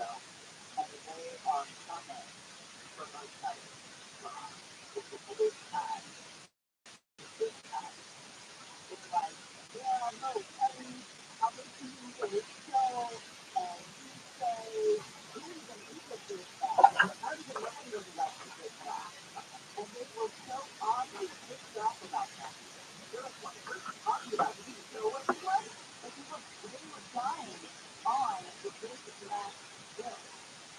and they are coming for my site. It's a big time. Big time. It's like, yeah, no, Kelly, I'm going to do this show, and you say, you even eat a big time. I don't even know anybody likes a big time. And they were so oddly pissed off about that. They were like, what are you talking about? You didn't know what it was? Like, they were dying on the basic math bill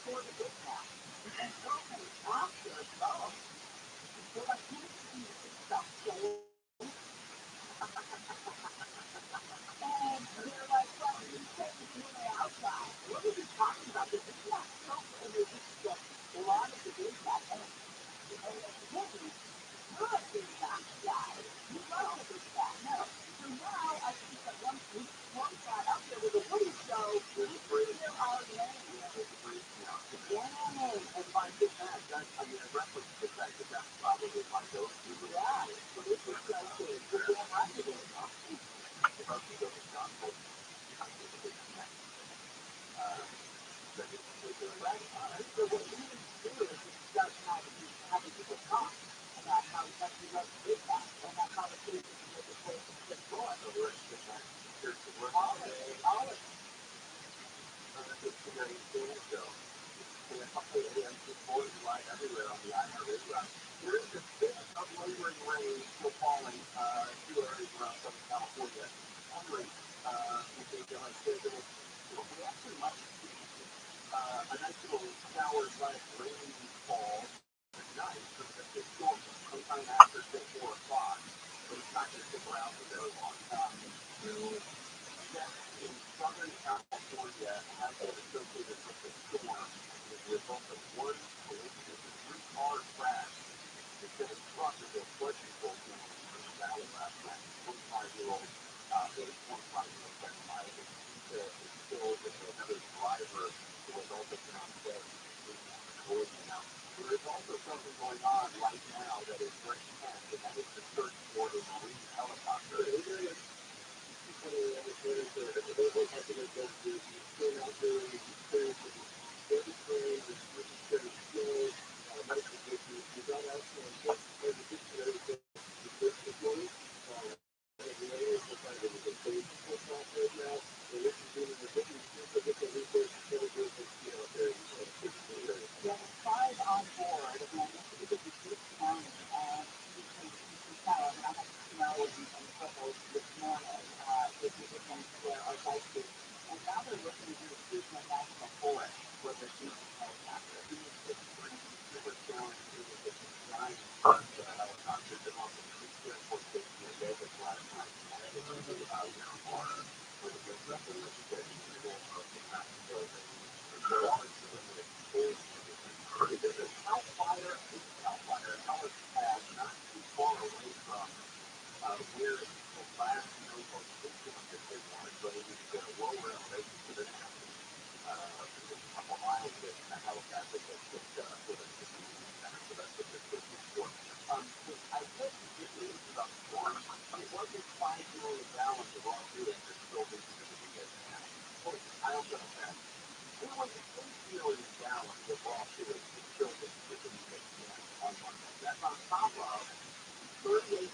for the big time. And so many after, oh, they're like, you need to do this stuff, so and they're like, well, you said it's really outside. What are you talking about? This is not so good. They just get a lot of the big guy. And again, you're a big guy. You love the big guy. No. So now I see that one guy out there with a Woody show. He's bringing our name. Yay. And by big man, that's, I mean, a reference to the fact that that's probably my go-to. Yeah. So this is like the damn marketing. About the gospel. So what you need to do is just start having people talk about how much you love to do that, and that conversation is what the place is just going. So we're just there's the work all of it. There's too many things, so and a couple of them just boys live everywhere on the iHeartRadio. There is a bit of lingering rain still falling through areas around Southern California. Only we actually might see a nice little shower slash rain fall tonight, so that it's storm sometime after say 4 o'clock, but it's not going to stick around for very long. Two deaths in Southern California have been associated with the storm as a result of one collision. A 3-car crash that hit a truck as a flood control tunnel in the valley last night. 25-year-old, 25-year-old Ben Miley is killed, and another driver who was also pronounced dead in the collision. Now, there is also something going on right now that is very tense, and that is the search for a Marine helicopter. Yeah, there's 5 on board, and I guess because it's this county, and you can tell, I mean, I had snow and photos this morning, if you look in where our bike is, and now they're looking to the Tucson National Forest, where they're using helicopter. It's pretty super challenging with this giant helicopter that also took transportation in Vegas last night, and it was about an hour, but it was nothing that you get in the middle of the pack building. There are some exposed. There's a Cal Fire, Cal pad not too far away from where the last location that they wanted, but it is at a lower elevation, so they're going to have to just a couple miles to get a helicopter that for the distribution center, so that's what they're looking for. I guess the good news about the storm, it wasn't 5 million gallons of raw sewage that's still being distributed now. I also know that. It was 8 million gallons of raw sewage that's still being distributed on Monday. That's on top of 38,000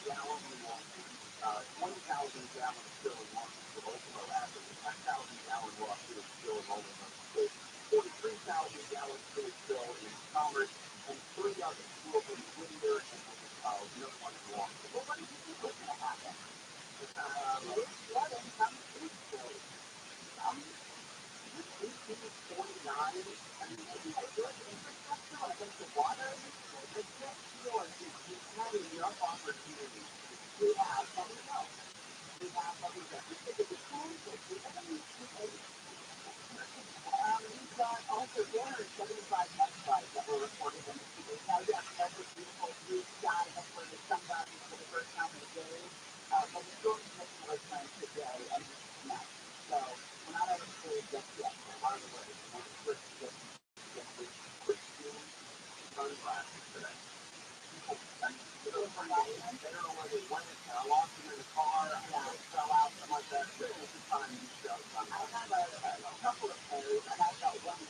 gallons in London, 20,000 gallons still in London, so overall average, 10,000 gallon raw sewage still in London, 43,000 gallons still in Commerce, and 3 others, 2 of them in Whittier and the other one in Longford. Well, what do you think was going to happen? It's flooding, some food story. Some 1849, I mean, maybe a good infrastructure when it comes to water. I can't feel like we've had enough opportunities to have, but we don't. We have what we get. We take it to school, we have a new school. We've got also 475 megabytes that were reported in the studio. Now, yes, that's a beautiful blue sky. That's where the sun got me for the first time in the day. But the storm is making a return today and tonight. So we're not out of the clear just yet. By the way, one quick tip to get this pristine sunglasses today. I mean, they don't know where they went, I lost them in the car, they fell out, something like that. This is time you show. I have a couple of pairs. I have got one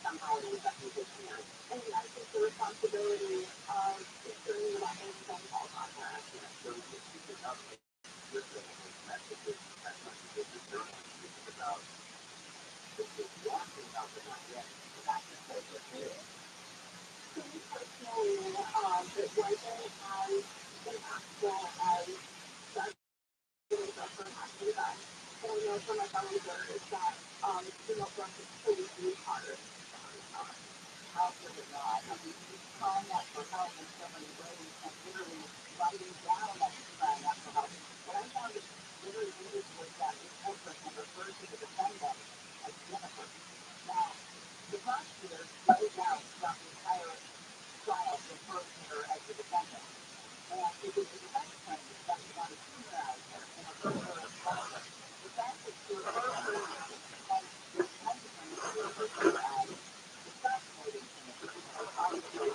somehow it ends up musician. And I think the responsibility of ensuring that that makes sense all on her. So we just keep it up with the messages, that messages is journalism about this is walking about the not yet. So that's the focus here. To me personally, it wasn't as impactful as that really does perhaps to them. And I know from my fellow learners that female thrust is truly really hard. How could it not? I mean, you crying out for help in so many ways and literally writing down that you're crying out for help. What I found is really weird was that this one person referred to the defendant as Jennifer. Now, the prosecutor wrote out throughout the entire trial referred to her as the defendant. And it was the defense attorney that was on the humanize her and refer to her as Jennifer. The fact that she referred to her as the defense attorney referred to her as fascinating to me. Obviously,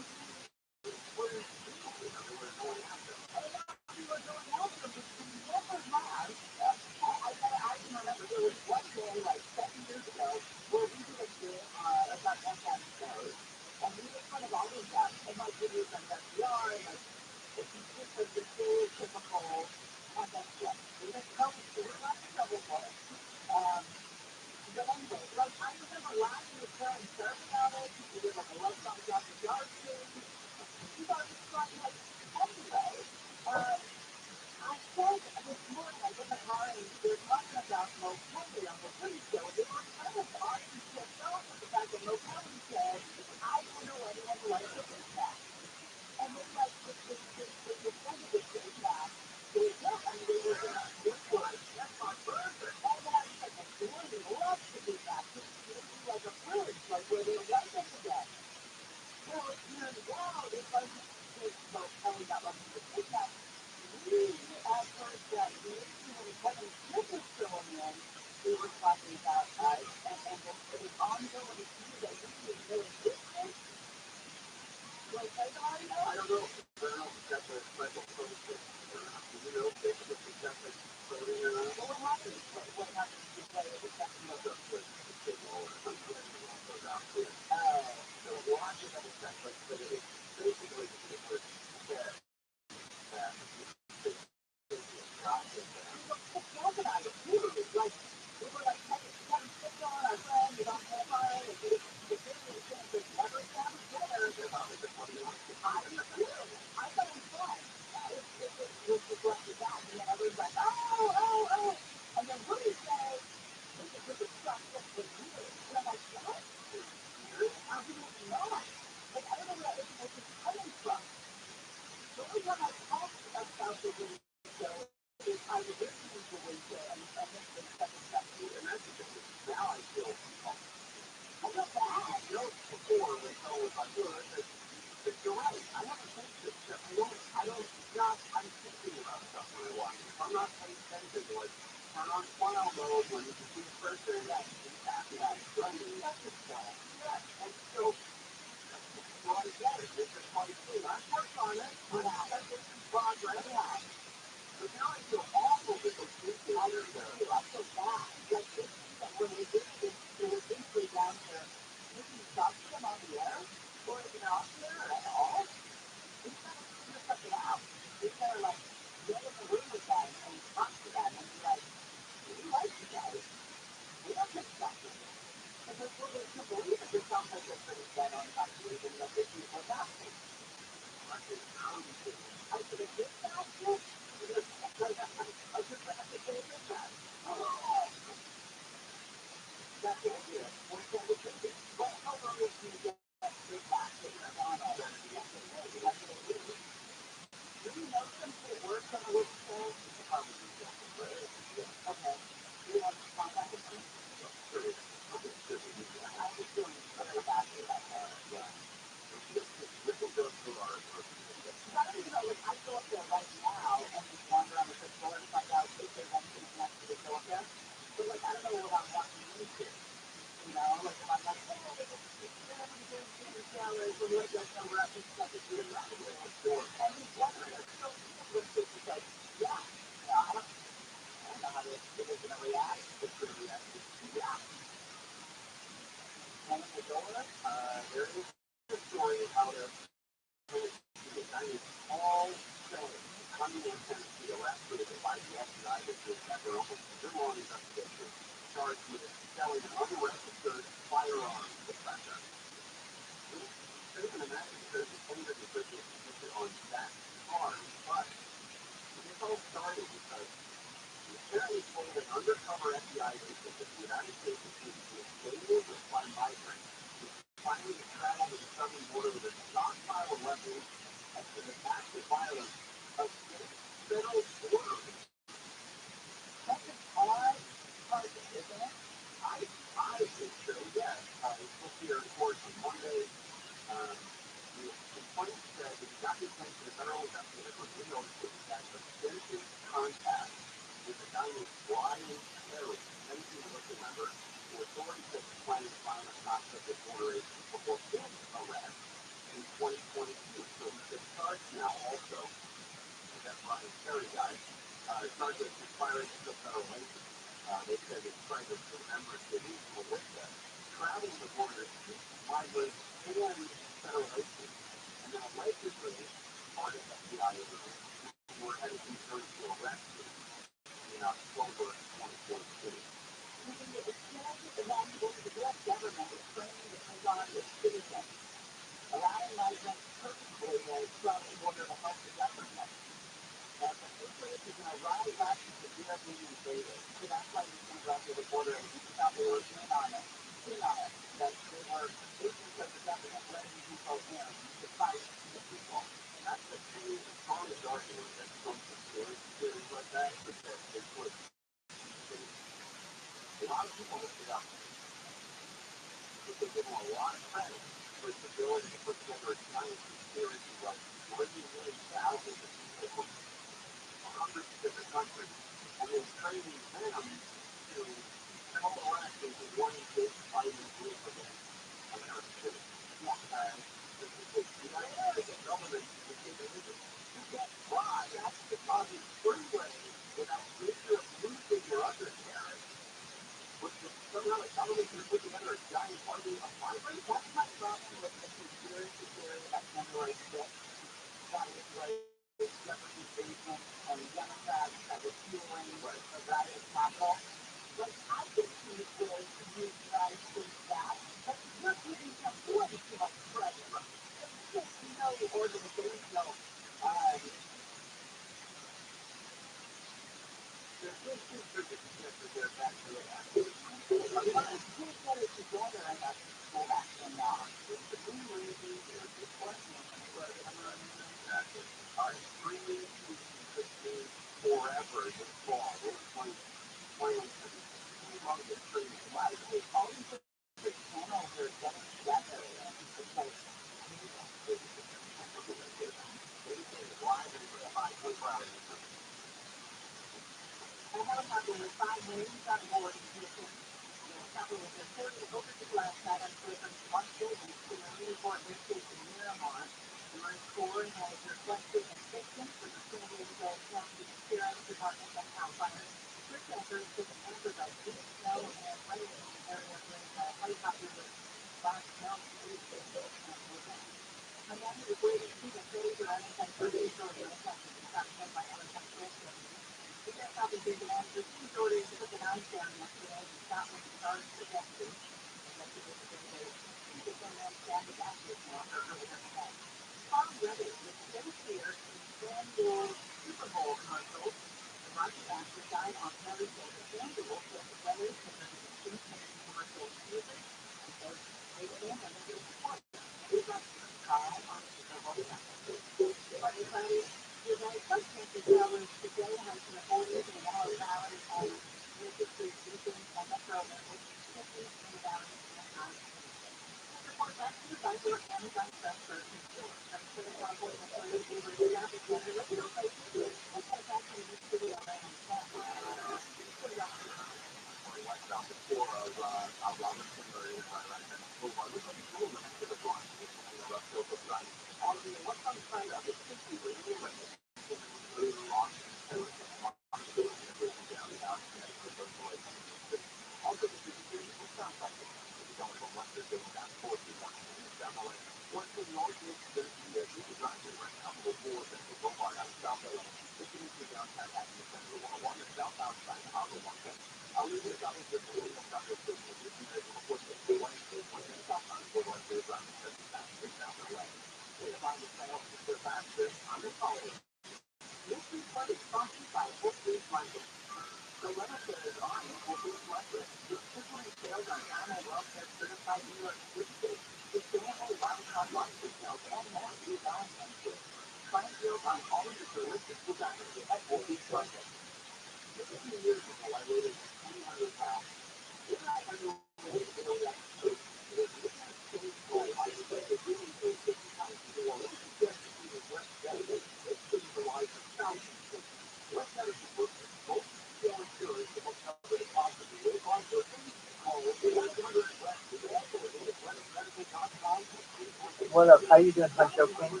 What up? How you doing, Huncho King?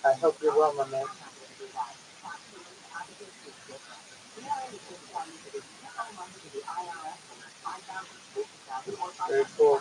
I hope you're well, my man. Very cool.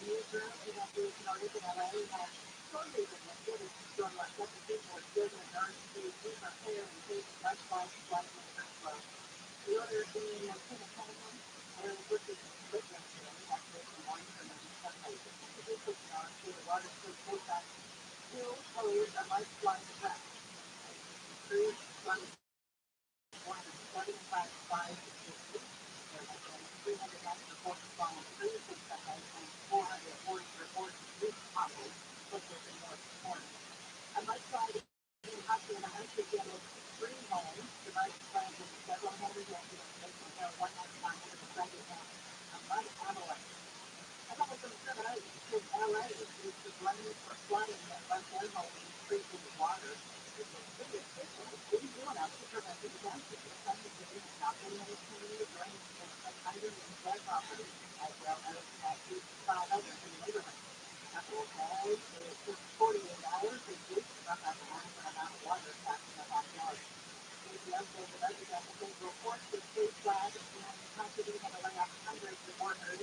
newsroom, there's an article in LA that totally connected. It's from like what the people are doing in order to deeper care and take much like flight and flow. The other thing was in the home, where the book is written today, actually from one from the sunlight. The book is on to the water to both that still pose a lifeline threat. Three, one, 175 to 60. There have been 300 reports from 36 and 440 reports this topic, which is in North Carolina. I might try to be happy in a house to get a free home. The right plan is several hundred residents making their one night time to the second house. I might analyze. I thought it was good out because LA is to blame for flooding that left their home in freezing water. It's a big official. Didn't do enough to prevent the disaster. The Sun City has not been maintaining the drainage system underneath their property as well as at least 5 others in the neighborhood. After a day, it took 48 hours to reach about a massive amount of water trapped in the backyard. ABM says the resident will take reports to state flag and possibly have to lay off hundreds of workers.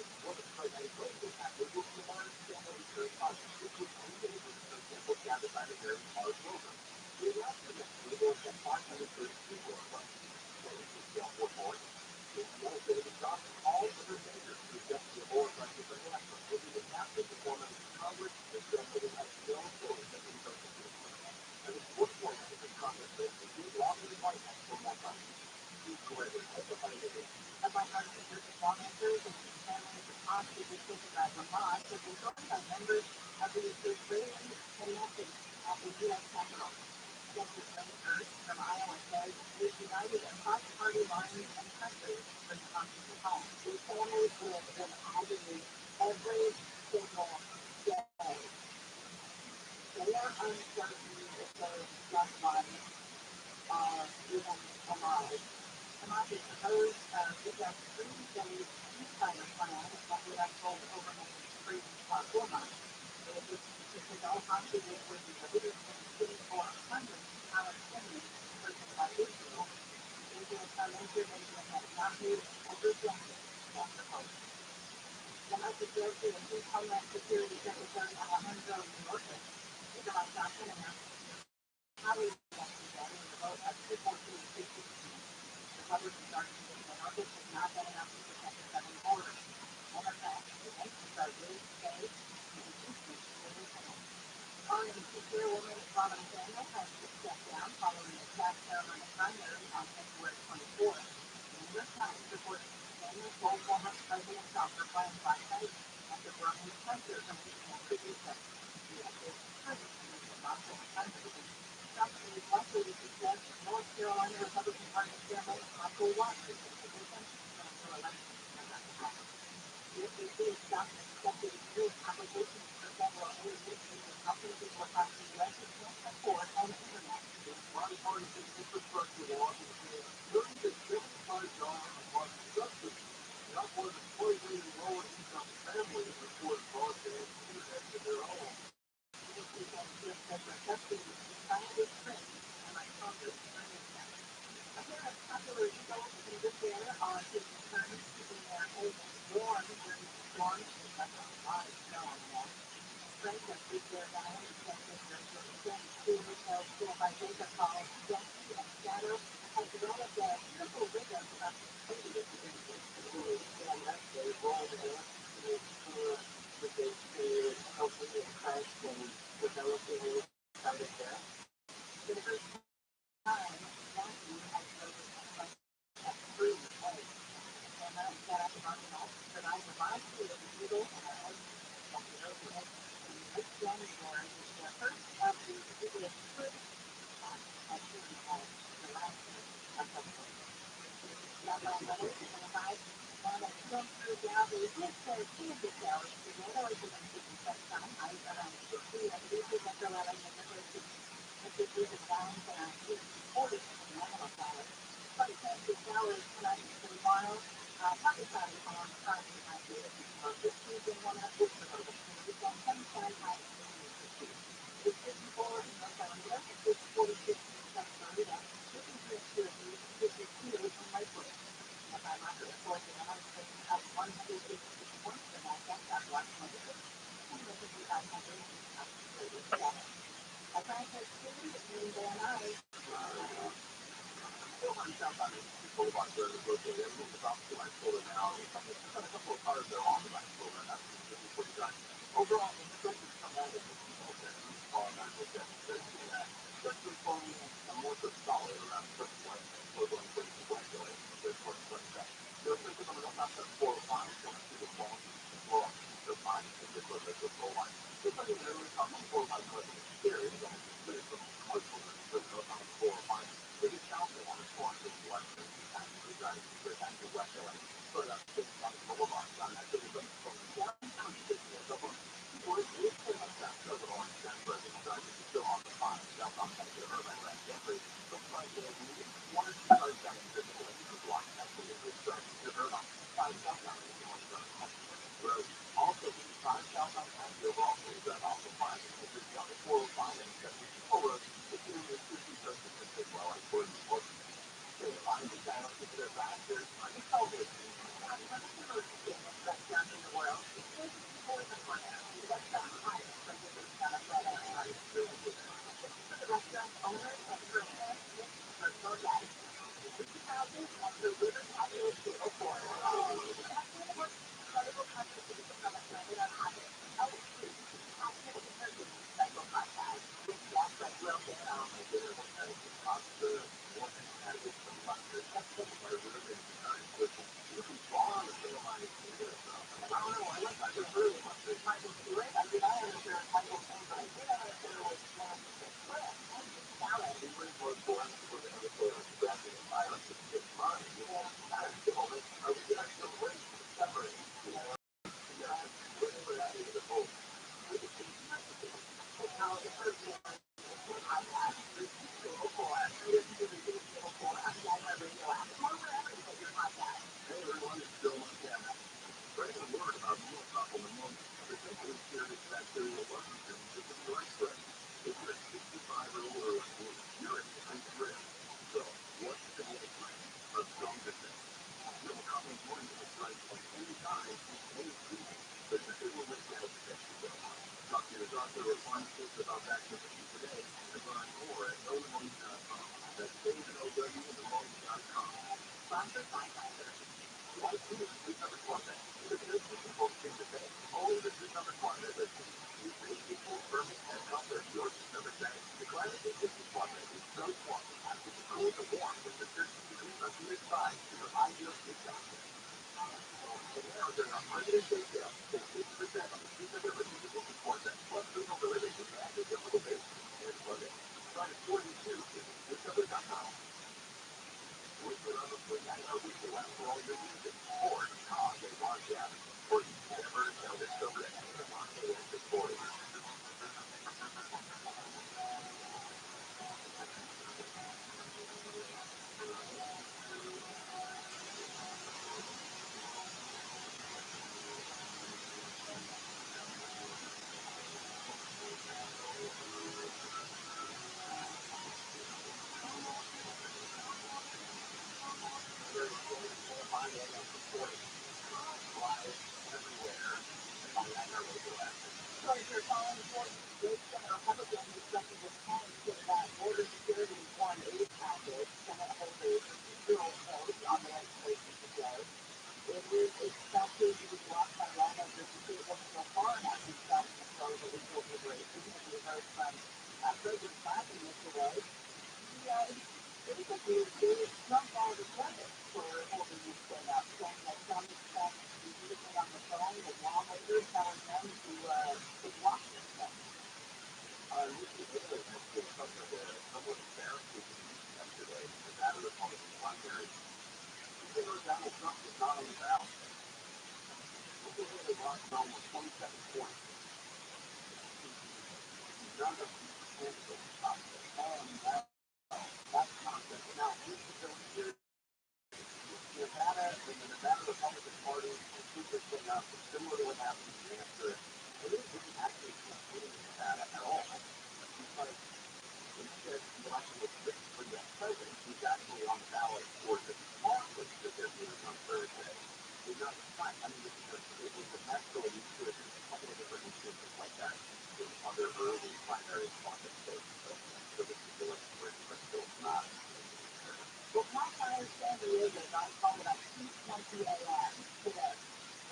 Lawmakers and families of hostages taken by Hamas have been joined by members of the Israeli connected at the U.S. Capitol. Justice Ginsburg from Iowa says we've united across party lines and countries for the hostages home. These families live in agony every single day. They are uncertain if their loved ones are even alive. Hamas has proposed this as 3 days ceasefire plan that would unfold over maybe 3 or 4 months. It would take all hostages would be released and free for hundreds of Palestinians imprisoned by Israel. Israel's Prime Minister Benjamin Netanyahu has rejected that proposal. The House of Safety and Chief Homeland Security Secretary Alejandro Mayorkas is about to announced highly yesterday in the vote of 214 to 216. Republicans are saying Mayorkas has not done enough to protect the southern border. Democrats, the nation president, say impeachment is imminent. RNC Chairwoman Robin Daniel has to step down following the South Carolina primary on February 24th. The New York Times reports Daniel told former President Trump her plans last night after growing pressure from people to do so. The active critics of the Boston country. Trump is likely to suggest North Carolina Republican Party Chairman Michael Watson to the position until elections are not to happen. The SEC has stopped accepting new applications for federal aid because companies across the U.S. can't afford an internet. Bipartisan infrastructure law is $30 to $75 a month deduction. Not more than 20 million lower-income families afford broadband internet to their home. This weekend, U.S. President subsidies to scientists trained and like Congress training them. A pair of popular eagles in this air are taking turns keeping their eggs warm during the storm and nothing lies snow on them. A friend of Big Bear Valley Texas resident Jen Stewart tells School by Jacob called Jackie and Shadow has developed a beautiful rhythm of crazy experiences. They roll the dance to make sure that they stay healthy and fresh and developing a kind of death. For the first time, Jackie has noticed a true way. And that got up about the night, but I remind you of the eagle and our eggs that we open it in this January is the first of the eagle fruit as soon as the last of the fruit. Not my mother, and if I want to jump through galleries, let's say Kansas galleries, together I can see the sunshine. I around 60 and this is after what I never see. This is the sound and I see 40 animal flowers. But Kansas galleries tonight is pretty wild. Pakistan on Friday night is this season one of this promotion. We've got sunshine high in it's 54 in North Carolina, it's 46 in South Florida, 53 in 52 in Lakewood. If I'm not the report, the United States has 156 points in that, that's not 126. I tried to food and then I still want to jump on it. People want to located. Everything is off to my solar now. I've got a couple of cars that are on my solar. That's really pretty done. Overall, the scope is tremendous. Especially for me, I'm more so solid around certain points. So going for the point, there's sort of like that. There's some people that have that 4 or 5, so I see the phone, well, the 5, it's a little bit of the line. It's like a really common 4 or 5 million. Here, it's only from commercial, but no common 4 or 5. They get counted on the 4 and 51, and actually got the kind of wet line. So that's just on the mobile box on that. So it's from 1 to 6 years old. People are used to that. So the one that's present, still on the 5. That's on that. They're right around Jeffrey. Sometimes they need 1 or 2 cars down in the middle of the block. That's what it is. They're very much 5 down there. Also, these 5 down on that, they're also that off the 5. If it's on the 4 or 5, and it's over, it's going to be 50 cents to say, well, I put it more. They find the guy up to their back. There's like a COVID. That's down in the world. It's more than one half. That's not high. So this is kind of better. The restaurant owner of the restaurant, for so that, houses of the river popular table for incredible contributions from a planet on August. Passionate interviews, special podcast with guests like Will Hale, Michael Stewart. I mean, I understand Michael Stewart, but I did understand it was salad. So if you're calling for Senate Republicans expecting this time to get that border security Form 8 package, Senate holders zero votes on the legislation today. It is expected to be blocked by lawmakers who say it wasn't so far enough in stopping the flow of illegal immigration. As we heard from President Biden yesterday, basically gave Trump all the credit for holding this thing up, saying that Trump expects repeatedly on the phone with lawmakers telling them to block this thing. Now, this is Nevada Republican Party will keep this thing up, similar to what happened in New Hampshire. It didn't actually campaign in Nevada at all. Because instead, he actually was written for the president. He's actually on the ballot for the caucus that they're doing on Thursday. He's not, I mean, it was the metro, you could, a couple of different issues like that. other early primary market states. So this is really great, but still not. Well, my understanding is that I called at 2:20 a.m. today,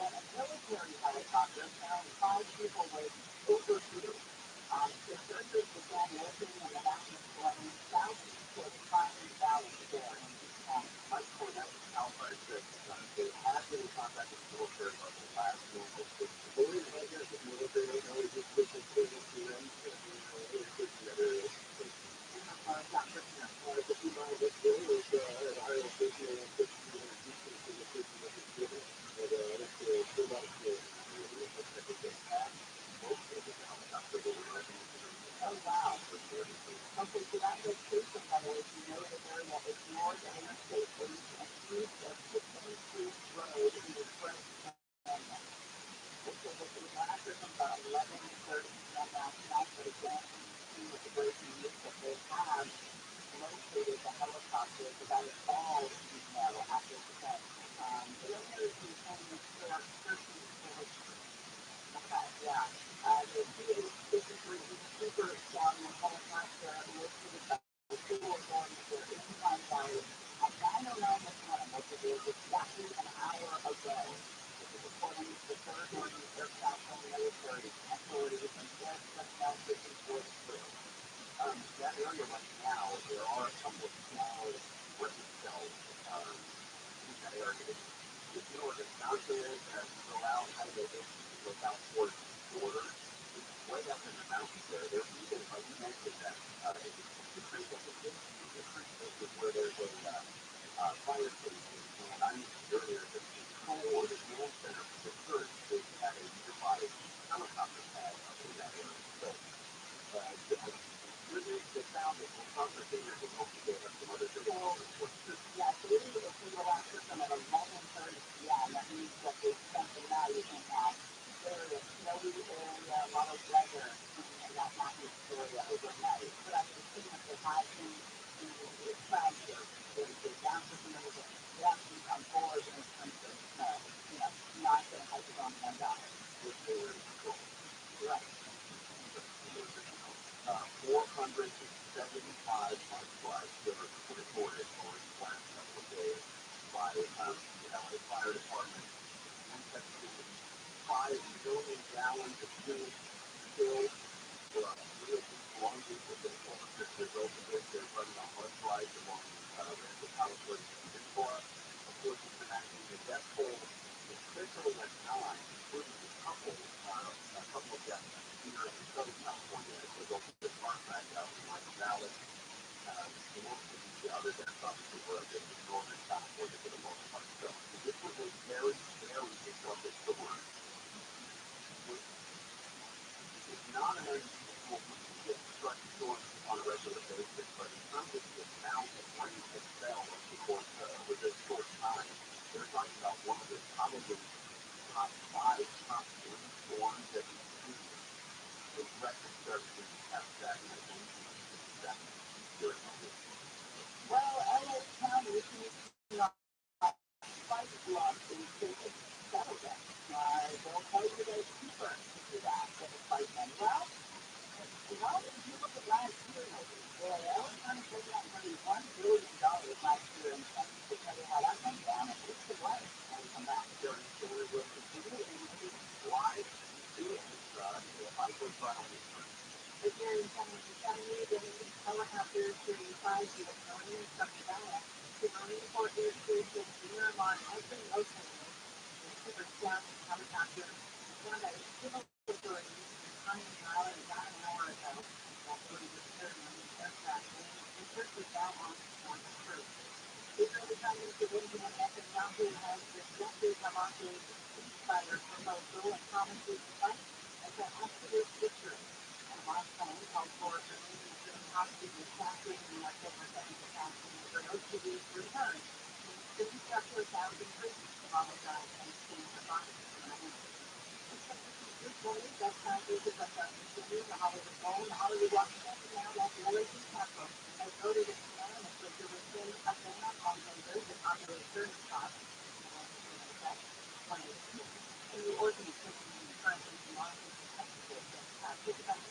and a military helicopter found 5 people with overdue. The searchers began working in the mountains running southeast of Cotton Valley there in East County. I point out to Alpha that they have been in contact with the military about the last month or two. Well, we had that with the military, they know just different things to them, and it's just that area. Not for sure. The people I just did was I was thinking of 50 minutes distance to the 50 minutes given, and that's still about it. Oh, wow. Okay, so that location, by the way, if you know the area, is north of Interstate 8 and east of Tiffany Creek Road in the French Canyon. Okay, this was after from about 11:30 p.m. last night, but again, see with the breaking news that they have located the helicopter without all detail at this event. The owners who came to start searching for okay, yeah. The PH-53 Super Stallion helicopter listed by the civil authorities were in Pine Valley at 9:09 this morning, which is exactly an hour ago. This is according to the third Marine Aircraft and Military Authorities and said personnel searching for the crew. That area right now, there are a couple of small weapon cells in that area. If you know where Wisconsin is, go out, kind of look out towards the border, it's way up in the mountains there. There's even, like you mentioned, that the creek at the creek is where there's a fire station. And I mentioned earlier that the Coal Command Center for the church is at a nearby helicopter pad up in that area. So, good news they found it. We'll talk to seniors and hopefully get some other video. Yeah, so we need to see the last system at 11:30 p.m. That means that they spent the night in that area, snowy area, a lot of weather in that mountainous area overnight. But I can see that they have been in cloud shape. They're down for some of the reactions on board in terms of, not going to hype it on one guy. Which they were cool. Right. 475 mudflies were reported over the last couple of days by the LA Fire Department and Pennsylvania. 5 million gallons of fuel spilled for a real long week of this over the result of this. They're running on mudflies along the Palisades and Victoria. Of course, it's been actually the death toll is central at 9, including a couple of deaths here in Southern California as a result of the car crash out in Miami Valley. Most of the other deaths obviously were in northern California for the most part. So this was a very, very disruptive storm. It's not an unusual we get such storms on a regular basis, but in terms of the amount of rain that fell over this short time, they're talking about one of the probably top 5, top 3 storms that we've seen with record services past that in the 1967 during the week. Well, LA County seems to not fight lawsuits to settle them. They'll tell you they're cheaper to do that than to fight them. Well, if you look at last year, LA County paid out nearly $1 billion last year in Texas to tell you how that went down and it's the way when we come back. During the story will continue and you see why doing this high profile research. If you're in San Diego, then you helicopters to 5 U.S. Marines coming down. The Marine Corps Air Station near Mont Hudson located the Super Stallion helicopter found by civil authorities in Pine Valley about an hour ago. According to the third Marine Aircraft Wing, research was now on the crew. Israeli Prime Minister Benjamin Netanyahu has rejected Hamas's ceasefire proposal and promises to fight as an absolute victory. Hamas plan called for remaining Israeli hostages captured in the October 7th attack on Israel to be returned. The restructure 1,000 prisoners apologized and exchanged the bodies for the hand. This morning, best time visits of continue the Hollywood Bowl. The Hollywood Walk of Fame now like LA's Castle has voted its unanimous that there was been a ban on vendors and popular tourist spots. And the ordinance taking currently in line with the technical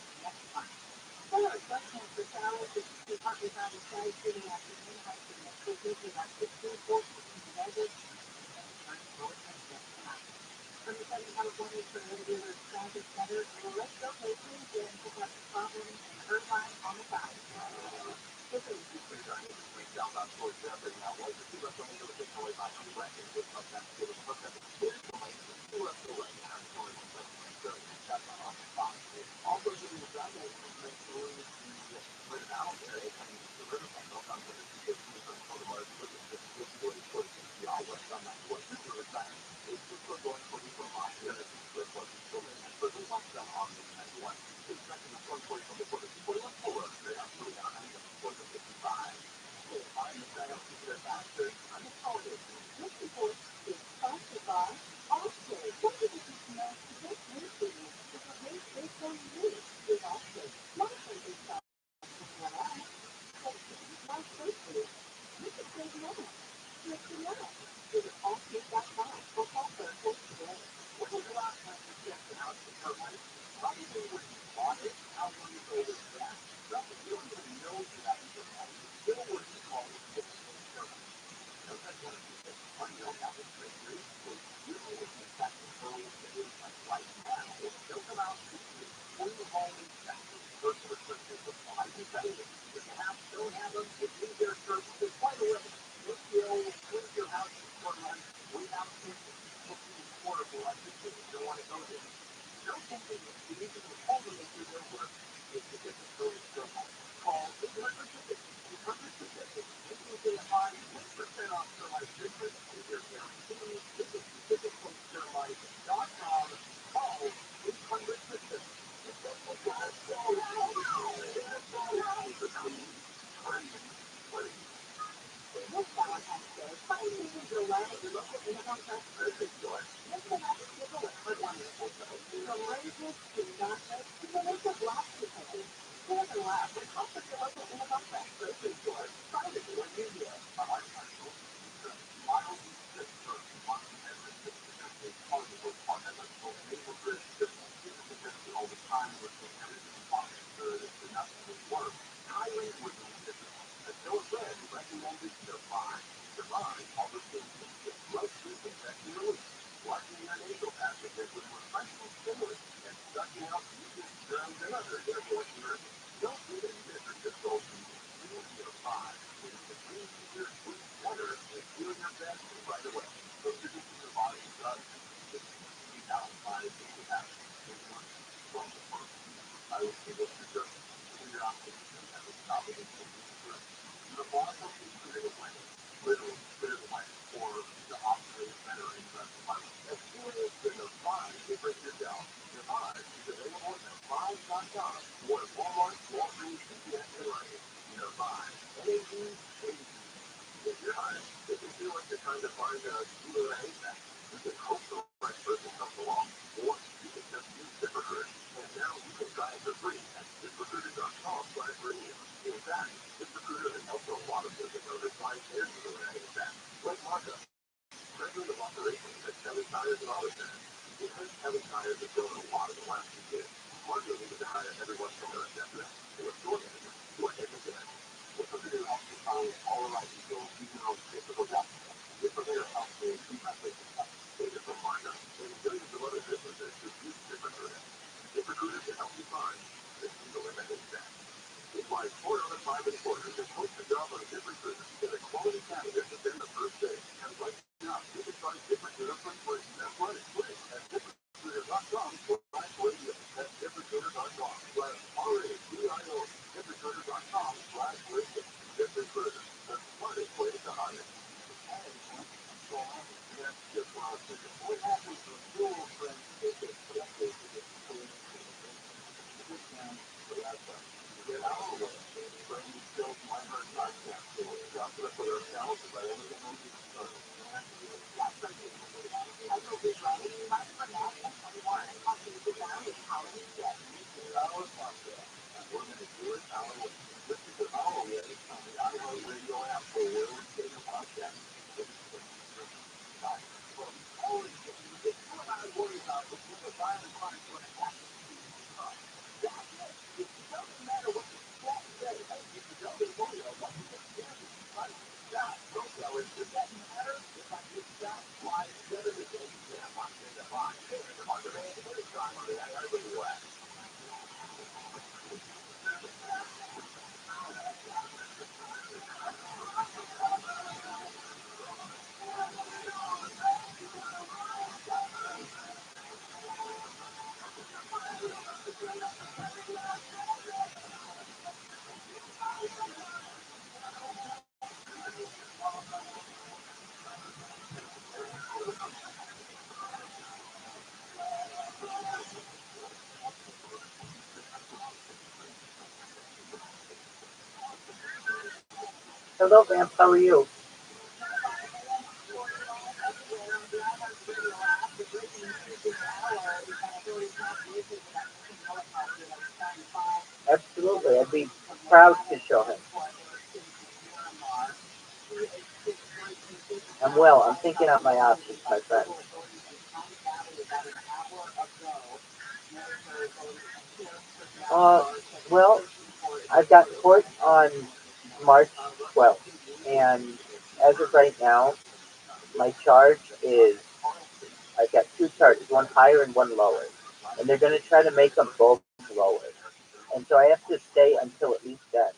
Hello, Vamp. How are you? Absolutely. I'd be proud to show him. I'm well. I'm thinking out my options, my friend. Uh, well, I've got court on March 12th, and as of right now, my charge is I've got two charges, one higher and one lower, and they're going to try to make them both lower, and so I have to stay until at least then.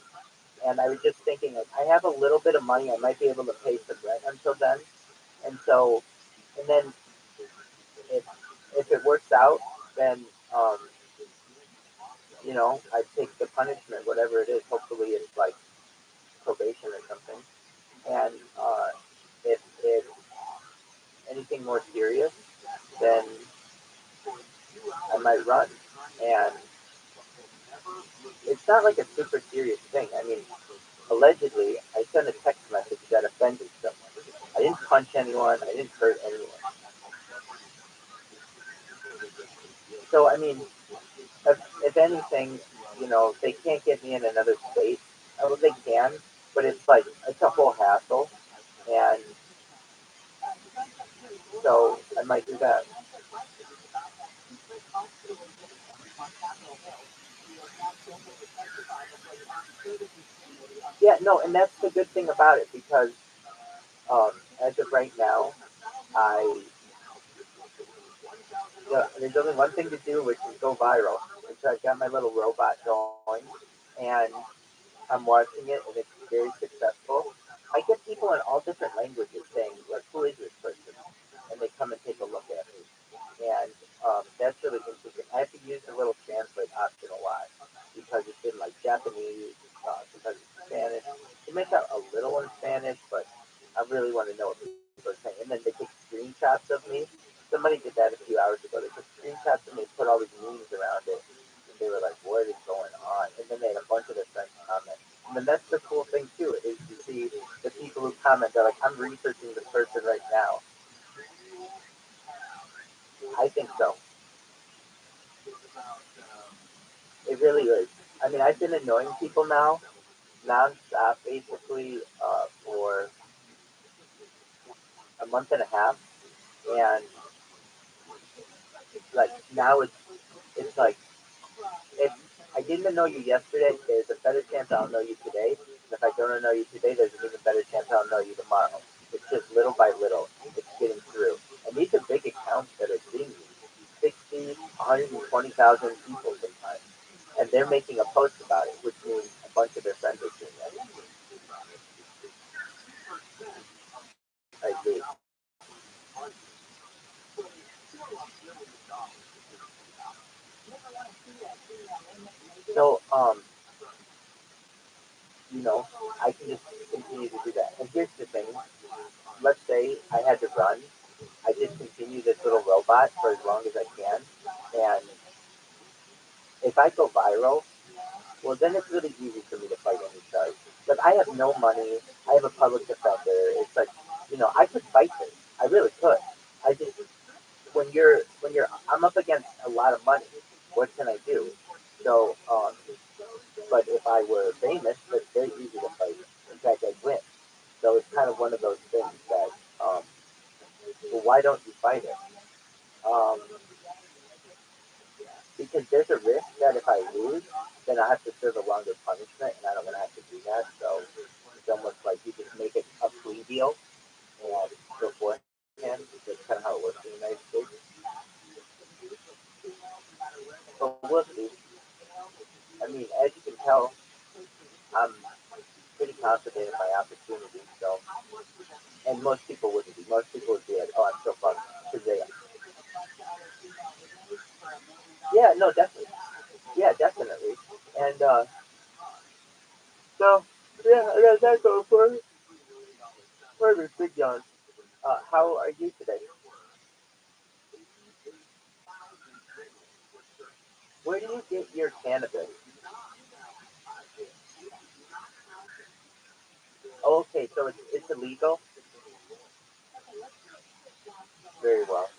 And I was just thinking, like, I have a little bit of money, I might be able to pay some rent until then, and so, and then if if it works out, then um, I take the punishment, whatever it is. Hopefully, it's like probation or something. And if anything more serious, then I might run. And it's not like a super serious thing. I mean, allegedly, I sent a text message that offended someone. I didn't punch anyone. I didn't hurt anyone. So, I mean, if anything, they can't get me in another state. Well, they can, but it's like, it's a whole hassle. And so I might do that. Yeah, no, and that's the good thing about it because as of right now, I there's only one thing to do, which is go viral. And so I've got my little robot going, and I'm watching it, and it's very successful. I get people in all different languages saying, like, "Who is this person?" And they come and take a look at me, and that's really interesting. I have to use the little translate option a lot because it's in like Japanese, sometimes it's Spanish. It makes out a little in Spanish, but I really want to know what people are saying. And then they take screenshots of me. Somebody did that a few hours ago. They took screenshots of me, put all these memes around it, and they were like, "What is going on?" And then they had a bunch of their friends comment. And then that's the cool thing too is you see the people who comment. They're like, "I'm researching this person right now." I think so. It really is. I mean, I've been annoying people now, nonstop, basically, for a month and a half, and like now it's like if I didn't know you yesterday, there's a better chance I'll know you today. And if I don't know you today, there's an even better chance I'll know you tomorrow. It's just little by little, it's getting through. And these are big accounts that are seeing me, 60, 120,000 people sometimes. And they're making a post about it, which means a bunch of their friends are seeing it. I agree. So, I can just continue to do that. And here's the thing. Let's say I had to run. I just continue this little robot for as long as I can. And if I go viral, well, then it's really easy for me to fight any charge. But I have no money. I have a public defender. It's like, I could fight this. I really could. I just, I'm up against a lot of money. What can I do? So, but if I were famous, it's very easy to fight. In fact, I'd win. So it's kind of one of those things that, um, well, why don't you fight it? Um, because there's a risk that if I lose, then I have to serve a longer punishment, and I don't want to have to do that. So it's almost like you just make it a plea deal and beforehand. That's kind of how it works in the United States. But we'll see. I mean, as you can tell, I'm pretty confident in my opportunities. So, and most people wouldn't be. Most people would be like, "Oh, I'm so fucked," because they. Yeah, no, definitely. Yeah, definitely. And so, yeah, I got that going for me, Big John. How are you today? Where do you get your cannabis? Oh, okay, so it's illegal? Very well.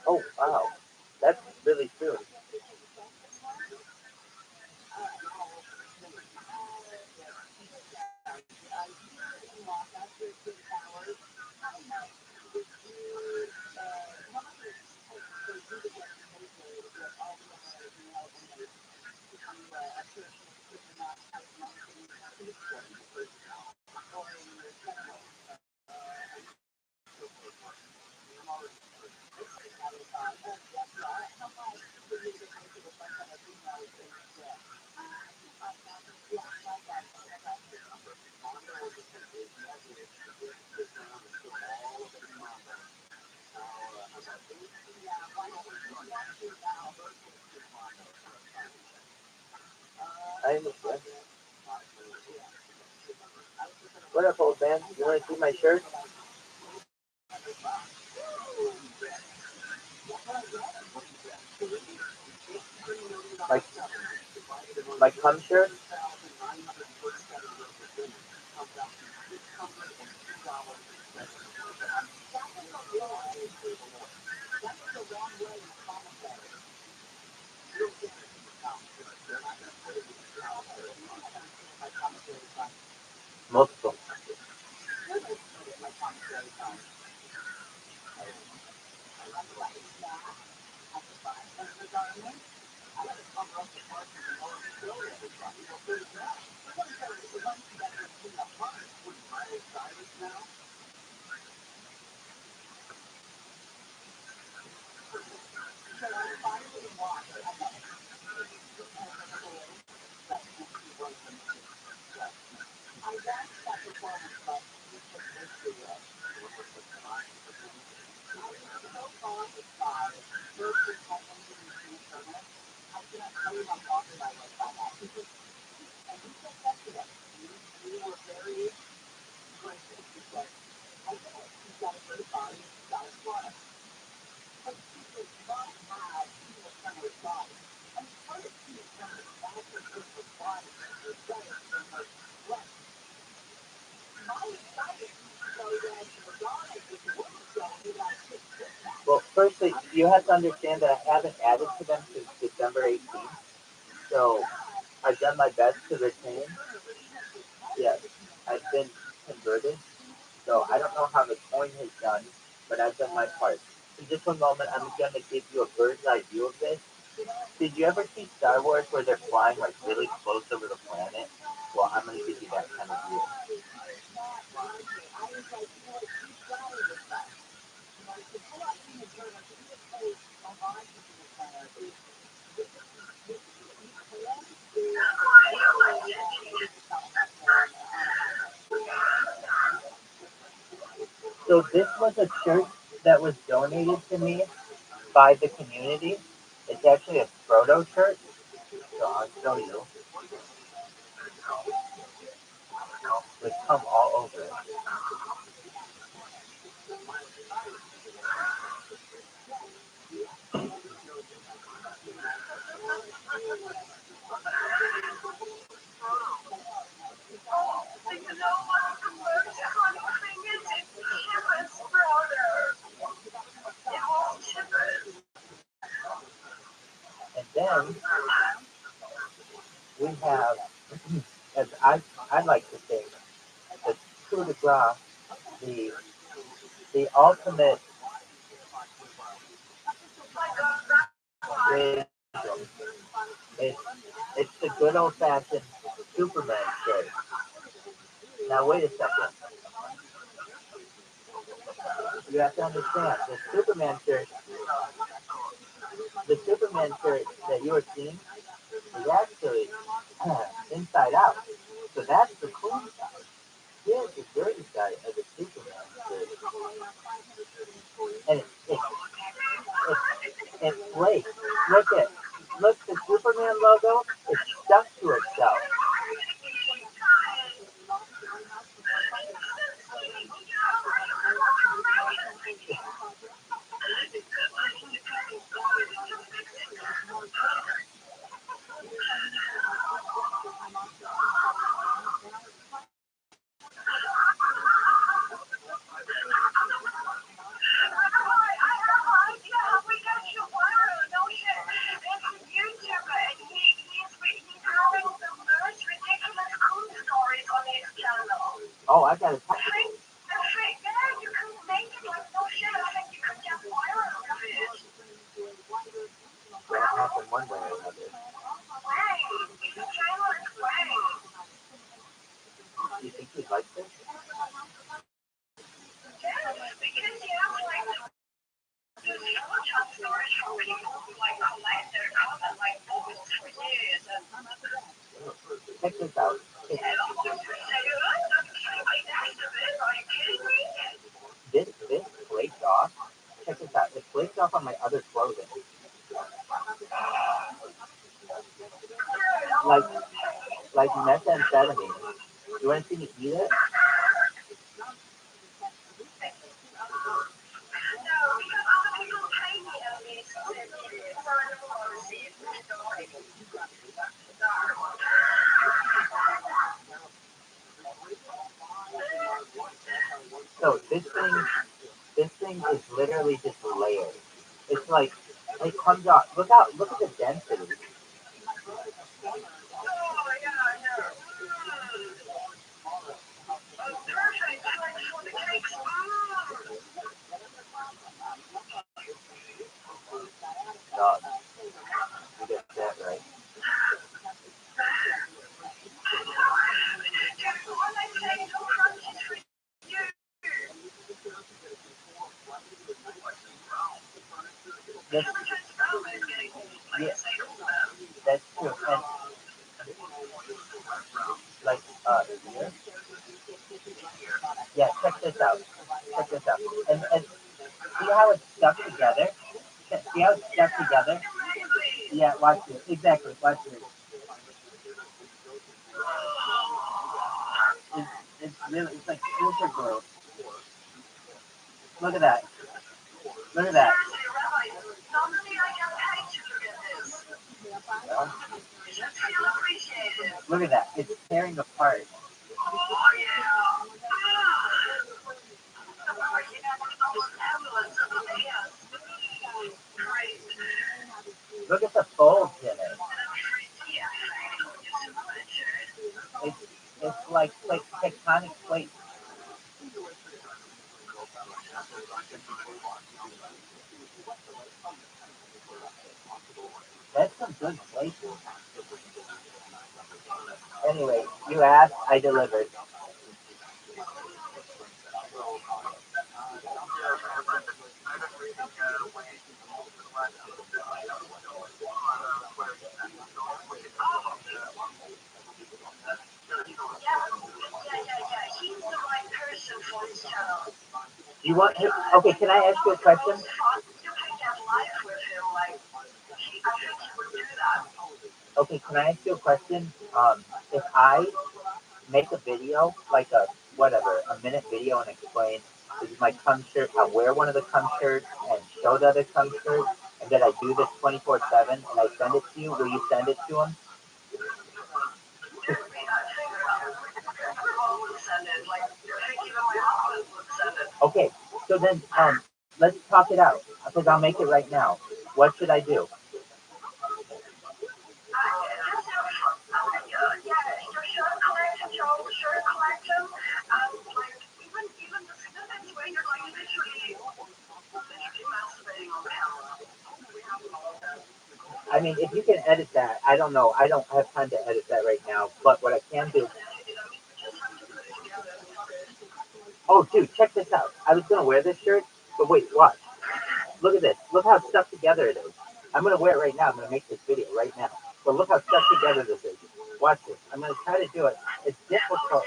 Oh, wow. That's really soon. I understand. What up, old man? You want to see my shirt? My, my cum shirt? Multiple. Well, firstly, you have to understand that I haven't added to them since December 18th. So I've done my best to retain. Yes, I've been converted. So I don't know how the coin has done, but I've done my part. In just one moment, I'm going to give you a bird's eye view of this. Did you ever see Star Wars where they're flying like really close over the planet? Well, I'm going to give you that kind of view. So this was a shirt that was donated to me by the community. It's actually a proto shirt, so I'll show you. With cum all over it. And then we have, as I like to think, the coup de grace, the the ultimate wisdom. It's it's the good old fashioned Superman shirt. Now wait a second. You have to understand the Superman shirt that you are seeing is actually inside out. So that's the cool side. Here's the dirty side of the Superman shirt. And it's flake. Look, the Superman logo is stuck to itself. Oh, I got a I think, yeah, you could make it like, no shit, I think you could get viral with it. That happened one way or another. Way, it's a trailer, it's way. Do you think you'd like this? Yes, because you have like this photograph stories from people who like collect their content like books for years and Check this out. yeah, of course we say, I'm extremely next of it, are you kidding me? This flaked off. Check this out. It flaked off on my other clothing. Like like methamphetamine. You want to see me eat it? No, because other people pay me at least for it, so I don't want to see it. So this thing is literally just layered. It's like it comes off. Look at the density. Oh, yeah, I know. Oh, perfect, like for the cakes. God, you get that right. Just one I say, no crunches for you. That's, Just Rome is getting yeah, like sales now. that's true. And like here, yeah. Check this out. Check this out. And see how it's stuck together. See how it's stuck together. Yeah. Watch this. Exactly. Watch this. It's, it's really it's like super glue. Look at that. Look at that. Seriously, Rabbi, normally I get paid to look at this. Well, You should feel appreciated. look at that. It's tearing apart. Oh, yeah. You never know what ambulance in the hands. Great. Look at the folds in it. Yeah, just to mention. It's it's like tectonic plates. That's some good places. Anyway, you asked, I delivered. Yeah. He's the right person for his channel. You want? Okay, can I ask you a question? You can get live with him, like, I think he would do that. Okay, can I ask you a question? If I make a video, like a whatever, a minute video, and explain this is my cum shirt, I wear one of the cum shirts and show the other cum shirt, and then I do this 24/7, and I send it to you. Will you send it to him? Okay, so then let's talk it out because I'll make it right now. What should I do? I mean, if you can edit that, I don't know. I don't have time to edit that right now. But what I can do. Oh, dude, check this out. I was gonna wear this shirt, but wait, watch. Look at this. Look how stuck together it is. I'm gonna wear it right now. I'm gonna make this video right now. But look how stuck together this is. Watch this. I'm gonna try to do it. It's difficult.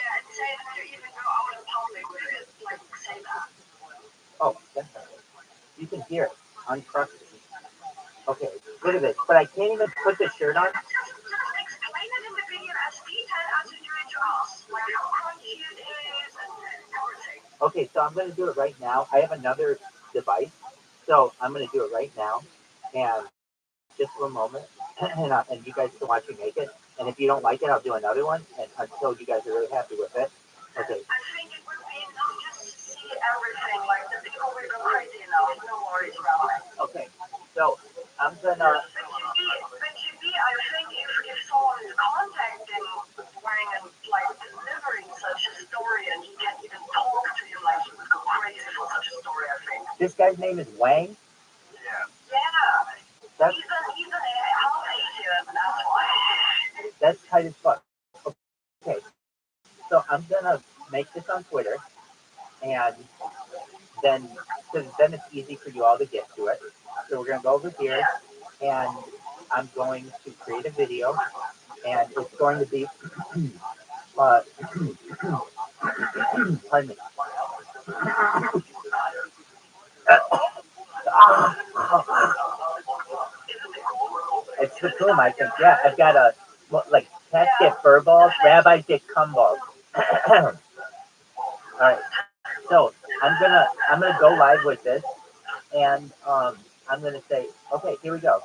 Oh, definitely. You can hear it. Uncrusted. Okay, look at this. But I can't even put the shirt on. Just explain it in the video as detailed as you do it to us. Like how crunchy it is and everything. Okay, so I'm gonna do it right now. I have another device. So I'm gonna do it right now. And just for a moment. And you guys can watch me make it. And if you don't like it, I'll do another one. And until you guys are really happy with it. Okay. I think it would be enough just to see everything. Like the people will go crazy enough. No worries, Rabbi. Okay. So I'm gonna. But I think if someone is contacting Wang and like delivering such a story and he This guy's name is Wang. That's that's tight as fuck. Okay, so I'm gonna make this on Twitter, and then because then it's easy for you all to get to it. So we're gonna go over here, and I'm going to create a video, and it's going to be, uh, pardon me. It's the plume, I think. Yeah, I've got a like cats get fur balls, rabbis get cum balls. All right, so I'm gonna go live with this, and I'm gonna say, okay, here we go.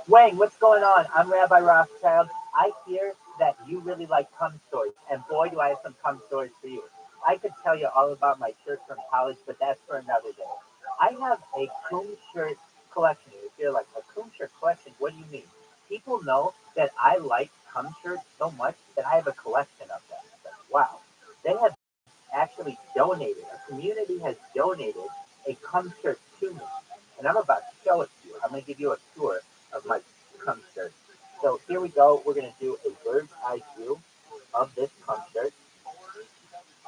Wayne, what's going on? I'm Rabbi Rothschild. I hear that you really like cum stories, and boy, do I have some cum stories for you. I could tell you all about my shirt from college, but that's for another day. I have a cum shirt collection. If you're like, a cum shirt collection, what do you mean? People know that I like cum shirts so much that I have a collection of them. Wow. They have actually donated, a community has donated a cum shirt to me. And I'm about to show it to you. I'm going to give you a tour of my cum shirt. So here we go. We're going to do a bird's eye view of this cum shirt.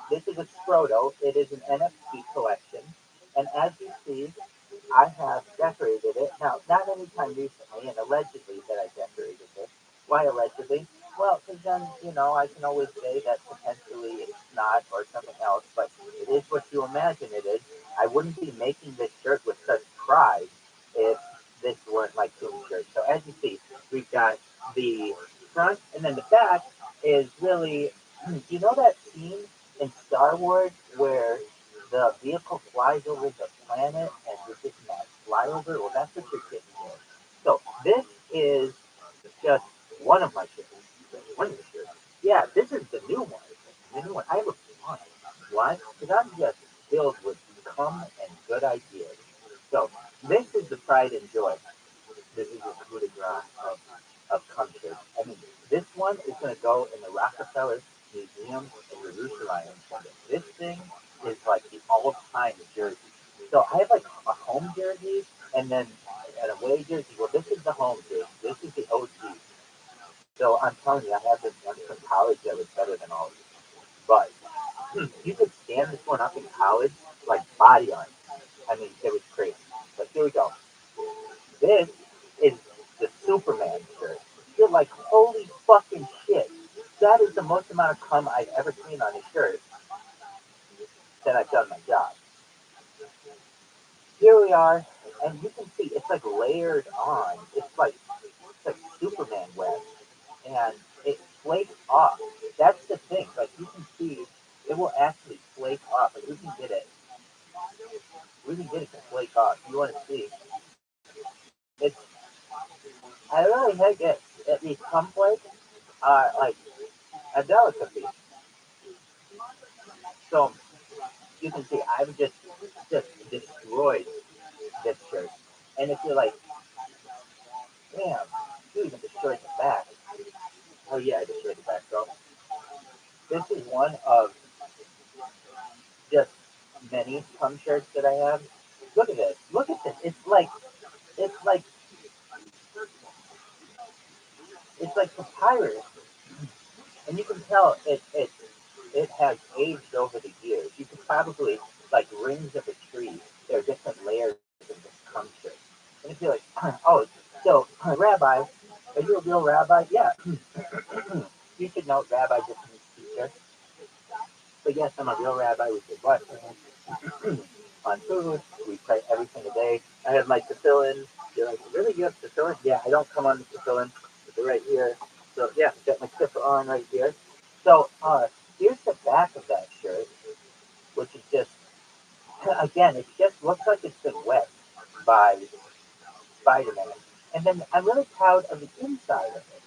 This is a Scroto. It is an NFT collection. And as you see, I have decorated it. Now, not anytime recently, and allegedly that I decorated it. Why allegedly? Well, because then, I can always say that potentially it's not or something else, but it is what you imagine it is. I wouldn't be making this shirt with such pride if this weren't my Toon shirt. So as you see, we've got the front, and then the back is really, that scene in Star Wars where the vehicle flies over the planet and you're getting that flyover? Well, that's what you're getting here. So this is just one of my shirts. One of the shirts. Yeah, this is the new one. The new one. I have a bunch. Why? Because I'm just filled with cum and good ideas. So this is the pride and joy. This is the coup de grace of cum shirts. I mean, this one is going to go in the Rockefeller Museum in Jerusalem. This thing is like the all-time jersey. So I have like a home jersey and then an away jersey. Well, this is the home jersey. This is the OG. So I'm telling you, I have this one from college that was better than all of these. But you could stand this one up in college like body on. I mean, it was crazy. But here we go. This is the Superman shirt. You're like, holy fucking shit. That is the most amount of cum I've ever seen on a shirt that I've done my job. Here we are, and you can see it's like layered on. It's like Superman web, and it flakes off. That's the thing. Like you can see, it will actually flake off, and we can get it. We can get it to flake off. You want to see? It's. I really think these cum flakes are like a delicacy. So you can see I've just destroyed this shirt. And if you're like, damn, you even destroyed the back. Oh yeah, I destroyed the back. So this is one of just many cum shirts that I have. Look at this. Look at this. It's like papyrus. And you can tell it has aged over the years. You can probably like rings of a tree. There are different layers of this cum shirt. And if you're like, oh, so Rabbi, are you a real rabbi? Yeah. You should know rabbi just means teacher. But yes, I'm a real rabbi. We say blessings on food. We pray every single day. I have my tefillin. You're like, really? You have tefillin? Yeah, I don't come on the tefillin. They're right here. So yeah, got my tefillin on right here. So here's the back of that shirt, which is just, again, it just looks like it's been wet by Spider-Man. And then I'm really proud of the inside of it.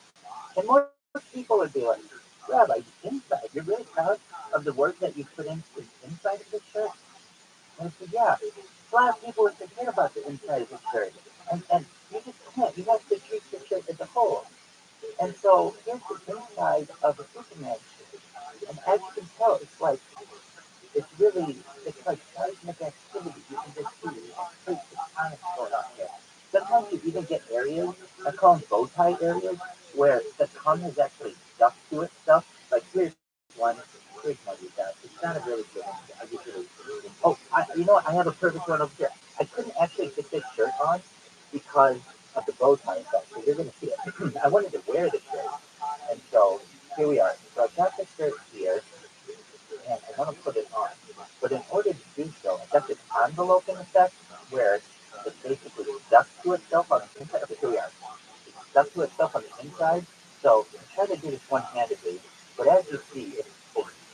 And most people would be like, Rabbi, inside, you're really proud of the work that you put into the inside of this shirt? And I said, yeah. A lot of people would forget about the inside of the shirt. And you just can't. You have to treat the shirt as a whole. And so here's the inside of a Superman shirt. And as you can tell, it's like it's really, it's like seismic activity. You can just see plate tectonics going on here. Sometimes you even get areas, I call them bow tie areas, where the cum is actually stuck to itself. Like here's one, here's one of these guys. It's not a really good one. I usually, oh, you know what? I have a perfect one over here. I couldn't actually get this shirt on because of the bow tie effect. So you're going to see it. I wanted to wear the shirt. And so here we are. So I've got the shirt here and I want to put it on. But in order to do so, I got this enveloping effect where it basically stuck to itself on the inside. Okay, here we are. It's stuck to itself on the inside. So I'm trying to do this one-handedly. But as you see, it's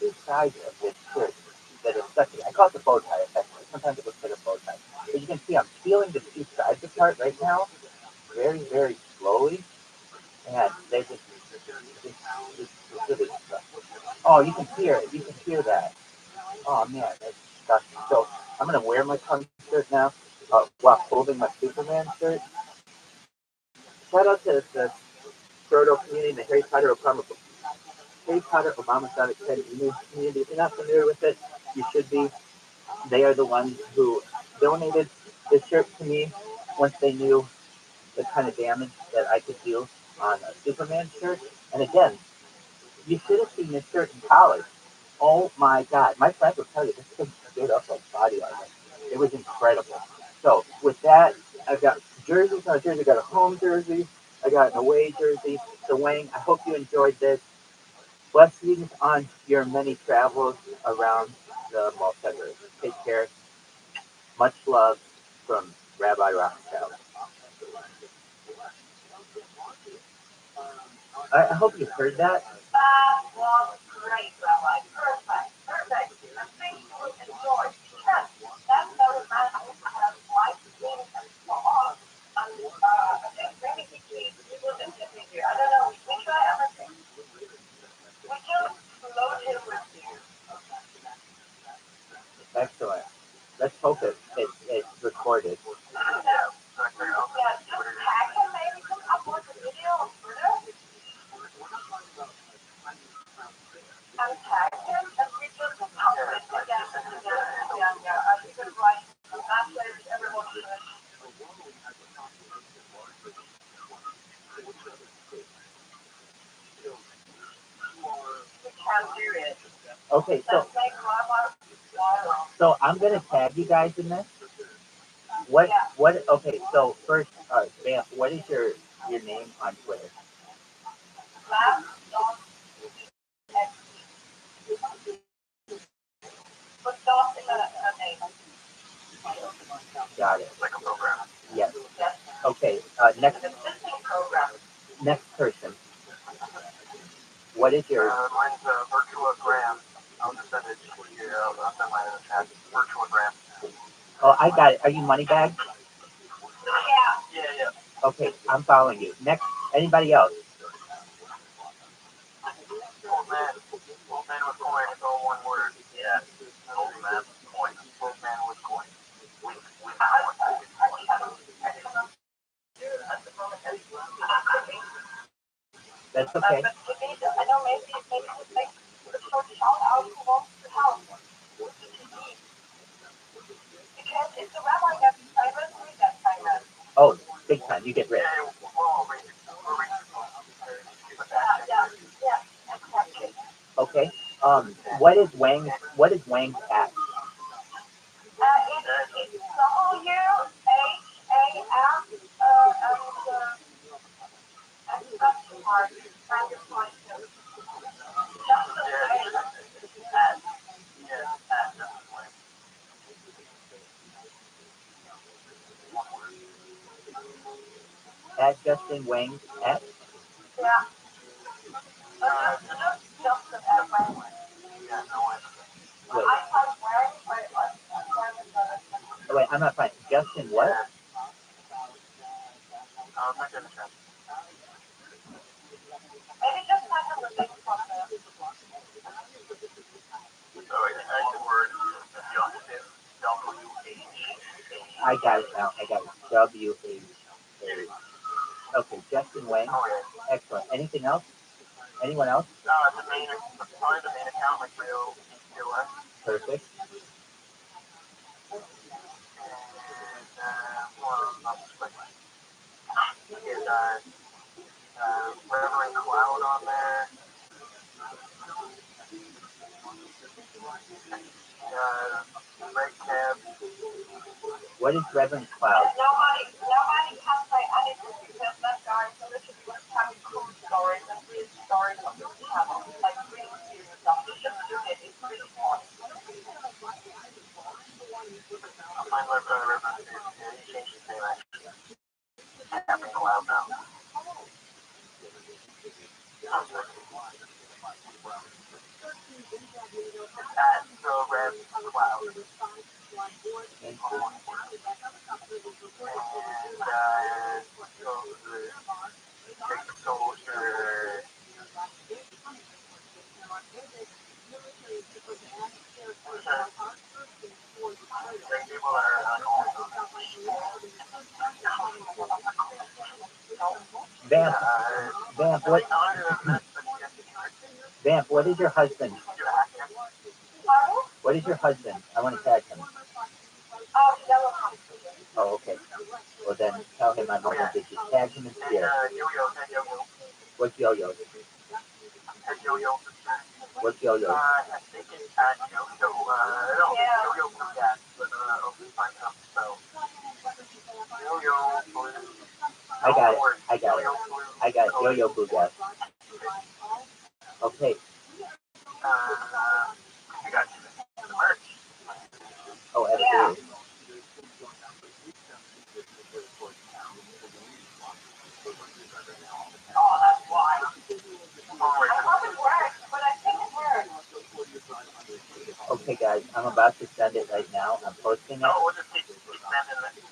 two sides of this shirt that are stuck to it. I call it the bow tie effect. Sometimes it looks like a bow tie. But you can see I'm peeling the two sides apart right now, very, very slowly. And they just really stuck. Oh, you can hear it. You can hear that. Oh man, that's disgusting. So I'm gonna wear my punk shirt now while holding my Superman shirt. Shout out to the Proto community, the Harry Potter Obama Sonic Credit Union community. If you're not familiar with it, you should be. They are the ones who donated this shirt to me once they knew the kind of damage that I could do on a Superman shirt. And again, you should have seen this shirt in college. Oh my god. My friends will tell you this thing stood up like body armor. It was incredible. So with that, I've got jerseys on a jersey. I got a home jersey. I got an away jersey. So Wayne, I hope you enjoyed this. Blessings on your many travels around the multiverse. Take care. Much love from Rabbi Rothschild. I hope you heard that. That was great, Rabbi. Perfect. Perfect. I think you will enjoy. Yes, that very much has life meaning for us. And I think maybe he wouldn't get in here. I don't know. We try everything. We just load him with you. Excellent. Let's hope it's recorded. Yeah, just tag him. Maybe just upload the video on Twitter and tag him, and we just post it again and again and again. Yeah, I even write a message. Everyone should. We can do it. Okay, Let's make Rabbi viral. so I'm gonna tag you guys in this. What Yeah. what? Okay, so first, Bam, what is your name on Twitter? Lab.exe. Put dot in the name. Got it. Yes. Yes. Okay. An existing program. Next person. What is your? Mine's virtual. I'll just send it to you. I'll send mine in the chat. Virtual. Oh, I got it. Are you Moneybag? Yeah. Yeah. Okay, I'm following you. Next, anybody else? Old man. Old man with coin. It's all one word. Yeah. Old man. Coin. Old man with coin. That's okay. But we need, I know maybe like a short shout out who wants to help. Because if the rabbi gets famous, we get famous. Oh, big time. You get rich. Yeah. We'll read it. Yeah, yeah, exactly. Okay. What is Wang's at? It's WHAM and question mark. Trying to find him. Just the way. At Justin Wang at? Yeah. Just Justin at my way. Wait, I thought wearing wait, I'm not fine. Justin what? maybe just send him the link from the I got it now. I got it. WH. Okay, Justin Wang. Excellent. Anything else? Anyone else? The main, probably the main account, like POS. Perfect. Reverend Cloud on there. Red Cab. What is Reverend Cloud? Nobody can say anything because that guy is literally having cool stories and real stories of his channel, like real serious stuff. You should do it. It's really funny. My Reverend he changed his name actually. Reverend Cloud now. At the Red Cloud. And soldier. People are Vamp, Vamp, what is your husband? What is your husband? I want to tag him. Oh, okay. Well then, tell him I'm going to did you tag him in spirit. What's Yo-Yo? What's Yo-Yo? I think it's at Yo-Yo. Yo-Yo Gas, but so Yo-Yo Blue. I got it. Yo-Yo Blue Gas. Okay. I got the merch. Oh, absolutely. Oh, that's why. I hope it works, but I think it works. Okay, guys, I'm about to send it right now. I'm posting it. Oh, we'll just keep sending it.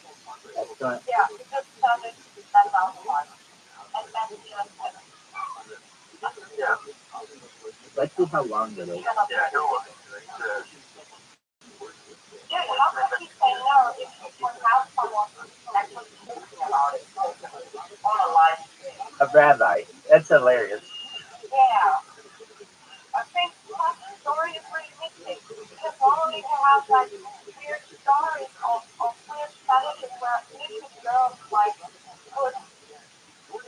Excellent. Yeah, we just send it. That's our one. And then we just Yeah. Let's see how long it is. Yeah, no worries. Dude, how can he say no if you can have someone actually talking about it on a live stream? A rabbi. That's hilarious. Yeah. I think that story is really missing. Because normally they have like weird stories of weird challenges where literally girls like put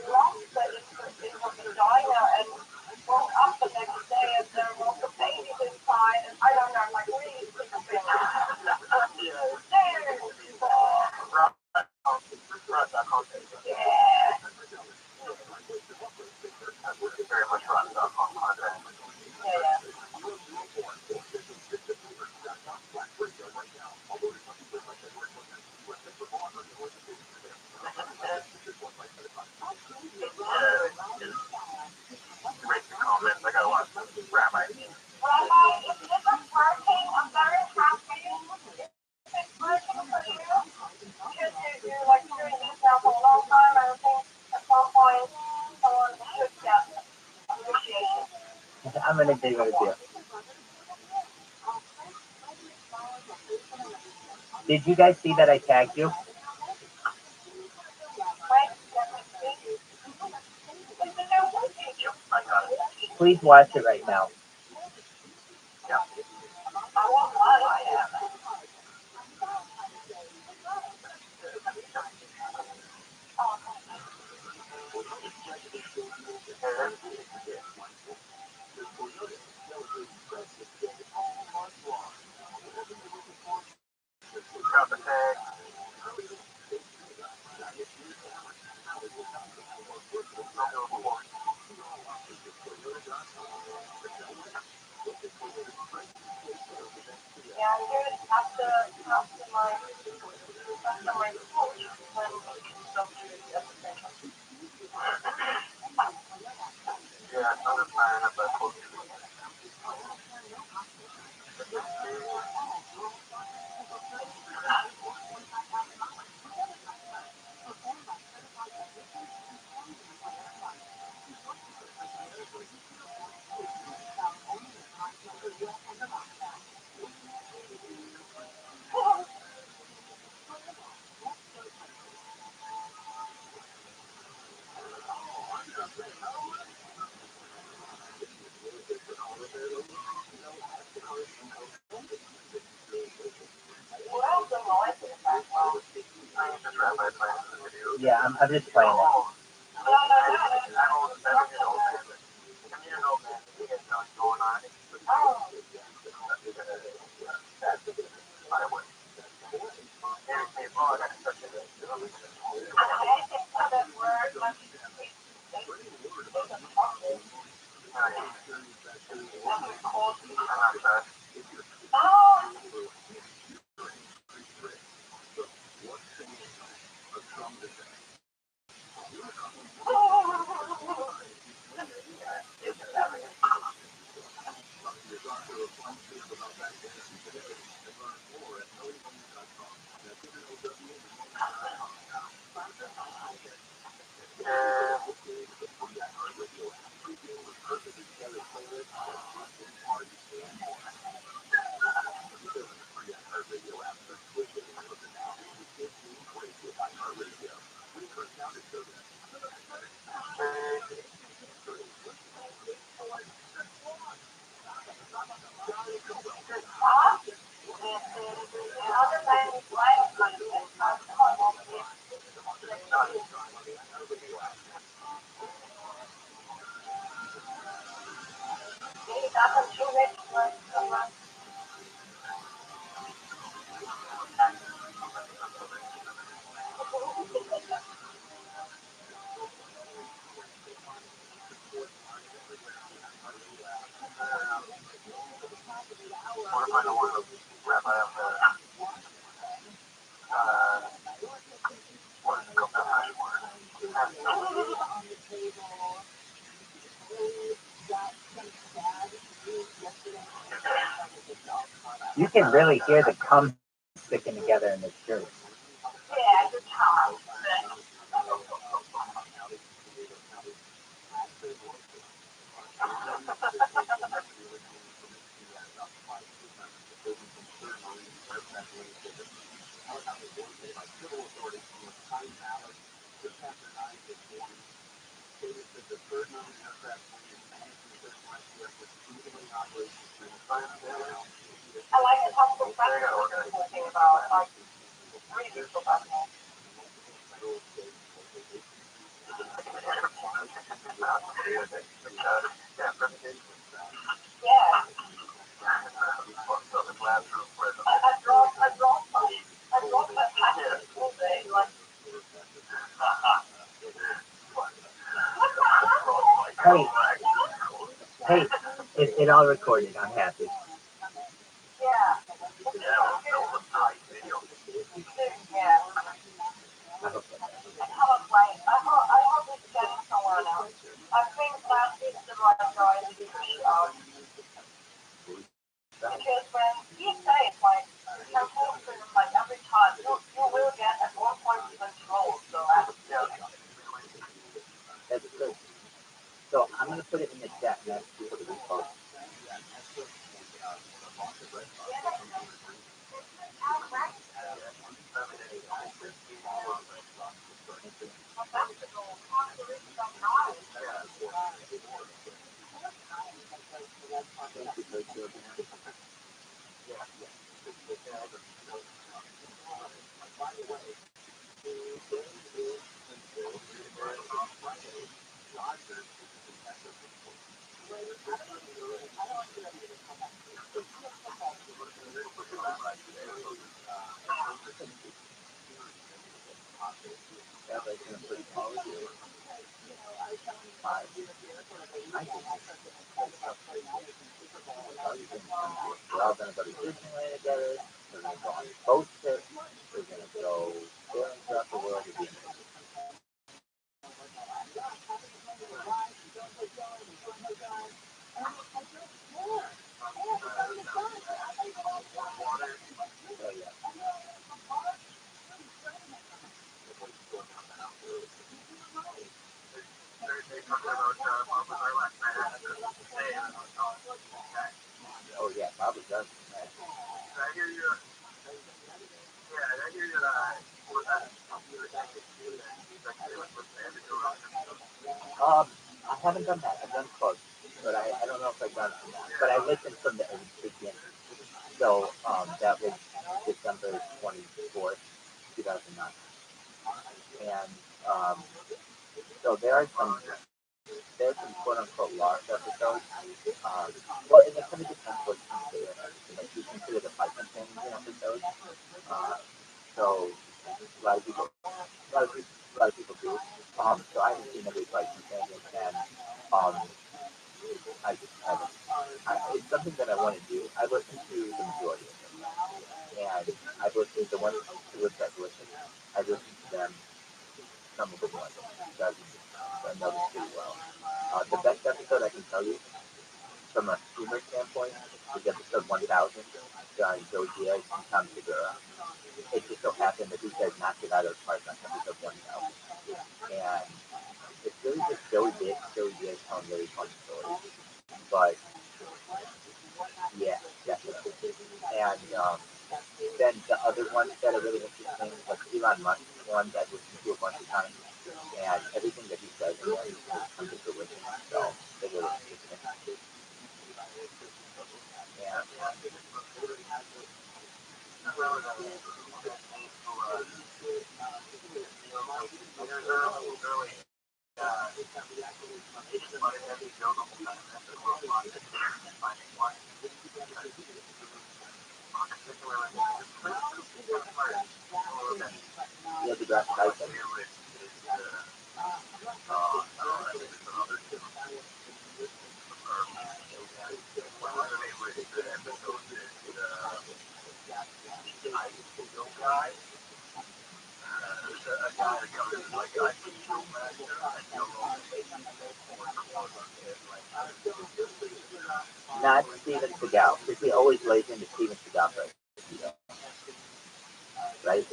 lobster in her vagina and woke up the next day and there was a baby inside and I don't know, like really stupid. Yeah. Very much ROTHSCHILD content. Yeah. Rate the comments. I gotta watch Rabbi. Rabbi, if this is working, I'm very happy. If it's working for you, because you're like doing this now for a long time, I think at some point someone should get appreciation. I'm going to give it a deal. Did you guys see that I tagged you? Please watch it right now. Got the tag. Yeah, I'm good after my coach when it's so good at the same time. Yeah, another sign of a coach. I'm just playing it. You can really hear the cum sticking together in this shirt. Hey, it all recorded. I'm happy. I hope so. That's good. So I'm gonna put it in the chat next for the repost. We're all gonna go to Disneyland together. We're gonna go on a boat trip. We're gonna go sailing throughout the world. We're gonna oh yeah, Bobby does. I haven't done that. I've done close, but I don't know if I've done it. But I listened from the beginning. So that was December 24th, 2009. And Um, so there's some quote unquote lost episodes. Um, well, and it kind of depends what you consider an episode. Like you consider the fight companions an episode. Uh, so a lot of people, a lot of people do. So I haven't seen every fight companion, and um, I just haven't. It's something that I want to do. I listen to the majority of them, and I've listened to the ones to which I've listened. I've listened to them some of them once, so I know this pretty well. The best episode I can tell you from a humor standpoint is episode 1000, starring Joe Diaz and Tom Segura. It just so happened that these guys knocked it out of the park on episode 1000. And it's really just Joey Diaz telling really funny stories. But yeah, definitely. And then the other ones that are really interesting, like Elon Musk one that I've listened to a bunch of times, and everything that he says in there has come to fruition. So they're really interesting. Yeah. Yeah, the graphic icon. Not Steven Seagal, because he always lays into Steven Seagal first, right?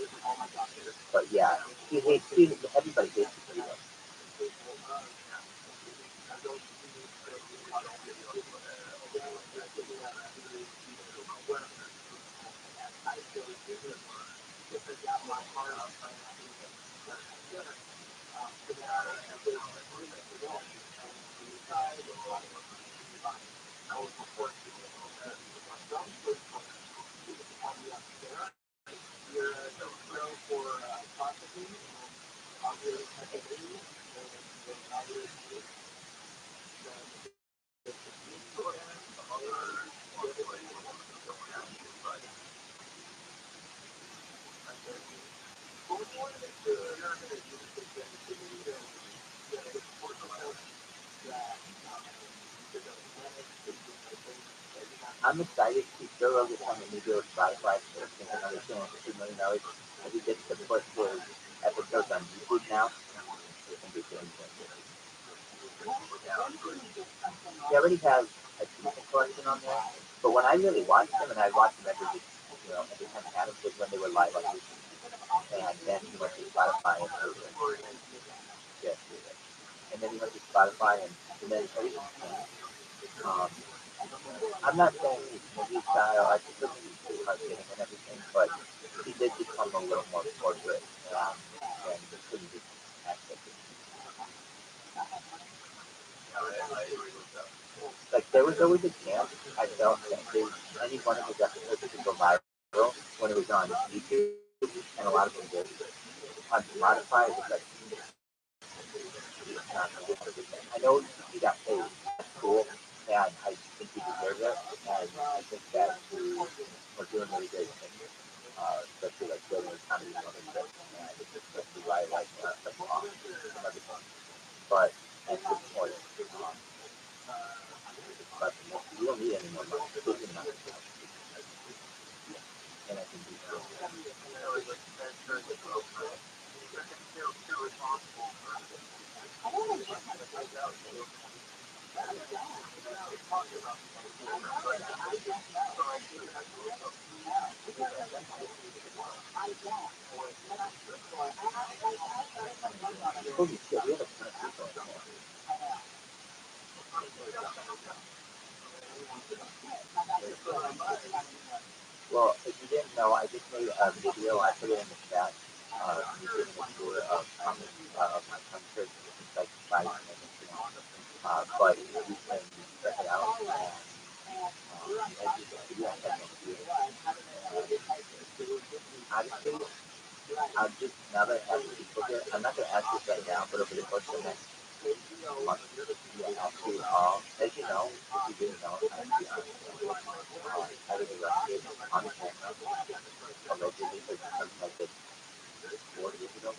But yeah, he hates Steven. Everybody hates Steven. I'm excited to see Joe Rogan on the new deal with Spotify for another $250 million. As he gets to put his episodes on YouTube now, I think it's going to be He already has a decent collection on there, but when I really watched them, and I watched them every time I had them, was when they were live on YouTube. And then he went to Spotify and yes, and then he went to Spotify and then everything changed. Um, I'm not saying his style, I just think he's too hard hitting and everything, but he did become a little more corporate than the previous aspect. Like there was always a chance I felt that any one of his episodes could go viral when it was on YouTube, and a lot of them did. On Spotify, it was like I know he got paid. That's cool, and I think he deserves it. And I think that we are doing really great things, especially like building a comedy and other stuff, and especially why I like some songs and everything. But at this point, but you don't need any more money. It's good enough. And I think he's holy shit, we have a ton of people in here. Well, if you didn't know, I just made a video. I put it in the chat. Me giving a tour of my concert. It's like 5 minutes long. But you can check it out. And as you can see, I have no fear. Honestly, I'll just, now that I have the people here, I'm not going to ask this right now, but over the course of the next month, yeah, actually all, as you know, if you didn't know, I actually I was arrested on camera, allegedly for something like this 4 years ago,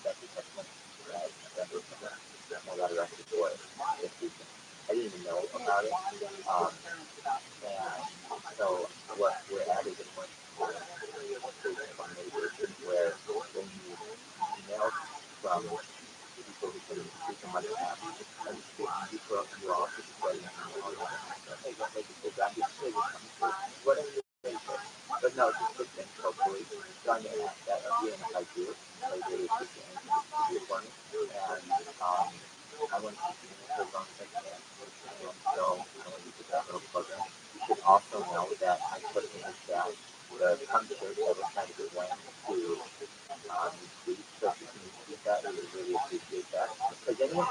that's the assessment that November, and I got arrested for it this weekend. I didn't even know about it. And so what we're at is a point where where they need emails from people who can like ask and people you all should be getting all the time. Hey, don't make it big. I'm just saying whatever you say. But no, just good things hopefully. So I'm gonna ask that of you, and if I do, I really appreciate anything you do for me. And I want to continue for as long as I can. And so I want to do that little program. You should also know that I put in the chat the concert that we're trying to get Wayne to retweet. So if you can retweet that, I would really appreciate that. Because anyone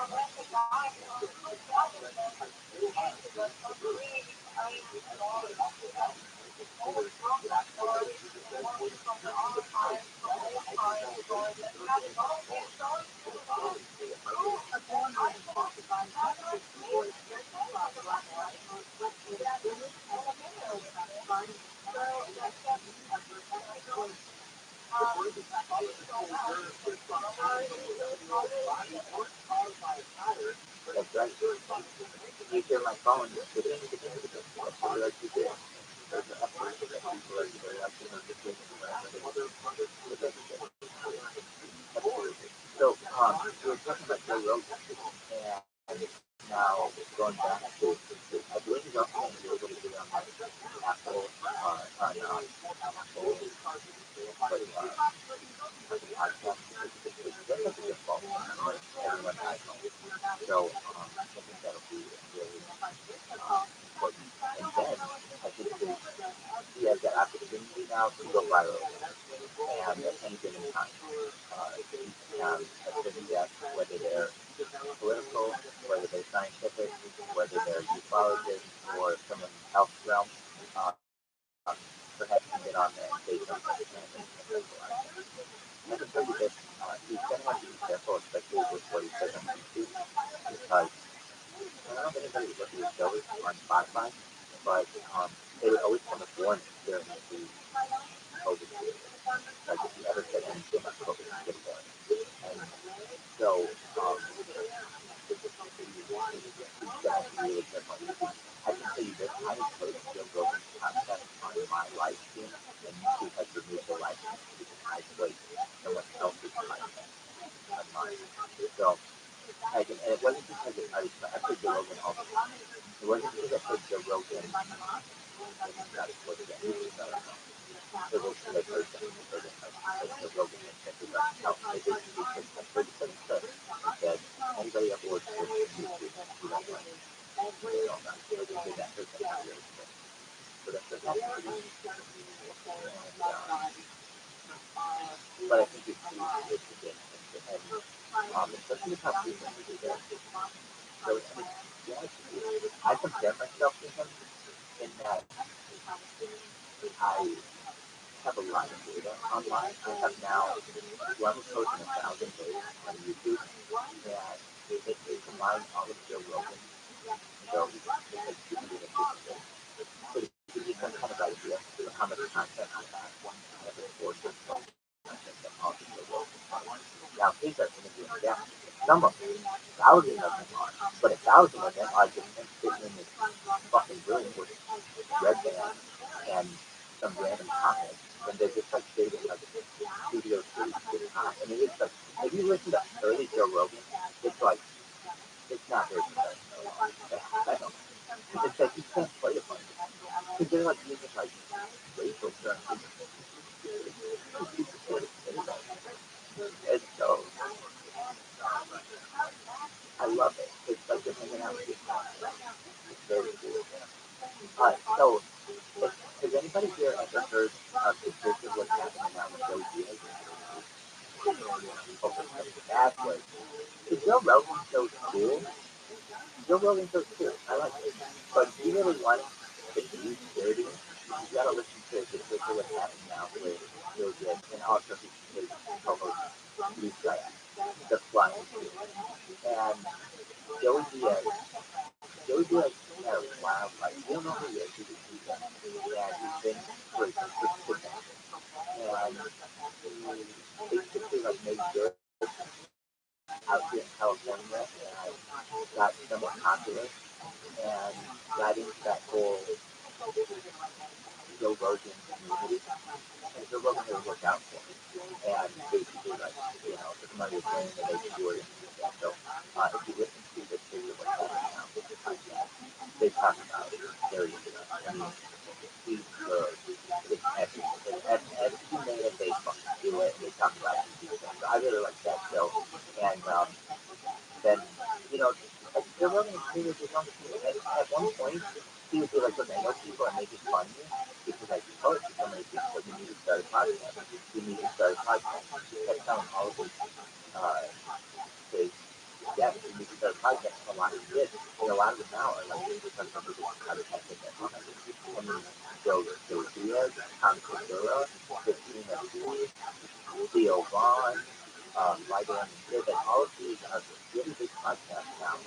that's right. You hear my phone, that's what I like to do. There's an update that people are either liking or disliking whatever they do. So, we were talking about Joe Rogan, and now going back to, I believe he's also going to be able to do it on like Apple, on Apple, but podcast, that's like a default on like everyone's iPhone. So, I think that'll be really important. And then, I think he has the opportunity now to go viral, and at any given time, a certain guest, whether they're political, whether they're scientific, whether they're ufologists or someone in the health realm, perhaps you can get on there and say something and I can tell you this, he's going to have to be careful, especially with what he says on YouTube, because I don't know if anybody looked at his shows on Spotify, but they would always come with warnings during the COVID period. Like if you ever said anything about COVID, you get a warning. And so, really careful. I can tell you this, I have played Joe Rogan's podcast on my live stream, and YouTube has removed the live stream because I played someone else's podcast on mine. So, and it wasn't because I played Joe Rogan all the time. It wasn't because I played Joe Rogan and not towards the end of the so they should have heard them for the Joe Rogan and check it out. They basically took like 30 seconds clip and said, anybody that works with YouTube, you don't like it. They all done. So they did that for the really quick. So that's the best. But I think it's a good thing. And especially with how frequent we do that. So, I mean, yeah, I compare myself to him in that I have a lot of data online. I have now 1 post in 1,000 days on YouTube, and it combines all of Joe Rogan shows and gives you an so it gives you some kind of idea of how much content I have. I have a source of content that all the Joe Rogan has. Now, these are interviewing guests. Some of them, thousands of them are, but 1,000 of them are just sitting in this fucking room with red bands and some random comments, and they're just like stating like studio pretty high. I mean, it's like if you listen to early Joe Rogan, it's like it's not very professional at all. I don't. It's like you can't play a bunch because they're like using like racial terms. And so I love it. It's like they're hanging out with your It's very cool. So has anybody here ever heard of the gist of what's happening now with Joe Diaz? Okay, that's what. The Joe Rogan show's cool. Joe Rogan show's cool. I like it. But if you really want the news dirty, you gotta listen to the gist of what's happening now with Joe Diaz and also his as he was using, and he's been for his kidnapping. And he basically like made good out here in California and got somewhat popular and got into that whole Joe Rogan community. And Joe Rogan really looked out for him. And basically like, took him under his wing and made sure and stuff. So if you listen to the video what's happening now with the podcast, they talk about various stuff. I mean, he's as he made it, they fucking do it. They talk about it. So I really like that show. And then, like Joe Rogan is his own thing. At one point, he would be like, look, I know people are making fun of you because I post to so many people, but you need to start a podcast. You need to start a podcast. He kept telling all of his guests, you need to start a podcast. And a lot of them did. And a lot of them now are like, because of the podcast that I mean, Joe Diaz, Tom Segura, Christina Lee, Theo Vaughn, right on the kid, and all of these are really big podcasts now. And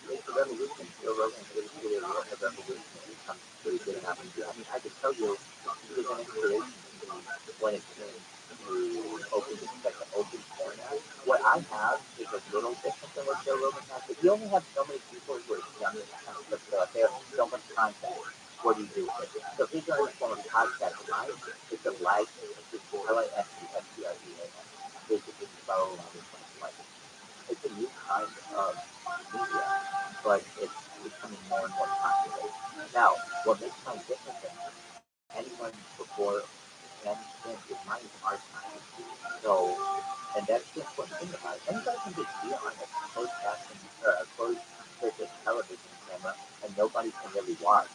it's a revolution. Joe Rogan is really a revolution when it comes to getting out and doing. I mean, I can tell you, he was an inspiration to me when it came to open porn. What I have is a little different than what Joe Rogan has, but you only have so many people who are young and kind of they have so much content. What do you do with it? So his only form of podcast mine is a live, it's LIFE, basically follow along with my life. It's a new kind of media, but it's becoming more and more popular. Now, what makes mine different than anyone before and since is mine is archived. So, and that's the important thing about it. Anybody can just be on a closed caption or a closed circuit television camera and nobody can really watch.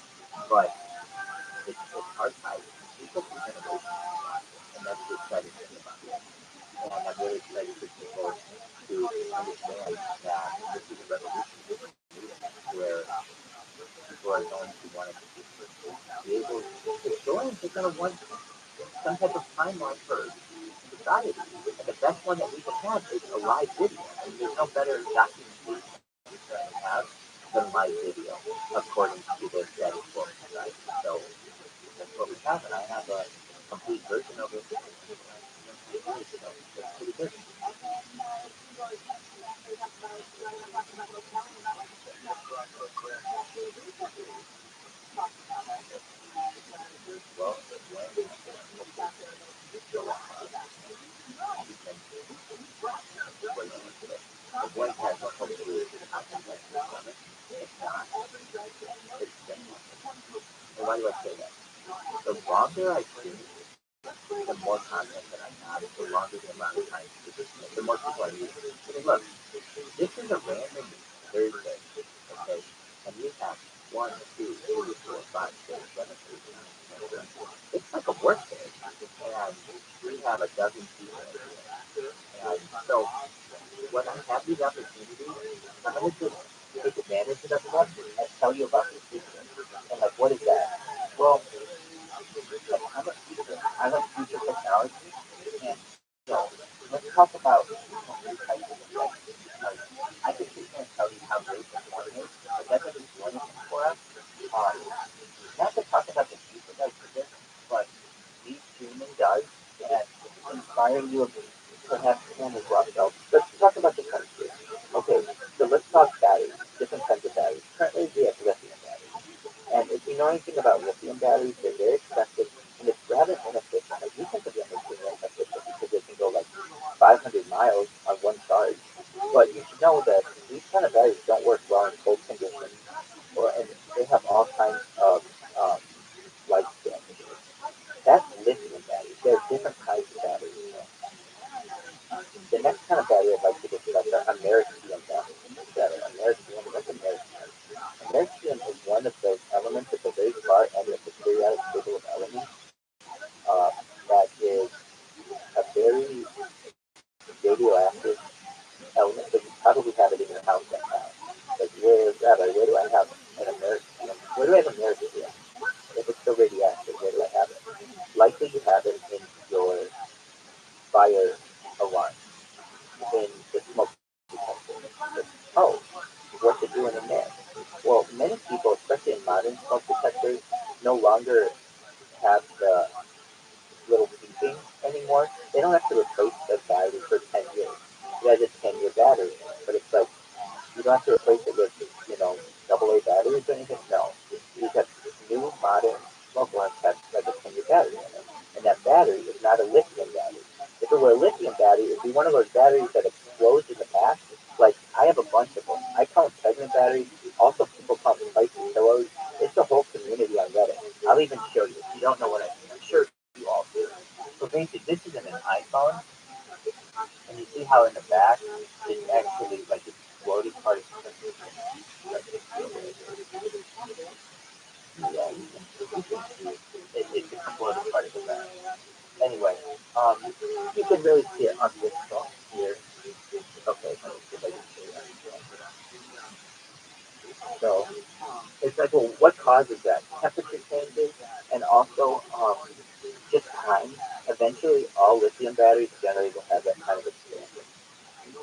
But it's archived. People can generate and that's the exciting thing about it. And I'm really excited for people to understand that this is a revolution where people are going to want to be able to historians are going to want some type of timeline for society. And the best one that we can have is a live video. And there's no better documentation that we can have than live video, according to the status quo society. So that's what we have, and I have a complete version of it. So it's pretty good. Well, the voice has nothing to do with the content that's from it. It's not. It's genuine. And why do I say that? The longer I stream, the more content that I have, the longer the amount of time to do it, the more people I use. I mean, look, this is a random Thursday, okay? And we have 1, 2, 3, 4, 5, 6, 7, 8, 9, 10, 11. It's like a work day. And we have a dozen people. And so when I have these opportunities, I'm going to just take advantage of them and tell you about this system. And like, what is that? Well, like, I like future technology. And so let's talk about new types of devices. Because I can sit here and tell you how great the porn is, but that doesn't do anything for us. Not to talk about the future does for this, but deep streaming does, and inspire you perhaps can as well. So let's talk about the chemistry. Okay, so let's talk batteries, different kinds of batteries. Currently we have lithium batteries. And if you know anything about lithium batteries, they're very expensive and it's rather inefficient. Like you think of them as being inefficient because they can go like 500 miles on one charge. But you should know that these kind of batteries don't work well in cold conditions, and they have all kinds of lifespan issues. That's lithium batteries. There are different kinds of batteries. The next kind of battery I'd like to discuss are americium batteries. Americium, what's americium? Americium is one of those elements at the very far end of the periodic table of So radioactive, where do I have it? Likely you have it in your fire alarm, in the smoke detector. Oh, what's it doing in there? Well, many people, especially in modern smoke detectors, no longer have the little beeping anymore. They don't have to replace the battery for 10 years. It has a 10-year battery, but it's like you don't have to replace it with, AA batteries or anything. No, you have new modern smoke alarms have like a 10-year battery in it, and that battery is not a lithium battery. If it were a lithium battery, it'd be one of those batteries that explodes in the back. Like I have a bunch of them. I count pregnant batteries. Also, people count spicy pillows. It's a whole community on Reddit. I'll even show you. If you don't know what I mean, I'm sure you all do. So basically, this is in an iPhone, and you see how in the back it's actually like this floating part of the yeah, it's a floating part of the back. Anyway, um, you can really see it on this phone here. Okay, let me see if I can show you. So it's like, well, what causes that? Temperature changes, and also just time. Eventually, all lithium batteries generally will have that kind of expansion.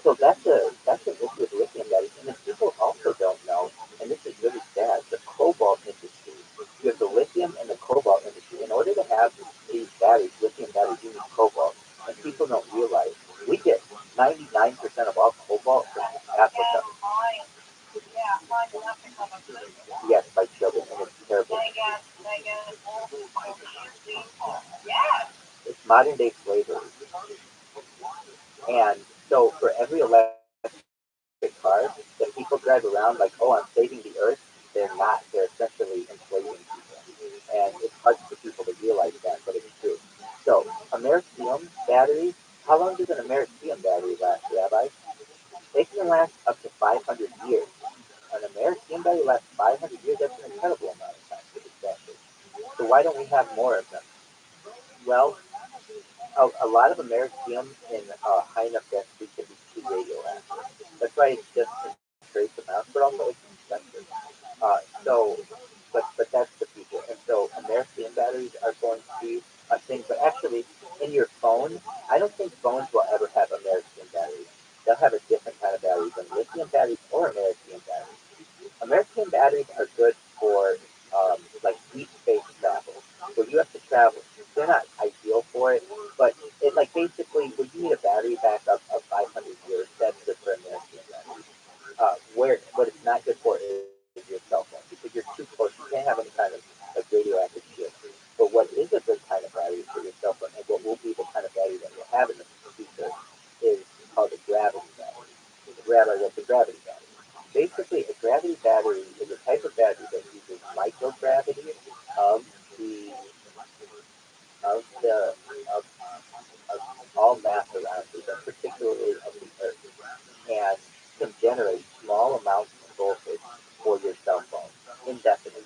So that's an issue with lithium batteries. And if people also don't know, and this is really sad, the cobalt industry. You have the lithium and the cobalt industry. In order to have these batteries, lithium batteries, you need cobalt. And people don't realize we get 99% of all cobalt from Africa. Yes, by children, and it's terrible. It's modern day slavery. And so for every electric car that people drive around like, oh, I'm saving the earth, they're not. They're essentially enslaving people. And it's hard for people to realize that, but it's true. So, Americium batteries, how long does an Americium battery last, Rabbi? It can last up to 500 years. An Americium battery lasts 500 years. That's an incredible amount of time for this battery. So why don't we have more of them? Well, a lot of Americium in high enough density can be too radioactive. That's why it's just in trace amounts, but also it's expensive. So, but that's the future. And so Americium batteries are going to be a thing. But actually, in your phone, I don't think phones will ever have Americium batteries. They'll have a different kind of battery than lithium batteries or Americium batteries. American batteries are good for like deep space travel, where you have to travel. They're not ideal for it, but it like basically when you need a battery backup of 500 years, that's good for American batteries. Where what it's not good for is your cell phone because you're too close. You can't have any kind of like radioactive shield. But what is a good kind of battery for your cell phone, and what will be the kind of battery that you'll have in the future, is called a gravity battery. The gravity battery. Basically, a gravity battery is a type of battery that uses microgravity of the of the of, of all mass around you, but particularly of the Earth, and can generate small amounts of voltage for your cell phone indefinitely.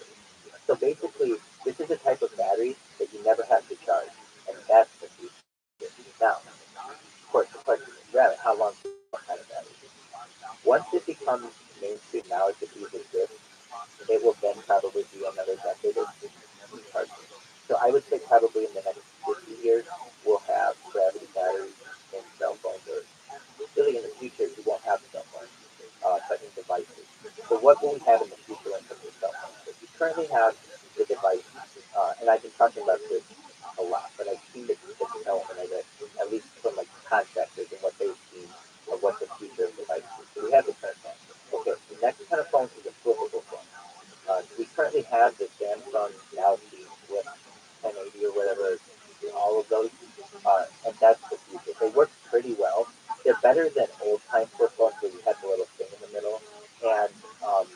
So basically, this is a type of battery that you never have to charge, and that's the future. Now, of course, the question is, Rabbit, how long can that kind of battery? Once it becomes mainstream knowledge that these exist, it will then probably be another decade of charging. So I would say probably in the next 50 years, we'll have gravity batteries in cell phones, or really in the future, we won't have cell phones, but in devices. So what will we have in the future when it comes to cell phones? So we currently have the device, and I've been talking about this a lot, but I've seen the development of it, at least from like contractors and what they've seen of what the future of devices is. So we have the current phone. Okay, the next kind of phone is a flippable phone. We currently have the Samsung Galaxy Flip 1080 or whatever, all of those, and that's the future. They work pretty well. They're better than old time flip phones where you had the little thing in the middle, and um,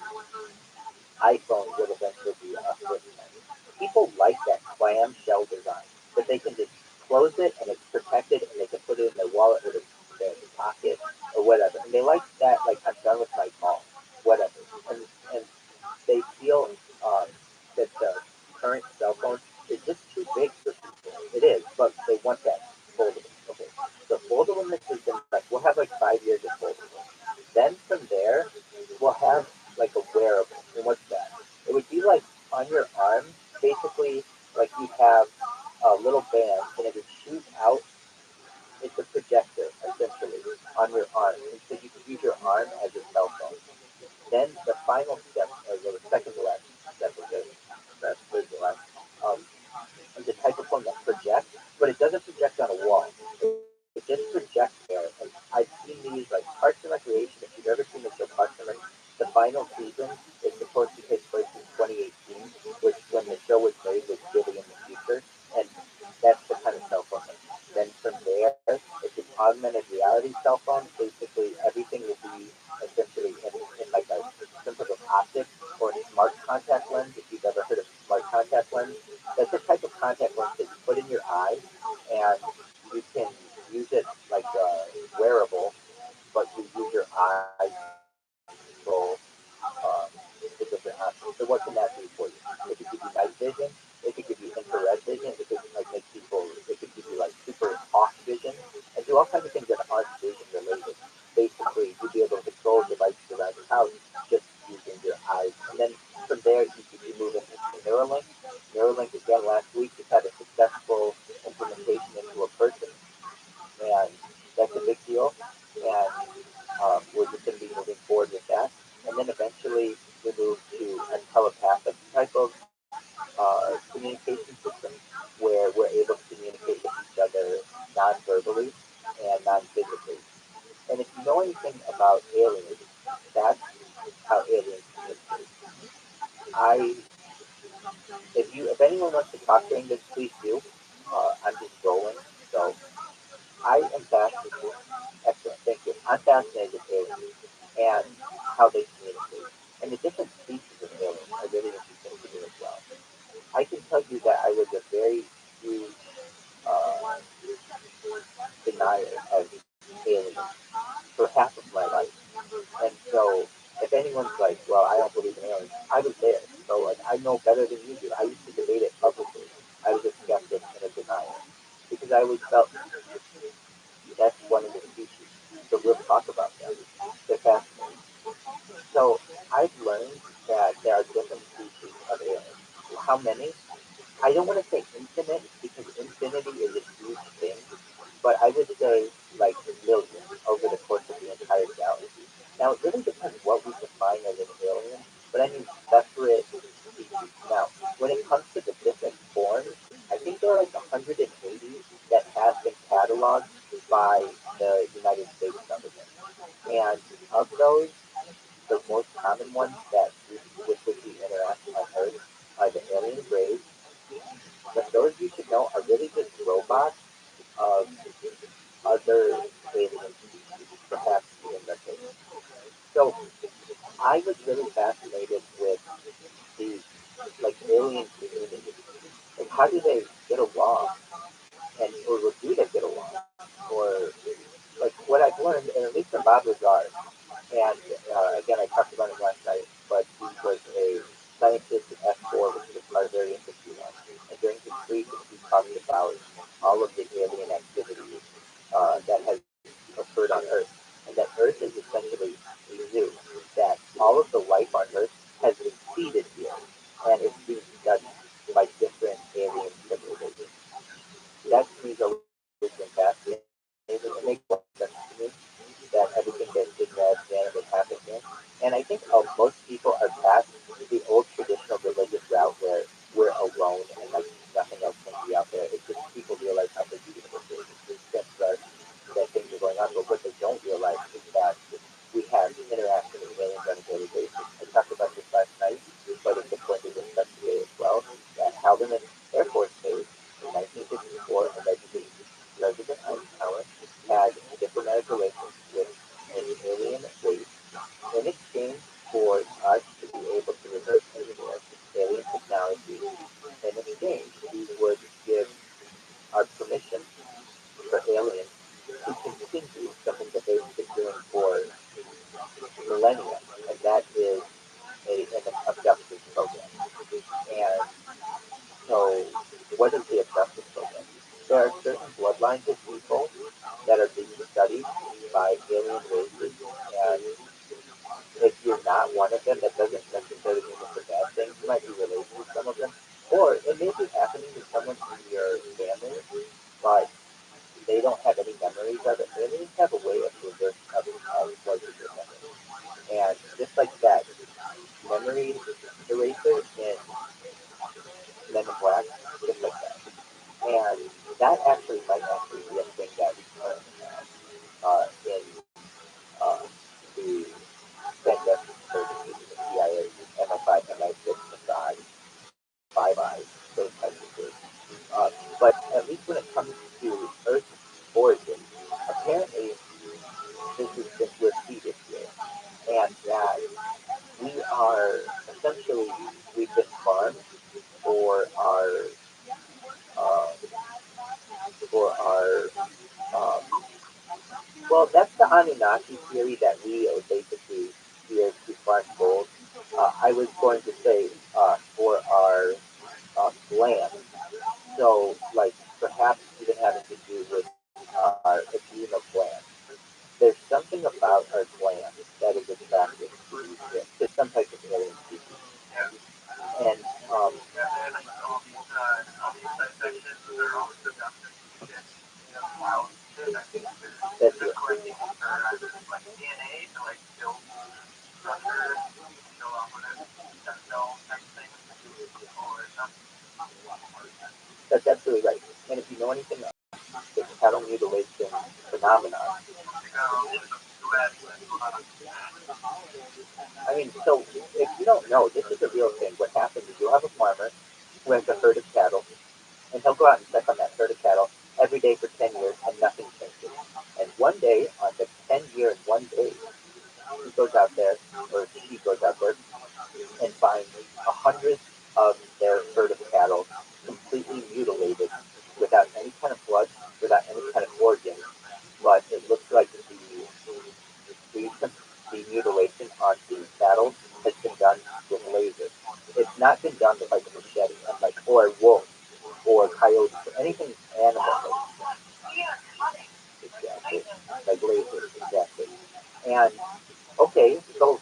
iPhone will eventually be a flip phone. People like that clamshell design, that they can just close it and it's protected and they can put it in their wallet or their pocket or whatever. And they like that, like, I'm done with my call, whatever. And they feel that the current cell phone is just too big for people. It is, but they want that foldable. Okay, so foldableness is gonna like we'll have like 5 years of foldable. Then from there, we'll have like a wearable. And what's that? It would be like on your arm, basically like you have a little band and it would shoot out. It's a projector essentially on your arm, and so you can use your arm as a cell phone. Then the final step, or the second to last step of this, that's third to last, um, is a type of phone that projects, but it doesn't project on a wall. It just projects there. And I've seen these like Parks and Recreation. If you've ever seen the show Parks and Rec, the final season is supposed to take place in 2018, which when the show was made was really in the future, and that's the kind of cell phone. Then from there, it's an augmented reality cell phone. Basically, everything will be essentially in like some sort of optic or smart contact lens. If you've ever heard of smart contact lens, that's a type of contact lens that you put in your eye, and you can use it like a wearable, but you use your eyes to control the different options. So what can that do for you? It could give you night vision. It could give you infrared vision. It could like make people. It could give you like super hawk vision and do all kinds of things that aren't vision related. Basically, you'd be able to control devices around your house just using your eyes. And then from there, you move into Neuralink. Neuralink again last week just had a successful implementation into a person, and that's a big deal. And we're just going to be moving forward with that. And then eventually we move to a telepathic type of communication system where we're able to communicate with each other non-verbally and non-physically. And if you know anything about aliens, that's how aliens communicate. I, if anyone wants to talk during this, please do. I'm just rolling, so I am fascinated. Excellent, thank you. I'm fascinated with aliens and how they communicate. And the different species of aliens are really interesting to me as well. I can tell you that I was a very huge uh, denier of aliens for half of my life. And so if anyone's like, well, I don't believe in aliens, I was there. So like, I know better than you do. I used to debate it publicly. I was a skeptic and a denier because I always felt that's one of the species. So we'll talk about them. They're fascinating. So I've learned that there are different species of aliens. How many? I don't want to say infinite because infinity is a huge thing, but I would say like millions over the course of the entire galaxy. Now it really depends what we define as an alien, but I mean separate species. Now, when it comes to the different forms, I think there are like 180 that have been cataloged by the United States government. And of those, the most common ones with which we interact on Earth are the alien rays, but those you should know are really just robots of other alien species, perhaps even the same. So I was really fascinated with these like alien communities. Like how do they get along? And or do they get along? Or like what I've learned, and at least from Bob Lazar, and again I talked about him last night, but he was a scientist at F4, which is a planetary industry one. And during his briefing, he talked about all of the alien activities that has occurred on Earth, and that Earth is essentially a zoo. That all of the life on Earth has succeeded here, and it's being studied by different alien civilizations. That to me has always been fascinating. It makes a lot of sense to me that everything that is imagined would happen here. And I think most people are past the old traditional religious route where we're alone and like nothing else can be out there. It's just people realize how big the universe is. It's just that things are going on. But what they don't realize is that we have interaction with aliens on a daily basis. I talked about this last night, but it's important to discuss today as well. That Haldeman Air Force Base in 1954 allegedly President Eisenhower had diplomatic relations with an alien race in exchange for us to be able to reverse engineer alien technology. In exchange, we would give our permission for aliens to continue something that they've been doing for millennia, and that is an abduction program. And so, what is the abduction program? There are certain bloodlines of people that are being studied by alien races, and if you're not one of them, that doesn't necessarily mean it's a bad thing. You might be related to some of them, or it may be happening someone in your family, but they don't have any memories of it. They didn't have a way of reverse of what you remember. And just like that, memory eraser in Men in Black, just like that. And that actually might actually be a thing that we currently have in uh, the clandestine services, the CIA, MI5, MI6, Mossad, Five Eyes, those types of things. But at least when it comes to Earth's origin, apparently this has been repeated here, and that we are essentially we've been farmed for our uh, for our well, that's the Anunnaki theory that we are basically here to farm gold. I was going to say for our land. So, like, perhaps even having to do with our edema gland. There's something about our gland that is attractive to some type of alien species. Yeah. And, Yeah, man, like all these dissections are always abducted shit. You know, wild shit. I think that's they're it. collecting it for like DNA to like build structure, you know, off of it, that cell type of thing, or something. That's absolutely right. And if you know anything about the cattle mutilation phenomenon, They got all this duet that's going on. I mean, so if you don't know, this is a real thing. What happens is you'll have a farmer who has a herd of cattle, and he'll go out and check on that herd of cattle every day for 10 years, and nothing changes. And one day, on the 10-year and one day, he goes out there, or she goes out there, and finds 100 of their herd of cattle completely mutilated, without any kind of blood, without any kind of organ, but it looks like the, the mutilation on the cattle has been done with lasers. It's not been done with like a machete, or a wolf, or coyotes, or anything animal. Exactly, like lasers, exactly. And okay, so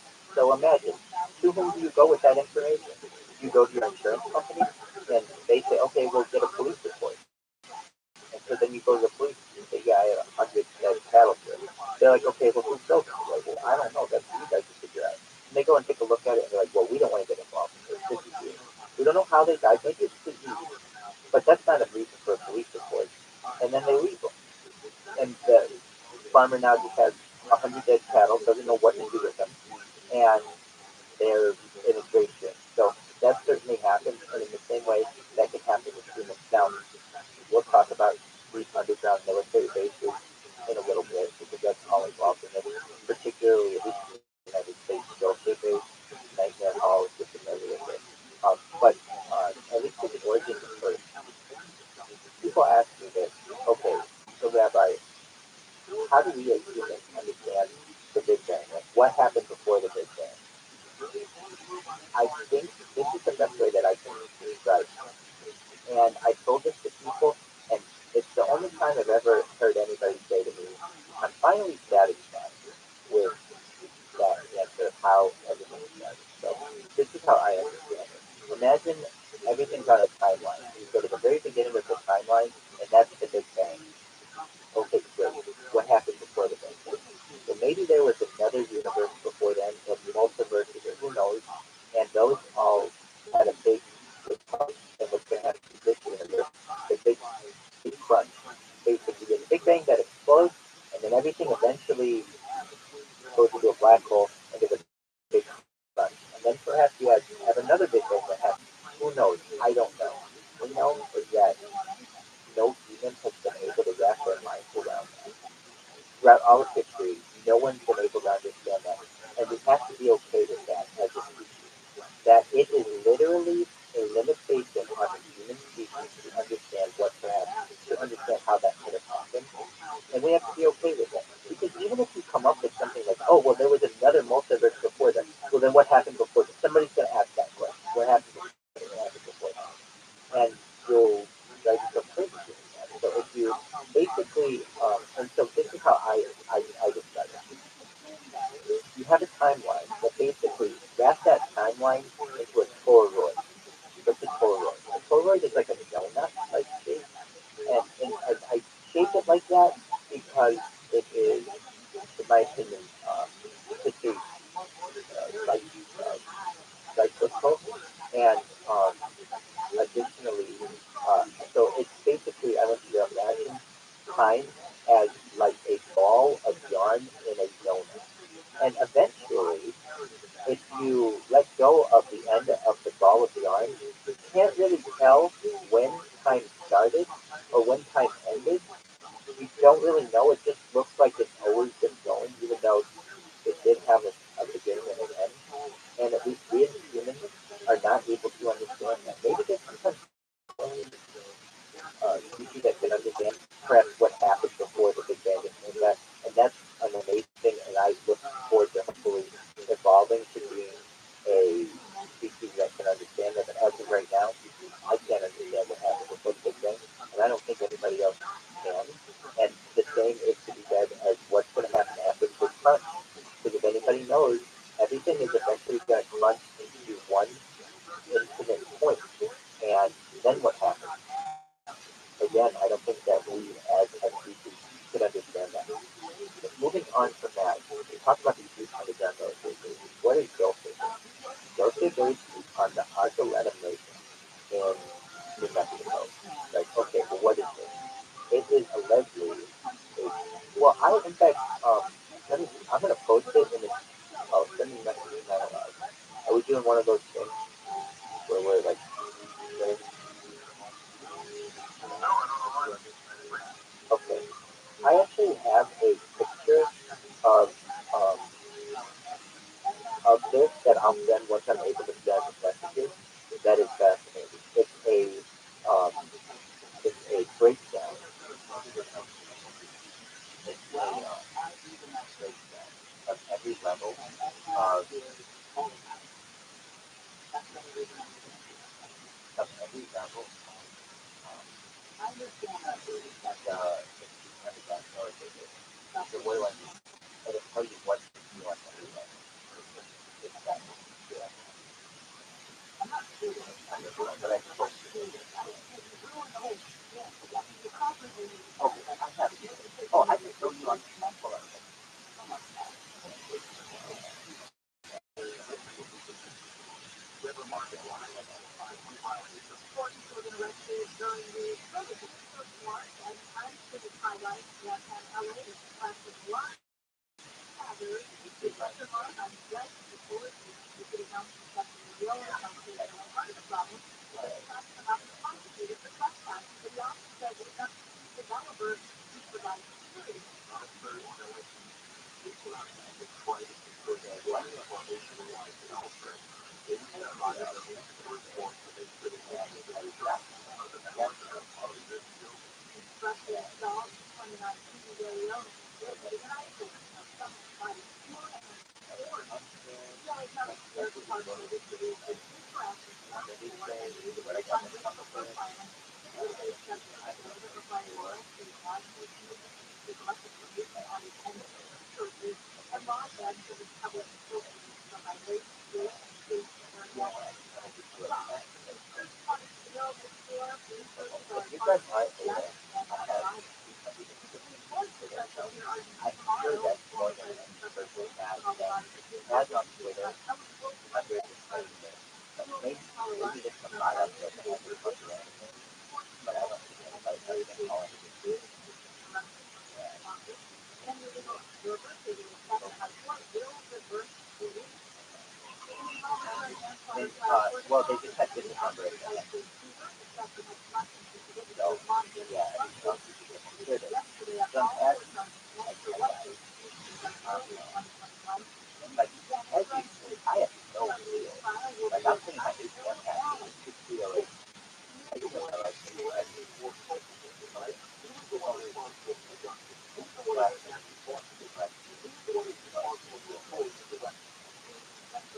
imagine, to whom do you go with that information? You go to your insurance company, and they say, okay, we'll get a police report. And so then you go to the police and you say, yeah, I have 100 dead cattle here. They're like, okay, well, who killed them? You're like, well, I don't know. That's for you guys to figure out. And they go and take a look at it, and they're like, well, we don't want to get involved. This is you. We don't know how they died. Maybe it's disease. But that's not a reason for a police report. And then they leave them. And the farmer now just has 100 dead cattle, doesn't know what to do with them. And they're in a great shape. So that certainly happens. And in the same way, that can happen with humans. Now, we'll talk about these underground military bases in a little bit because that's all involved in it, particularly at least in the United States, Delta Base, Nightmare Hall, is just familiar with it. But at least with the origins of Earth, people ask me this, okay, so Rabbi, how do we as humans understand the Big Bang? Like, what happened before the Big Bang? I think this is the best way that I can describe it. And I told this to people, and it's the only time I've ever heard anybody say to me, I'm finally satisfied with that answer of how everything started. So this is how I understand it. Imagine everything's on a timeline. You go to the very beginning of the timeline, and that's the Big Bang. Okay, great. What happened before the Big Bang? So maybe there was another universe before then, and multiverses, or who knows, and those all had a big punch, and what's going to happen to this universe, the big crunch. Basically, there's a Big Bang that explodes, and then everything eventually goes into a black hole, and there's a big crunch. And then perhaps you have another Big Bang that happens. Who knows? I don't know. We know is that no human has been able to wrap their minds around that. Throughout all of history, no one's been able to understand that. And we have to be okay with that as a species. That it is literally a limitation on the human species to understand what perhaps, to understand how that could have happened. And we have to be okay with that. Because even if you come up with something like, oh, well, there was another multiverse before that, well, then what happened before that? Somebody's going to ask that question. What happened before that? What happened before that? And you'll drive yourself crazy doing that. So if you basically, and so this is how I describe it. You have a timeline that basically wrap that timeline into a toroid. What's a toroid? A toroid is like a donut, like because it is, in my opinion, such a light football. And additionally, so it's basically, I want you to imagine time as like a ball of yarn in a donut. And eventually, if you let go of the end of the ball of yarn, you can't really tell when time started or when time ended. You don't really know. It just looks like it's always been going, even though it did have a beginning and an end. And at least we as humans are not able to understand that. Maybe there's sometimes species that can understand perhaps what happened before the Big Bang and that, and that's an amazing. And I look forward to hopefully evolving to being a species that can understand that. But as of right now, I can't understand what happened before the Big Bang, and I don't think anybody else can. And the same is to be said as what's going to happen after the Big Crunch. Because if anybody knows, everything is eventually going to crunch into one infinite point. And then what happens? Again, I don't think that we as a species could understand that. But moving on from that, we talked about these deep underground military bases. What is Gilford? Gilford is on the Archuleta Nation in New Mexico. Like, okay, well, what is this? It is allegedly a, well, I, in fact, let me, I'm going to post it in the, oh, send me a message, not allowed. Are we doing one of those things where we're like, saying, okay, I actually have a picture of, um, of this that I'll send once I'm able to send messages. That is fascinating. Um, it's a breakdown. It's a breakdown of every level of every level the underground military. So what do I mean? It'll tell you what you want to do. It's that. Yeah. But I suppose. Okay, I have it. Oh, I can show you on. Hold on. You guys might be there. I hear that more than any person has on Twitter under the same name. But maybe there's some bot up there that has a bunch of names, but I don't think anybody has been calling it. Well, they just had different numbers. So, yeah, here it is. Some ads, like, I have no idea. Like, I'm putting my ATM pass in 608. I don't know how I can do it.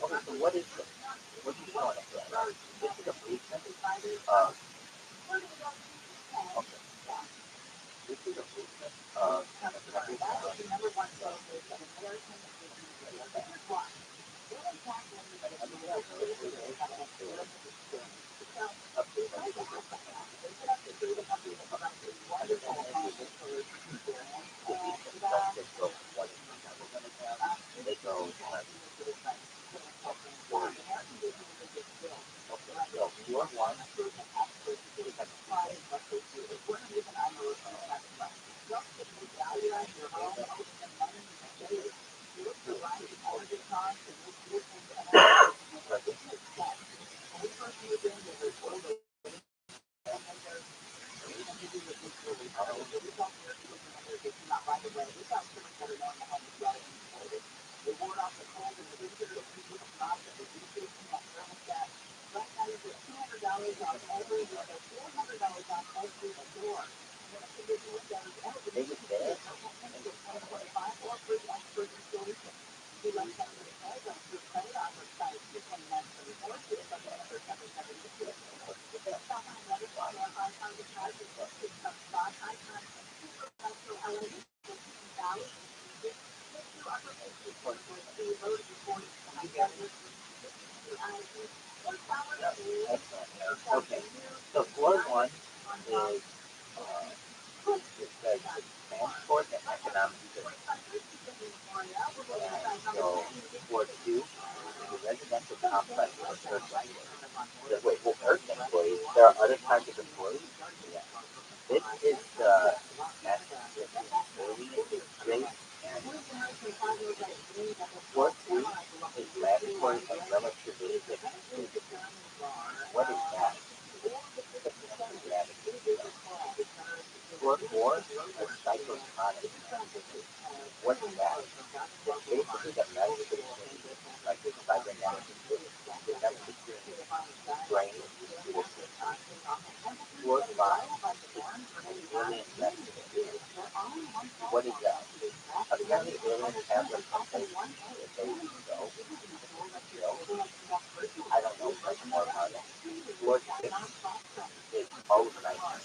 Okay, so what is this? What are you showing us there? This is a blueprint. Okay, this is a blueprint of it says transport and economic services. And so for two, the residential complex for earth employees. Wait, well, earth employees, there are other kinds of employees? Yeah. This is the Massachusetts alien race and for two is laboratory and relativistic physics. What is that? Potential gravity. For four are psychotronic. What's that? It's basically the mesh between like cybernetic the mesh between brain and computer system. Four five is an alien investigation. What is that? Apparently aliens have the sensation that they go. I don't know much more about it. Four six is mode nightmare.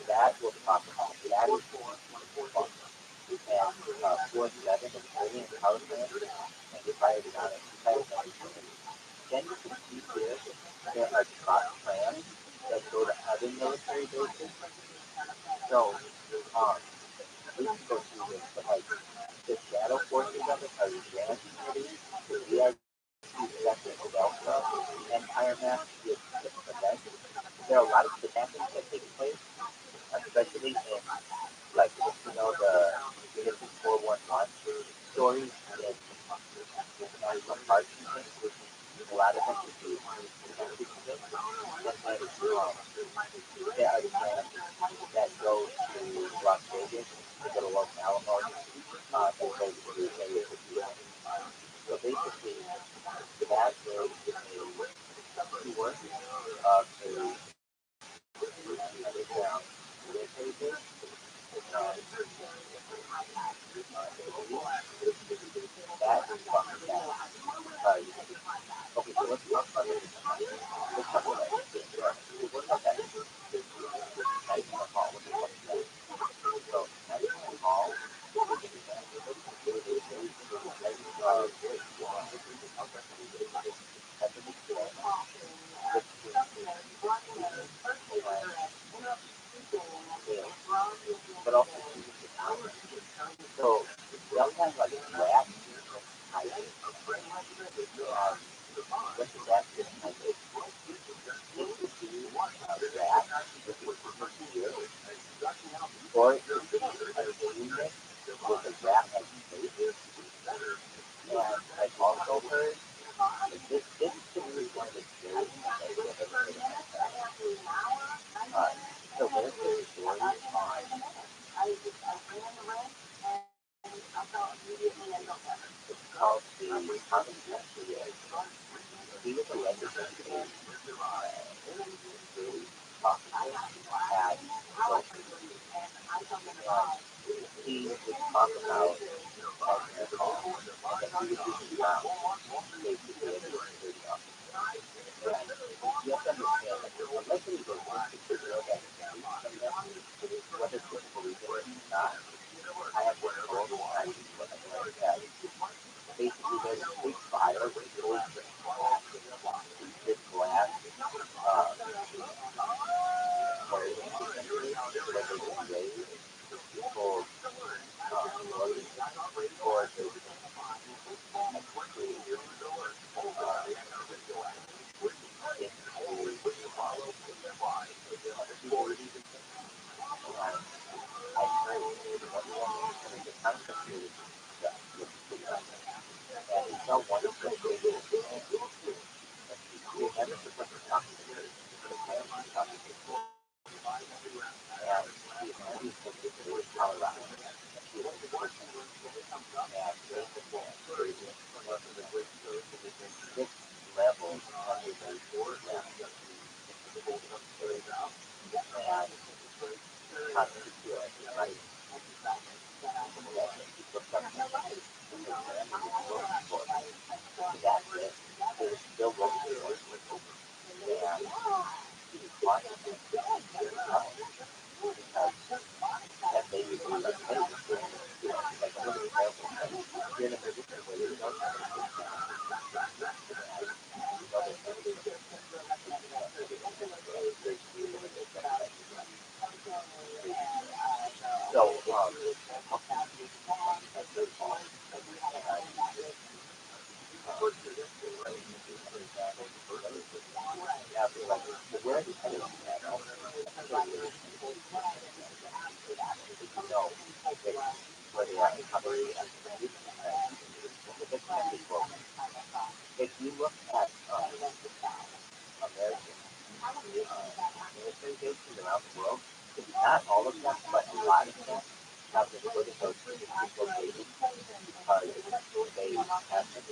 That will talk about that is fun. And four seven is alien power plant and cryogenic technology. Then you can see here there are trams that go to other military bases. So um, we can go through this, but like the shadow forces of it are the grand committee, the VIP second Delta, Empire Map, the event. There are a lot of kidnappings that take place, especially in like if you know the Genesis 411 stories in national parks and things, which is a lot of them would be connected to this. And then there are trams that go to Las Vegas, to go to Los Alamos, that go to Area 51. So basically, that is a tour of a underground military base. That is fucking bad. Okay, so let's talk about this. Let's talk about that. What about that? National Hall. What the fuck is that? So, National Hall but also so they'll have like rats and tigers. What does that mean? It could be a rat, which is here, or it could be a unit with a rat like face. And I've also heard this to me is one of the scariest things I've ever heard in my life. So there's this story on it's called the Thomas Century. He was a legendary officer at he would talk about alcohol and that he would be around basically as a security officer. And you have to understand that unless he goes into the real that whether people believe it or not, I have been told that basically there's a big fire with this glass aquarium essentially where they can raise people's organs or they can actually level under and constitute right for something that is still looking for and he's watching it because that baby was like, hey, like a little careful. You're in a position where you know If you look at American military bases around the world, not all of them, but a lot of them have been put in those locations because they have been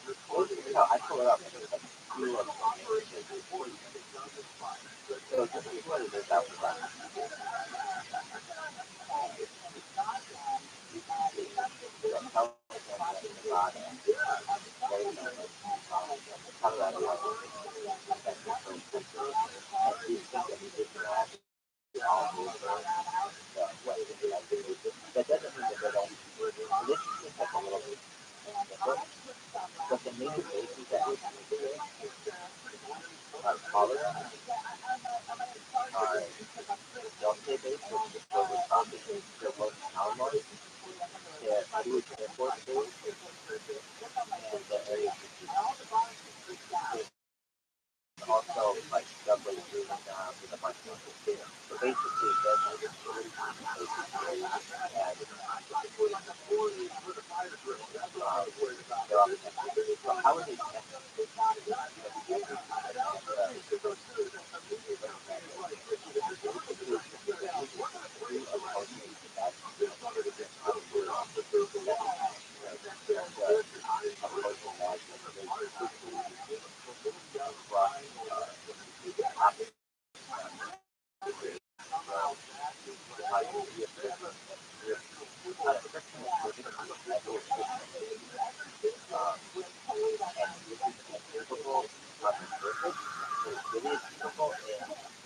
there's one of the no, I pull it up. There's like two of them. So it's just what it is out front. California, Nevada, Arizona, Colorado, and these things that we did not all over the Western United States. That doesn't mean that they don't. This is just like a little bit different. But the major bases that we see here are Colorado, are Delta base, which is where we're talking, their most Alamos, their Lewis Air Force Base, and the Area 51. Also, like subway routes with a bunch of others too. So basically, there's a security bases here, and they're all connected. So how are they connected?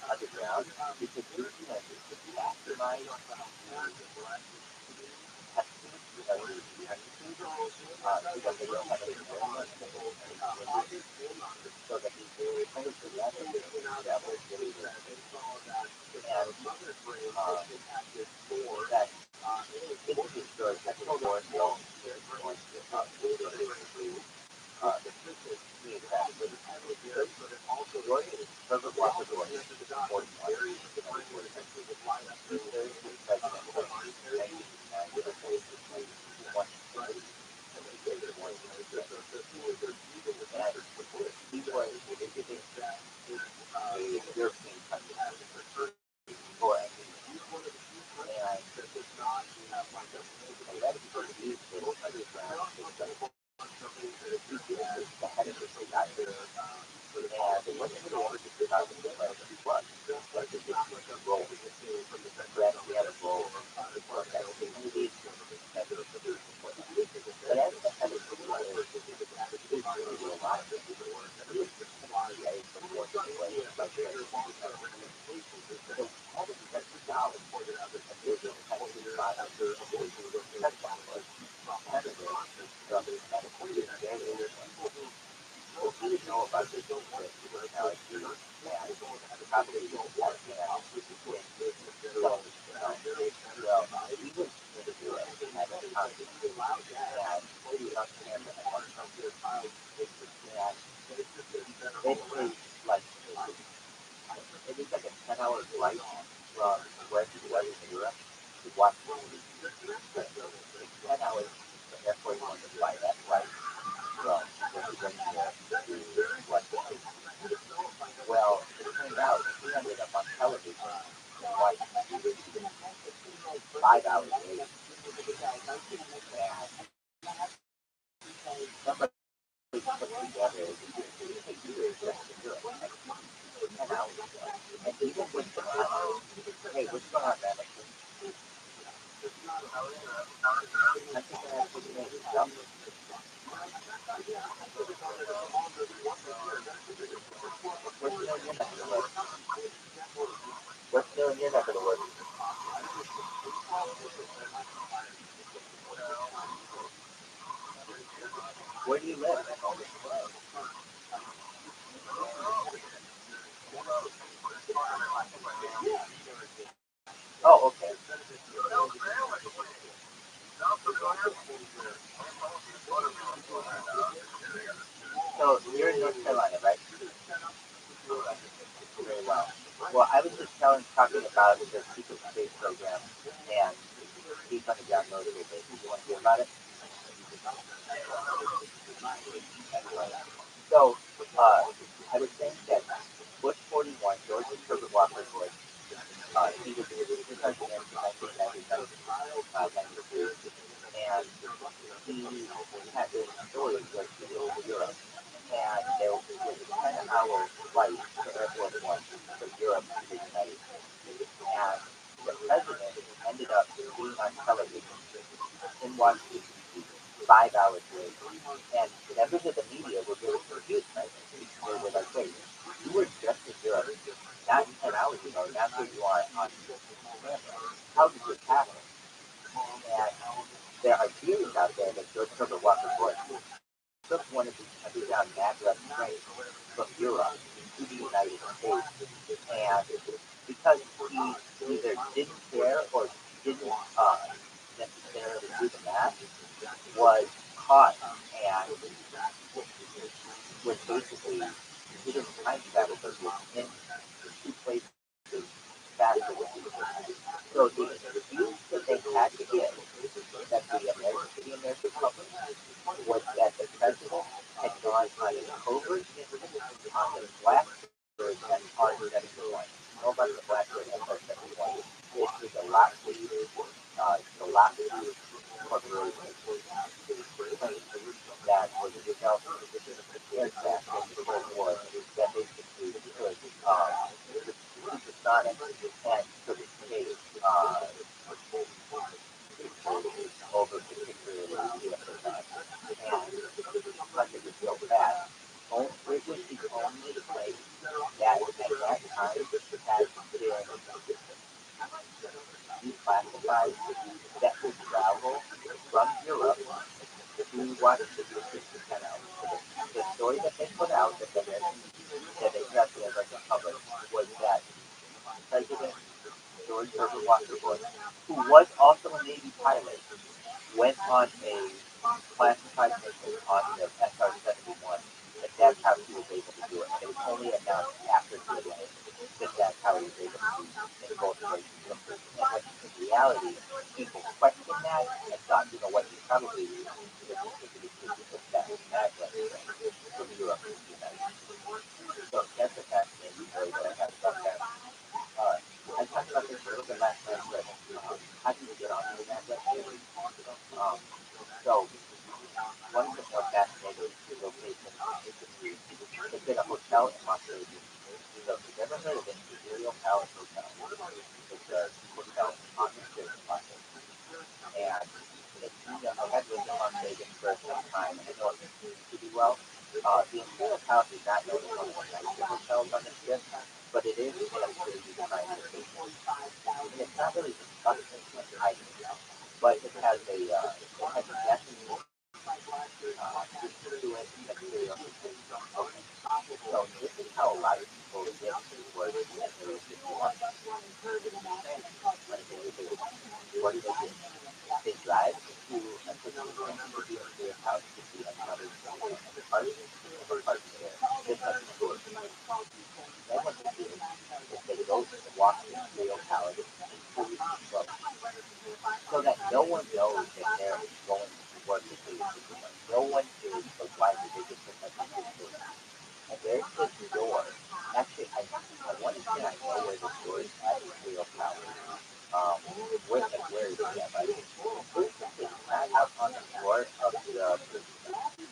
Underground because we can maximize so that they don't have any burden so that these players together that was really good. And that interesting story that the Lord built here going to me exactly. Lord is Herbert Walker Bush, 41, European country for a and the left for the youth was underground system. The head of the state actor, and it wasn't really anything about the he was. Like the different role. Yes, he had a role for that community, and but as the head of the state, he was really a lot of it. He was the CIA before he was like the head of the dollar, and he was the head of the bottom, that's why it was kind of from the head of the very well, he didn't know about this personality, and probably had hands in selling well, he was into it at that time, and he was on camera at one time, and basically, like, it was like a 10-hour flight from where he was in Europe to Washington, D.C. 10 hours from airport one to fly that flight from where he was here to Washington. Well, it turned out that he ended up on television in Washington, D.C. 5 hours later. And somebody put together, it would take years just to do it. Like 10 hours. And even with the hey, what's going on, man? I'm thinking I have to make a jump. What's new in your neck of the woods? What's new in your neck of the woods? Where do you live? Oh, okay. So you're in North Carolina, right? Very well. Well, I was just talking about the secret space program and Peace Underground military base. Do you want to hear about it? So, I was saying that Bush 41, George Herbert Walker Bush, he was the president in 1999, 93, and he had this story where he was in Europe, and there was a 10-hour flight for Air Force One from Europe to the United States. And the president ended up being on television in Washington, D.C. 5 hours later. And members of the media were really confused by this. They were like, wait, you were just in Europe not 10 hours ago, now here you are on camera. How did this happen? And there are theories out there that George Herbert Walker Bush took one of these underground maglev trains from Europe to the United States. And because he either didn't care or didn't necessarily do the math, was caught and was basically he didn't time travel, but was in two places faster than he was. So the excuse that they had to give, that the American public, was that the president had gone on a covert mission on the Blackbird SR-71. You know about the Blackbird SR-71? It is a Lockheed, it's a Lockheed corporation plane that was developed aircraft in the Cold War that basically could supersonic and could escape over particularly beautiful time. And because it was so fast, it was the only place that at that time had been declassified that would travel from Europe to Washington D.C. for 10 hours. So the story that they put out that the that they got the American public was that President George Herbert Walker Bush, who was also a Navy pilot, went on a classified mission on the SR-71, and that's how he was able to do it. And it was only announced after he had landed that that's how he was able to be in both places. And when in reality, people questioned that and thought, you know what, he probably took that maglev train from Europe to the United States. So that's a fascinating story that I have about that. I talked about this a little bit last night, but how do you get onto the maglev train? Um, so one of the more fascinating locations is in a hotel in Las Vegas. So if you've ever heard of it, the Imperial Palace Hotel. It's a hotel on the strip in Las Vegas. And if you know, I had lived in Las Vegas for some time, and I know it pretty well. The Imperial Palace is not known as one of the nicer hotels on the strip, but it is in a pretty prime location. And it's not really disgusting like either, but it has a Japanese to it material. Okay. So this is how a lot of people get to work in the area 51. What do they do? They drive to a physical thing to be a clear house to see another part of a part there. This has to do it. Then what they do is they go to walk the Imperial Palace fully closed so that no one knows that they're going to work at the 51. No one is the why did they get so much attention. And there's this door. Actually, I want to say I know where this door is at Imperial Palace. Where is it at? It's not out on the floor of the.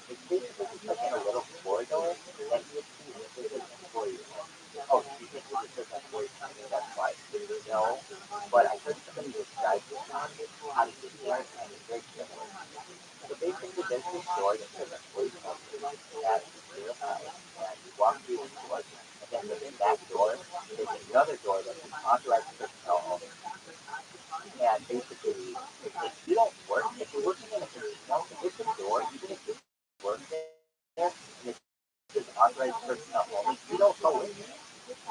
It's basically just like in a little corridor that you would see when you visit employees. Oh, you think another door that is authorized personnel only. And basically, if you don't work, if you're working in a casino, if it's a door, even if you work there, and it says authorized personnel only, you don't go in there.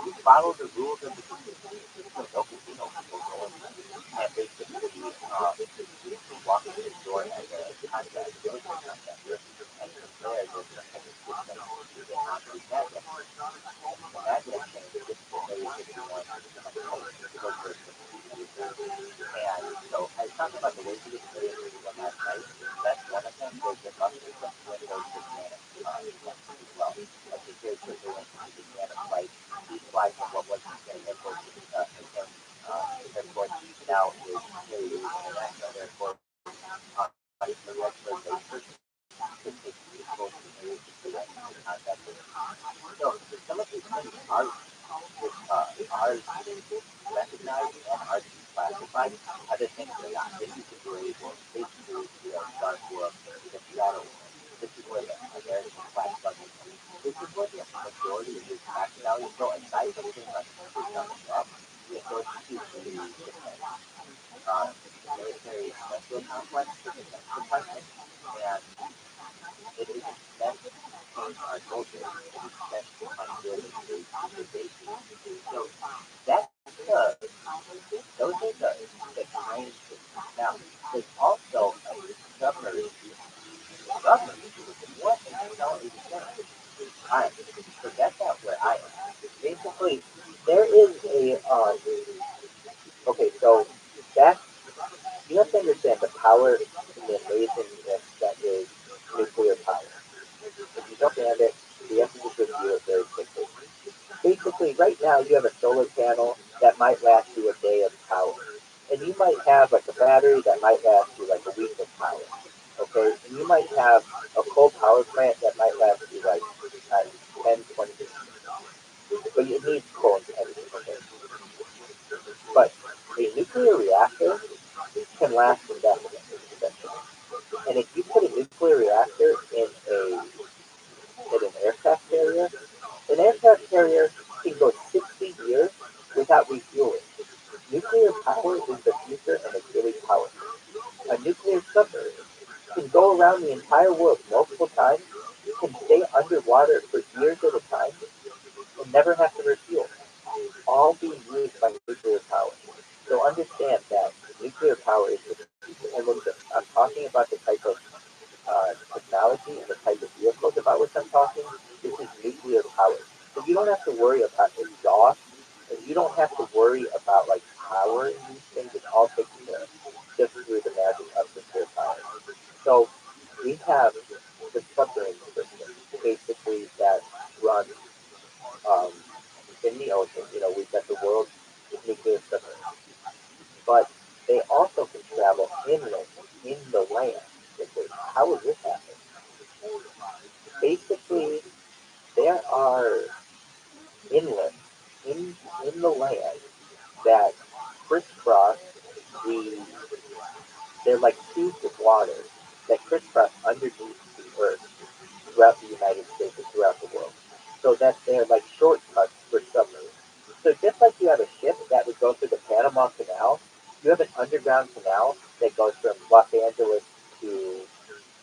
You follow the rules of the casino. So no casino people go in there. And basically, walk in the door as a contract, military contractor, and from there, there's a kind of system you get onto the magnet. And the magnet chain is just the area 51 and the goes for and so I was talking about the ways to get paid one last night. That's one of them. There's the buses from Windows to Santa as well. Like the very quickly went to the Santa flight. We fly from what was the Santa Airport to airport now is Harry International Airport on the regular basis to take people to areas to contact them. So some of these things are recognized and are declassified. Other things are not. This is the gray world. Basically, the dark world, the shadow world. This is where the American class budget is. This is where the majority of your tax dollars go. Aside from things like up, it goes to the defense, military industrial complex, the defense department, and it is spent on our soldiers. It is spent on building the bases. So that's those are the kinds of now there's also a submarine. Submarine? What in the hell is that? Alright, so that's not where I am. Basically, there is a okay, so that you have to understand the power and the amazingness that is nuclear power. If you don't understand it, we have to just review it very quickly. Basically, right now you have a solar panel that might last you a day of power. And you might have like a battery that might last you like a week of power. Okay? And you might have a coal power plant that might last you like 10, 20 years. But it needs coal and energy. Okay? But a nuclear reactor can last indefinitely, essentially. And if you put a nuclear reactor in an aircraft carrier, an aircraft carrier can go 60 years without refueling. Nuclear power is the future and it's really powerful. A nuclear submarine can go around the entire world multiple times, can stay underwater for years at a time, and never have to refuel, all being used by nuclear power. So understand that nuclear power is the future. And when I'm talking about the type of technology and the type of vehicles about which I'm talking, this is nuclear power. So you don't have to worry about exhaust, and you don't have to worry about like power and these things. It's all taken care of just through the magic of nuclear power. So we have the submarine system, basically that runs um, in the ocean. You know, we've got the world's nuclear submarine, but they also can travel inland in the land. Okay, how would this happen? Basically, there are inlets in the land that crisscross the. They're like tubes of water that crisscross underneath the earth throughout the United States and throughout the world. So that they're like shortcuts for submarines. So just like you have a ship that would go through the Panama Canal, you have an underground canal that goes from Los Angeles to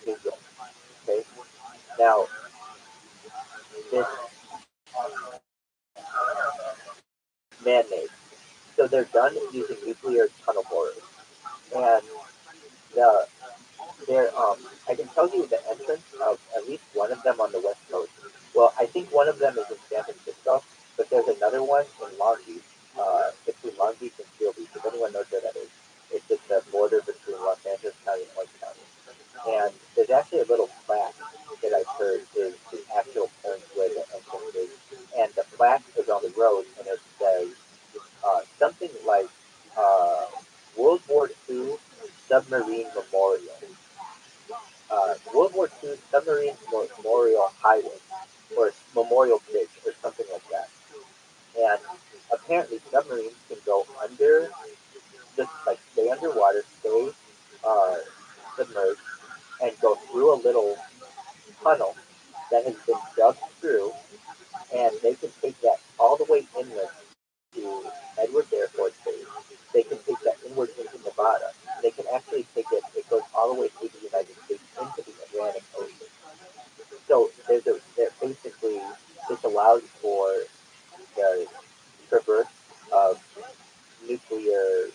New York. Okay. Now this man-made. So they're done using nuclear tunnel borers. And the I can tell you the entrance of at least one of them on the west coast. Well, I think one of them is in San Francisco, but there's another one in Long Beach, between Long Beach and Seal Beach. If anyone knows where that is, it's at the border between Los Angeles County and Orange County. And there's actually a little plaque that I've heard is the actual point where the entrance is. And the plaque is on the road, and it says something like uh, World War II Submarine Memorial. World War II Submarine Memorial Highway or Memorial Bridge or something like that. And apparently submarines can go under, just like stay underwater, stay uh, submerged, and go through a little tunnel that has been dug through, and they can take that all the way inland to nuclear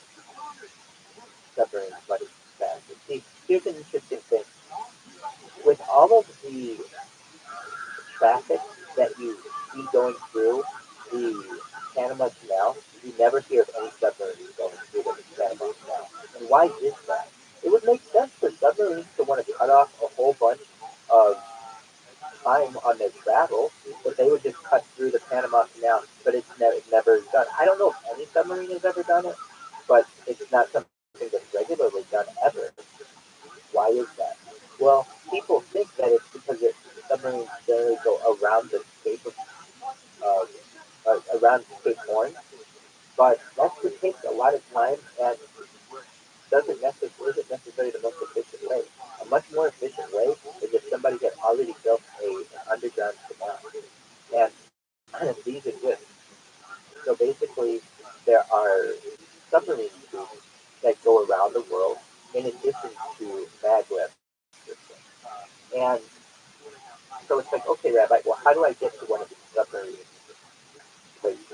submarines much faster. See, here's an interesting thing. With all of the traffic that you see going through the Panama Canal, you never hear of any submarines going through the Panama Canal. And why is that? It would make sense for submarines to want to cut off a whole bunch of time on their travel, but they would just cut through the Panama Canal, but it's never done. I don't know if any submarine has ever done it, but it's not something that's regularly done ever. Why is that? Well, people think that it's because submarines generally go around the Cape of around Cape Horn, but that could take a lot of time and isn't necessarily the most efficient way. A much more efficient way is if somebody had already built an underground canal. And these exist. So basically, there are submarine tubes that go around the world in addition to maglev systems. And so it's like, okay, Rabbi, well, how do I get to one of these submarine places?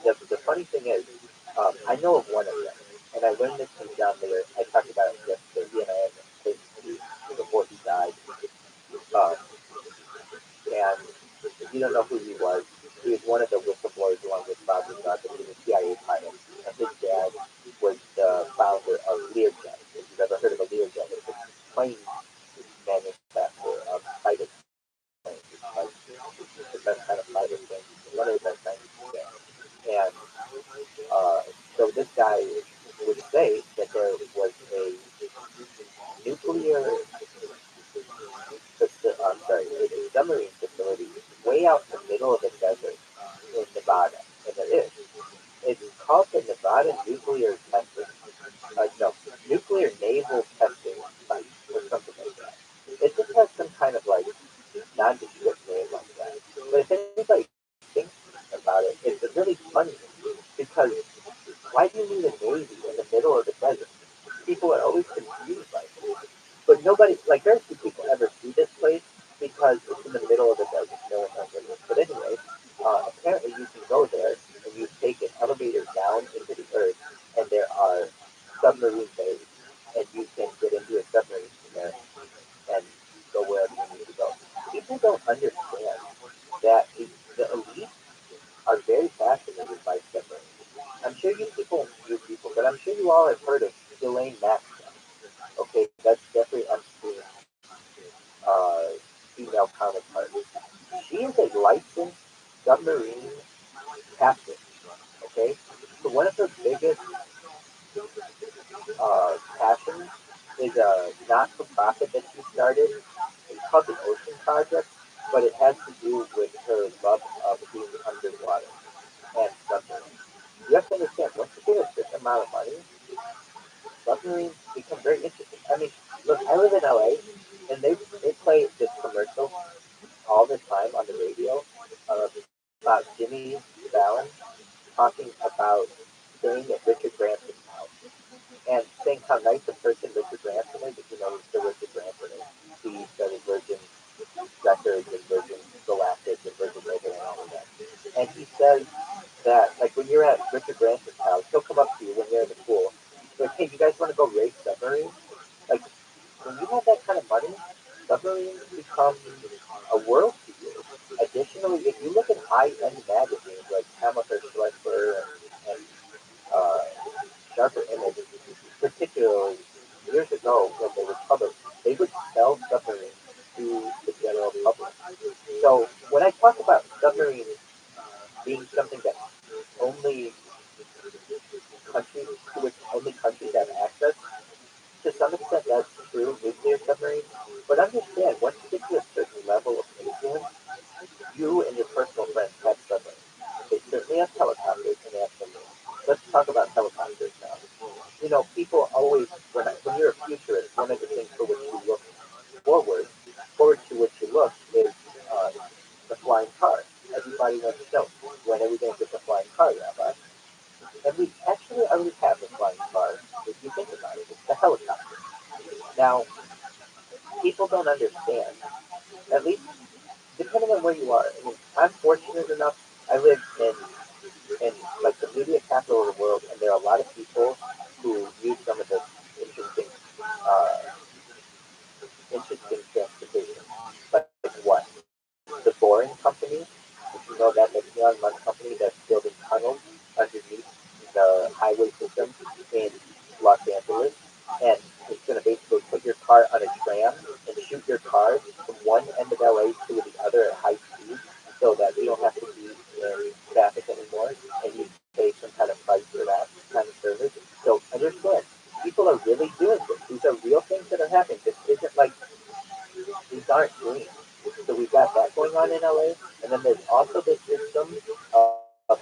The funny thing is, I know of one of them, and I learned this from John Lear. I talked about it yesterday. He and I had a before he died. Um, and if you don't know who he was one of the whistleblowers along with Bob Lazar, but he was a CIA pilot. And his dad was the founder of Learjet. If you've ever heard of a Learjet, it's a plane manufacturer of fighter planes. It's like the best kind of fighter plane, one of the best kinds you can get. And so this guy would say that there was a nuclear, a submarine facility way out in the middle of the desert in Nevada, and there is. It's called the Nevada Nuclear Testing, no, Nuclear Naval Testing Site, or something like that. It just has some kind of like nondescript name like that. But if anybody thinks about it, it's really funny because why do you need a navy in the middle of the desert? People are always confused by this. But nobody, like, very few people ever see this place because it's in the middle of the desert. No one knows it is. But anyway, apparently you can go there and you take an elevator down into the earth, and there are submarine bays, and you can get into a submarine from there and go wherever you need to go. People don't understand that the elite are very fascinated by submarines. I'm sure you people, but I'm sure you all have heard of Ghislaine Maxwell. Okay, that's Jeffrey Epstein's uh, female counterpart. She is a licensed submarine captain. Okay, so one of her biggest passions is a not-for-profit that she started. It's called the Ocean Project, but it has to do with her love of being underwater and submarines. You have to understand, once you get a certain amount of money, submarines become very interesting. I mean, look, I live in LA, and they play this commercial all the time on the radio about Jimmy Fallon talking about staying at Richard Branson's house and saying how nice a person Richard Branson is. If you know the Richard Branson is, he started Virgin Records and Virgin Galactic and Virgin Radio and all of that. And he says that, like, when you're at Richard Branson's house, he'll come up to you when you're in the pool. Like, hey, you guys want to go race submarines? Like, when you have that kind of money, submarines become a world to you. Additionally, if you look at high-end magazines like Hamilton Schleifer and uh, Sharper Image, particularly years ago when they were published, they would sell submarines to the general public. So when I talk about submarines being something that only countries to which only countries have access, to some extent that's true, nuclear submarines. But understand, once you get to a certain level of influence, you and your personal friends have submarines. They certainly have helicopters and they have submarines. Let's talk about helicopters now. You know, people always, when you're a futurist, one of the things for which you look forward, forward to which you look is uh, the flying car. Everybody wants to know, when are we going to get the flying car, Rabbi? And we actually already have the flying car, if you think about it. It's the helicopter. Now, people don't understand, at least depending on where you are. I mean, I'm fortunate enough, I live in like the media capital of the world, and there are a lot of people who use some of the interesting, uh, interesting transportation. Like what? The Boring Company, if you know that, the neon run company that's building tunnels underneath the highway system in Los Angeles, and it's going to basically put your car on a tram and shoot your car from one end of LA to the other at high speed, so that you don't have to be in traffic anymore, and you pay some kind of price for that kind of service. So understand, people are really doing this. These are real things that are happening. This isn't like these aren't dreams. So we've got that going on in LA, and then there's also this system of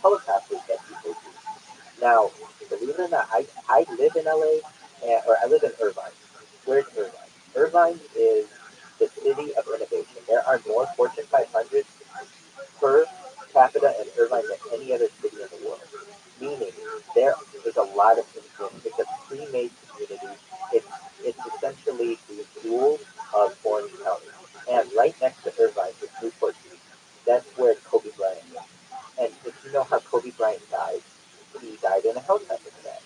helicopters that people use. Now, believe it or not, I live in LA, or I live in Irvine. Where's Irvine? Irvine is the city of innovation. There are more Fortune 500 per capita in Irvine than any other city in the world. Meaning, there is a lot of influence. It's a pre-made community. It's, it's essentially the jewel of Orange County. And right next to Irvine is Newport Beach. That's where Kobe Bryant is. And if you know how Kobe Bryant died, he died in a helicopter crash.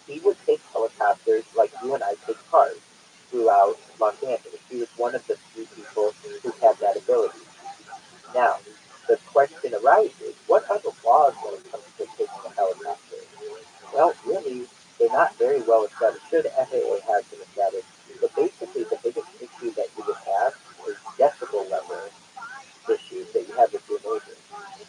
He would take helicopters like you and I take cars throughout Los Angeles. He was one of the few people who had that ability. Now, the question arises, what are the laws when it comes to taking a helicopter? Well, really, they're not very well established. Sure, the FAA has them established, but basically the biggest issue that you would have is decibel level issues that you have with your neighbors.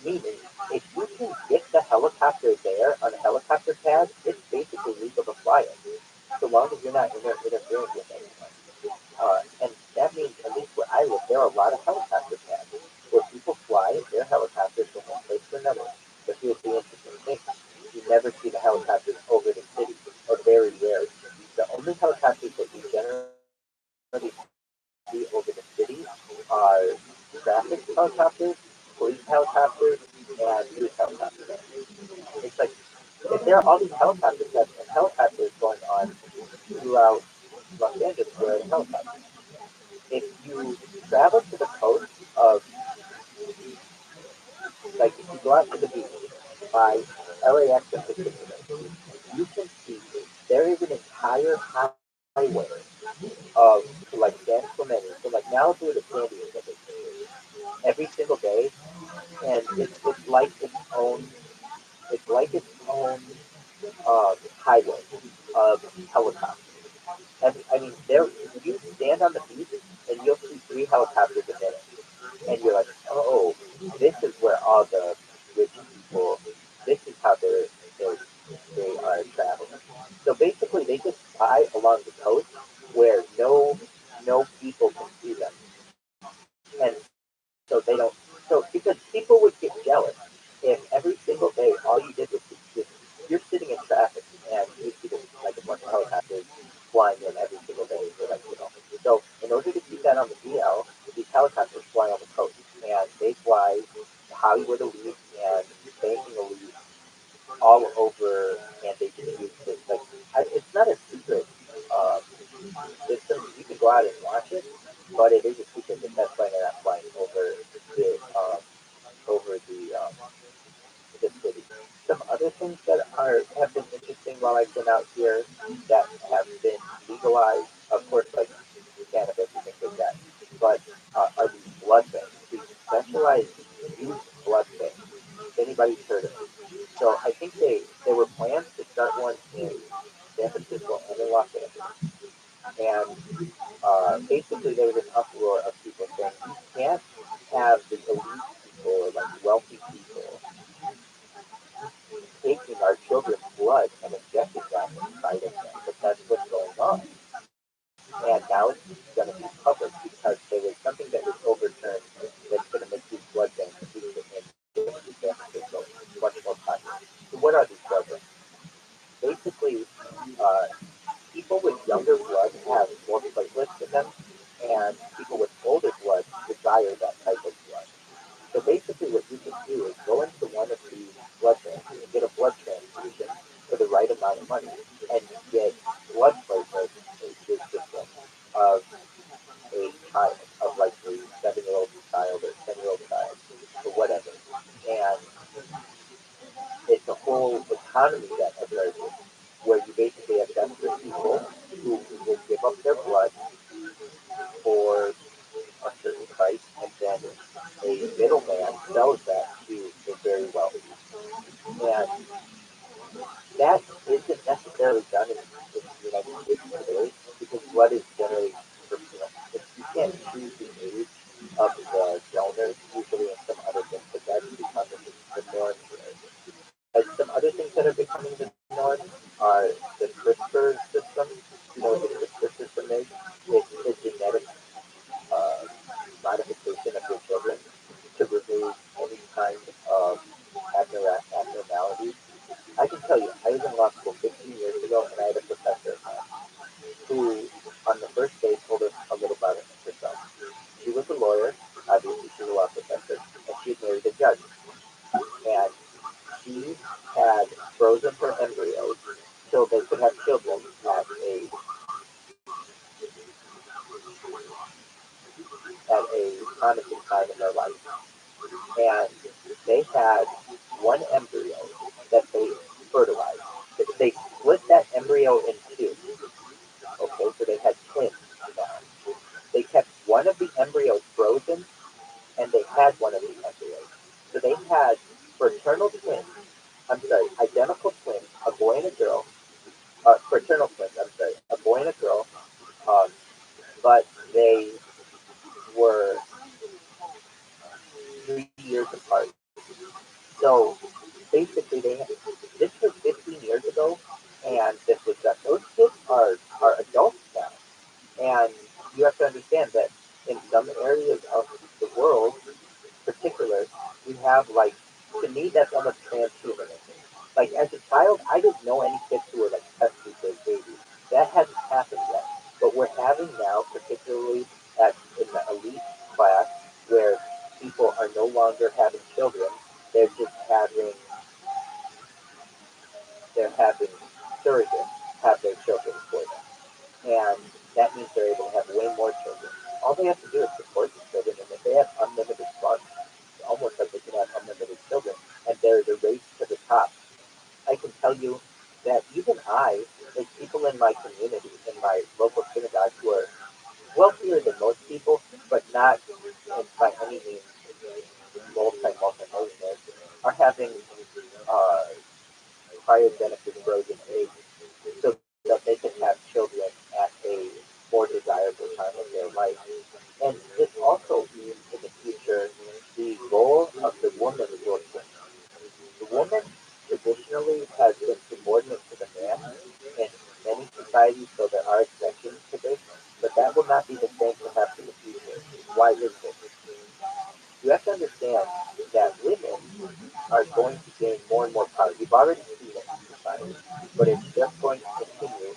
Meaning, if you can get the helicopter there on a helicopter pad, it's basically legal to fly it, so long as you're not interfering with anyone. And that means, at least where I live, there are a lot of helicopter pads where people fly their helicopters from one place to another. But here's the interesting thing. You never see the helicopters over the city, or very rare. The only helicopters that you generally see over the city are traffic helicopters, police helicopters, and news helicopters. It's like, if there are all these helicopter tests and helicopters going on throughout Los Angeles, where are the helicopters? If you travel to the coast of, like if you go out to the beach by LAX in particular, you can see there is an entire highway of like San Clemente, so like Malibu to San Diego, every single day, and it's like its own, it's like its own highway of helicopters. I mean, there you stand on the beach and you'll see 3 helicopters a minute, and you're like, oh, this is where all the rich people, this is how they're they are traveling. So basically, they just fly along the coast where no people can see them, and so they don't. So because people would get jealous if every single day all you did was just you're sitting in traffic and you see this like a bunch of helicopters flying in every single day. So like so in order to keep that on the DL, these helicopters fly on the coast, and they fly Hollywood elite and banking elite all over, and they just use this like it's not a secret uh, system. You can go out and watch it, but it is a secret that that's flying and not flying the over the city. Some other things that are have been interesting while I've been out here that have been legalized, of course, like cannabis and things like that, but are these blood banks, these specialized youth blood banks. Anybody's heard of it? So I think there were plans to start one in San Francisco and in Los Angeles, and basically there was an uproar of people saying you can't have the elite people or like wealthy people taking our children's blood and injecting that inside of them. But that's what's going on. And now it's going to be public because there was something that was overturned that's going to make these blood banks in San Francisco much more popular. So what are these blood banks? Basically, uh, people with younger blood have more platelets in them, and people with older blood desire that type of blood. So basically, what you can do is go into one of these blood banks and get a blood transfusion for the right amount of money, and get blood platelets, which is just of a child, of like a 7-year-old child or 10-year-old child or whatever. And it's a whole economy that emerges, where you basically have desperate people who will give up their blood for a certain price, and then a middleman sells that to the very wealthy. And that isn't necessarily done in the United States today, because blood is generally, you can't choose the age of the donor usually, and some other things, but that's becoming the norm here. And some other things that are becoming the norm are the CRISPR system. You know what the CRISPR system is? It's a genetic uh, modification of your children to remove any kind of abnormality. I can tell you, I was in law school 15 years ago, and I had a professor who, on the first day, told us a little about herself. She was a lawyer, obviously she's a law professor, and she had married a judge. And she had frozen her embryos so they could have children at a promising time in their life. And they had one embryo that they fertilized. They split that embryo in two. Okay, so they had twins now. They kept one of the embryos frozen, and they had one of the embryos. So they had fraternal twins. I'm sorry, identical twins, a boy and a girl. Fraternal twins. I'm sorry, a boy and a girl. Um, but they were 3 years apart. So basically, this was 15 years ago, and this was done. Those kids are adults now, and you have to understand that in some areas of the world, particular, we have like, to me that's almost transhumanism. Like as a child, I didn't know any kids who were like test tube babies. That hasn't happened yet, but we're having now, particularly at in the elite class, where people are no longer having children; they're just having surrogates have their children for them, and that means they're able to have way more children. All they have to do is support the children, and if they have unlimited funds, almost like they can have unlimited children, and there's a race to the top. I can tell you that even there's people in my community, in my local synagogue, who are wealthier than most people, but not by any means multi-millionaires, are having uh, cryogenic frozen eggs so that they can have children at a more desirable time of their life. And this also means in the future the role of the woman will change. The woman traditionally has been subordinate to the man in many societies, so there are exceptions to this, but that will not be the same perhaps in the future. Why is this? You have to understand that women are going to gain more and more power. You've already seen it in society, but it's just going to continue,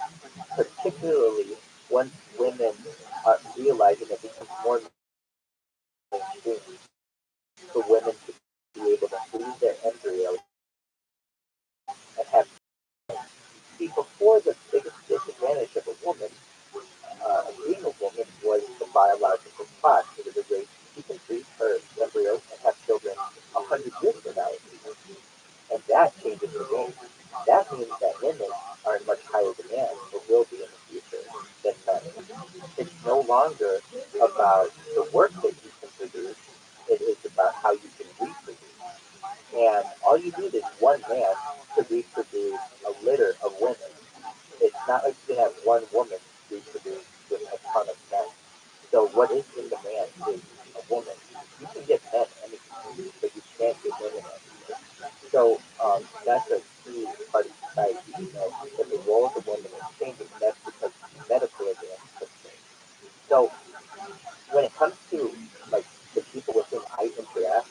particularly once women are realizing it becomes more mainstream for women to be able to freeze their embryos and have. See, before, the biggest disadvantage of a woman, being a woman, was the biological clock. It was a race. She can freeze her embryos and have children 100 years from now, and that changes the game. That means that women are in much higher demand, or will be in the future, than men. It's no longer about the work that you can produce, it is about how you can reproduce. And all you need is one man to reproduce a litter of women. It's not like you can have one woman reproduce with a ton of men. So what is in demand is a woman. You can get men anything, but you can't get women anything. So that's a key part of society, that the role of the woman is changing, and that's because medical advances have changed. So when it comes to like the people with whom I interact,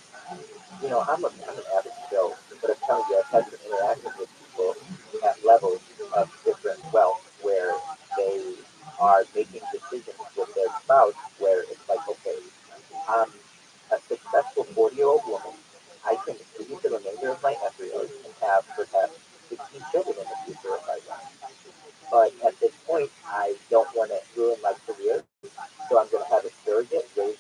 I'm an average Joe, but I'm telling you, I've had some interactions with people at levels of different wealth where they are making decisions with their spouse where it's like, okay, I'm a successful 40-year-old woman. I can freeze the remainder of my embryos and have perhaps 16 children in the future if I want. But at this point, I don't want to ruin my career, so I'm going to have a surrogate raise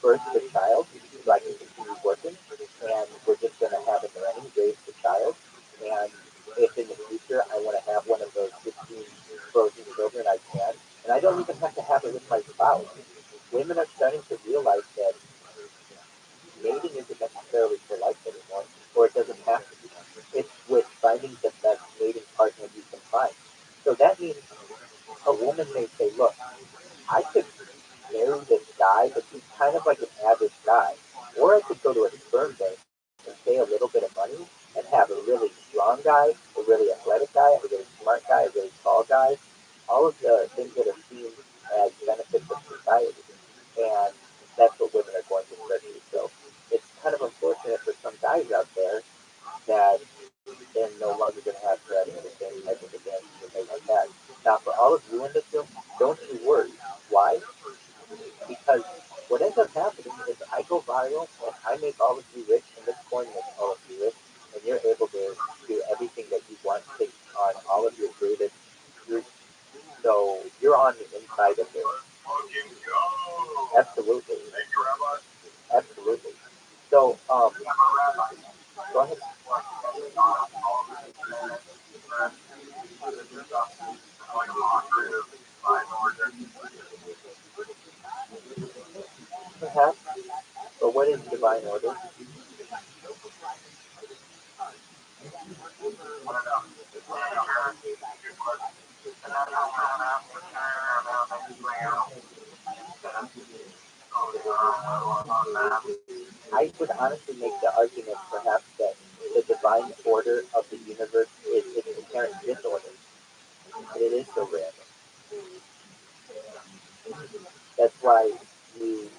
birth the child so I can continue working, and we're just going to have a nanny raise the guy, a really athletic guy, a really smart guy, a really tall guy, all of the things that are seen as benefits of society. And that's what women are going to start to. So it's kind of unfortunate for some guys out there that they're no longer going to have to have the same type of advances and things like that. Now, for all of you in this room, don't you worry. Why? Because what ends up happening is I go viral and I make all of you rich, and this coin makes all of you rich, and you're able to do everything that you want based on all of your greatest groups. So you're on the inside of it. Absolutely. Absolutely. So, go ahead. Perhaps. But what is divine order? I would honestly make the argument, perhaps, that the divine order of the universe is its inherent disorder. And it is so rare. That's why we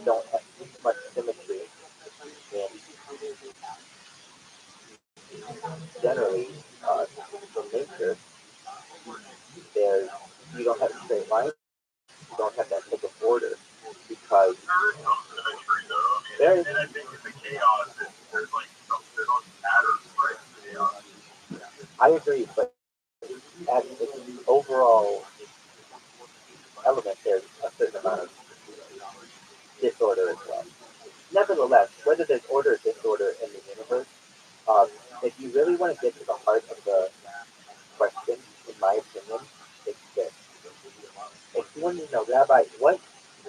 don't have much symmetry in generally in nature. There's you don't have a straight line, you don't have that type of order because there is I agree, but at its overall element there's a certain amount of disorder as well. Nevertheless, whether there's order or disorder in the universe, um, if you really want to get to the heart of the question, in my opinion, it's this. If you want to know, Rabbi,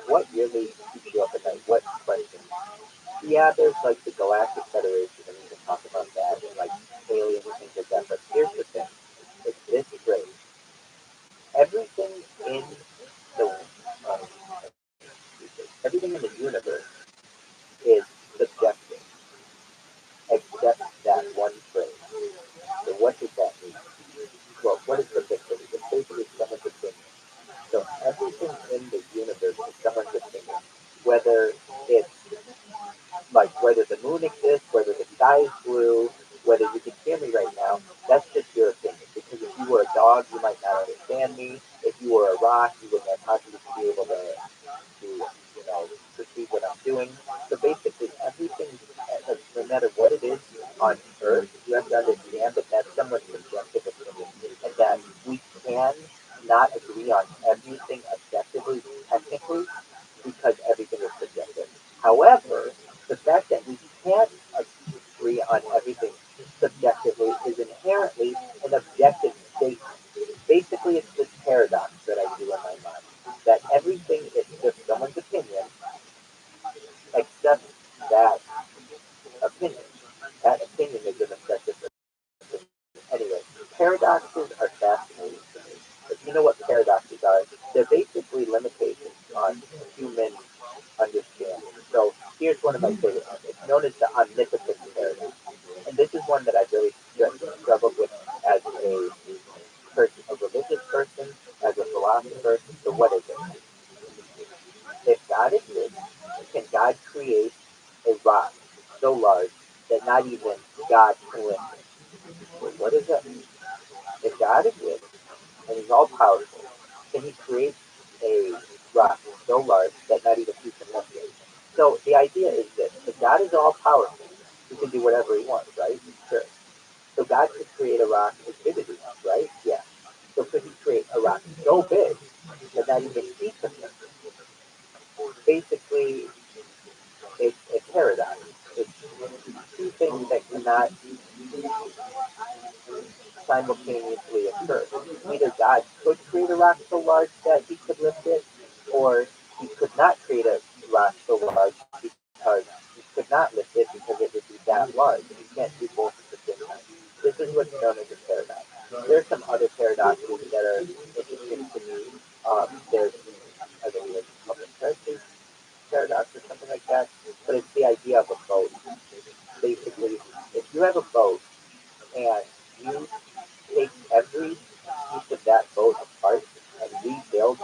what really keeps you up at night? What question? Yeah, there's like the Galactic Federation, and we can talk about that, and like aliens and things like that. But here's the thing: it's this great. Everything in the everything in the universe is subjective, except that one phrase. So what does that mean? Well, what is subjectivity? It's basically someone's opinion. So everything in the universe is someone's opinion. Whether it's like whether the moon exists, whether the sky is blue, whether you can hear me right now, that's just your opinion. Because if you were a dog, you might not understand me. If you were a rock, you wouldn't have possibly be able to perceive what I'm doing. So basically, everything, no matter what it is on Earth, you have to understand that that's someone's subjective opinion, and that we can not agree on everything objectively, technically, because everything is subjective. However, the fact that we can't agree on everything subjectively is inherently an objective statement. Basically, it's this paradox that I do in my mind that everything is just someone's opinion except that opinion. That opinion is an objective opinion. Anyway, paradoxes are fascinating to me. If you know what paradoxes are, they're basically limitations on human understanding. So here's one of my favorite ones. It's known as the omnipotence paradox. And this is one that I really struggled with as a person, a religious person, as a philosopher. So what is it? If God exists, can God create a rock so large that not even God can lift it? Well, what does that mean? If God exists and He's all powerful, can He create a rock so large that not even He can lift it? So the idea is this: if God is all powerful, He can do whatever He wants, right? Sure. So God could create a rock as big as He wants, right? Yeah. So could He create a rock so big that not even He can lift it? Basically, it's a paradox. It's two things that cannot simultaneously occur. Either God could create a rock so large that He could lift it, or He could not create a rock so large because He could not lift it because it would be that large. And you can't do both at the same time. This is what's known as a paradox. There are some other paradoxes that are interesting to me. There's, I believe, it's called the Perseus paradox or something like that, but it's the idea of a boat. Basically, if you have a boat and you take every piece of that boat apart and rebuild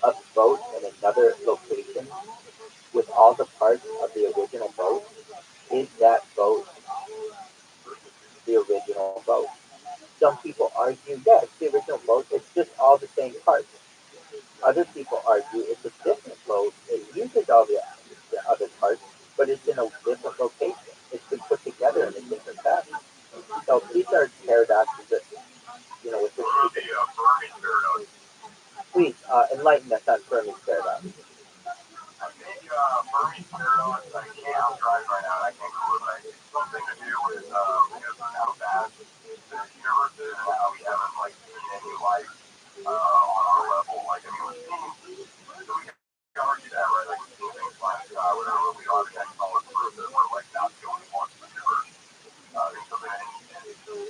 a boat in another location with all the parts of the original boat, is that boat the original boat? Some people argue, yes, the original boat, it's just all the same parts. Other people argue it's a different boat. It uses all the other parts, but it's in a different location. It's been put together in a different fashion. So these are paradoxes that, with which What about we the Burmese paradox? please enlighten us on Fermi's paradox. I think Burmese paradox, I can't, I'm driving right now and I can't Google it, but it's something to do with, how vast the universe is and how we haven't, like, seen any life, on our level. Like, I mean, we've seen, so we can argue that, right? Like, we've seen things flying in the sky, whatever, but we don't have any solid proof that we're, like, not the only ones in the universe. There's something,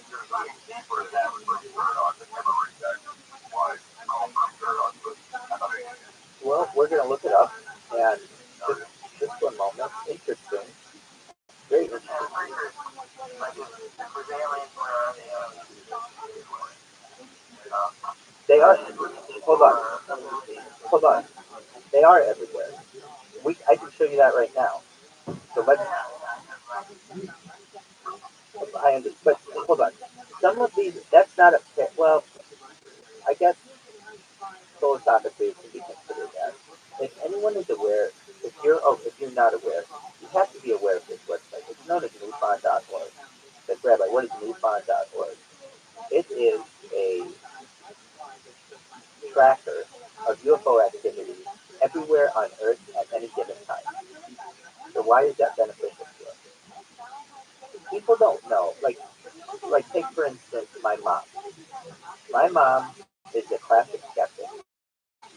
there's something deeper than that with Burmese paradox. I've never really exactly why it's called Burmese paradox, but I thought it was Well, we're going to look it up, and just one moment. Interesting. Very interesting. They are. Hold on. Hold on. They are everywhere. I can show you that right now. So let's. I understand. But hold on. Some of these. That's not a. Well, I guess philosophically it can be considered that. If anyone is aware, if you're not aware, you have to be aware of this website. It's known as newfond.org. Like, Rabbi, what is newfond.org? It is a tracker of UFO activity everywhere on Earth at any given time. So why is that beneficial to us? People don't know. Like take for instance my mom. My mom is a classic skeptic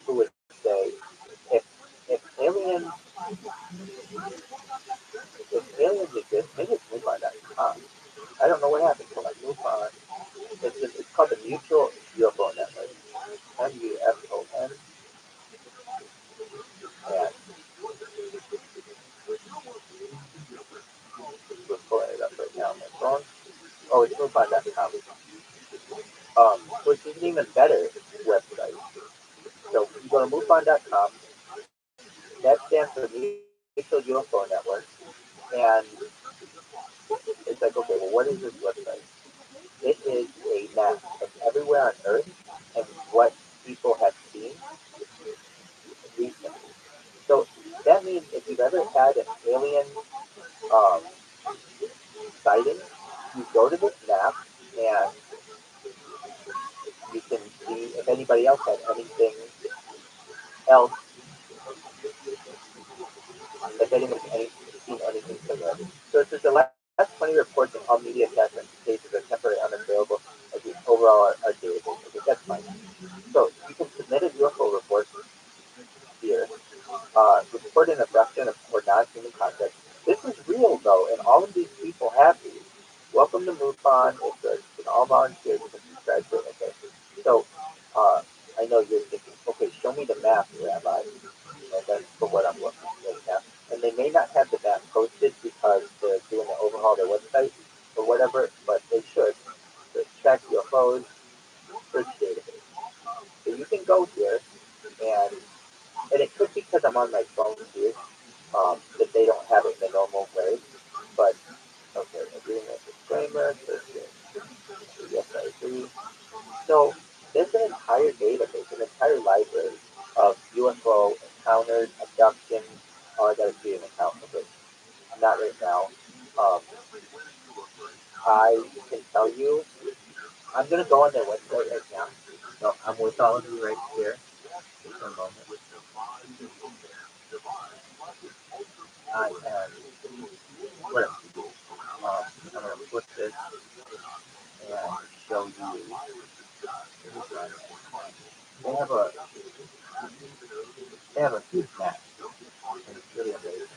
who would say, if if aliens if aliens exist, maybe it's MUFON.com. I don't know what happened to like MUFON. It's called the Mutual UFO Network. MUFON. And we're pulling it up right now on my phone. Oh, it's MUFON.com. Which is an even better website. So you go to MUFON.com. That stands for Mutual UFO Network. And it's like, okay, well, what is this website? It is a map of everywhere on Earth and what people have seen recently. So that means if you've ever had an alien um, sighting, you go to this map and you can see if anybody else had anything else, if anyone's seen anything similar. So it says the last 20 reports in all media attachment cases are temporarily unavailable as the overall are database. Okay, that's fine. So you can submit a UFO report here, report an abduction or non-human contact. This is real though, and all of these people have these. Welcome to MUFON. It's an all volunteer. You can subscribe to it. Okay. So I know you're thinking, okay, show me the map, Rabbi. And that's for what I'm looking right now. And they may not have the map posted because they're doing an overhaul of their website or whatever, but they should. So track UFOs, search database. So you can go here and it could be because I'm on my phone here, that they don't have it in the normal way. But okay, agreement disclaimer, yes I agree. So there's an entire database, an entire library of UFO encounters, abductions. Oh, I gotta create an account for this. Not right now. Um, I can tell you, I'm gonna go on their website right now. So I'm with all of you right here. Just a moment. I am. What else? I'm gonna put this and show you. They have a they have a huge map, and it's really amazing.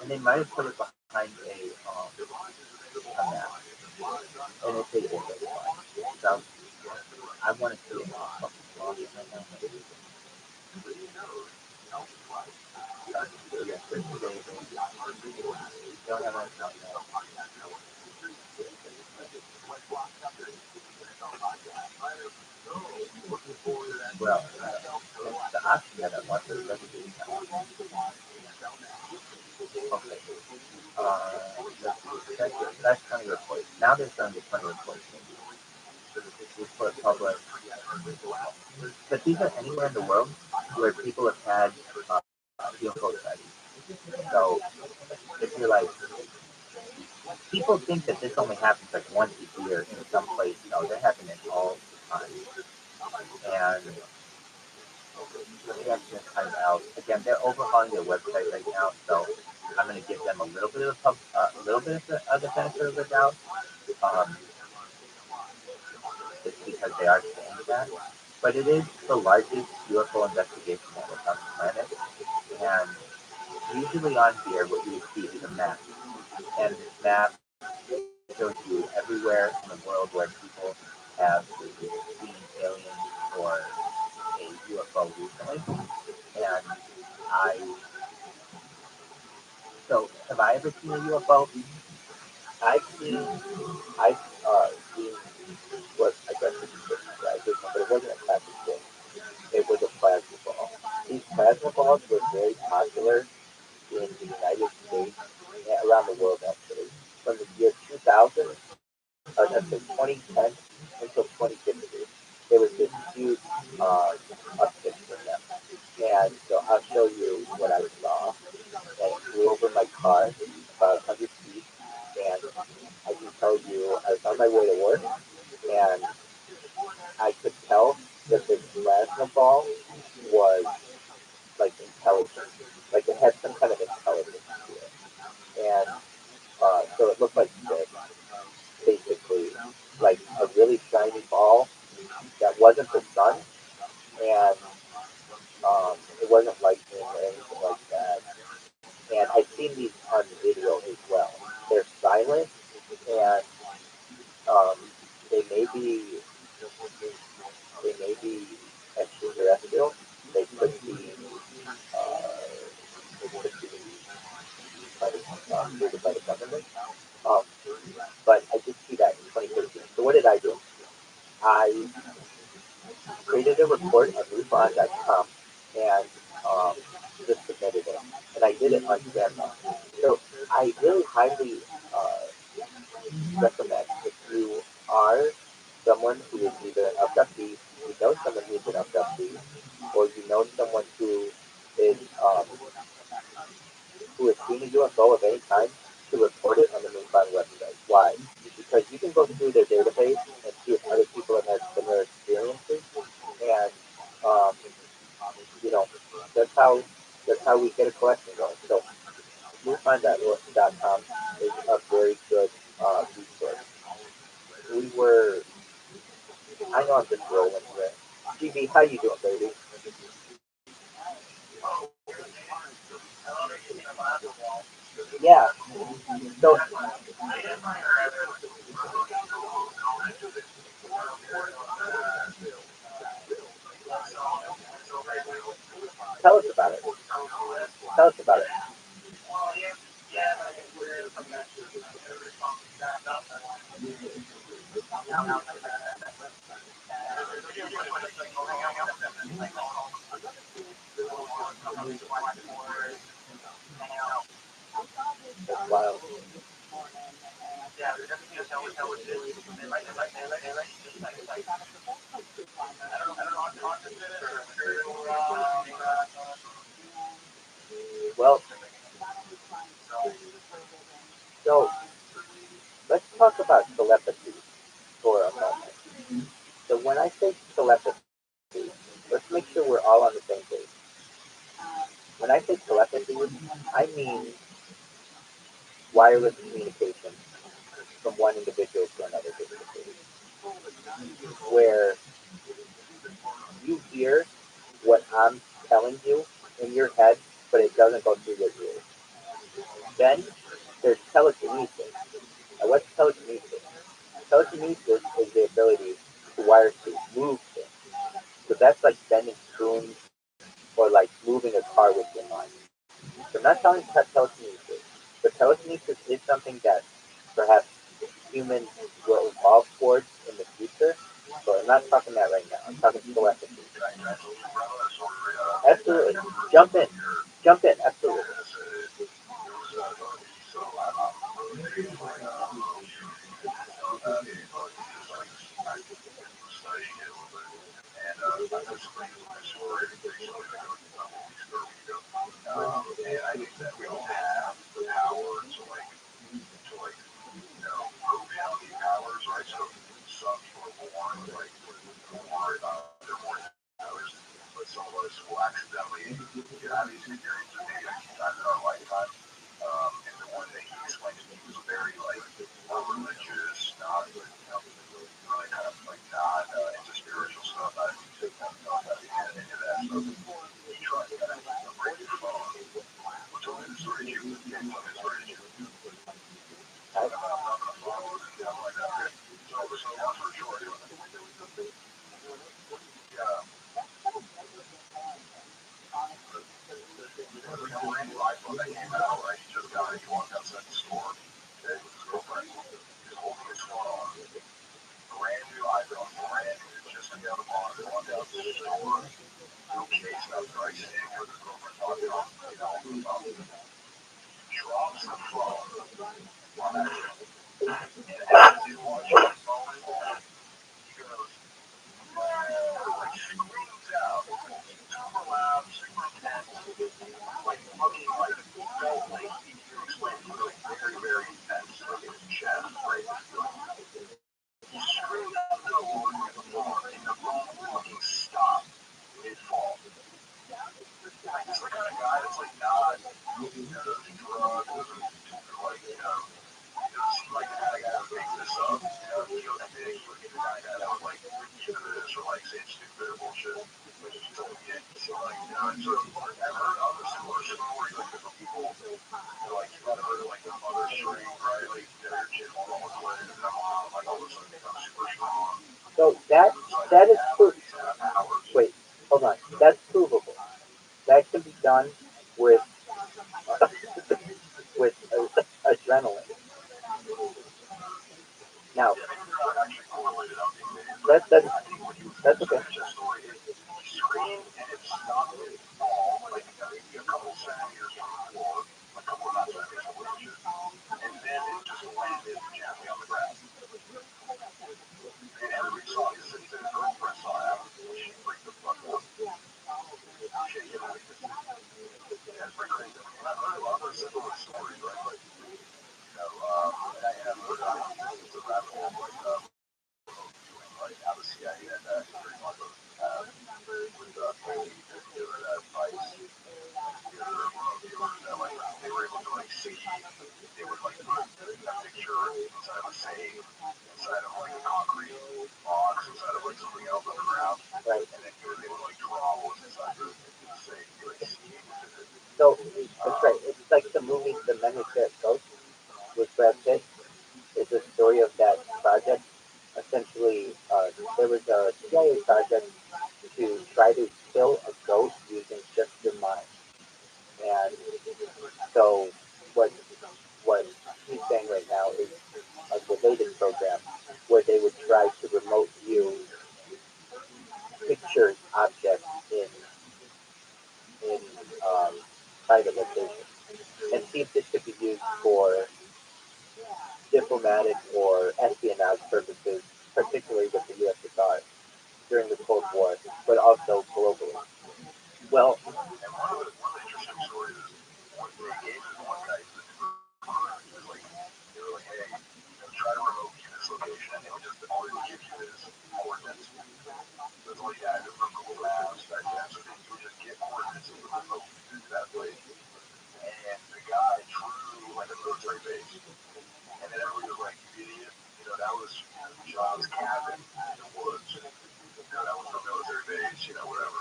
And they might have put it behind a map, and it's a different one. So I want to see it all fucking long right now. So yes, today don't have an account now. Well, the option that I want is doesn't do that. Okay. That's 20 reports. Now there's going to be 20 reports. Report public. But these are anywhere in the world where people have had UFO studies. So if you're like, people think that this only happens like once a year in some place. No, they're happening all the time. And let me actually find out. Again, they're overhauling their website right now, so I'm going to give them a little bit of a little bit of the benefit of the doubt, um, just because they are saying that. But it is the largest UFO investigation network on the planet, and usually on here, what you would see is a map, and this map shows you everywhere in the world where people have seen aliens or a UFO recently, and I so have I ever seen a UFO? I've seen I've seen what I guess is described as, but it wasn't a classic thing. It was a plasma ball. These plasma balls were very popular in the United States and around the world actually. From the year 2000, that's from 2010 until 2015. There was this huge uptick in them. And so I'll show you what I saw. And it flew over my car about 100 feet. And I can tell you, I was on my way to work, and I could tell that this plasma ball was like intelligent, like it had some kind of intelligence to it, and so it looked like this, basically, like a really shiny ball that wasn't the sun, and it wasn't lightning or anything like that. And I've seen these on video as well. They're silent, and um, they may be they may be extraterrestrial. They could be it could be by the, created by the government. Um, but I did see that in 2015. So what did I do? I created a report on newsbond.com and um, just submitted it. And I did it on camera. So I really highly recommend if you are someone who is either an abductee, you know someone who is an abductee, or you know someone is um, who has seen a UFO of any kind, to report it on the Moonbond website. Why? Because you can go through their database and see if other people have had similar experiences, and um, you know that's how we get a collection going. So moonbond.com is a very good resource. We were, I know I'm just rolling here. GB, how you doing, baby? Yeah. So tell us about it. Tell us about it. That's wild. Well, so let's talk about telepathy for a moment. So when I say telepathy, let's make sure we're all on the same page. When I say telepathy, I mean wireless communication from one individual to another individual, where you hear what I'm telling you in your head, but it doesn't go through your ears. Then there's telekinesis. Now, what's telekinesis? Telekinesis is the ability to wire to move things. So that's like bending spoons or like moving a car with your mind. So I'm not talking about telekinesis, but telekinesis is something that perhaps humans will evolve towards in the future. But I'm not talking that right now. I'm talking telepathy. Absolutely. Jump in. Jump in. Absolutely. And I think that we all have the power to move healthy powers, right? So some people are born about their morning powers, but some of us will accidentally have these experiences maybe a few times in our lifetime. And the one that he explained to me was very religious, not really kind of not into spiritual stuff. I didn't know if that had any of that stuff. He tried to kind of break your phone. What told me the story to you? Yeah, told me the story to you. Talking about the phones and stuff like that. So long story short, yeah. There was a brand new iPhone that came out, right? He just got it. He walked outside the store with his girlfriend. He was holding his phone. Brand new iPhone, brand new, just got it on. Walked out the store. No case, nothing, right? Standing there with his girlfriend talking on the phone. Drops the phone on that phone. And as he's watching the phone fall, he goes, like screams out, super loud, super intense, looking like he can explain it, like very, very intense, like in his chest, right? He screamed out no looking at the phone, and the phone fucking stopped mid-fall. Like, he's the kind of guy that's not, doesn't drugs, doesn't doesn't seem like the kind of guy that would make this up. He goes big, he would be the kind of guy that would use this or say stupid or bullshit. But he told me it. So and so I've heard other similar stories, different people, you might have heard of the mother string, right? Their kid won't always win, and the mom, all of a sudden becomes super strong. So that is proof. Wait, hold on. That's provable. That can be done with with adrenaline. Now, that's that's that's okay. Screamed and it stopped it all, maybe a couple centimeters from the floor, a couple of not centimeters, a little bit, and then it just landed gently on the ground. And everybody saw it. His girlfriend saw it happen. She freaked the fuck out. Shit, that's pretty crazy. I've heard a lot of similar stories, right? And I've heard it's a rabbit hole, how the CIA had that very much of with Foley, that advice, they were able to see, they would put a picture inside of a safe, inside of a concrete box, inside of something else underground, Right. and then they would draw what was inside the safe. You see it. So that's right. It's like the movie The Men Who Stare at Ghosts with Brad Pitt. It's a story of that project. Essentially, there was a CIA project to try to kill a ghost using just your mind. And so what he's saying right now is a related program where they would try to remote view pictures, objects in um, private locations and see if this could be used for diplomatic or espionage purposes, particularly with the USSR during the Cold War, but also globally. Well, And one of the interesting stories is what they gave this one guy, he was they were hey, try to remote view this location, and they would just all they would give you is coordinates. That's all you had from Google Maps back then. So then you would just get coordinates and remote view to that place. And the guy drew a military base, and then everybody was like, "You idiot! That was John's cabin in the woods. That was the military base. Whatever."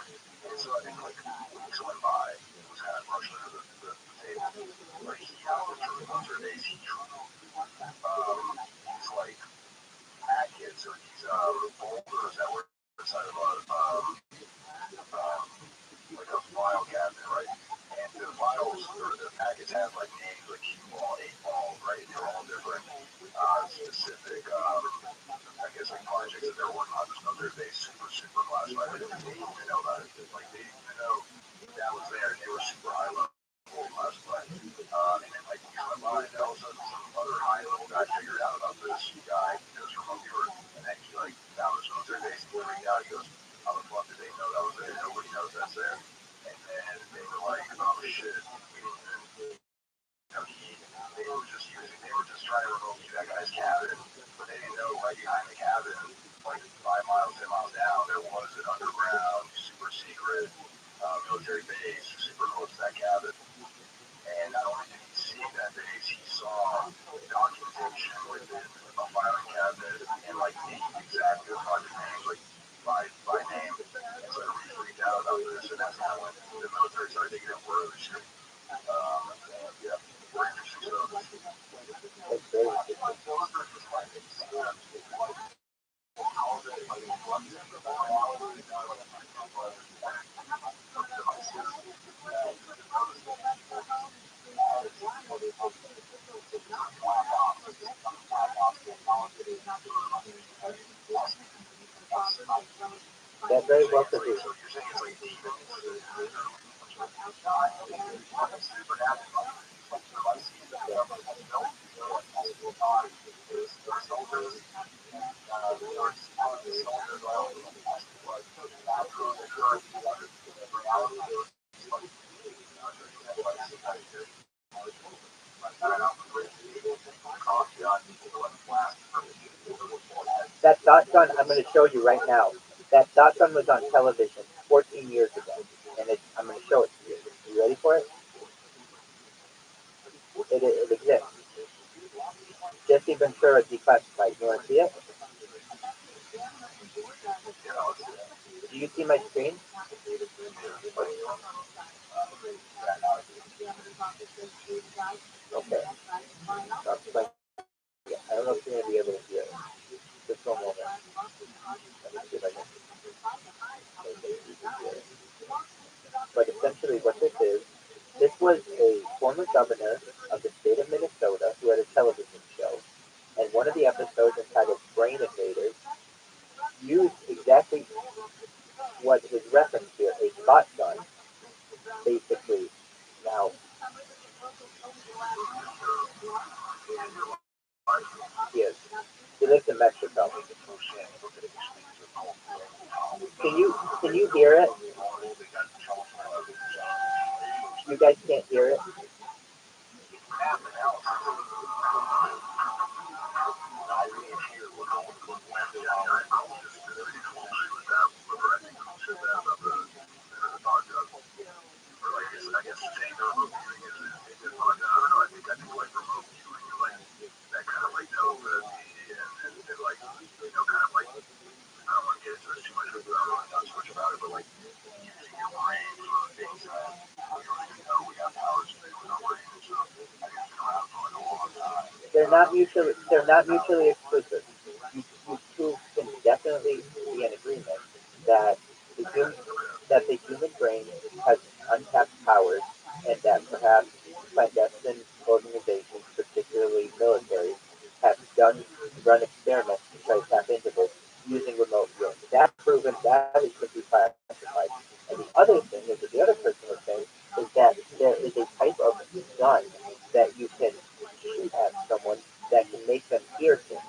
And so I think weeks went by, it was kind of brushed under the table. He drew a military base. He figured out about this guy who was from New York, and then he like found this military base and he freaked out. He goes, "How the fuck did they know that was there? Nobody knows that's there." And then they were like, "Oh shit, we didn't even." They were just trying to remote view that guy's cabin, but they didn't know right behind the cabin, like 5 miles, 10 miles down, there was an underground, super secret military base, super close to that cabin. And not only did he see that base, he saw documentation within a filing cabinet and like named exactly the project names, like by name. And so everybody freaked out about this, and that's kind of when the military started digging up further shit. And yeah, very interesting stuff. That's very That very well could be. So you're saying it's like demons? That dot gun I'm going to show you right now. That dot gun was on television 14 years ago, and I'm going to show it to you. Are you ready for it? It exists. Jesse Ventura declassified. You want to see it? Do you see my screen? Okay. I don't know if you're going to be able to hear it. Just one moment. Let me see if I can. But essentially what this was a former governor of the state of Minnesota who had a television show. And one of the episodes entitled Brain Invaders used exactly what is referenced here, a thought gun, basically. Now, here, he lives in Mexico. Can you hear it? You guys can't hear it? They're not mutually exclusive. You two can definitely be in agreement that that the human brain has untapped powers, and that perhaps clandestine organizations, particularly military, have run experiments to try to tap into this using remote viewing. That's proven, that is could be classified. And the other thing is that the other person was saying is that there is a type of gun that you can shoot at someone that can make them hear things.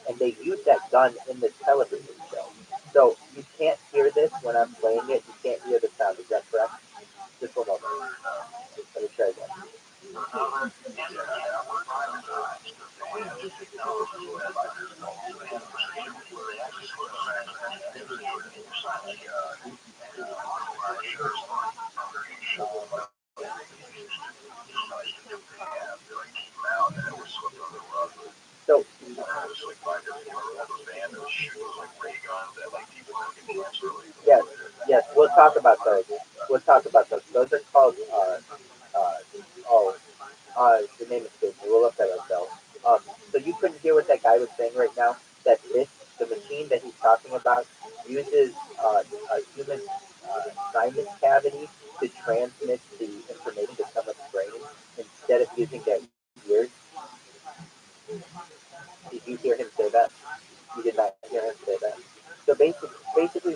And they use that gun in this television show. So you can't hear this when I'm playing it. You can't hear the sound. Is that correct? Just one moment. Let me try again. So, yes, yes, we'll talk about those. We'll talk about those. Those are called, uh, oh, the name escapes me. We'll look at ourselves. So you couldn't hear what that guy was saying right now? That the machine that he's talking about, uses a human sinus cavity to transmit the information to someone's brain instead of using their ears. Did you hear him say that? You did not hear him say that. So basically,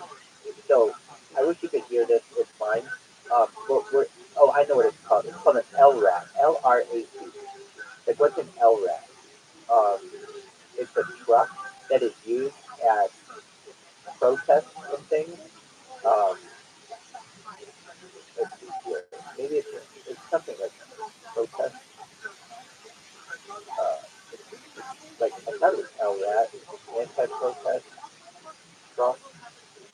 so I wish you could hear this. It's fine. I know what it's called. It's called an LRAT. LRAT. Like what's an LRAT? Um, it's a truck that is used at protests and things. Um, let's see here. Maybe it's something like protest. Uh, like I thought it was LRAD, anti-protest truck,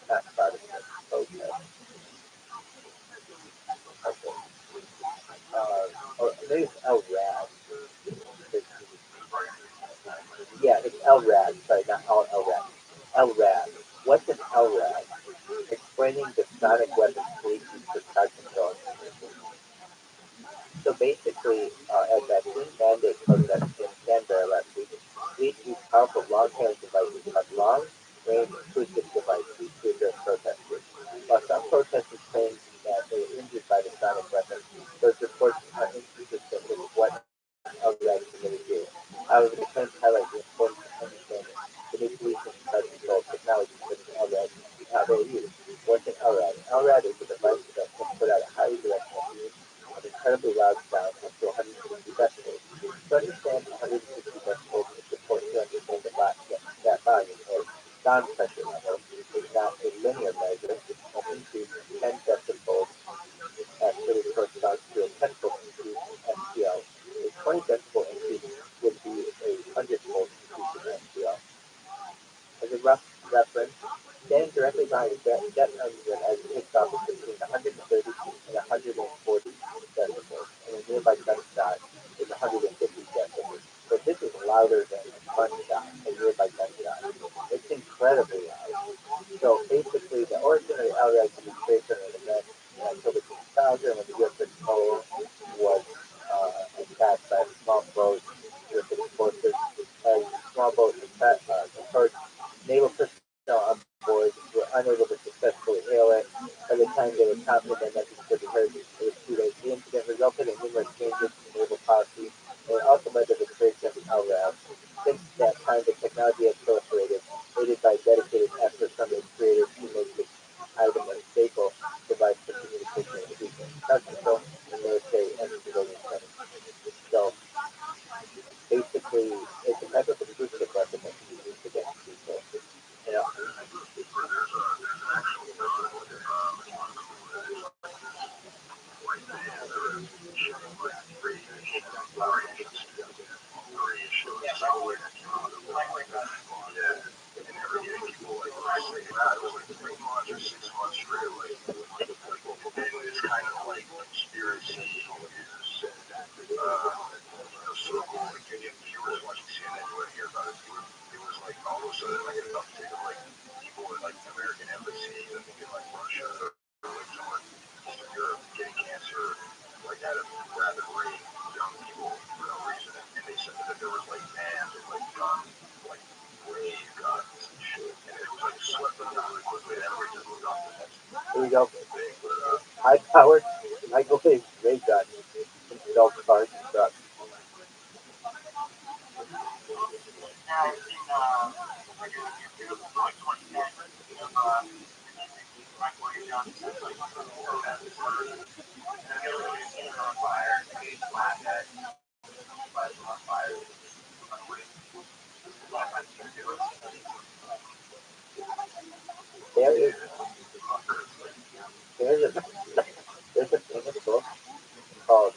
not Protestant protest. Okay. Or maybe it's LRAD. Yeah, it's LRAD. Sorry, not LRAD. LRAD. What's an LRAD? Explaining the sonic weapons police use for crowd control. So basically, at that clean mandate protest in Canberra last week, police used powerful long-handled devices called long-range acoustic devices to address protesters. While some protesters claimed that they were injured by the sonic weapons, those reports are inconsistent with what LRAD committed to. However, the claims highlight the importance of understanding the new police and crowd control technology such as LRAD and how they are used. What's an LRAD? LRAD is a device that can put out a highly directional beam of incredibly loud sound up to 160 decibels. To understand 160 decibels, it's important to understand that volume, or sound pressure level, is not a linear measure. An increase in 10 decibels actually corresponds to a tenfold increase in MPL. A 20 decibel increase would be a hundredfold increase in MPL. As a rough reference, standing directly behind a jet engine as it takes off is between 130 and 140 decibels, and a nearby gunshot is 150 decibels. So this is louder than a gunshot, a nearby gunshot. It's incredibly loud. So basically, the origin of the LRAD can be traced on an event in October 2000 when the U.S. Patrol was attacked by a small boat with explosives. As the small boat approached, naval personnel on board were unable to successfully hail it. By the time they were confident their message could be heard, it was too late. The incident resulted in numerous changes to naval policy, and it also led to the creation of the LRAD. Since that time, the technology has proliferated, aided by dedicated efforts from its creators to make this item a staple device for communication and speaking, crowd control, and military and civilian settings. So basically, it's a type of acoustic weapon that can be used against people. You know, It's kind of like conspiracy is so cool. Like, if you were watching CNN, you would hear about it. It was like all of a sudden like an uptick of like people in like American embassies, I think in like Russia or like somewhere Eastern Europe getting cancer like at a rapid rate, young people for no reason. And they said that there was like bans of like guns, like rave guns and shit. And it was like swept under really quickly. And everybody just moved on to the next here we go. thing. But High powered microwave ray gun installed cars and trucks. Yeah, I've seen like a YouTube like 2010 of microwave guns that's like on fire, they flash it, flash them on fire, There is there's a there's a famous book called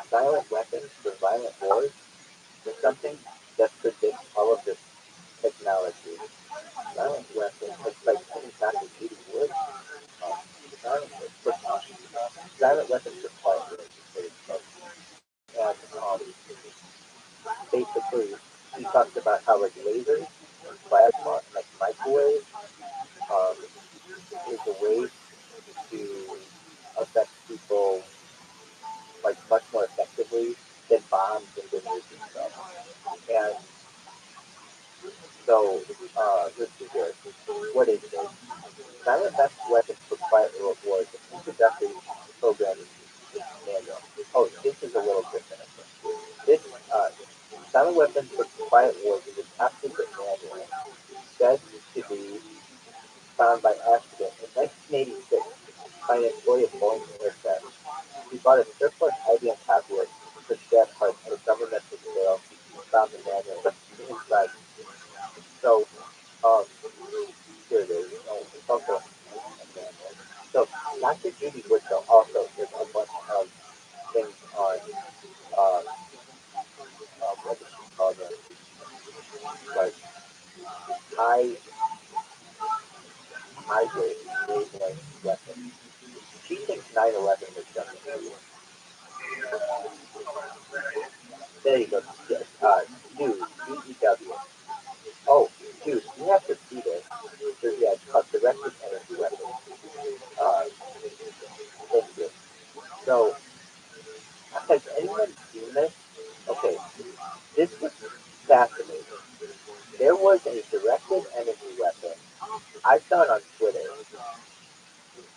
Silent Weapons for Violent Wars or something that predicts all of this technology. Silent weapons, like I think Dr. Judy Wood, um, silent, for, silent weapons for quiet wars is what it's called. And basically, he talks about how like lasers and plasma, like microwaves, um, is a way to affect people like much more effectively than bombs and grenades and stuff. And so, let's see here. What is this? Silent weapons for quiet wars. Introductory programming manual. Oh, this is a little different. I think. This silent weapons for quiet wars is a top secret manual said to be found by accident in 1986 by an employee of Boeing Aircraft. He bought a surplus IBM copy for spare parts at a governmental sale and found on the manual. It's like, so, um, here it is. Oh, it's also a manual. So, Dr. Judy Woodville also did a bunch of things on, what does she call them? Like, high, high-grade wavelength weapons. She thinks 9/11 was just a movie. There you go. Dude, DEW. Oh, dude, you have to see this. So, yeah, it's called directed energy weapons. Uh, thank you. So, has anyone seen this? Okay, this was fascinating. There was a directed energy weapon. I saw it on Twitter.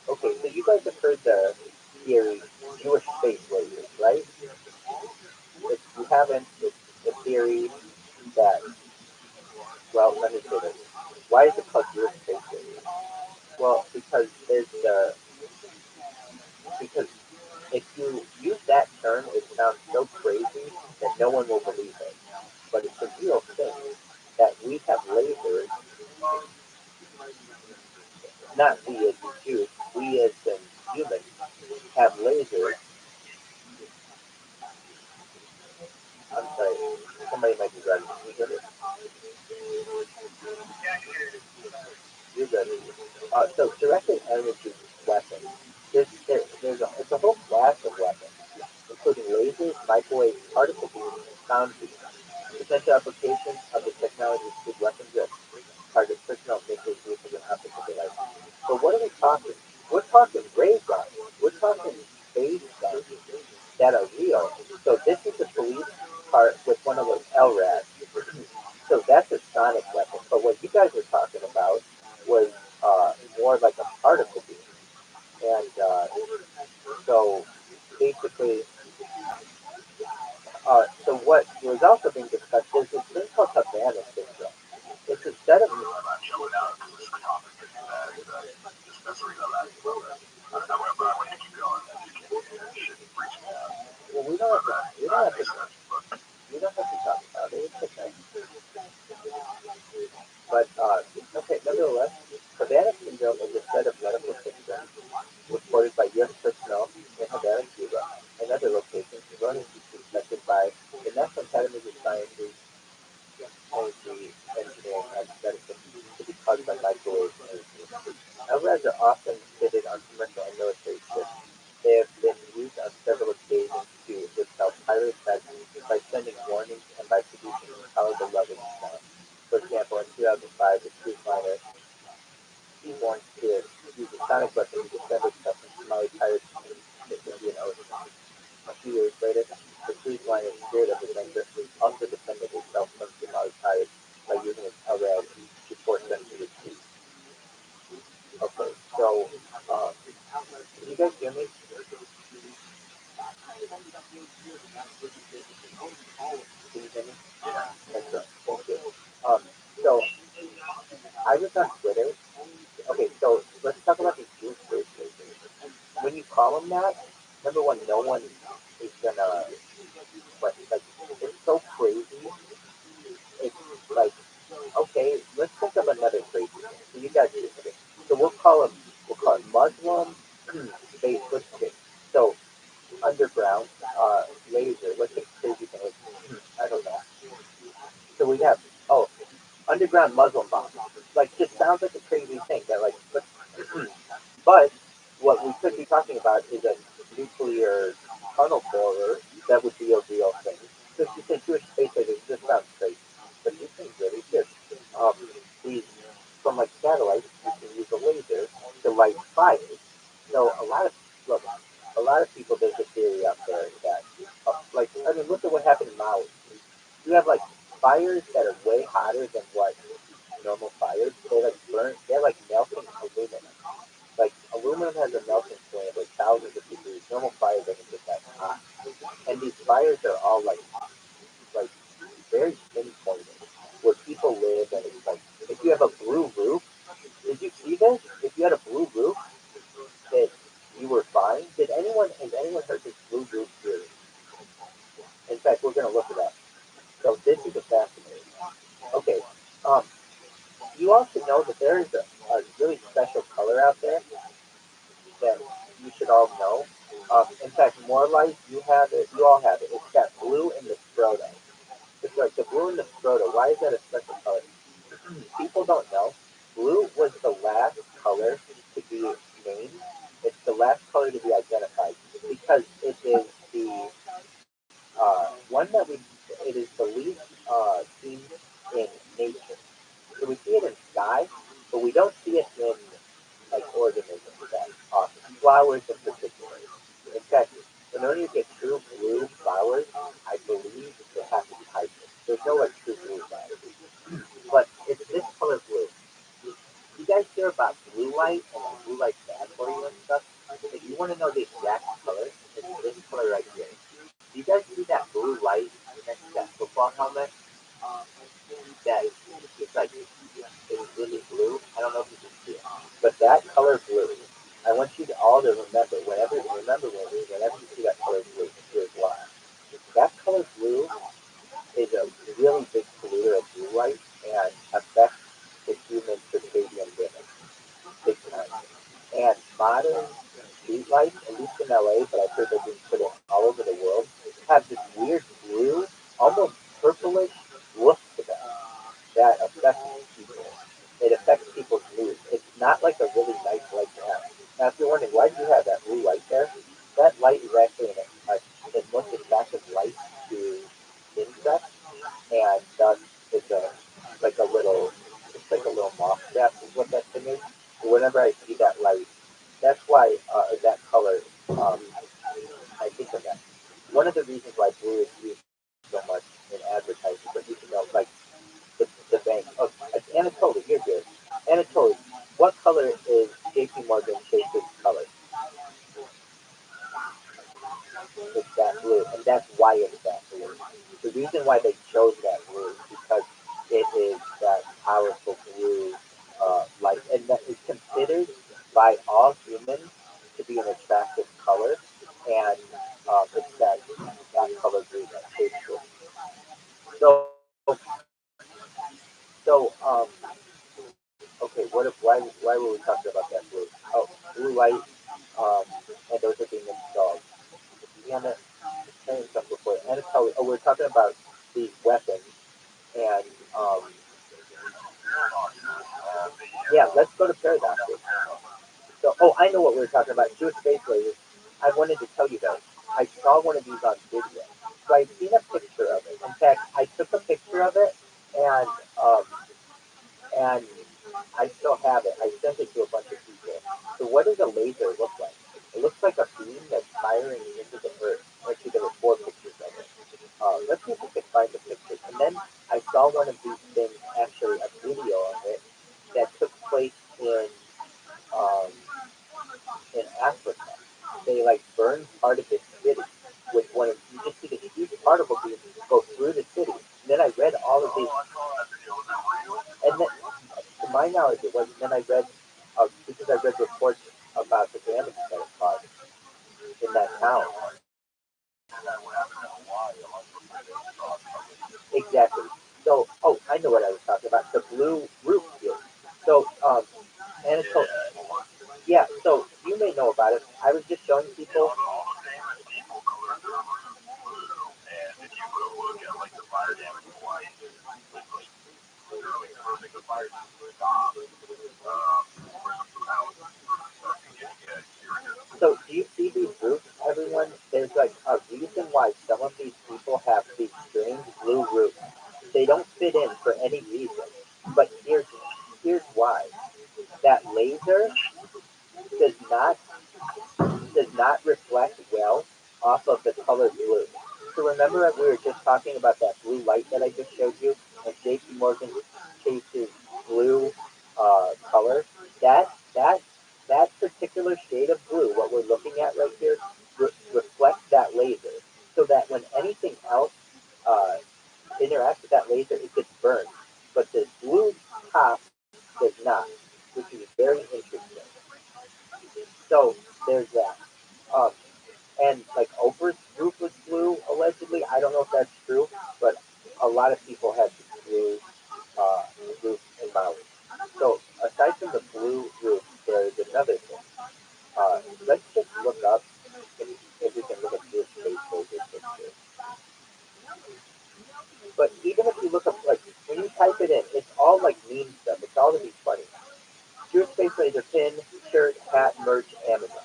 Okay, so you guys have heard the theory Jewish space lasers, right? If you haven't, it's the theory that, well, let me say this. Why is it called Jewish space lasers? Well, because if you use that term, it sounds so crazy that no one will believe it. But it's a real thing that we have lasers, not we as in Jews, we as in humans have lasers. I'm sorry, somebody might be driving. Can you hear me? You're good. So directed energy weapons. It's a whole class of weapons, including lasers, microwaves, particle beams, and sound beams. Potential applications of the technology include weapons that target personal missiles, vehicles, and optical devices. So what are we talking? We're talking ray guns. We're talking space guns that are real. So this is the police part with one of those LRADs. So that's a sonic weapon. But what you guys were talking about was more like a particle beam. And so basically, so what was also being discussed is this thing called Havana syndrome. It's a set of I'm not chilling out because this topic is that's the reason I'm asking about that. I want to keep going. I just can't. Shit freaks me out. well, we don't have to talk about it. It's okay. But okay, nevertheless, Havana syndrome is a set of medical symptoms reported by U.S. personnel in Havana, Cuba, and other locations, running suspected by the National Academies of Sciences, Energy, Engineering, and Medicine to be caused by microwave energy. LRADs are often fitted on commercial and military ships. They have been used on several occasions to repel pirate attacks by sending warnings and by producing intolerable levels of sound. For example, in 2005, the cruise liner Seaborn did use a sonic weapon to defend itself from Somali pirates in the Indian Ocean. A few years later, the cruise liner's Spirit of Adventure also defended itself from Somali pirates by using its LRAD to force them to retreat. Okay, so can you guys hear me? Can you hear me? Excellent. Thank you. Um, so I was on Twitter. Okay, so let's talk about these Jewish space lasers. When you call them that, number one, no one is gonna. But like, it's so crazy. It's like, okay, let's think of another crazy thing. So you guys, okay. So we'll call it Muslim space. Let's okay. So underground laser. Let's take crazy thing. I don't know. So we have underground Muslim bomb. Like, just sounds like a crazy thing. That like, but what we could be talking about is a nuclear tunnel borer that would be a real thing. So if you say Jewish space lasers, this sounds crazy, but these things really good. Um, these from like satellites, you can use a laser to light fires. So a lot of people, there's a theory out there that like, I mean, look at what happened in Maui. You have like fires that are way hotter than what normal fires. They like burn. They're like melting aluminum. Like aluminum has a melting point of like thousands of degrees. Normal fire doesn't get that hot. And these fires are all like very pinpointed where people live, and it's like if you have a blue roof. Did you see this? If you had a blue roof, that you were fine. Has anyone heard this blue roof theory? In fact, we're gonna look it up. So this is a all should know that there is a really special color out there that you should all know. In fact, more light, you have it, you all have it. It's that blue in the scrotum. It's like the blue in the scrotum. Why is that a special color? People don't know. Blue was the last color to be named. It's the last color to be identified because it is the one that it is the least seen in nature. So we see it in sky, but we don't see it in like organisms that often. Flowers in particular. In fact, in order to get true blue flowers, I believe they have to be hybrid. There's no like true blue flowers. But it's this color blue. You guys hear about blue light and like blue light's bad for you and stuff? If you want to know the exact color, it's this color right here. Do you guys see that blue light next to that football helmet? That it's like it's really blue. I don't know if you can see it, but that color blue. I want you to all to remember whenever you see that color blue, here's why. That color blue is a really big polluter of blue light and affects the human circadian rhythm big time. And modern street lights, at least in LA, but I've heard they're being put in all over the world, have this weird blue, almost purplish look to them that affects people. It affects people's mood. It's not like a really nice light to have. Now, if you're wondering why do you have that blue light there, that light is actually the most attractive light to insects, and thus it's like a little, it's like a little moth trap is what that thing is. So whenever I see that light, that's why that color, I think of that. One of the reasons why blue is used so much in advertising, but you can know, like the bank. Oh, Anatoly, you're good. Anatoly, what color is JP Morgan Chase's color? It's that blue, and that's why it's that blue. The reason why they chose that blue is because it is that powerful blue light, and that is considered by all humans to be an attractive color, and it's that color blue that shapes it. So, so okay, why were we talking about that blue? Oh, blue light, um, and those are being installed. Anna, saying something before, Anna, we're talking about these weapons, and yeah, let's go to paradoxes. So, oh, I know what we were talking about. Jewish space lasers. I wanted to tell you guys. I saw one of these on video. So I've seen a picture of it. In fact, I took a picture of it, and um, and I still have it. I sent it to a bunch of people. So what does a laser look like? It looks like a beam that's firing into the earth. Actually, there were four pictures of it. Let's see if we can find the pictures. And then I saw one of these things, actually a video of it, that took place um, in Africa. They like burned part of the city with one of you just see the huge particle beam go through the city. And then I read all of these, and then to my knowledge it was. And then I read because I read reports about the damage that it caused in that town. Exactly. So, oh, I know what I was talking about. The blue roof field. So, and it's called, yeah. So you may know about it. I was just showing people. So do you see these roofs, everyone? There's like a reason why some of these people have these strange blue roofs. They don't fit in for any reason. But here's why. That laser does not does not reflect well off of the color blue. So remember that we were just talking about that blue light that I just showed you, and JP Morgan Chase's blue color. That that particular shade of blue, what we're looking at right here, reflects that laser, so that when anything else uh, interacts with that laser, it gets burned. But the blue top does not, which is very interesting. So there's that. Um, and like Oprah's roof was blue allegedly. I don't know if that's true, but a lot of people had blue uh, roof in Maui. even if you look up, like, when you type it in, it's all like meme stuff. It's all to be funny. Your space laser pin, shirt, hat, merch, Amazon.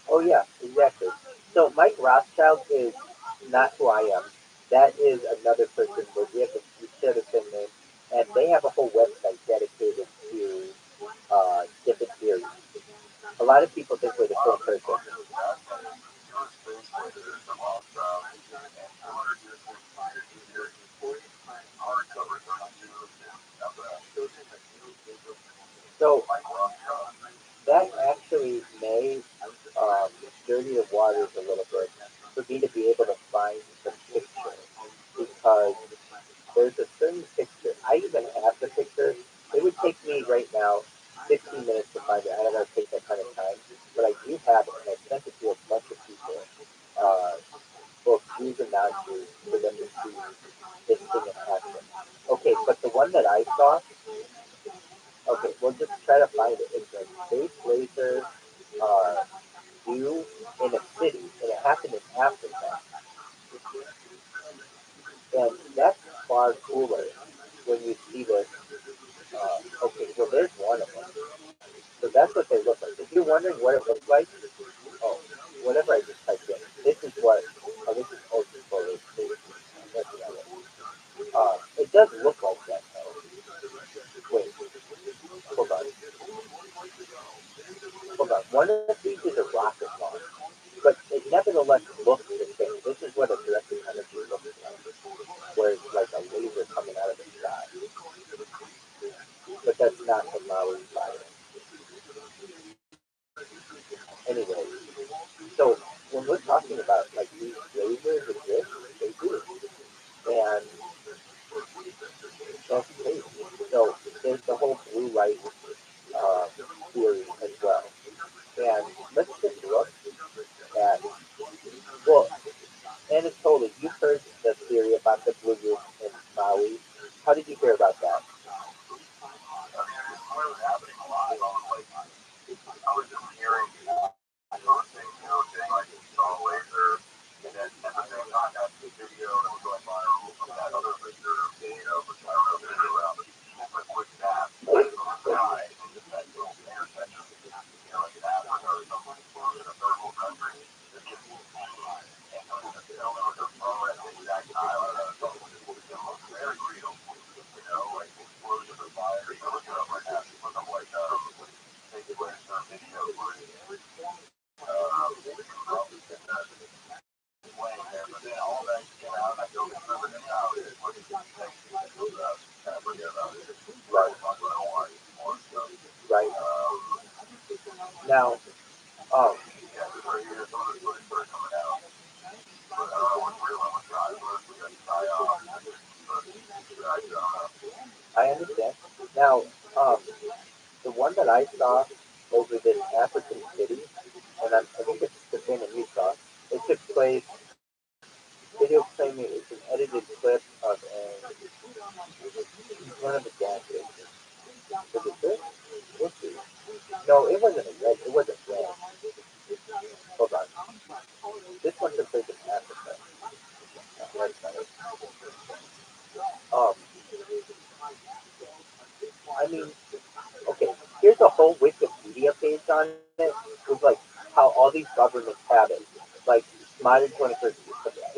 Oh yeah, exactly. So Mike Rothschild is not who I am. That is another person where we share the same name, and they have a whole website dedicated to different theories. A lot of people think we're the same person. So that actually may dirty the waters a little bit for me to be able to find the picture because there's a certain picture. I even have the picture. It would take me right now 15 minutes to find it. I don't know if it takes that kind of time, but I do have it, and I sent it to a bunch of people, uh, both Jews and non-Jews, for them to see this thing in action. Okay, but the one that I saw, okay, we'll just try to find it. It's a space laser uh, view in a city, and it happened in Africa. And that's far cooler when you see this. Okay, well, there's one of them. So that's what they look like. If you're wondering what it looks like, oh, whatever I just typed in, this is what, oh, this is ultra photo. It does look like that, though. Wait, hold on. Hold on. One of these is a rocket launch, but it nevertheless looks the same. This is what a directed energy looks like, where it's like a laser coming out of the sky. But that's not the Maui fire. Anyway, so when we're talking about like these lasers exist, they do. And that's crazy. So there's the whole blue light uh, theory as well. And let's just look at, well, Anatoly, you heard the theory about the blue roof in Maui. How did you hear about that? Right. Now, um, I understand. Now, um, the one that I saw over this African city, and I think it's the same that you saw, it took place, video claiming it's an edited clip of one of the gas stations. Was it this? We'll see. No, it wasn't a red. It wasn't red. Hold on. This one took place in Africa. That's not it. Um, I mean, okay. Here's a whole Wikipedia page on it with like how all these governments have it, like modern 21st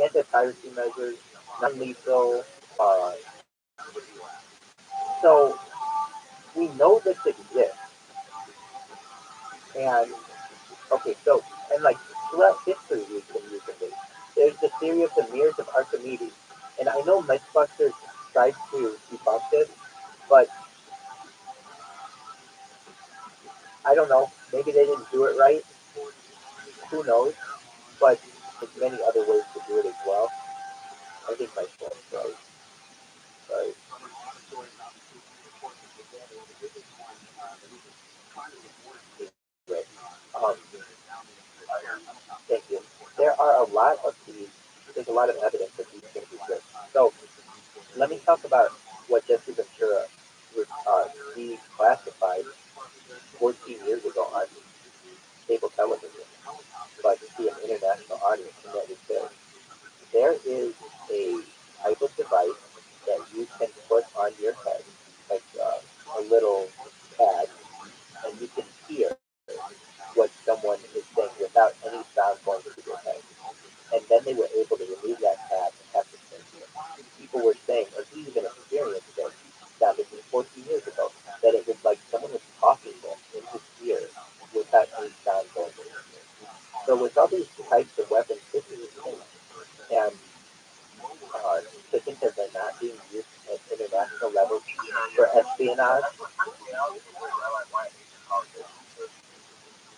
anti-piracy measures, non-lethal. Uh, so we know this exists, and okay, so and like throughout history we've been using this. There's the theory of the mirrors of Archimedes, and I know Mythbusters tried to debunk this, but I don't know. Maybe they didn't do it right. Who knows? But there's many other ways to do it as well. I think my phone froze. Sorry. Anyway, thank you. There are a lot of these. There's a lot of evidence that these things exist. So let me talk about what Jesse Ventura declassified 14 years ago on cable television. these sound going through their head. And then they were able to remove that tab and have the sensor. People were saying, or he even experienced it, that was 14 years ago, that it was like someone was talking to him in his ear without any sound going through his ear. So with all these types of weapons, this is a thing. And to think that they're not being used at international levels for espionage.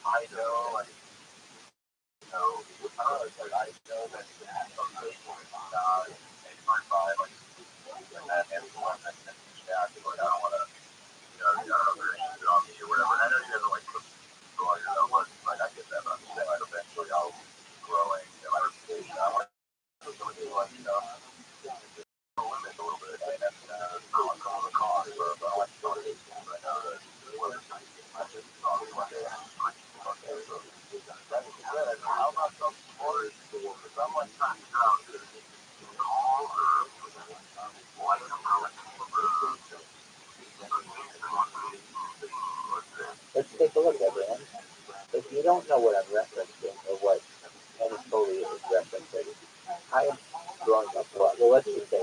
I know, like, you know, I know that some people are not by like that and one that yeah, like I don't want to, you know, I don't know if they're interested on me or whatever. And I know you guys are like so on your own, but like I get that, but I'm just saying like eventually I'll keep growing, you know, my reputation. I want to do like, you know, limit a little bit, and that's not come with a cost, but I like to go to these things. I know that whether I should talk one day, okay, so that is good. How about some sports? Because I'm like trying to figure out if it's call or like Let's take a look at it. If you don't know what I'm referencing or what any foley is referencing, I am growing up well. Well, let's just say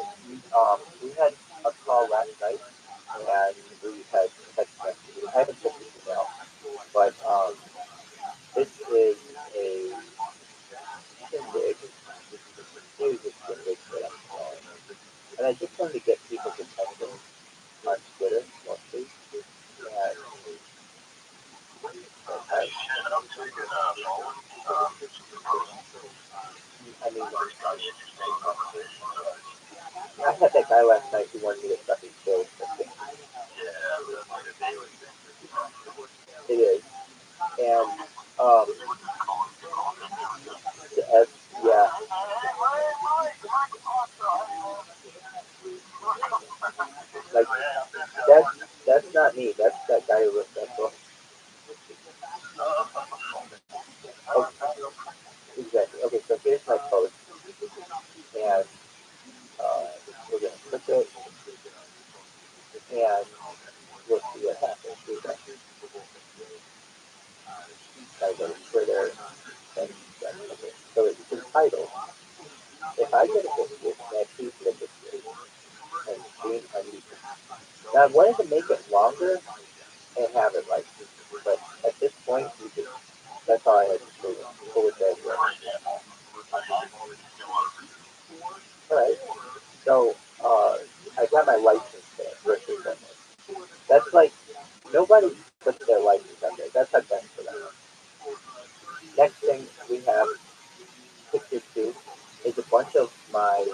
we had a call last night and we had text messages. I haven't checked the email, but this is a shindig. Here's a shindig that I'm calling. And I just wanted to get people's attention on Twitter mostly. And I, I mean, I had that guy last night who wanted me to fucking kill something. It is. And, as, yeah, like, that's, that's not me. That's that guy who wrote that book. Oh, exactly. Okay, so here's my post. And, we're going to click it. And we'll see what happens. Here we go. I go to Twitter. And, okay. So it's entitled, if I get a biscuit, then please get a biscuit. And being unusual. Now, I wanted to make it longer and have it like, but at this point, we just, that's all I had to do. Go with that. All right. So, I got my license there versus that. That's like, nobody puts their license on there. That's not done for them. Next thing we have, picture two, is a bunch of my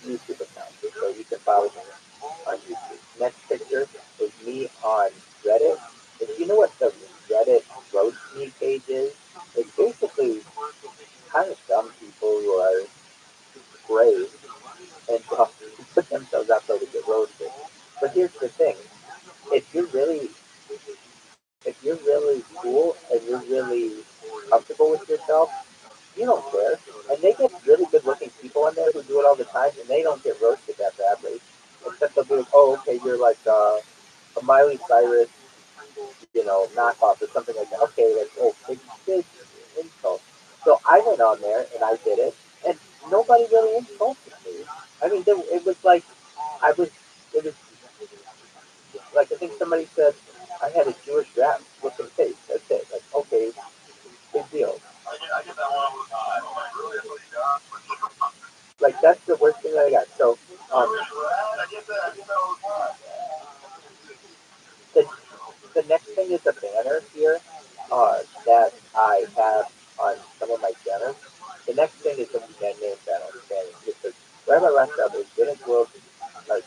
YouTube accounts. So you can follow me on YouTube. Next picture is me on Reddit. If you know what the Reddit roast me page is, it's basically kind of dumb people who are brave and put themselves out there to get roasted. But here's the thing: if you're really, if you're really cool and you're really comfortable with yourself, you don't care. And they get really good-looking people in there who do it all the time, and they don't get roasted that badly. Except they'll be like, "Oh, okay, you're like a Miley Cyrus, you know, knockoff or something like that." Okay, like, oh, big insult. So I went on there and I did it, and nobody really insulted me. I mean, it was like I was, it was like I think somebody said I had a Jewish rap looking face. That's it. Like, okay, big deal. Like that's the worst thing I got. So the, the next thing is a banner here that I have on some of my channels. The next thing is a man name banner. It says Rabbi Rashab is Guinness World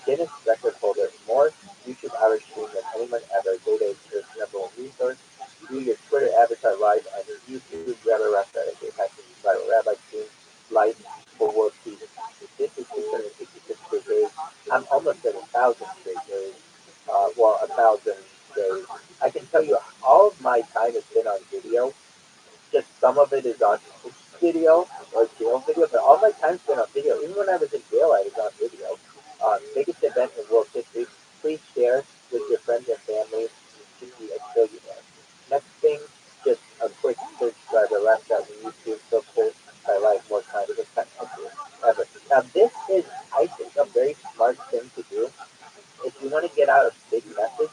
Guinness record holder, more YouTube hours streamed than anyone ever. Data is the number one resource. Do your Twitter avatar live on YouTube. Rabbi Rashab is a viral rabbi stream live for world peace. This is 666 straight days. I'm almost at 1,000 straight days. Well, 1,000 days. I can tell you all of my time has been on video. Just some of it is on video or jail video, but all my time's been on video. Even when I was in jail, I was on video. Biggest event in world history. Please share with your friends and family to be a billionaire. Next thing, just a quick search by the left out in YouTube filter by life more content ever. Now this is, I think, a very smart thing to do if you want to get out a big message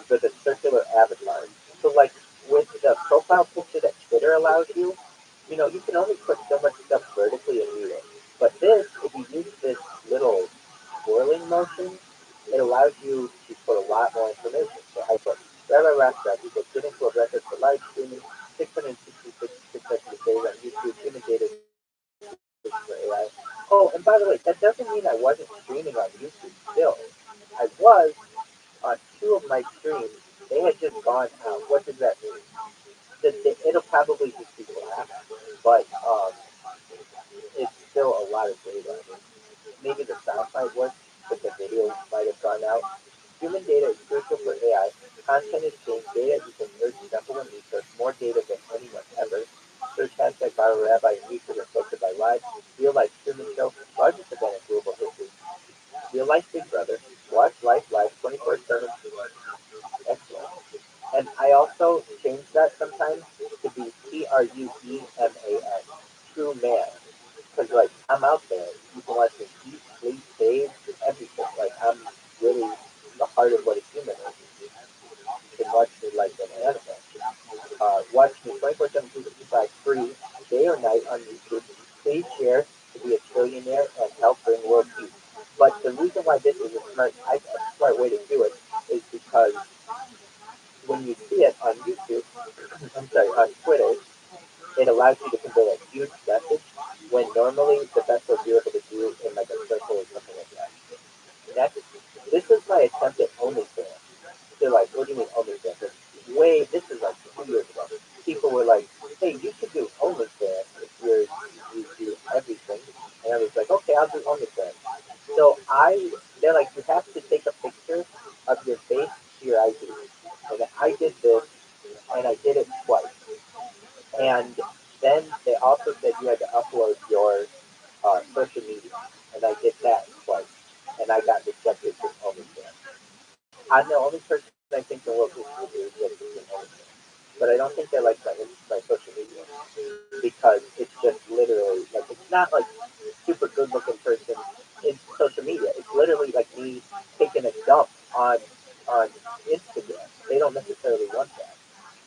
with a circular avatar. So like with the profile picture that Twitter allows you, you can only put so much stuff vertically and read it. But this, if you use this little swirling motion, it allows you to put a lot more information. So I put RevRabbi, so get into a record for live streaming, 666 consecutive days on YouTube, human data for AI. Oh, and by the way, that doesn't mean I wasn't streaming on YouTube still. I was on two of my streams. They had just gone out. What does that mean? It'll probably just be black, but it's still a lot of data. I mean, maybe the sound might work, but the video might have gone out. Human data is crucial for AI. Content is king. Data you can search, sample, and research more data than anyone ever. Search hashtag ViralRabbi and YouTube are filtered by live, real life streaming show, largest event in global history. Real life Big Brother. Watch life live 24/7. Excellent. And I also change that sometimes to be TRUEMAN. True man. Because, like, I'm out there. You can watch me eat, sleep, bathe, everything. Like, I'm really the heart of what a human is. You can watch me like an animal. Watch me 24/7, 365 free, day or night on YouTube. Please share to be a trillionaire and help bring world peace. But the reason why this is a smart way to do it is because when you see it on YouTube, I'm sorry, on Twitter, it allows you to convey a huge message when normally the best what you're able to do in like a circle is something like that. Next, this is my attempt at OnlyFans. They're like, what do you mean OnlyFans? This is like 2 years ago. People were like, hey, you should do OnlyFans if you do everything. And I was like, okay, I'll do OnlyFans. So they're like, you have to take a picture of your face to your ID. And I did this, and I did it twice. And then they also said you had to upload your social media. And I did that twice. And I got rejected from OnlyFans. I'm the only person I think in the world who is rejected from OnlyFans. But I don't think they like my social media because it's just literally like it's not like super good looking person in social media. It's literally like me taking a dump on Instagram. They don't necessarily want that.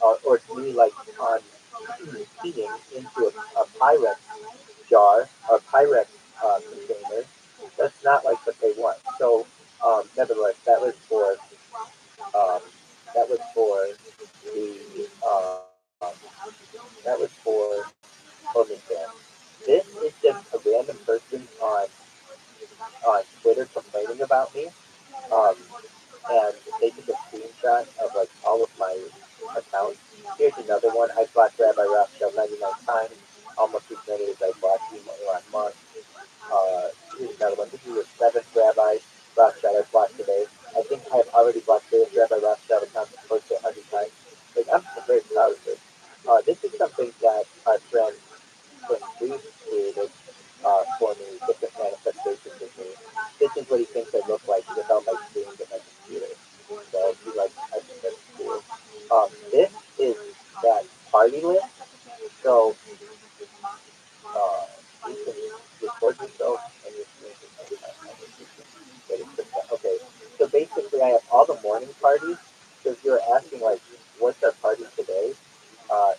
Or it's me like on peeing into a Pyrex jar or Pyrex container. That's not like what they want. So nevertheless, um, that was for the that was for OnlyFans. This is just a random person on Twitter complaining about me. Um, and they took a screenshot of like all of my accounts. Here's another one. I blocked Rabbi Rothschild 99 times, almost as many as I blocked him last month. Here's another one. This is the seventh Rabbi Rothschild I've blocked today. I think I've already blocked this Rabbi Rothschild account close to 100 times. Like, I'm very proud of this. This is something that our friend when we created for me, different manifestations of me. This is what he thinks I look like without my screens and my computer. So he like, I think that's cool. This is that party list. So uh, you can record yourself and your screen every time. Okay, so basically I have all the morning parties. So if you're asking like, what's our party today?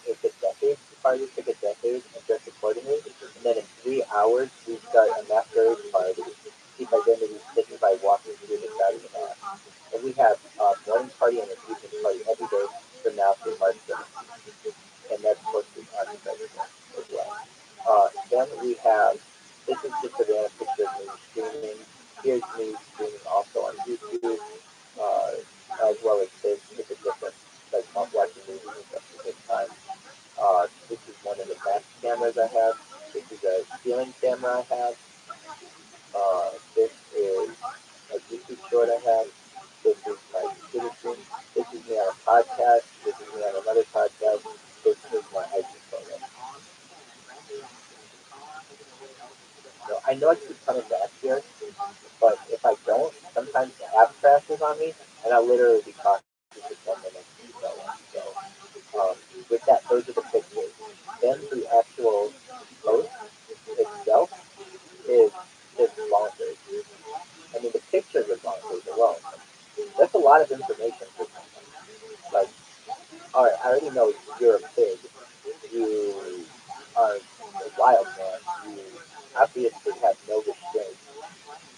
It's a decade party, pick a decade and dress accordingly. And then in 3 hours we start a masquerade party. Keep identity hidden by walking through the side of the mask. And we have a morning party and an evening party every day from now through March 7th. And that's posted on the website as well. Then we have, this is just a random picture of me streaming. Here's me streaming also on YouTube, as well as this. It's a different, like watching movies and stuff at the same time. This is one of the back cameras I have. This is a ceiling camera I have. This is a YouTube short I have. This is my computer screen. This is me on a podcast. This is me on another podcast. This is my hiking photo. So I know I keep coming back here, but if I don't, sometimes the app crashes on me, and I'll literally be talking for 10 minutes. So that those are the pictures. Then the actual post itself is just bonkers. I mean, the pictures are bonkers alone. That's a lot of information for someone. Like, all right, I already know you're a pig. You are a wild man. You obviously have no restraint.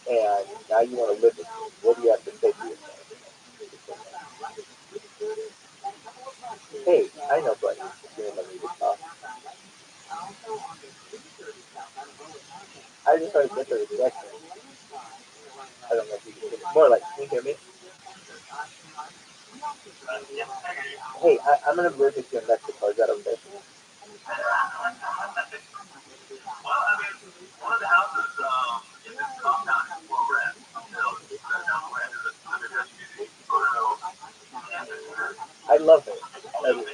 And now you want to live with me. What do you have to say to yourself? Hey, I know, buddy. You know, let me just talk. I just heard this rejection. I don't know if you can hear me. More like, can you hear me? Hey, I'm gonna visit you in Mexico. Is that okay? I love it. I mean,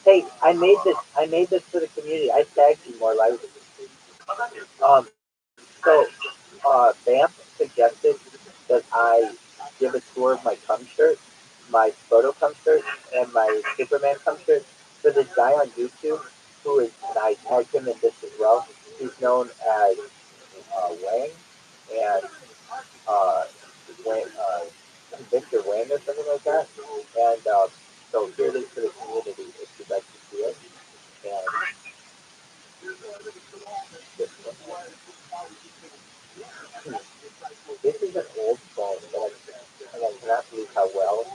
Hey, I made this for the community. I tagged you more likely. So, Bamp suggested that I give a tour of my cum shirt, my photo cum shirt, and my Superman cum shirt for this guy on YouTube who is, and I tagged him in this as well. He's known as Wang, and uh, Wang, Victor Wang or something like that. And so here it is for the community if you'd like to see it. And this one. This is an old phone, and I cannot believe how well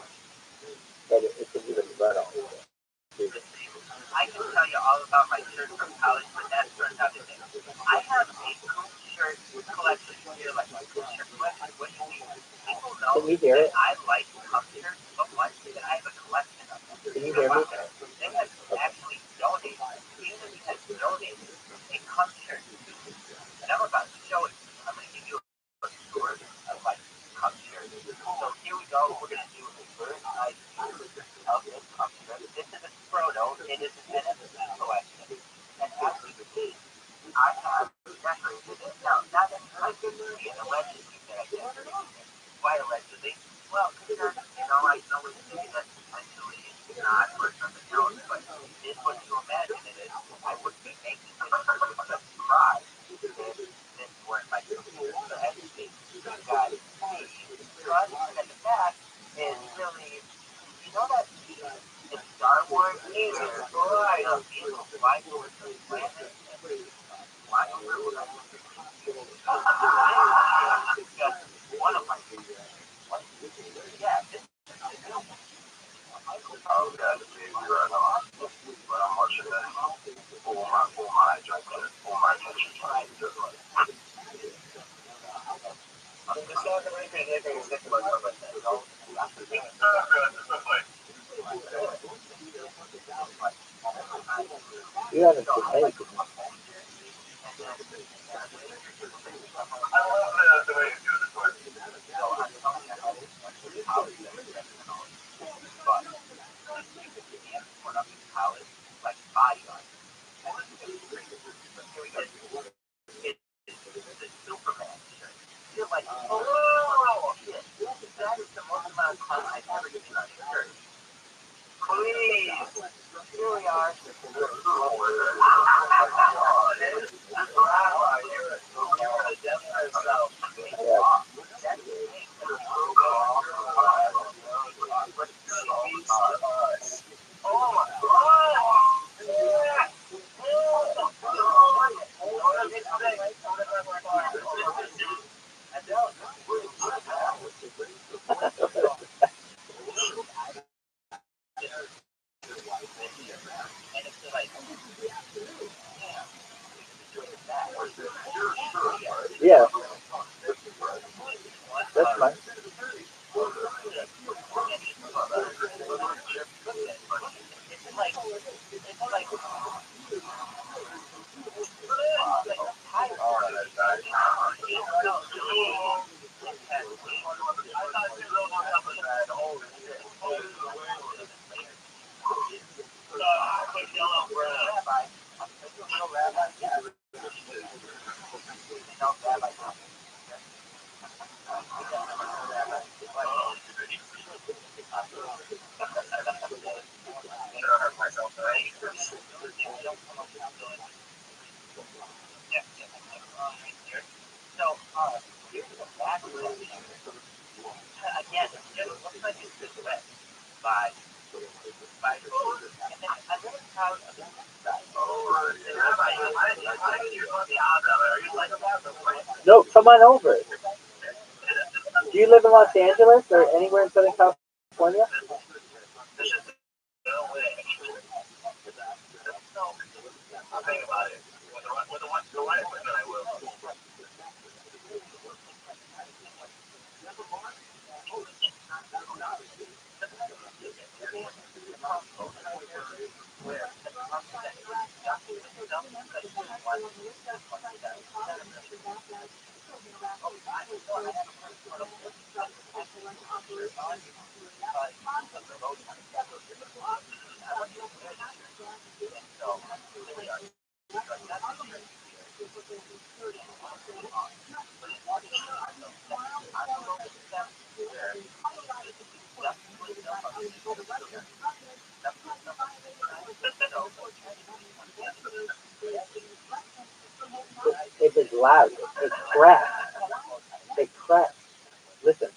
that it can even run on. I can tell you all about my shirt from college, but that's for another day. I have a cool shirt collection here, like my cool shirt collection. What do you mean? People know Can you hear that it? I like cup shirts so much that I have a collection of them. Can you hear me? They have actually donated, England has donated a cup shirt to me. And I'm about to show it. I'm going to give you a tour of my cup shirt. So here we go. We're going to do a bird's eye view of this cup shirt. This is a Frodo. It is an NFT collection. And as you can see, I have decorated it. Now, not that I didn't see it allegedly that I decorated it. Why allegedly? Well, because, I can always say that potentially it's not or something else, but it is what you imagine it is. I wouldn't be making this shirt with such pride if this weren't my computer. So as you see, we've got the front and the back is really, that scene in Star Wars either fly up in fly over the planet and fly over just one of my favorites. What? Yeah, this is the new one. Oh, yeah, the baby right on. But I'm watching that. Pull my attention. It's not the reason anything is thinking about stuff like that. You haven't seen anything. I love the way you do this one. Yeah, that's fine. No, come on over. Do you live in Los Angeles or anywhere in Southern California? If it's loud, it cracks. It cracks. Listen.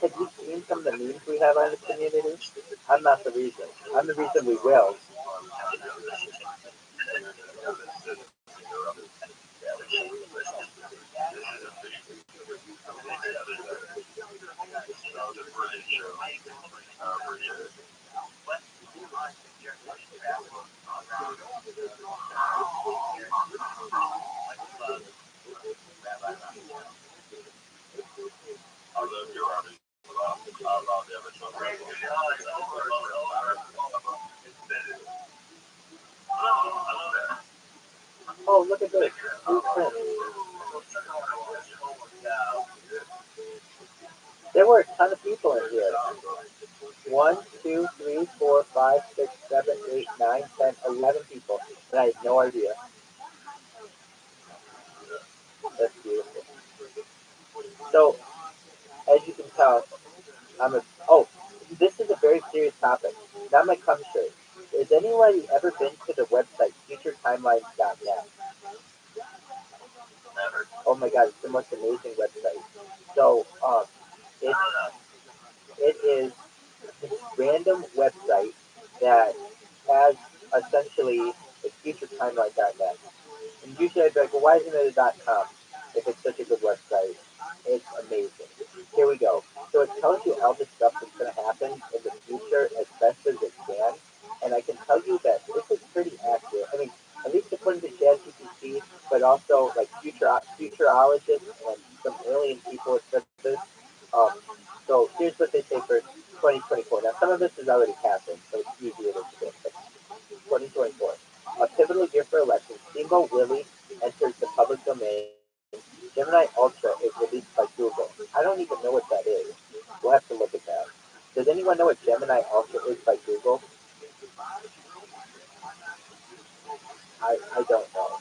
Have you seen some of the memes we have on the community? I'm not the reason. I'm the reason we will. Oh, look at this. There were a ton of people in here. 1, 2, 3, 4, 5, 6, 7, 8, 9, 10, 11 people. And I had no idea. That's beautiful. So, as you can tell, I'm a. Oh, this is a very serious topic. Not my cum shirt. Has anybody ever been to the website futuretimelines.net? Oh my god, it's the most amazing website. So, it, it is this random website that has essentially it's futuretimeline.net. And usually I'd be like, well, why isn't it a .com if it's such a good website? It's amazing. Here we go. So it tells you all the stuff that's going to happen in the future as best as it can. And I can tell you that this is pretty accurate. I mean, at least according to ChatGPT, but also like futurologists and some alien people have said this. Um, so here's what they say first. 2024. Now, some of this has already happened, so it's easier to predict. But 2024, a pivotal year for elections. Single Willy enters the public domain. Gemini Ultra is released by Google. I don't even know what that is. We'll have to look at that. Does anyone know what Gemini Ultra is by Google? I don't know.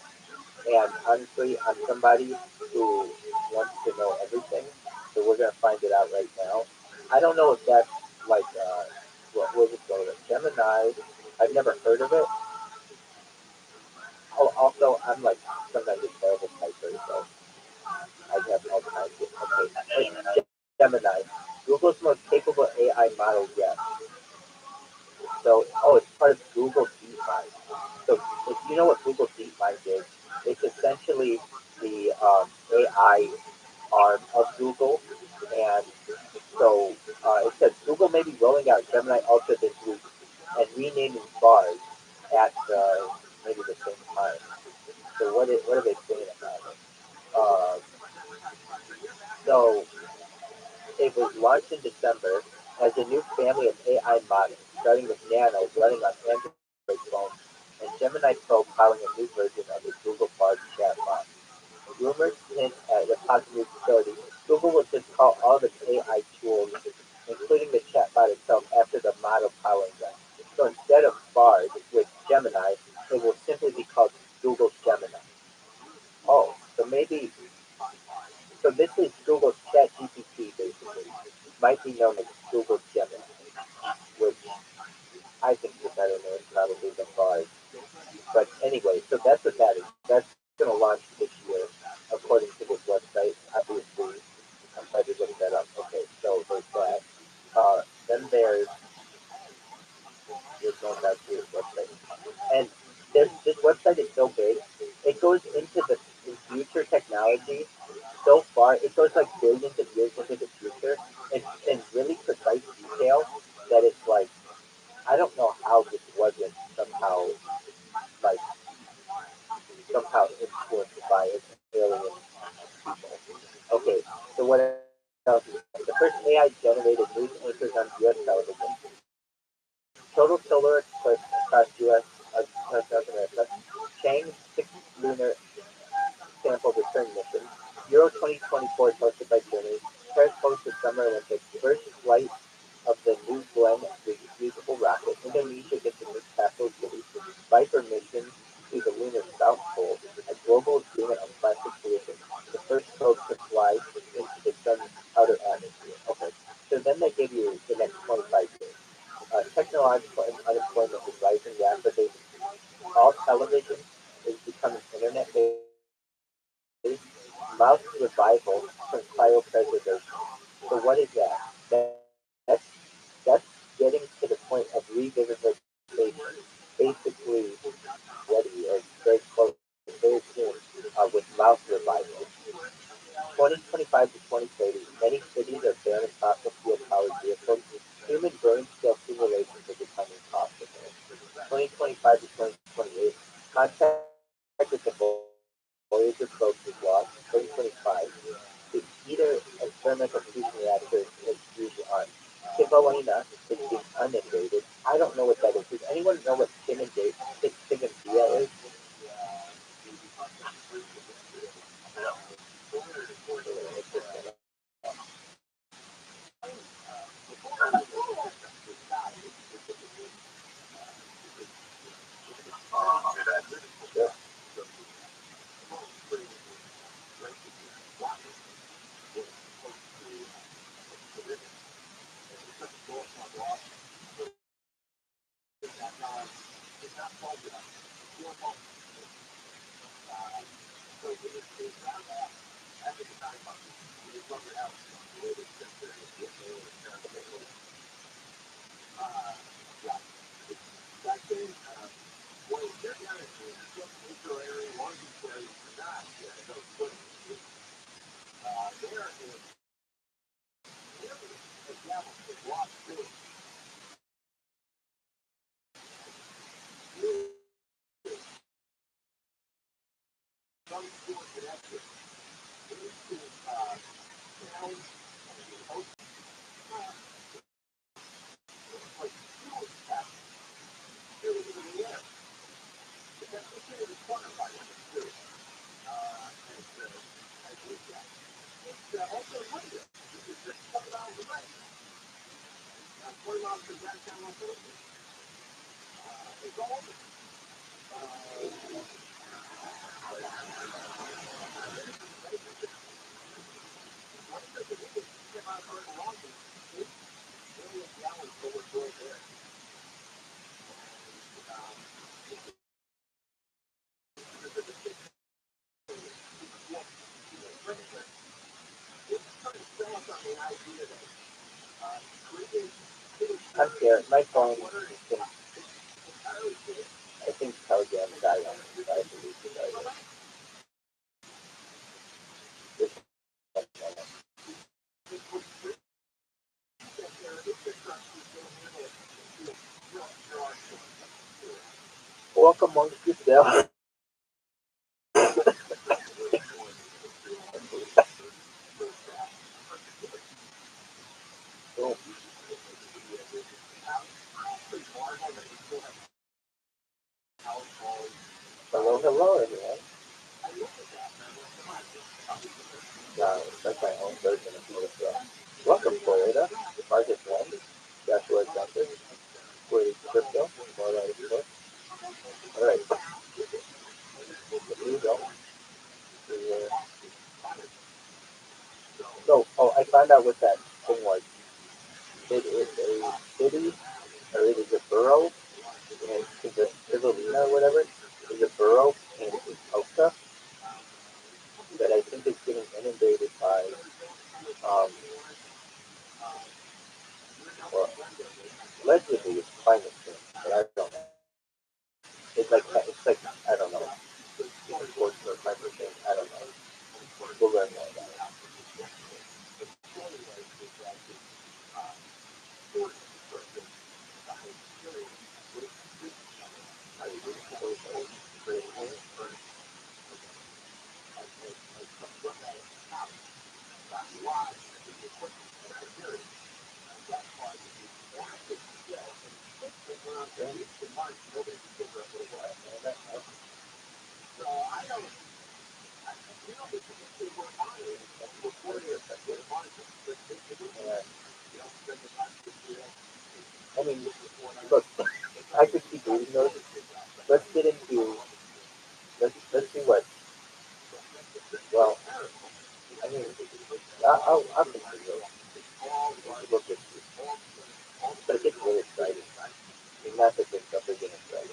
And honestly, I'm somebody who wants to know everything, so we're going to find it out right now. I don't know if that's like, what was it called? Gemini. I've never heard of it. Oh, also, I'm like sometimes a terrible typer, so I have all kinds of. Okay, it's Gemini, Google's most capable AI model yet. So, oh, it's part of Google DeepMind. So, if you know what Google DeepMind is, it's essentially the AI arm of Google. And so it says Google may be rolling out Gemini Ultra this week and renaming bars at maybe the same time. So what are they saying about it? Uh, so it was launched in December as a new family of AI models, starting with Nano running on Android phones and Gemini Pro powering a new version of the Google Bard chatbot. Rumors hint at the possible utility. Google will just call all of its AI tools, including the chatbot itself, after the model powering them. So instead of Bard with Gemini, it will simply be called Google Gemini. Oh, so maybe, so this is Google's Chat GPT basically. Might be known as Google Gemini, which I think is a better name probably than Bard. But anyway, so that's what that is. That's going to launch this year, according to this website. Obviously, I'm glad you're looking that up. Okay, so there's that. Then there's, you're going back to this website. And this website is so big, it goes into the future technology so far. It goes like billions of years into the future in really precise detail that it's like, I don't know how this wasn't like somehow influenced by its alien people. Okay, so what else is that? The first AI generated news anchors on US television. Total solar eclipse across North America. Chang's sixth lunar sample return mission. Euro 2024 is hosted by Germany. Paris hosts the Summer Olympics. First flight of the New Glenn reusable rocket. Indonesia gets a new capital city. Viper mission to the lunar South Pole. A global agreement on plastic pollution. The first probe to fly into the sun's outer atmosphere. Okay, so then they give you the next 25 years. Technological unemployment is rising rapidly. All television is becoming internet-based. Mouse revival from cryopreservation. So what is that? That's getting to the point of revivification. Basically, ready or very close, very soon with mouse revival. 2025 to 2030, many cities are banning fossil fuel-powered vehicles. Human brain-scale simulations are becoming possible. 2025 to 2028, contact with the Voyager probe was lost. 2025, the ITER experimental fusion reactor is usually on. Kivalina is being unindated. I don't know what that is. Does anyone know what Kininvia is? Sure. I'm here. My phone can, I think Telegram died on me, so I have to restart it. Just one minute. Walk amongst yourselves. Boom. Hello, hello, everyone. It's like my own version of Melissa. Welcome, Florida. Marcus One, Joshua Johnson, Corey Crypto, Florida Book. Alright, here we go. So, oh, I found out what that thing was. It is a city, or it is a borough, and the Civilina or whatever, is a borough in Tulsa that I think is getting inundated by, um, well, allegedly it's climate change, but I don't know. It's like, I don't know, it's 14 or 5%, I don't know. We'll learn more about it. I mean, look, I could keep reading those. Let's get into, let's see what, well, I mean, I'll continue. Look at, but it gets really exciting. I mean, not that this stuff is getting exciting.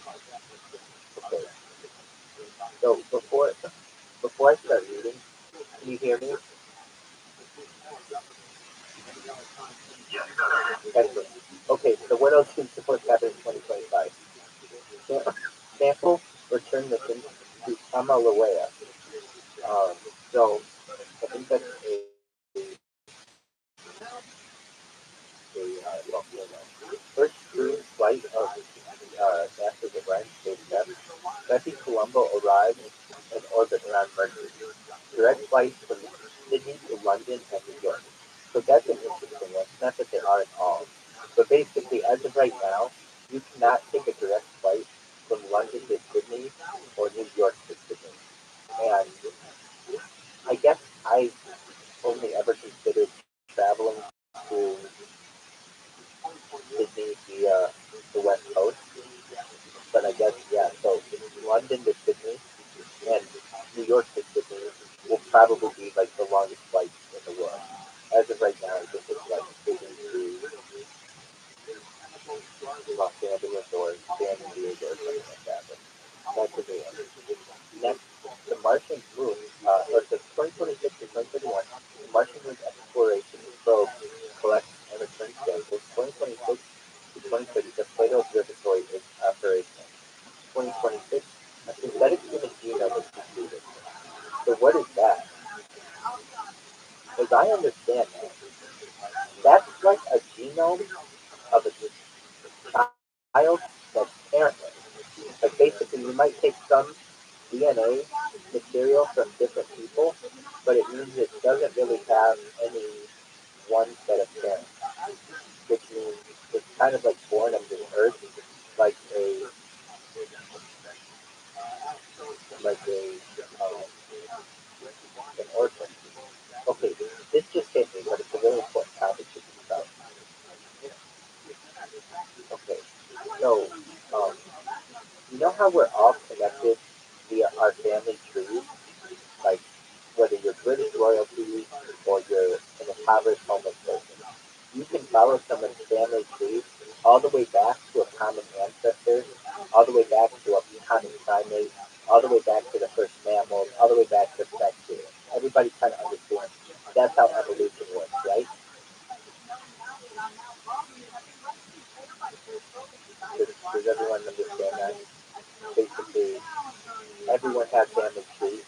Okay, so before I start reading, can you hear me? Excellent. Okay, so what else is supposed to happen in 2025? Sample return the thing to Amalawea. So I think that's well, you know, first crewed flight of NASA's Orion spacecraft. Bepi Colombo arrived in orbit around Mercury. Direct flights from Sydney to London and New York. So that's an interesting one. Not that there aren't all, but basically, as of right now, you cannot take a direct flight from London to Sydney or New York to Sydney. And I guess I only ever considered traveling to Sydney via the West Coast, but I guess yeah. So London to Sydney and New York to Sydney will probably be like the longest flights in the world. As of right now, I think it's like Sydney to Los Angeles or San Diego or something like that. But that's a new one. Next, the Martian Moon, or the 2026 to 2031, the Martian Moon Exploration Probe collects and returns samples. 2026 to 2030, the Plato Observatory is operational. 2026, a synthetic human genome is completed. So what is that? As I understand that, that's like a genome of a child that's parentless. Like basically, you might take some DNA material from different people, but it means it doesn't really have any one set of parents, which means it's kind of like born of this earth, like a like a an orphan. Okay, this just hit me, but it's a really important topic to think about. royalty or you're an impoverished homeless person. You can follow someone's family tree all the way back to a common ancestor, all the way back to a common primate, all the way back to the first mammals, all the way back to bacteria. Everybody kind of understands that's how evolution works, right? Does everyone understand that? Basically, everyone has family trees.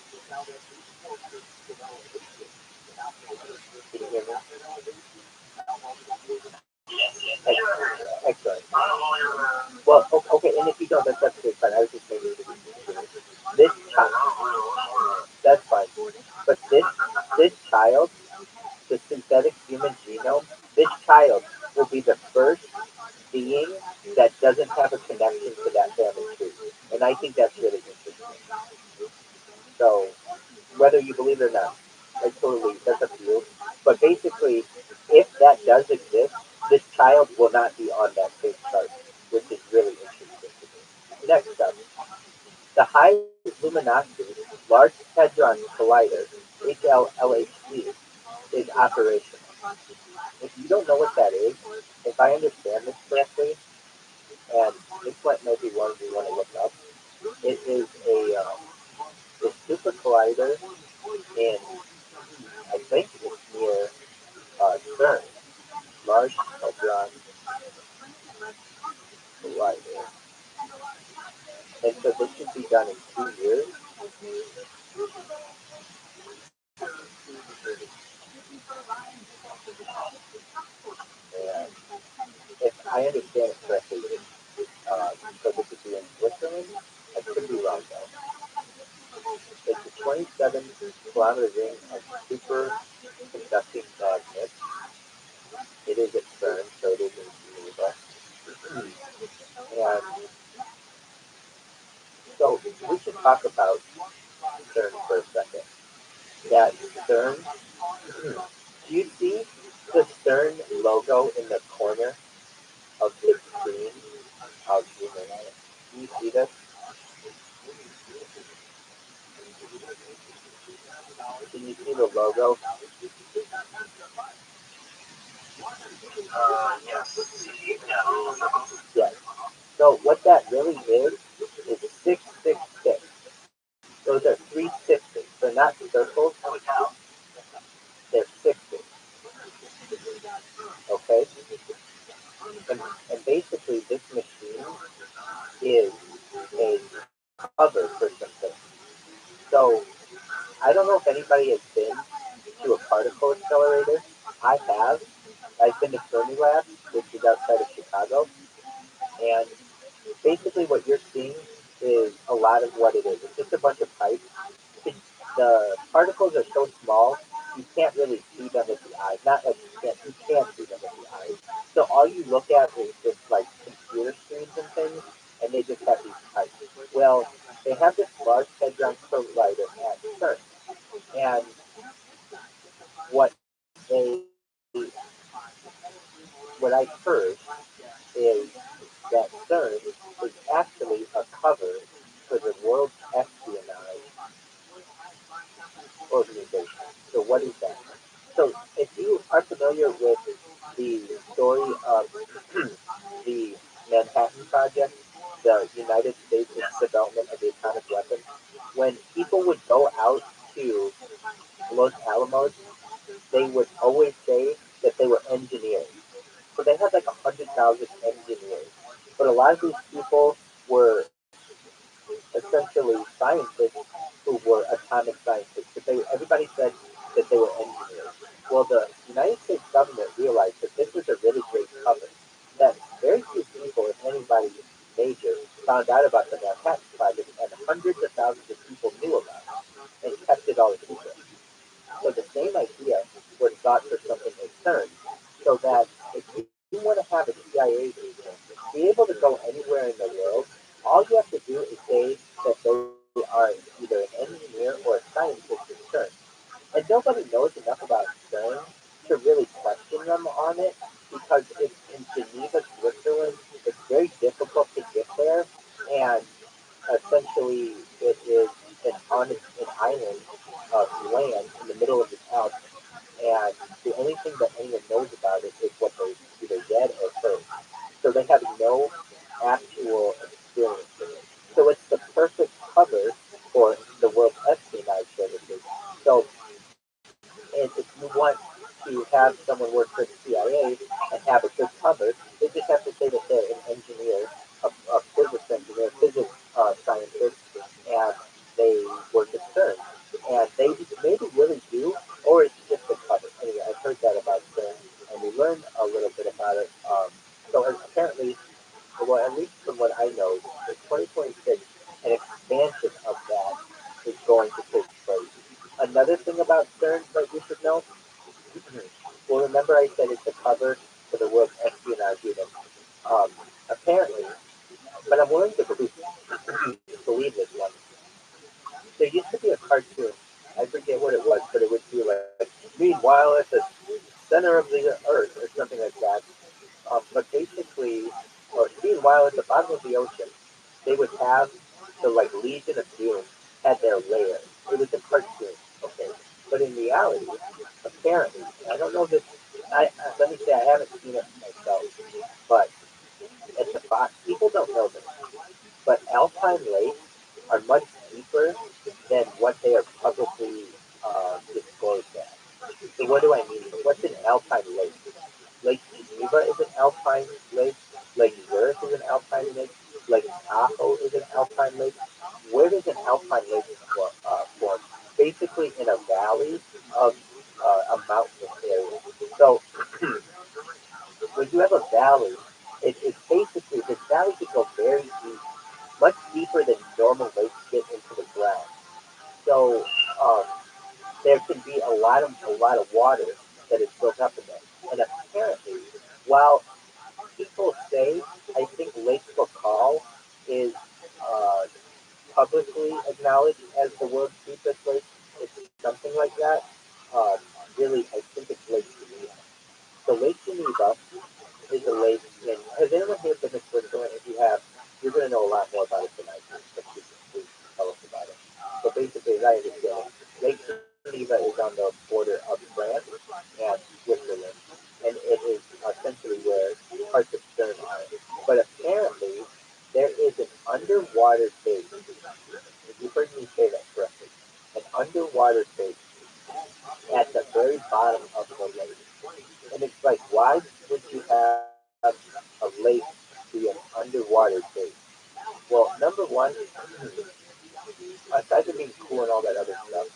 Can you hear me? Excellent. Well, okay, and if you don't, that's absolutely fine. I was just making sure. This child, that's fine. But this child, the synthetic human genome, this child will be the first being that doesn't have a connection to that family tree. And I think that's really interesting. So, whether you believe it or not, that's up to you. But basically, if that does exist, this child will not be on that same chart, which is really interesting to me. Next up, the High Luminosity Large Hadron Collider, HLLHC, is operational. If you don't know what that is, if I understand this correctly, and this might be one you want to look up, it is a super collider in, I think it's near CERN, Large Hadron Collider. And so this should be done in 2 years. And if I understand it correctly, so this would be in Switzerland. I could be wrong though. It's a 27-kilometer ring of superconducting magnets. It is at CERN, so it is in Geneva. And so we should talk about CERN for a second. That CERN, do you see the CERN logo in the corner of the screen? I'll zoom in on it. Do you see this? Can you see the logo? Yes. So what that really is 666. Those are three sixes. They're not circles. They're sixes. Okay? And basically this machine is a cover for something. So I don't know if anybody has been to a particle accelerator. I have. I've been to Fermilab, which is outside of Chicago, and basically what you're seeing is a lot of what it is. It's just a bunch of pipes. The particles are so small you can't really see them with the eye. Not like you can't see them with the eye. So all you look at is just like computer screens and things, and they just have these pipes. Well, they have this large hadron collider at CERN, and what they what I've heard is that CERN is actually a cover for the World Espionage Organization. So what is that? So if you are familiar with the story of the Manhattan Project, the United States development of the atomic weapon, when people would go out to Los Alamos, they would always say that they were engineers. So they had like 100,000 engineers. But a lot of these people were essentially scientists who were atomic scientists. But everybody said that they were engineers. Well, the United States government realized that this was a really great cover. That very few people, if anybody major, found out about the Manhattan Project, and hundreds of thousands of people knew about it and kept it all secret. So the same idea was thought for something like CERN, so that if you want to have a CIA agent be able to go anywhere in the world, all you have to do is say that they are either an engineer or a scientist in CERN. And nobody knows enough about CERN to really question them on it because it's in Geneva, Switzerland. It's very difficult to get there, and essentially it is an island of land in the middle of this house, and the only thing that anyone knows about it is what they either read or heard. So they have no actual experience with it. So it's the perfect cover for the world's espionage services. So, and if you want to have someone work for the CIA and have a good cover, they just have to say that they're an engineer, a physics engineer, physics scientist, and they work at CERN. And they maybe really do, or it's just a cover. Anyway, I've heard that about CERN, and we learned a little bit about it. So apparently, well, at least from what I know, in 2026, an expansion of that is going to take place. Another thing about CERN that you should know, well, remember I said it's a cover for the World Espionage Unit. Um, apparently, but I'm willing to believe this one. There used to be a cartoon. I forget what it was, but it would be like, meanwhile at the center of the earth or something like that. But basically, or meanwhile at the bottom of the ocean, they would have the like Legion of Doom had their lair. It was a cartoon, okay. But in reality, apparently, I don't know this. Let me say I haven't seen it myself, but at the bottom, people don't know this, but alpine lakes are much deeper than what they are publicly disclosed as. So what do I mean? What's an alpine lake? Lake Geneva is an alpine lake. Lake Zurich is an alpine lake. Lake Tahoe is an alpine lake. Where does an alpine lake form? Basically in a valley of a mountainous area. So when you have a valley, it's basically, this valley can go very deep, much deeper than normal lakes get into the ground. So um, there can be a lot of water that is built up in there. And apparently, while people say, I think Lake Baikal is uh, publicly acknowledged as the world's deepest lake. It's something like that. Um, really, I think it's Lake Geneva. So Lake Geneva is a lake in. Has anyone here been to Switzerland? If you have, you're going to know a lot more about it than I do. But please tell us about it. So basically, as I understand it, Lake Geneva is on the border of France and Switzerland, and it is essentially where parts of Stern are. But apparently, there is an underwater base. If you heard me say that correctly, an underwater base at the very bottom of the lake. And it's like, why would you have a lake be an underwater base? Well, number one, aside from being cool and all that other stuff,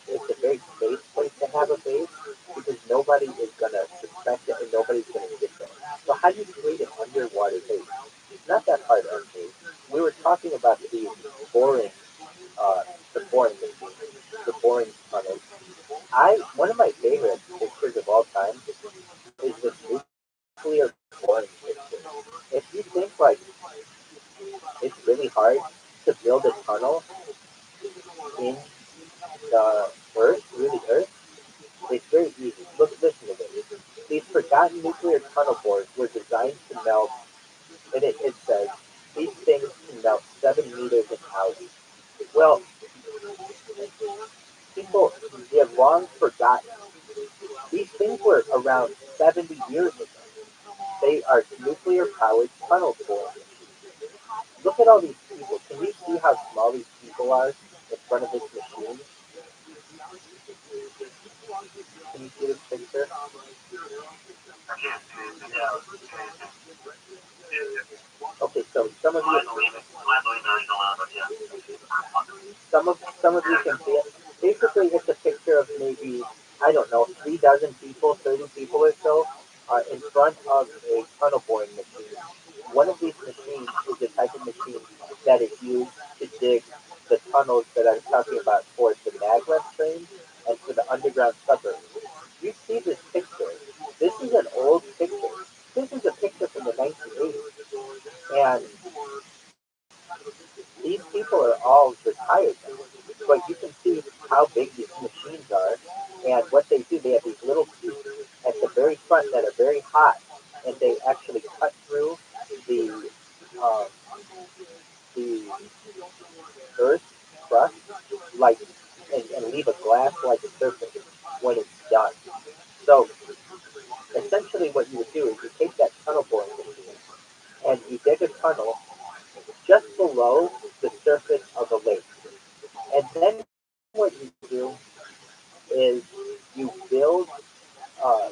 it's a very safe place to have a base because nobody is gonna suspect it and nobody's gonna get there. So how do you create an underwater base? It's not that hard, actually. We were talking about these boring, uh, the boring machines, the boring tunnels. One of my favorite pictures of all time is this nuclear boring picture. If you think like it's really hard to build a tunnel in the Earth, through the Earth, it's very easy. Listen to this. These forgotten nuclear tunnel bores were designed to melt, and it says these things can melt 7 meters an hour. Well, people, they have long forgotten. These things were around 70 years ago. They are nuclear powered tunnel bores. Look at all these people. Can you see how small these people are in front of this machine? Can you see this picture? Okay, so some of you can see it. Basically, it's a picture of maybe, I don't know, 3 dozen people, 30 people or so, in front of a tunnel boring machine. One of these machines is the type of machine that is used to dig the tunnels that I'm talking about for the maglev trains and for the underground suburbs. You see this picture. This is an old picture. This is a picture from the 1980s. And these people are all retired now. But you can see how big these machines are. And what they do, they have these little tubes at the very front that are very hot. And they actually cut through the, um, the earth crust, like, and leave a glass-like surface when it's done. So essentially what you would do is you take that tunnel boring machine and you dig a tunnel just below the surface of the lake. And then what you do is you build, uh,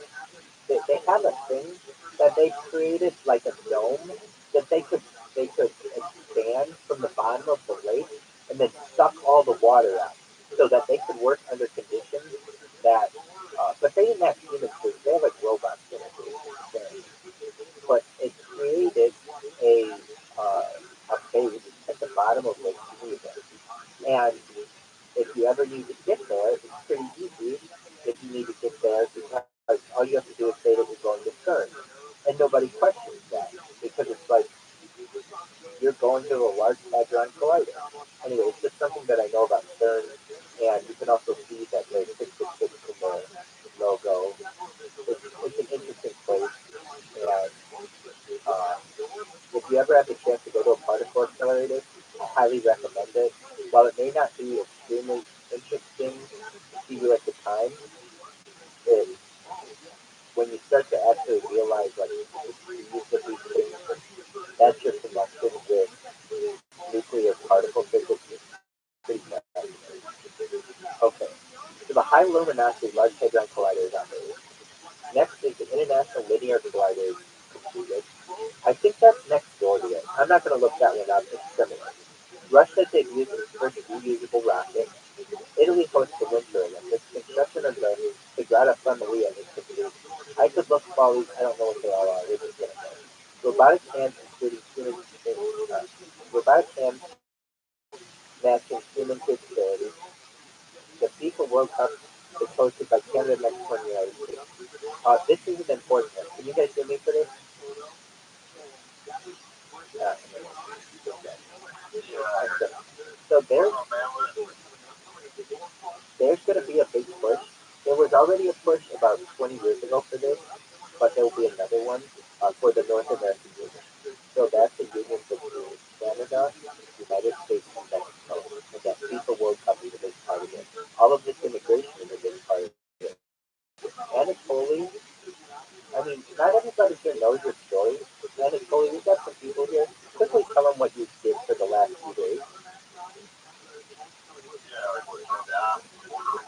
they have a thing that they created like a dome that they could expand from the bottom of the lake and then suck all the water out so that they could work under conditions that but they didn't have human tools, they have like robots in it. But it created a a base at the bottom of Lake Geneva. And if you ever need to get there, it's pretty easy if you need to get there because all you have to do is say that you're going to CERN. And nobody questions that because it's like you're going to a large hadron collider. Anyway, it's just something that I know about CERN. And you can also see that there's 666 in their logo. It's an interesting place. And uh, if you ever have the chance to go to a particle accelerator, I highly recommend it. While it may not be extremely interesting to you at the time, it, when you start to actually realize like the speeds of these things, that's your connection with nuclear particle physics is pretty fascinating. Okay, so the High Luminosity Large Hadron Collider is on the Earth. Next is the International Linear Collider completed. I think that's next door to it. I'm not going to look that one up. It's similar. Russia debuted its first reusable rocket. Italy hosts the Winter Olympics. Construction of the Sagrada Familia is complete. I could look for all these. I don't know what they all are. We're just going to go. Robotic hands, including robotic hands matching human capability. The FIFA World Cup is hosted by Canada, Mexico, and the United States. This is an important one. Can you guys hear me for this? Uh, so there's going to be a big push. There was already a push about 20 years ago for this, but there will be another one for the North American Union. So that's a union between Canada, United States, and Mexico. And that FIFA World Cup is a big part of it. All of this immigration is a big part of it. Anatoly, I mean, not everybody here knows your story. Anatoly, we've got some people here. Quickly tell them what you did for the last few days.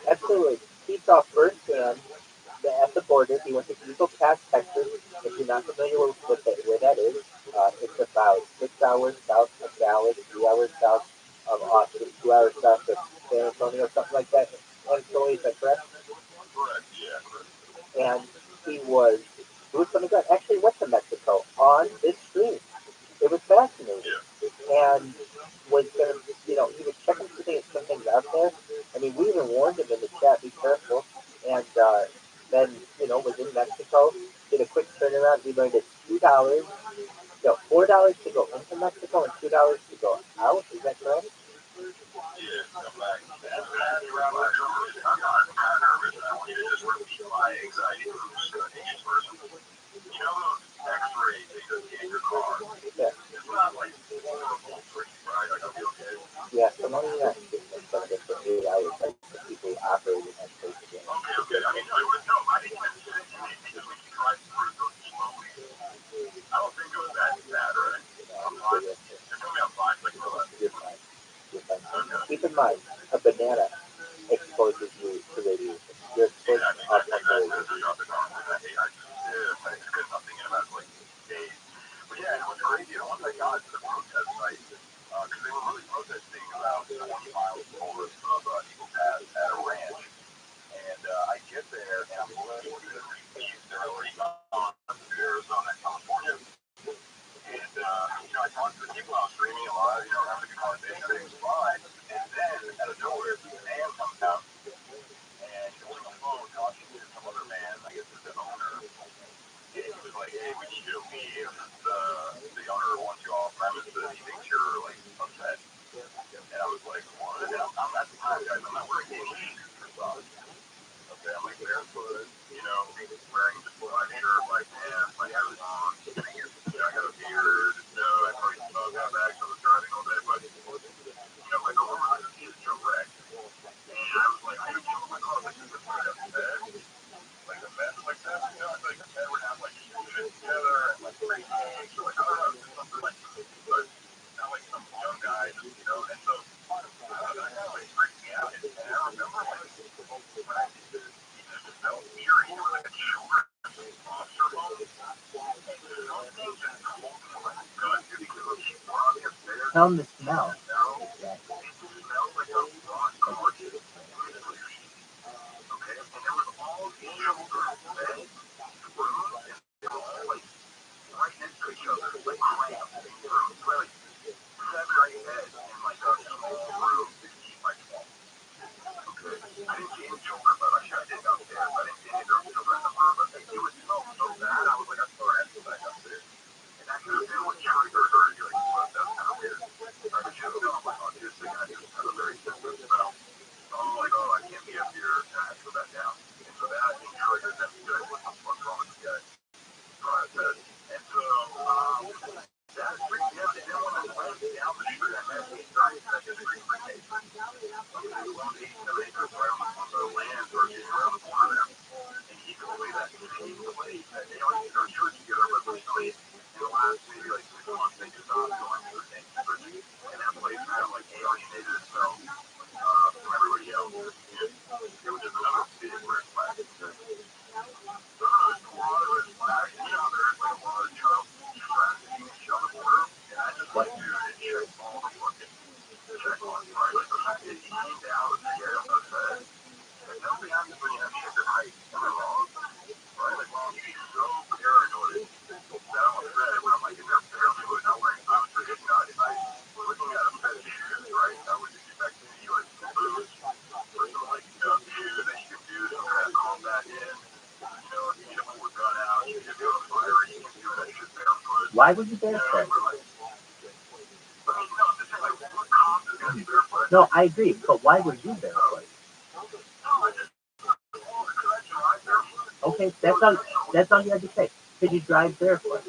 Absolutely. He saw firsthand at the border. He went to Eagle Pass, Texas. If you're not familiar with where that is, it's about 6 hours south of Dallas, 3 hours south of Austin, 2 hours south of San Antonio, something like that. Anatoly, is that correct? And he was boots on the ground. Actually went to Mexico on this stream. It was fascinating. And was gonna, he was checking some things out there. I mean, we even warned him in the chat, be careful. And then, was in Mexico, did a quick turnaround. He learned it's $2, no, $4 to go into Mexico and $2 to go out. Is that correct? Yeah. Yeah, so money not treatment, but just for 8 hours, like the people who operate in that place again. You're fine. You're fine. Keep in mind, a banana exposes you to radiation. You're exposed to all kinds of radiation. Tell them the smell. Yeah. Why would you barefoot? No, I agree, but why would you barefoot? Okay, that's all you had to say. Could you drive barefoot?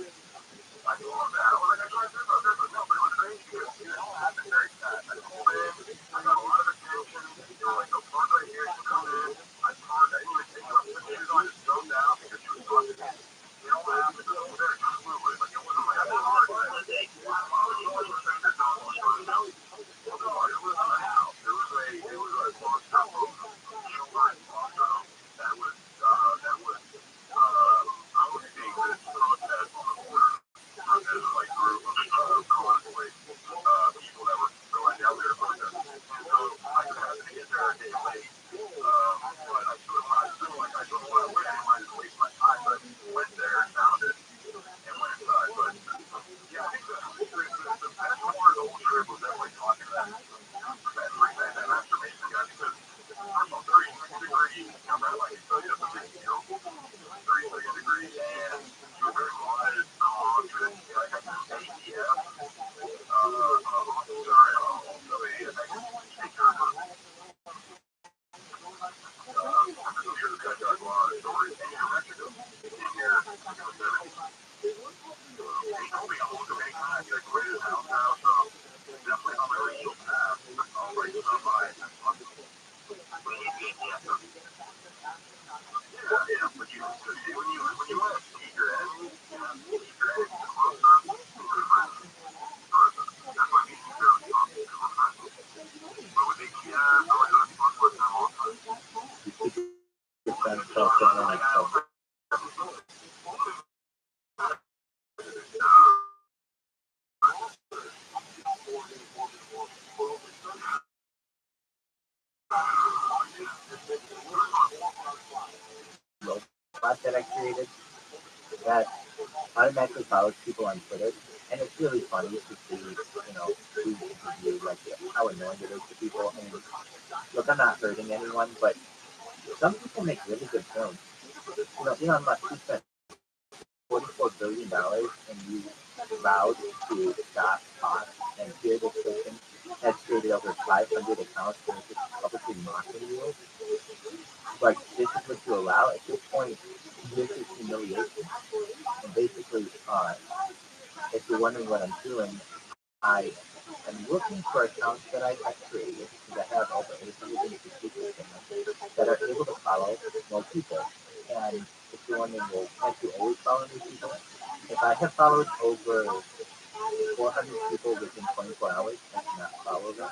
That I created that automatically follows people on Twitter, and it's really funny to see, who review, like, how annoying it is to people. And look, I'm not hurting anyone, but some people make really good films. Elon Musk, he spent $44 billion and you vowed to stop costs, and here this person has created over 500 accounts and is just publicly mocking you. Like, this is what you allow. At this point, this is humiliation. And basically, if you're wondering what I'm doing, I am looking for accounts that I created that have over 850 fans that are able to follow more people. And if you're wondering, well, can't you always follow new people? If I have followed over 400 people within 24 hours that cannot follow them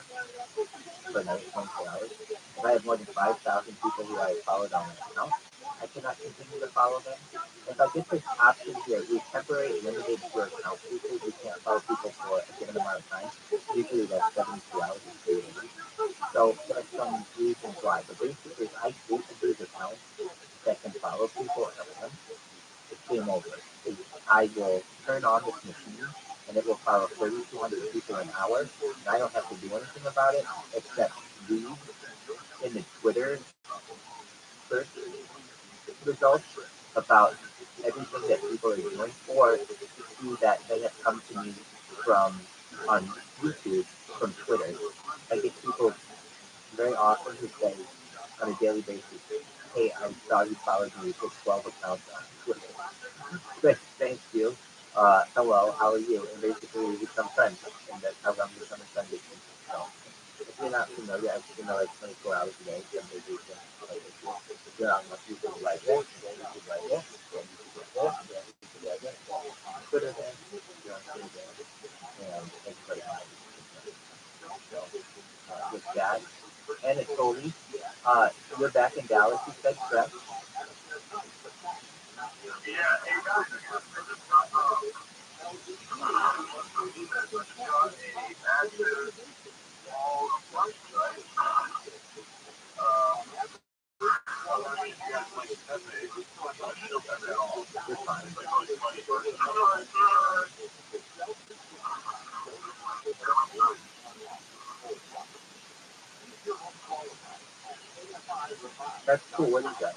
for another 24 hours. If I have more than 5,000 people who I followed on my account, I cannot continue to follow them. If I get this option here, we temporarily limited your account usage. You can't follow people for a given amount of time. Usually that's 72 hours of creating. So there's some reasons why. But basically, if I get these accounts that can follow people at once, it's game over. I will turn on this machine and it will follow 3,200 people an hour, and I don't have to do anything about it except read in the Twitter search results about everything that people are doing, or see that they have come to me from on YouTube from Twitter. I get people very often who say on a daily basis, "Hey, I saw you followed me with 12 accounts on Twitter. Thank you. Hello, how are you?" And basically we become friends, and that's how I'm becoming friends with you. So if you're not familiar, I spend like 24 hours a day. Some days you can, like, if you're on my YouTube like this, then you can like this, then you can like this, then you can like this. Twitter then, you're on Twitter then, and everybody has it. So with that, and it's Goldie. You're back in Dallas, you said, correct? You're fine. That's cool. What is that?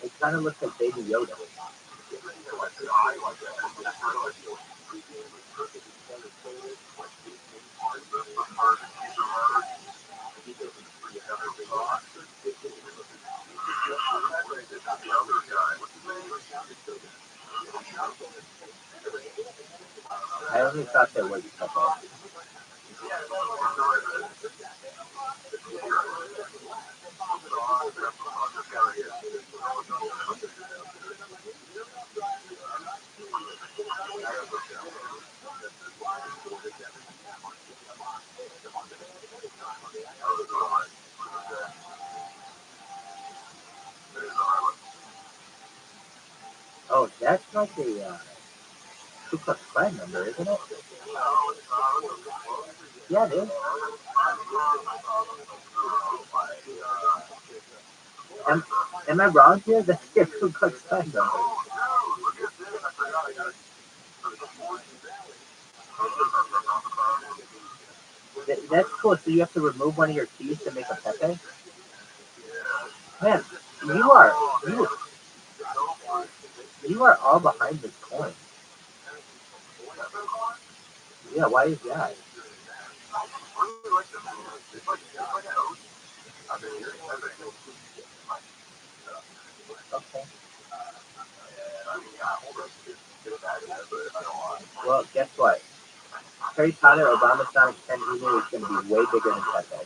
It kind of looks like Baby Yoda. I only thought there was a couple. Oh, that's like a Ku Klux Klan number, isn't it? Yeah, it is. Am, am I wrong here? That's a Ku Klux Klan number. That's cool. So you have to remove one of your keys to make a Pepe? Man, you are you you are all behind this coin. Yeah, why is that? Okay. Well, guess what? Harry Potter Obama Sonic 10 email is going to be way bigger than Pepe.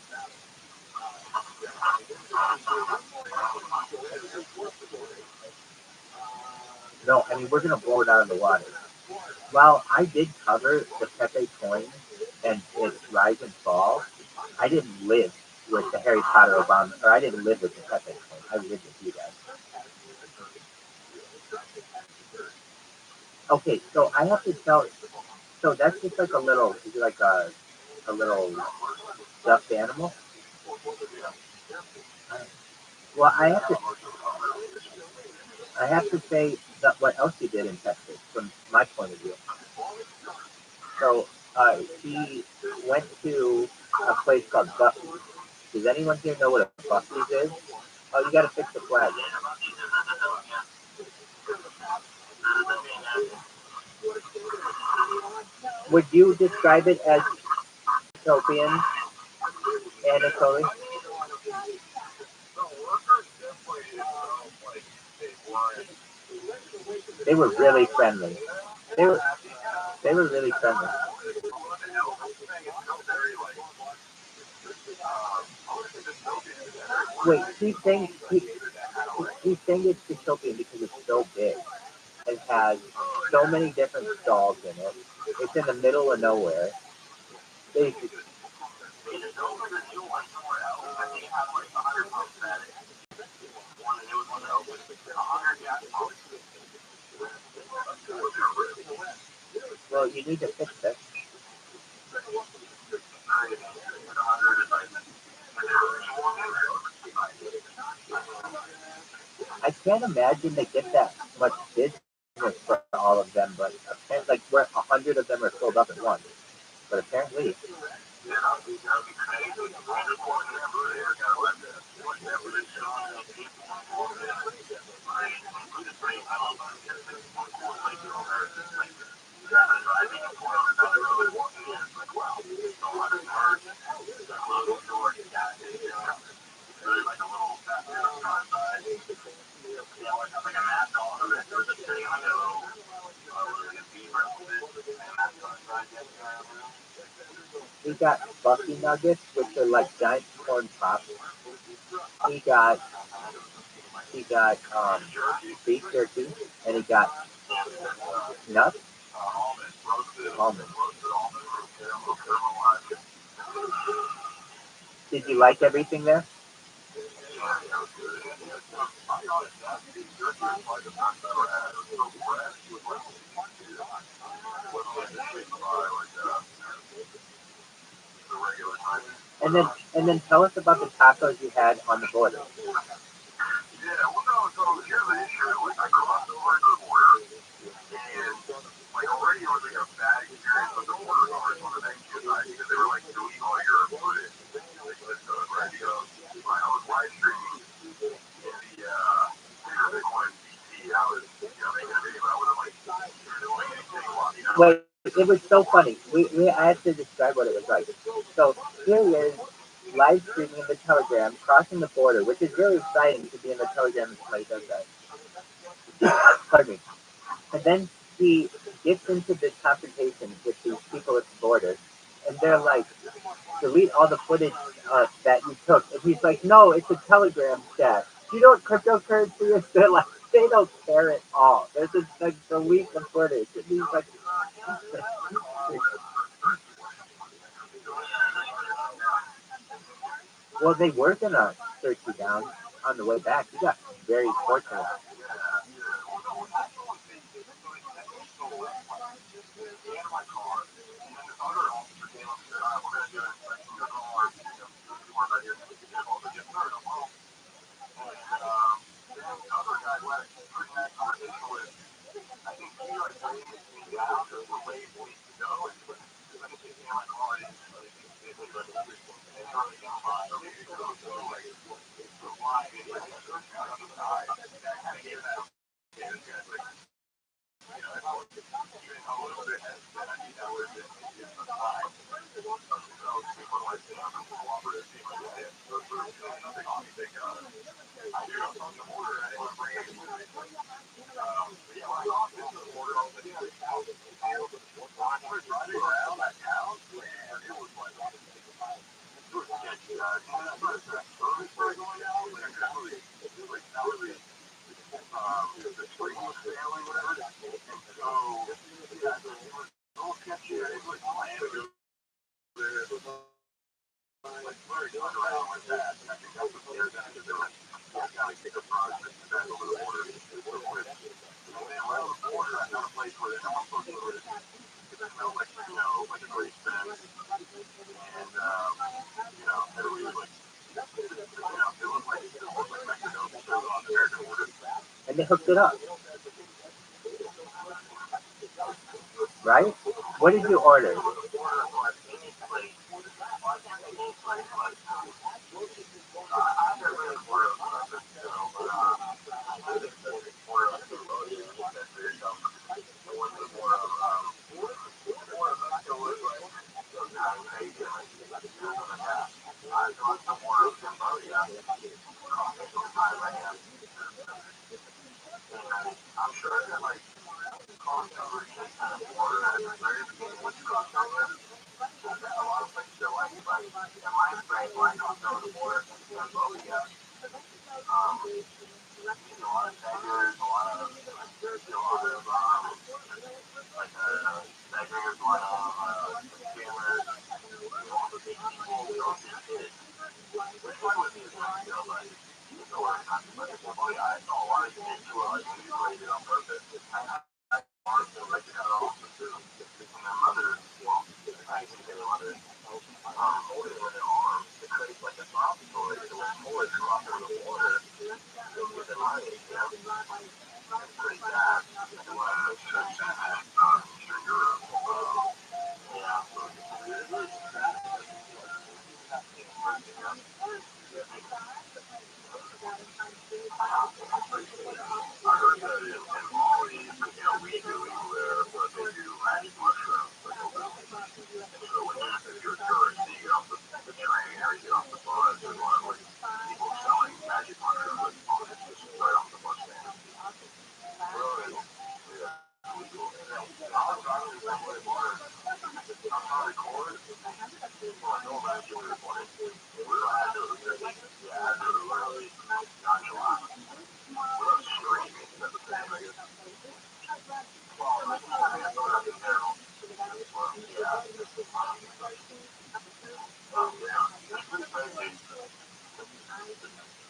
No, I mean, we're going to blow it out of the water. While I did cover the Pepe coin and its rise and fall, I didn't live with the Harry Potter Obama, or I didn't live with the Pepe coin. I lived with you guys. Okay, so I have to tell. So that's just like a little, is it like a little stuffed animal? Well, I have to say that what else you did in Texas, from my point of view. So she went to a place called Buckley's. Does anyone here know what a Buckley's is? Oh, you got to fix the flag. Would you describe it as utopian, Anatoly? They were really friendly. They were they were really friendly. Wait, he thinks He's saying it's dystopian because it's so big. It has so many different stalls in it. It's in the middle of nowhere. Basically, well, you need to fix it. I can't imagine they get that much business for all of them, but apparently, like where 100 of them are sold up at once. But apparently, he got Bucky nuggets, which are like giant corn pops. He got beef jerky, and he got nuts, almonds. Did you like everything there? And then tell us about the tacos you had on the border. Wait, it was so funny. I had to describe what it was like. So here he is, live streaming in the Telegram, crossing the border, which is really exciting to be in the Telegram and somebody does that. Pardon me. And then he gets into this confrontation with these people at the border, and they're like, delete all the footage that you took. And he's like, no, it's a Telegram chat. You know what cryptocurrency is? They're like, they don't care at all. There's just like delete the footage. And he's like, well, they were gonna search you down on the way back. You got very fortunate. And they hooked it up, right? What did you order? a lot of beggars, a lot of like beggars, a lot of scammers, all the people we all get hit. Which one was it? But it's a lot of times, but I saw a lot of kids who are like mutilated on purpose. I honestly like to cut off the food. And their mother, well, I think their mother, holding it with their arm to create like a soft toy that was pull it across over the water with their money, you know? It's pretty sad. And when I was in Eastern Europe, yeah, so it is sad. I heard that in Mali, we do evil there, but they do magic mushrooms, like so if you're a tourist, you get off the train or you get off the bus, there's a lot of like people selling magic mushrooms on it, just right off the bus stand. Really? Yeah. I was driving the same way water. I'm not recording. Well, I know about you were recording. We had to really nonchalant. Without screaming at the same, I guess. Well, I mean, I thought I was down. Well, yeah. Yeah. It's pretty crazy.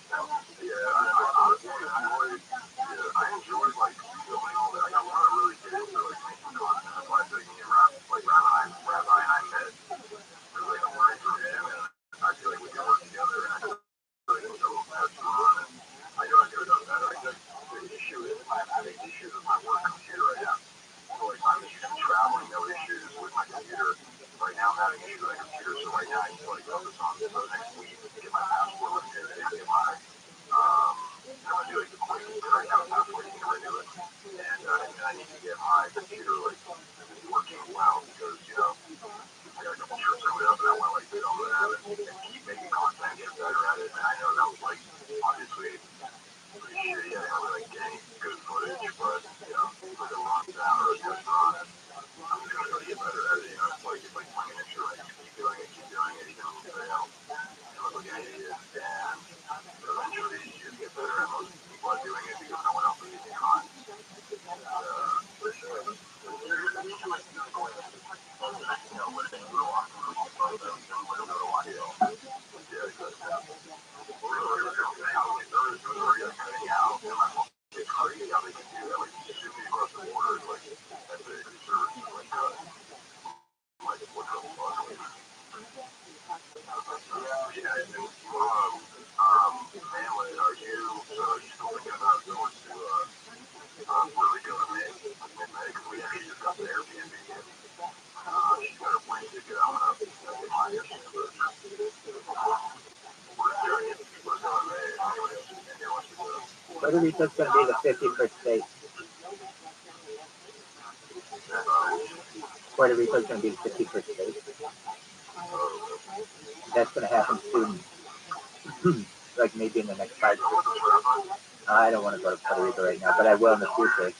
Yeah, I enjoy like doing all that. Like, I want to really get into like making content. That's why I think me and Rabbi and I met. Really, I'm learning from him, and I feel like we can work together. And I feel like we can go have fun. And I know I could have done better. I just the issue is I'm having issues with my work computer right now. So like I'm used to traveling, no issues with my computer. Right now I'm having issues with my computer. So right now I need to like focus on this for the next week to get my passport renewed and get my I'm gonna do like the quick right now passport you can renew it. And I need to get my computer like working well because I got a couple shirts coming up and I want to like film them and keep making content, get better at it. And I know that was like obviously pretty shitty. I didn't really like getting good footage, but for the month down or a good run, and I'm just gonna try to get better at it. It's like playing an instrument. You keep doing it, you can fail. You look like an idiot, and eventually you just get better. And most people are doing it because no one else is getting caught. For sure. Puerto Rico's going to be the 51st state. Puerto Rico's going to be the 51st state. That's going to happen soon. Like maybe in the next 5 years. I don't want to go to Puerto Rico right now, but I will in the future.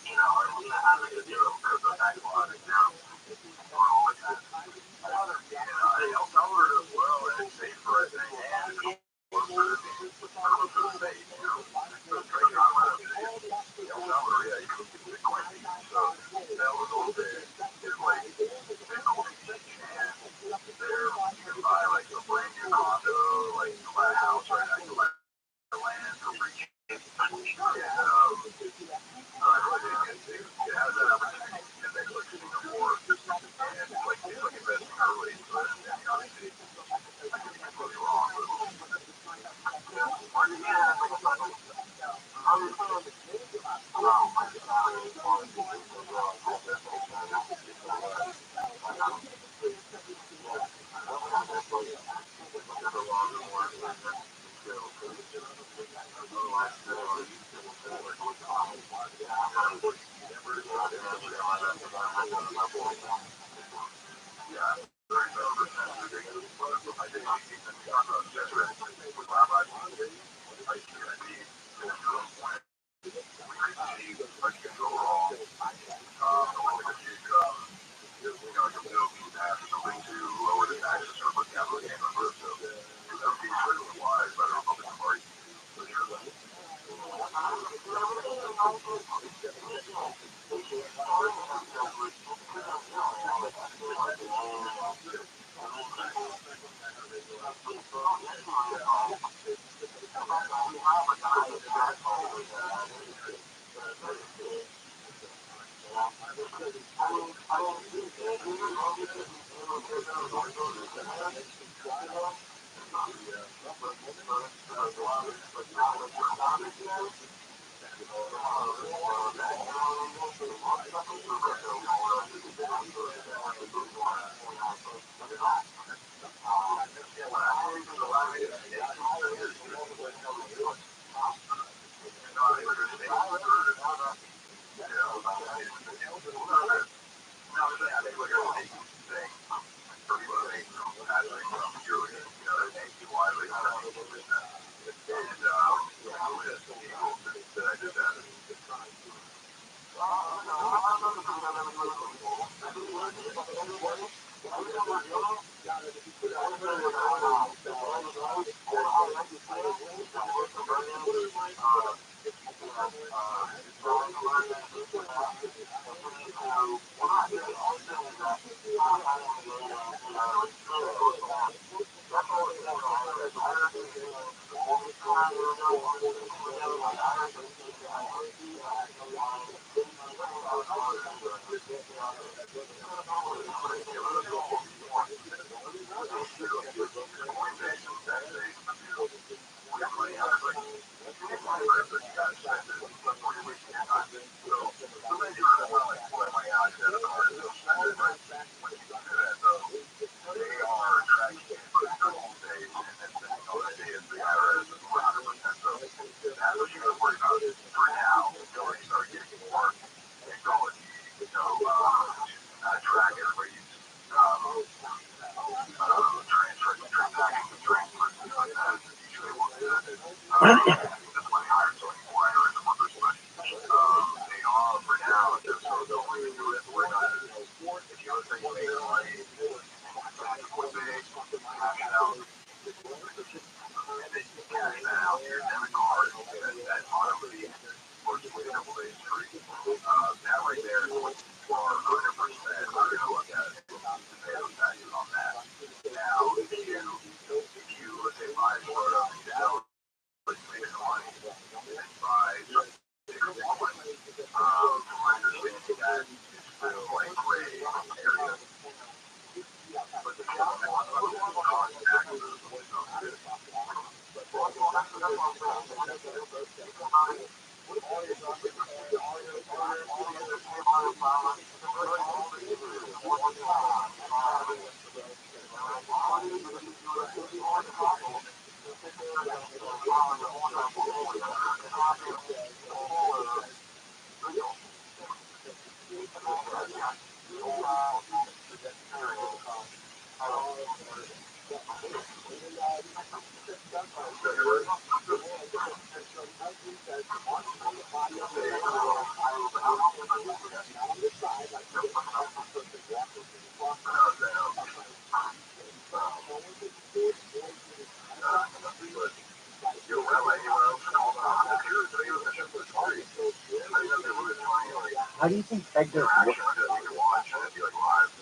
How do you think Craigslist works?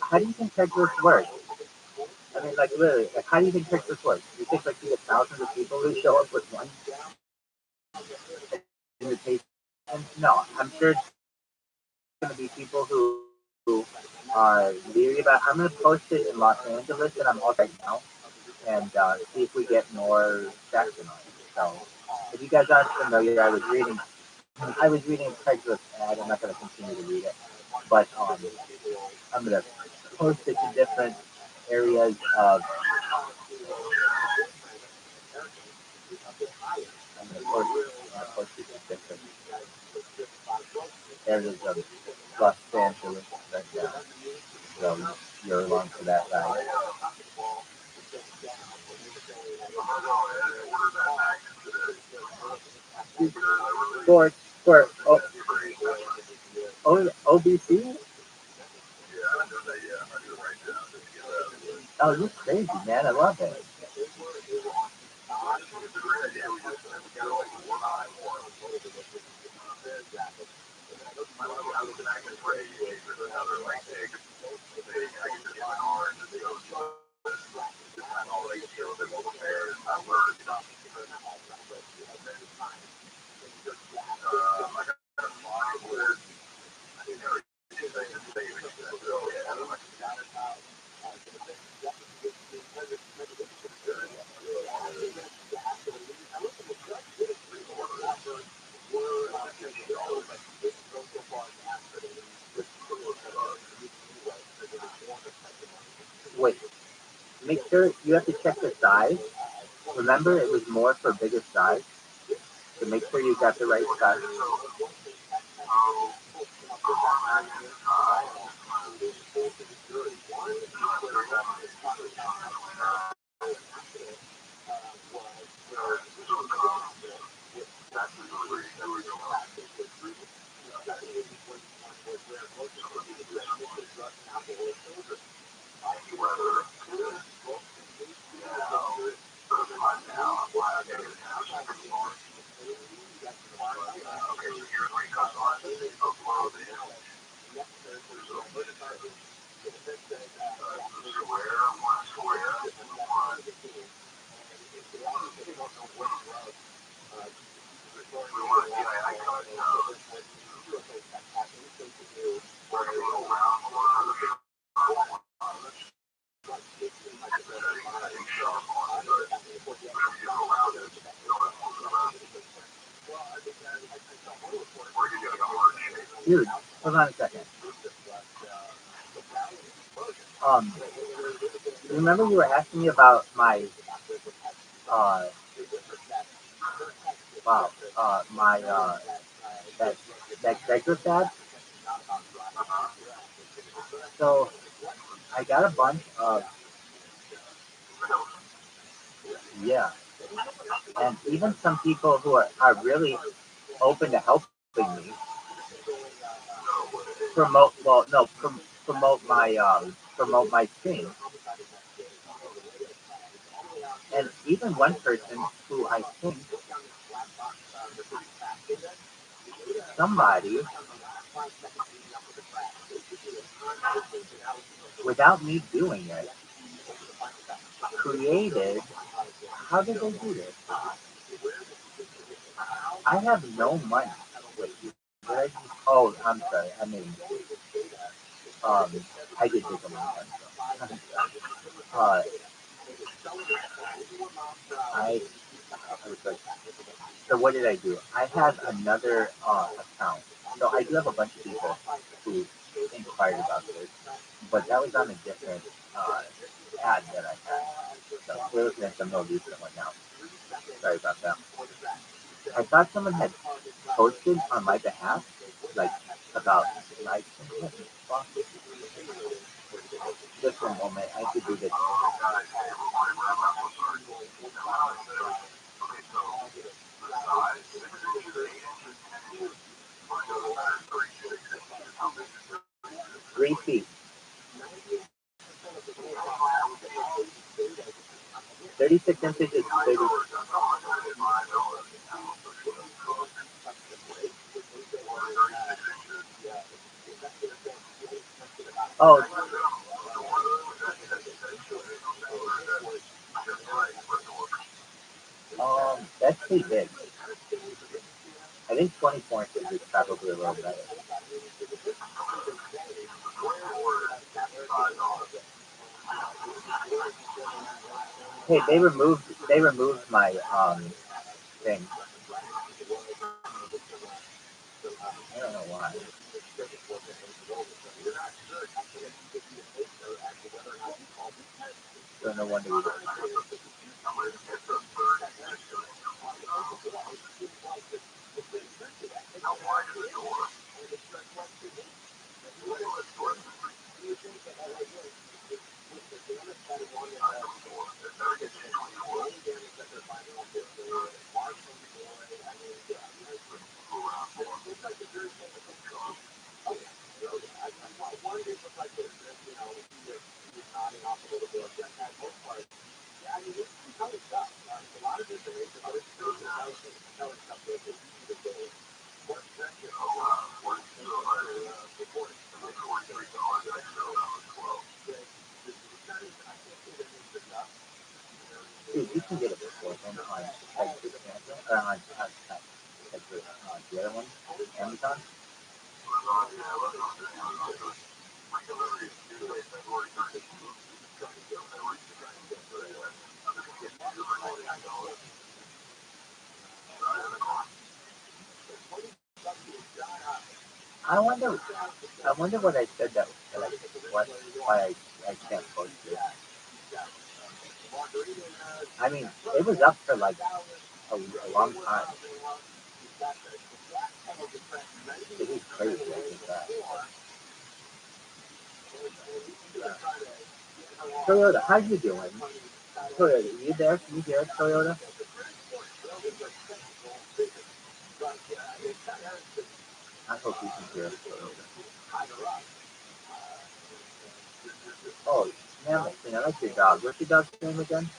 How do you think Craigslist works? I mean, like literally, like how do you think Craigslist works? Do you think like you get thousands of people who show up with one invitation? No, I'm sure it's going to be people who are leery about. I'm going to post it in Los Angeles, and I'm off right now, and see if we get more traction on it. So, if you guys aren't familiar, I was reading a Craigslist ad. I'm not going to continue to read it, but I'm going to post it to different areas of. I'm going to post it to different areas of Los Angeles right now. So you're along for that ride. For for OBC? Oh, you're crazy, man! I love it. make sure you have to check the size. Remember, it was more for bigger size. So make sure you got the right size. Dude, hold on a second. Um, remember you were asking me about my, uh, my, that, that Craigslist ad? So, I got a bunch of, yeah, and even some people who are really open to helping me promote, well, no, promote my stream. And even one person who I think somebody, without me doing it, created, how did they do this? I have no money. Wait, did I, oh, I'm sorry, I mean, um, I did take a money. Uh, I, I was like, so what did I do? I have another account. So I do have a bunch of people who inquired about this, but that was on a different ad that I had. So we're looking at the more recent one now. Sorry about that. I thought someone had posted on my behalf, like about like just a moment. I could do this. 3 feet, 36 inches is 30. Oh, that's pretty big. I think 24 inches is probably a little better. Hey, they removed my thing. I don't know why. So no wonder we didn't. Dude, you can get a before one on Craigslist, on the other one, Amazon. I wonder. I wonder what I said that I, what why I can't post it. I mean, it was up for like a long time. It is crazy. I think that. Toyota, how you doing? Toyota, you there? Can you hear us, Toyota? I hope you can hear us, Toyota. Oh, damn it, I like your dog. What's your dog's name again?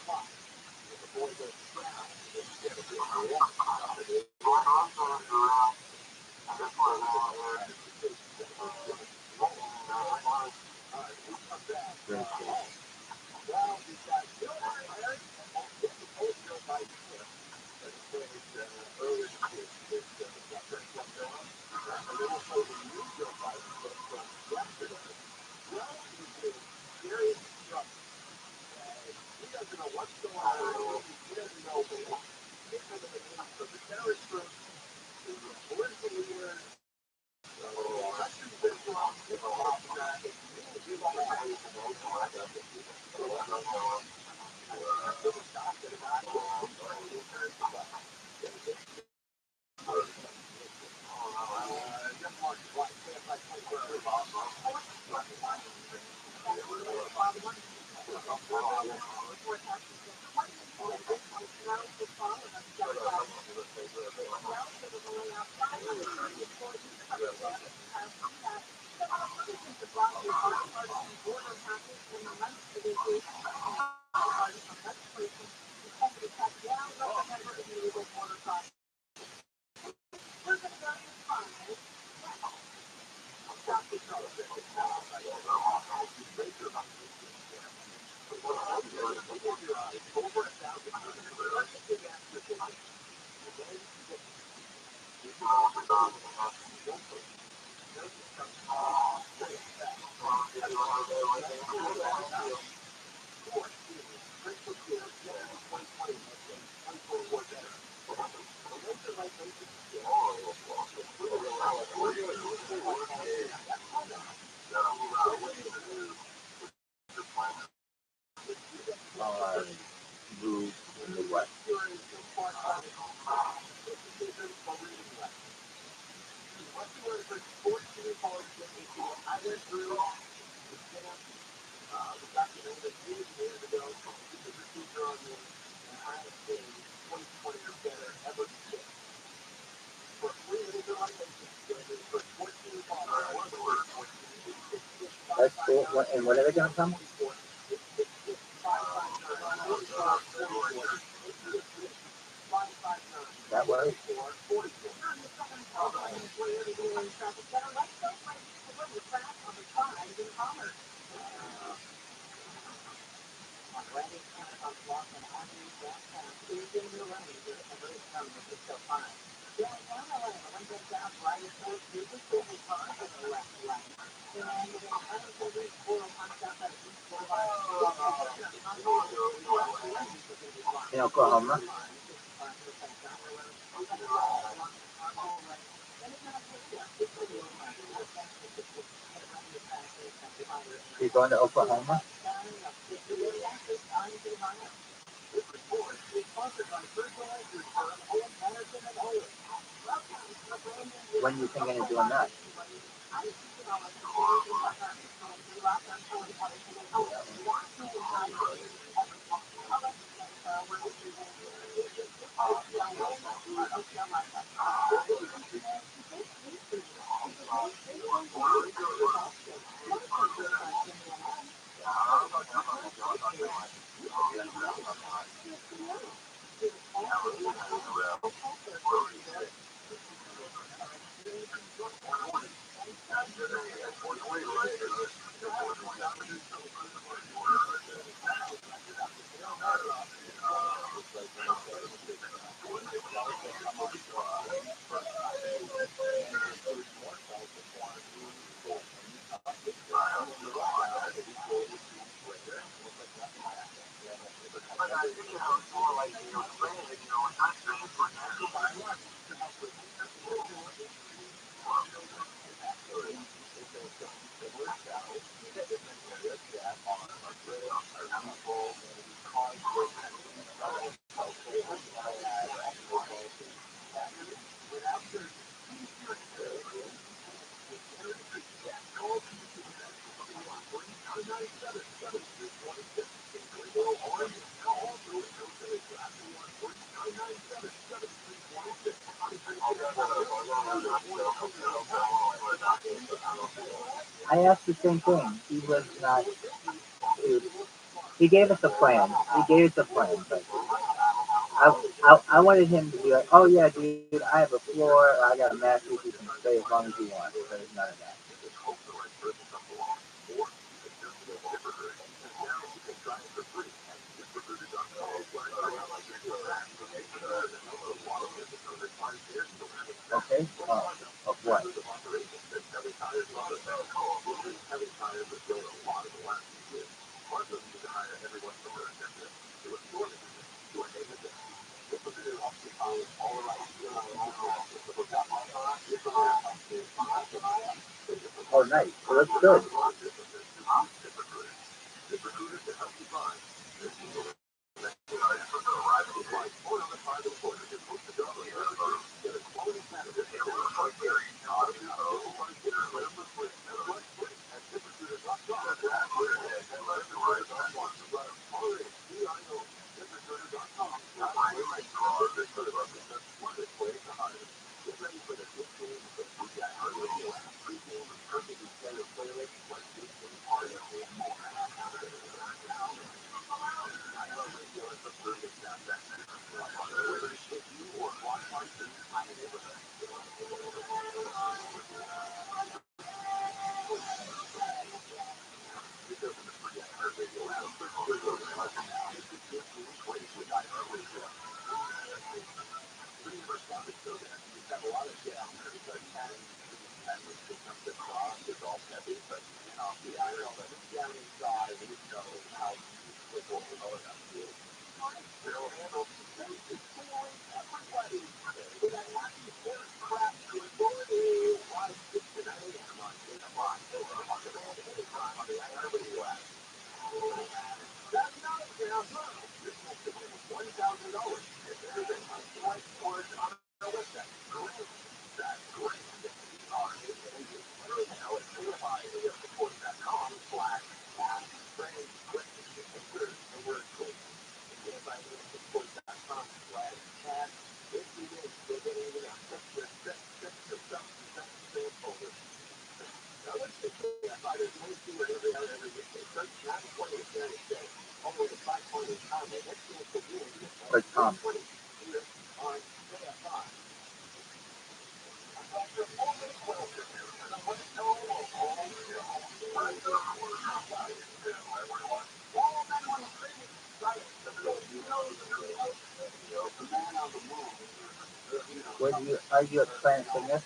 Great. Move in the West. That's cool. And when are they going to come? That way? In Oklahoma? You're going to Oklahoma? When are you thinking of doing that? I asked the same thing. He was not. He gave us a plan. He gave us a plan, but I wanted him to be like, oh yeah, dude, I have a floor, I got a mattress, you can stay as long as you want. There's none of that. Okay. Of what? Oh, nice. So that's good. Like Tom. Where do you are you at Planet Fitness?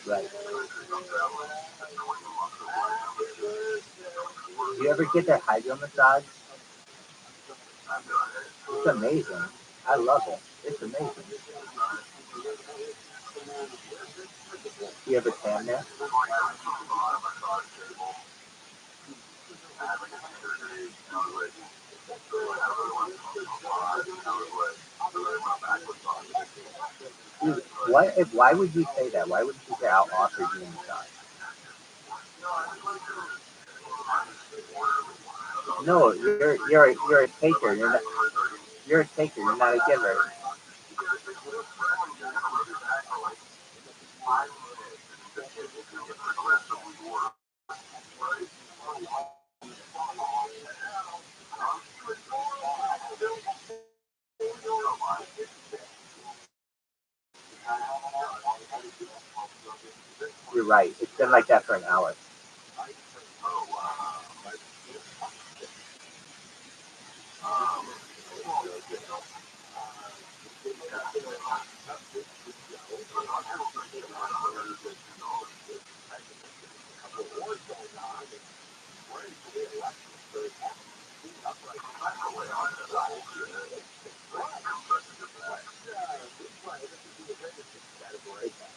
Right. Do you ever get that hydro massage? It's amazing. I love it. It's amazing. Do you ever tan there? Dude, why would you say that? Why would you say I'll offer you a massage? No, you're a taker. You're a taker. You're not a giver. You're right. It's been like that for an hour.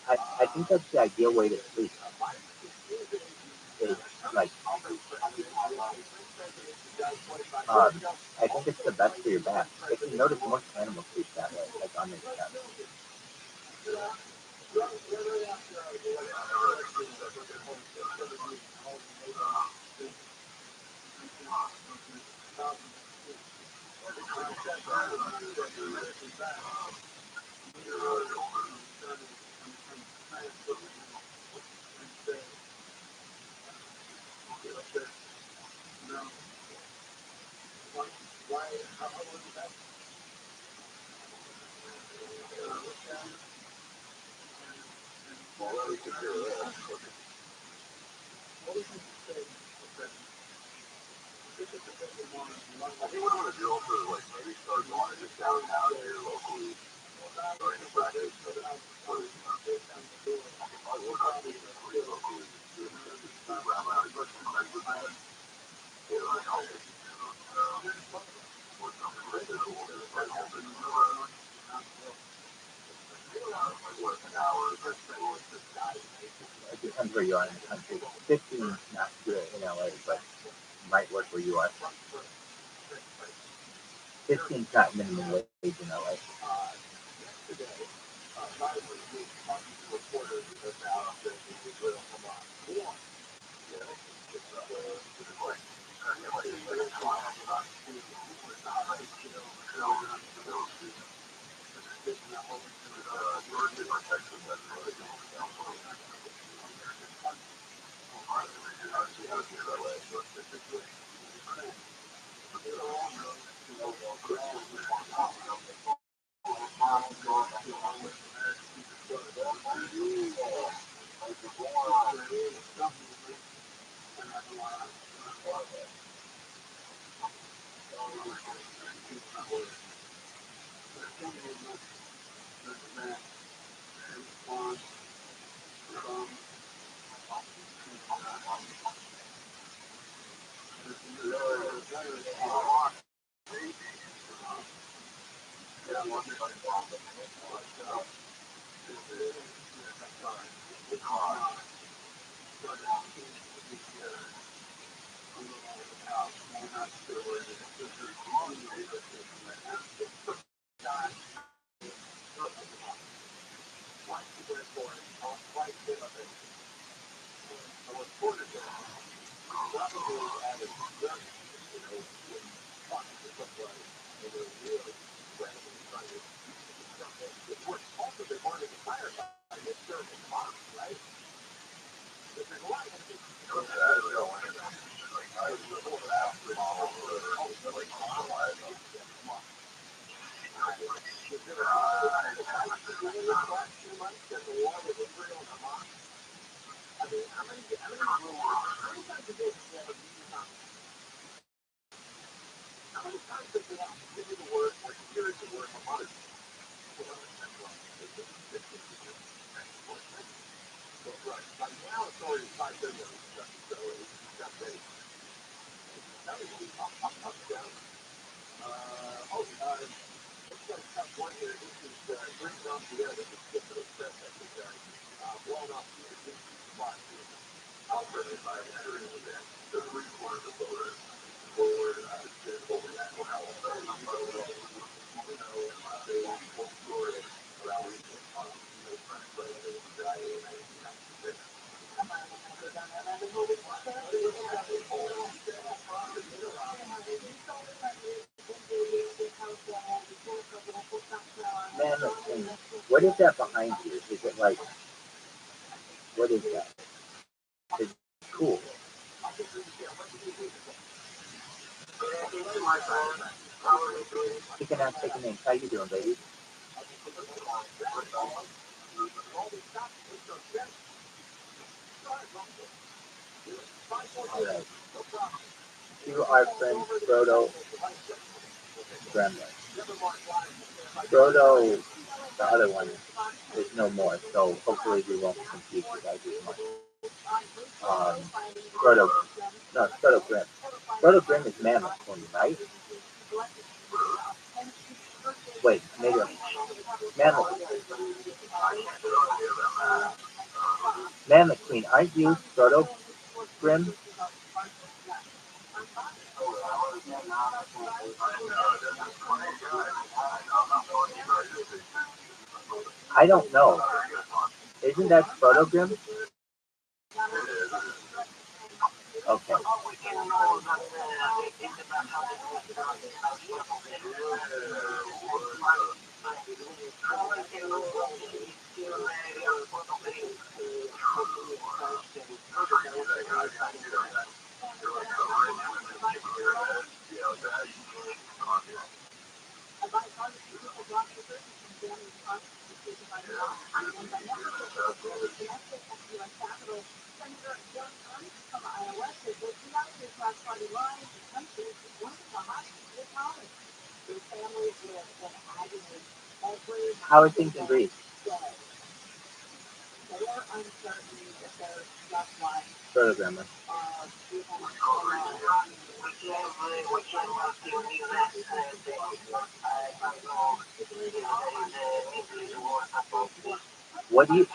I think that's the ideal way to sleep. Is like um, I think it's the best for your back. If you notice, most animals sleep that way, like on their chest. I think what I'm gonna do also is like maybe start going just downtown here locally, starting to practice. But I work on things pretty locally, doing the Rabbi, like exercise, you know, like I'll or something like that, or just like open like what an hour, It depends where you are in the country. 15 is not good in LA, but might work where you are. 15 is not minimum wage in LA. Man, what is that behind you? Is it like, what is that? It's cool. Take a name. How you doing, ladies? All right. To our friend Frodo Gremlin. Frodo, the other one, is no more, so hopefully we won't confuse you guys as much. Um, Frodo, no, it's Frodo Grimm. Frodo Grimm is Mammoth Queen, right? Wait, maybe Mammoth. Mammoth Queen, aren't you Frodo Grimm? I don't know. Isn't that Frodo Grimm? Okay. How are things in Greece? Sort of, Grandma. What do you?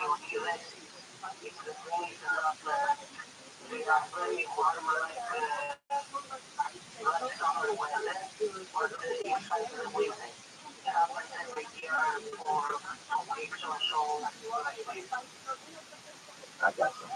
I got you.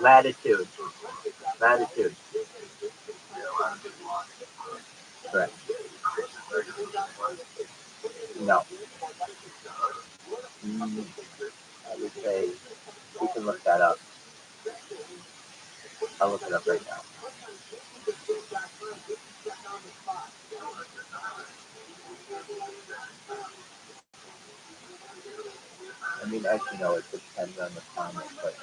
Latitude. Latitude. Correct. No. I would say we can look that up. I'll look it up right now. I mean, as you know, it depends on the climate, but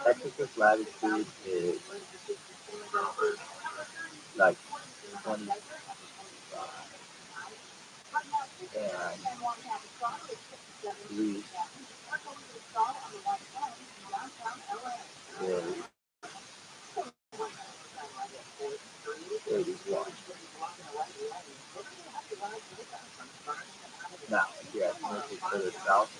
Texas's latitude is like 20, and Greece is 31. Now, if you ask me if it's further south,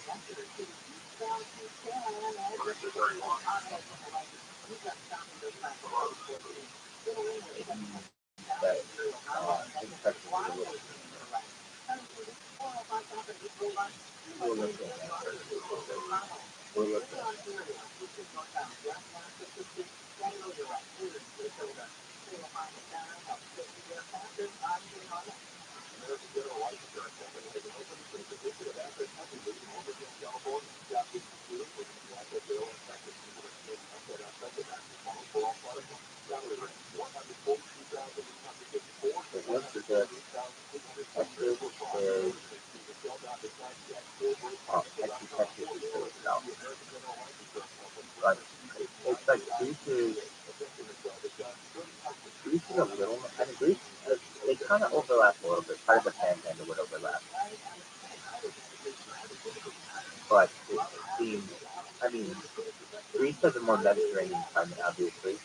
but in Texas is a little, we'll look at that. We'll look at that. It looks as if Texas is, Texas is further south. But it's like Greece is a little, I mean, Greece, they kind of overlap a little bit. Part of the panhandle would overlap. But it seems, I mean, Greece has a more Mediterranean climate, obviously,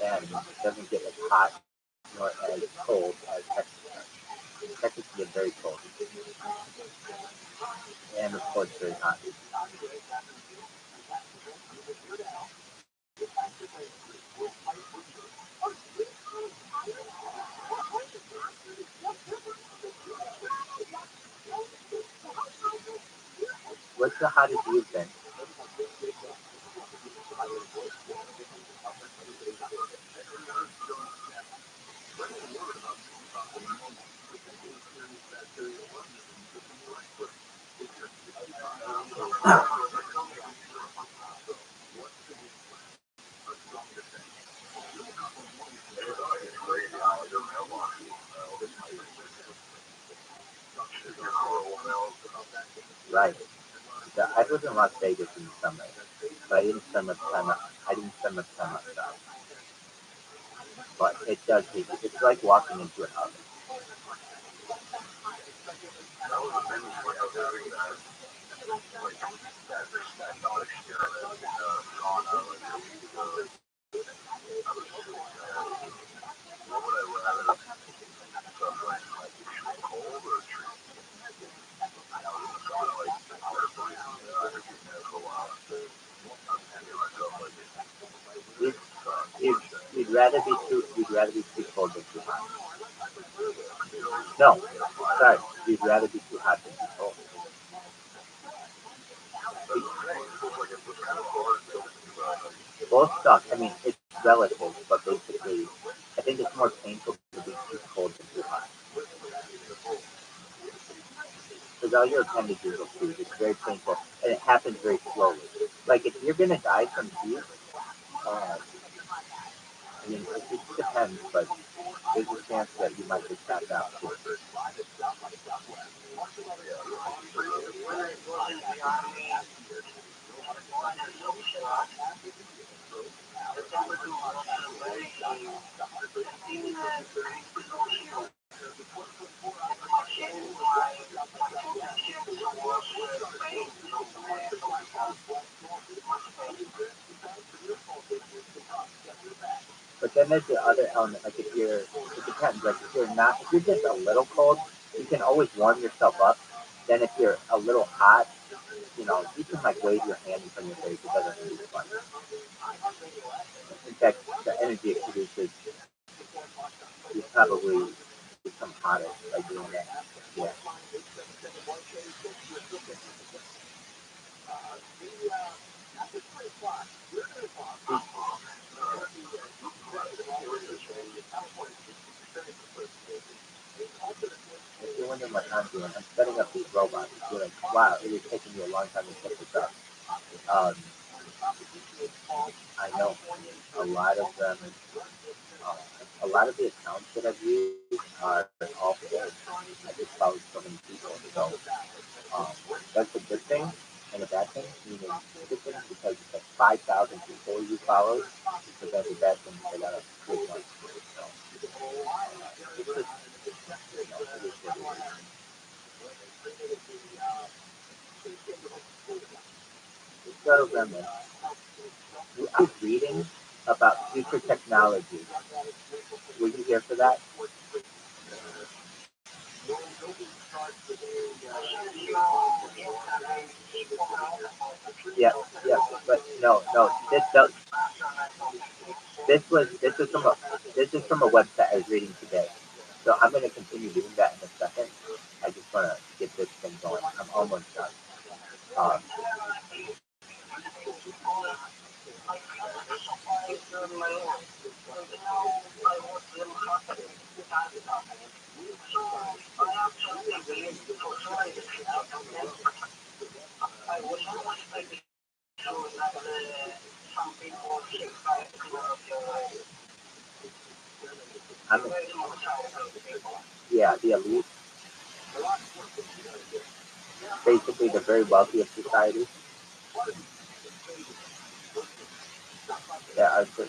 and doesn't get as hot nor as cold as Texas does. Texas can get very cold, and of course very hot. What's the hottest you've been? Right. So I was in Las Vegas in the summer, but I didn't spend much time outside. But it does take, it's like walking into an oven. You'd rather be too cold than too hot. No, sorry. You'd rather be too hot than too cold. Both suck. I mean, it's relative, but basically, I think it's more painful to be too cold than too hot. Because all your appendages will freeze. It's very painful, and it happens very slowly. Like if you're gonna die from heat, I mean, it depends, but there's a chance that you might just pass out too. But then there's the other element, like if you're, it depends, like if you're just a little cold, you can always warm yourself up. Then if you're a little hot, you can like wave your hand from your face, it doesn't really fun. In fact, the energy it produces, you probably become hotter by doing that. Yeah. If you're wondering what I'm doing, I'm setting up these robots. You're like, wow, it is taking you a long time to set this up. Um, I know a lot of them, a lot of the accounts that I've used are all fake. I just followed so many people. So that's a good thing and a bad thing. Meaning, a good thing because it's like 5,000 people you followed, but that's a bad thing because I got a good one. So it's just, it is what it is. So remember, I was reading about future technology. Were you here for that? Yeah, yeah, but no. This is from a website I was reading today. So I'm going to continue doing that in a second. I just want to get this thing going. I'm almost done. Um, I'm yeah, the elite, basically the very wealthy of society. Yeah, that's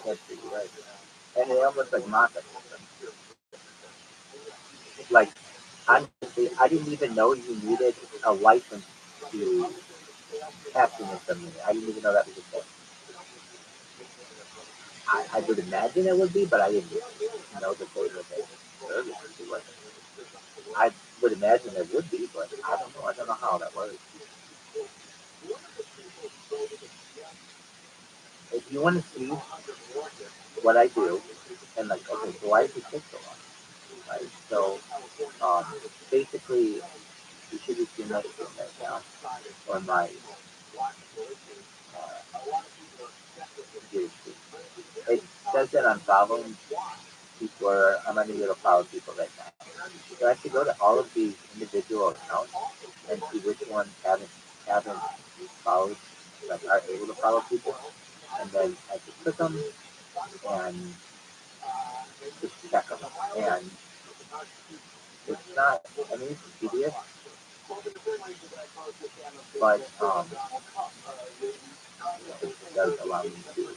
absolutely right. And they almost like mock us. Like honestly, I didn't even know you needed a license to caption it from me. I didn't even know that was a thing. I would imagine it would be, but I didn't know that they were a service to it. I would imagine there would be, but I don't know. I don't know how that works. If you want to see what I do, and like, okay, so why does it take so long? Right? So, um, basically, you should be seeing my screen right now on my computer screen. It says that I'm following people, or I'm unable to follow people right now. So I have to go to all of these individual accounts and see which ones haven't followed, like are able to follow people, and then I have to click them and just check them. And it's not, I mean, it's tedious, but it does allow me to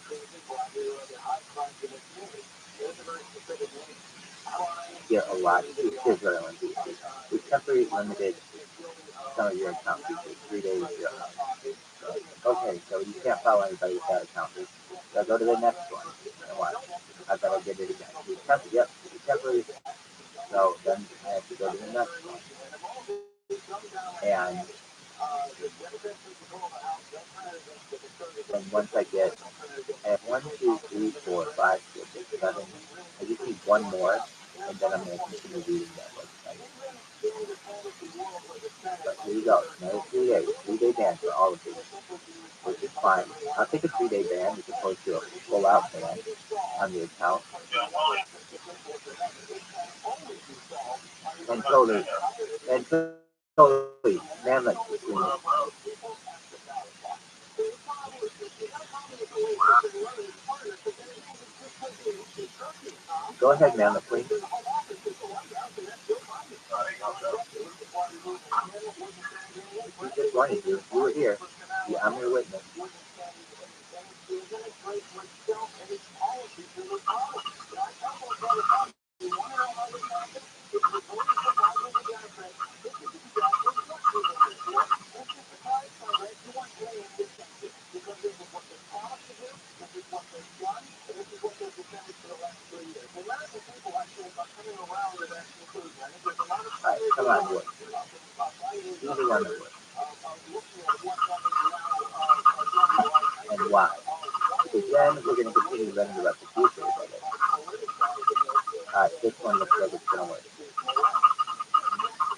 get a lot. Here's what I want to do. We temporarily limited some of your account features, 3 days. Okay, so you can't follow anybody with that account. So I go to the next one. And watch. I thought I did it again. Yep, temporary. So then I have to go to the next one. And And once I get, I have 1, 2, 3, 4, 5, 6, 7. I just need one more, and then I'm going to continue reading that website. But here you go. Another 3 days, 3-day ban for all of these, which is fine. I'll take a 3-day ban as opposed to a full-out ban on the account. And totally, man, let's between. Go ahead, man, please. You just wanted to. You were here. Yeah, I'm your witness. All right, come on, boy. Easy on the boy. And why? Because then we're going to continue learning about the future of it. All right, this one looks like it's going to work.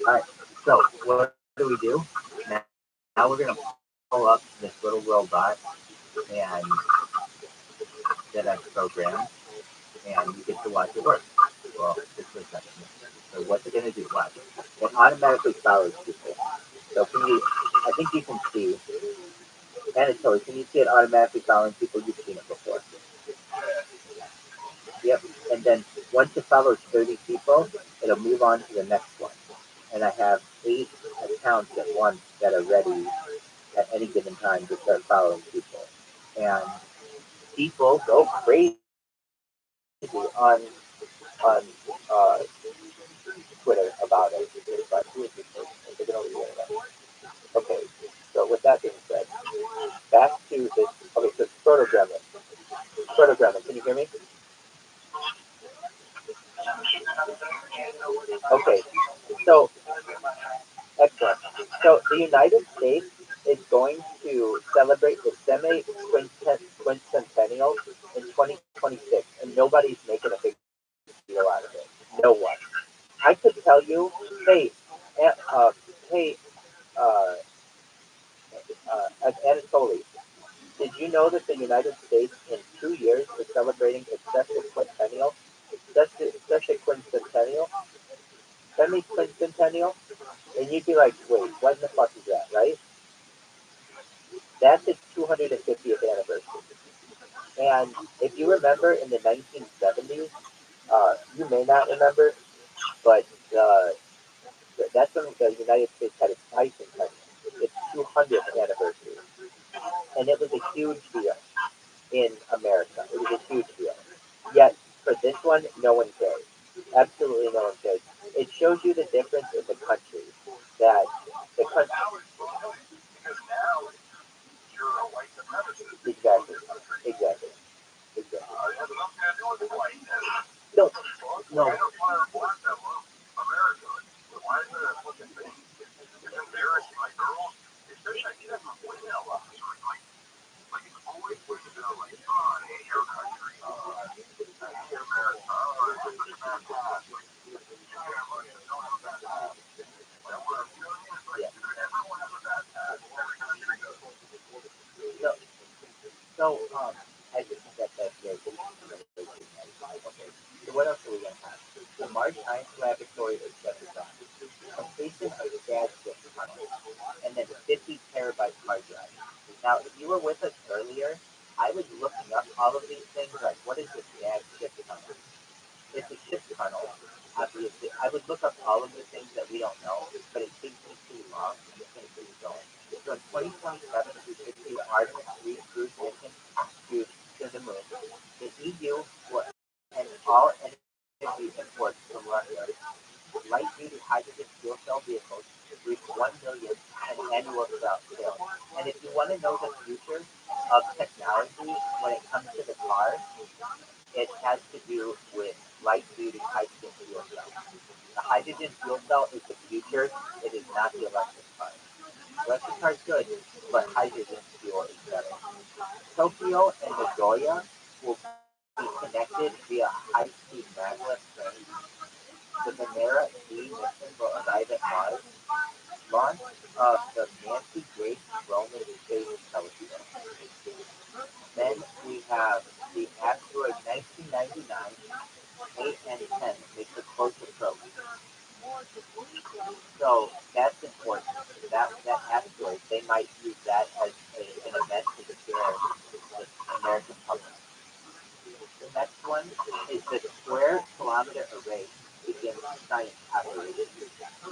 All right, so what do we do? Now we're going to pull up this little robot and that I've programmed, and you get to watch it work. Well, just for a second. So what's it going to do? Watch. It automatically follows people. So can you, I think you can see, Anatoly, can you see it automatically following people? You've seen it before. Yep. And then once it follows 30 people, it'll move on to the next one. And I have 8 accounts at once that are ready at any given time to start following people. And people go crazy on Twitter about it. It's like, who is this person? They're going to the internet. Okay, so with that being said, back to this. Okay, so photogramming. Photogramming, can you hear me? Okay, so excellent. So the United States is going to celebrate the semi-quincentennial in 2026, and nobody's making a big deal out of it. No one. I could tell you, hey, hey, uh, Anatoly, did you know that the United States in 2 years is celebrating its sesquicentennial? Sesquicentennial? Semi-quincentennial? And you'd be like, wait, what in the fuck is that, right? That's its 250th anniversary. And if you remember in the 1970s, you may not remember, but that's when the United States had its bicentennial, its 200th anniversary. And it was a huge deal in America. It was a huge deal. Yet, for this one, no one cares. Absolutely no one cares. It shows you the difference in the country. That the country. Exactly. Exactly. Exactly. No, no. Yeah. No. So, I just think that's very good. Okay. So what else are we gonna have? The March 9th laboratory is just done. Completion of the gas shift tunnel, and then 50 terabyte hard drive. Now, if you were with us earlier, I was looking up all of these things, like what is this gas shift tunnel? It's a shift tunnel. Obviously, I would look up all of the things that we don't know, but it takes me too long. I'm just going to keep going. So in 2027, we should see the Artemis 3 cruise mission to the moon. The EU will end all energy imports from Russia. Light-duty hydrogen fuel cell vehicles reach 1 million in annual sales. And if you want to know the future of technology when it comes to the car, it has to do with light-duty hydrogen fuel cell. The hydrogen fuel cell is the future. It is not the electric car. Electric car's good, but hydrogen fuel is better. Tokyo and Nagoya will be connected via high-speed maglev trains. The Venera D mission will arrive at Mars. Launch of the Nancy Grace Roman Space Telescope. Then we have the asteroid 1999 AN10 makes a close approach. So that's important. That asteroid, they might use that as an event to scare the American public. The next one is the Square Kilometer Array begins science operations.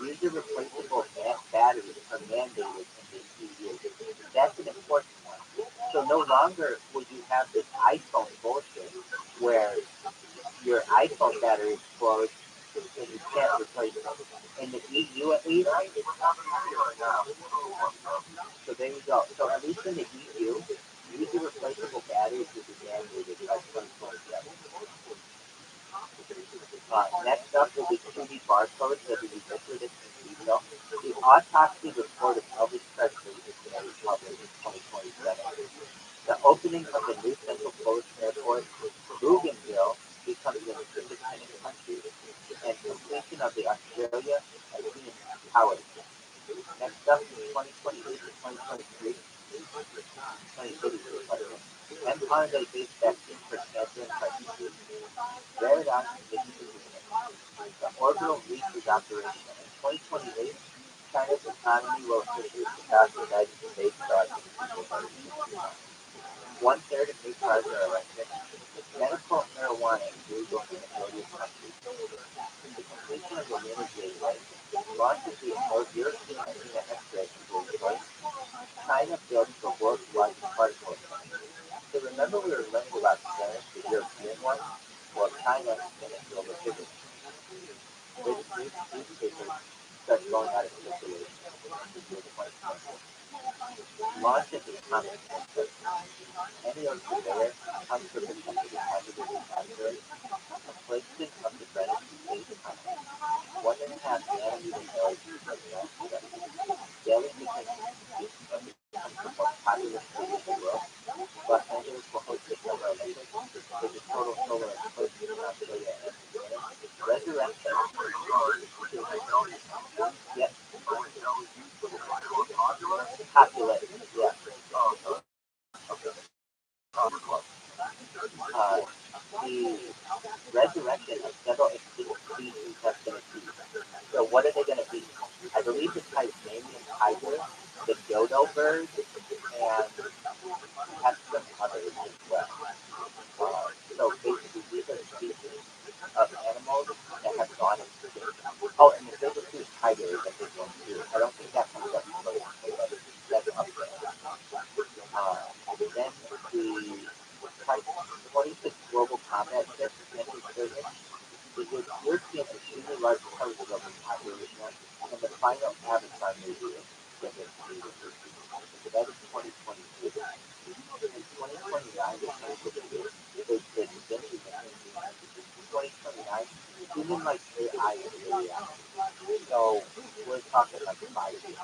User replaceable batteries are mandated in the EU. That's an important one. So no longer will you have this iPhone bullshit where your iPhone battery explodes and you can't replace it. In the EU at least. So there you go. So at least in the EU, user replaceable batteries will be mandated by 2027. Next up will be 2D barcodes that will be ubiquitous in retail. The autopsy report of Elvis Presley is going to be published in 2027. The opening of the new Central Coast Airport, Bougainville, becomes an independent country, and completion of the Australia Aegean Tower. Next up in 2028 to 2023, 2032, mRNA-based vaccine for cancer and pregnancy. Paradox mission agreement. The orbital reach is operational. In 2028, China's economy will officially surpass the United States by 1/3 of new cars are electric. Medical marijuana is legal in the majority of countries. The completion of the lunar gateway launches the European Arena X-ray gateway. China builds the world's largest particle accelerator. So remember we were learning about CERN, the European one? Well, China is going to build a bigger one. This newspaper starts going out of circulation in the year 2020. Launch of the atomic system. Any surveyor comes from the company hydrogen asteroid. A placement of the Greenwich Space Tunnel. 1.5 nanometer noise of mass daily because of becomes the most popular city in the world. Los Angeles will host the Summer Olympics. There's a total solar eclipse in Australia and New Zealand. Resurrection. Yep. Popular. Yeah. The resurrection of several extinct species has been achieved. So what are they going to be? I believe the Tasmanian tiger, the dodo bird, and have some others as well. So basically, these are species of animals that have gone extinct. Oh, and the saber-toothed tiger is a big one too. I don't think that comes up close, but that's up there. Then the 26 global combat ships entered service. The European extremely large telescope is operational, and the final Avatar movie is scheduled to be released. So that is 2022. In 2029 to 2052, there's the Da Vinci mission. 2029, human-like AI is really out. So we're talking like 5 years.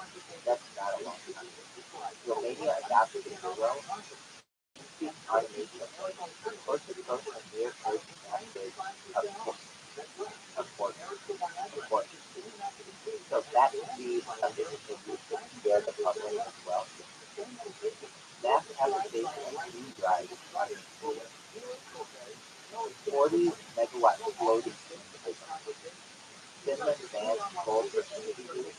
That's not a long time. Romania adopted the euro. In-speed automation, coast-to-coast and near-coast asteroids of port. So that could be something that could be to scare the public as well. Mass application of G drives on the 40 megawatt floating system. Finland bans coal for energy use.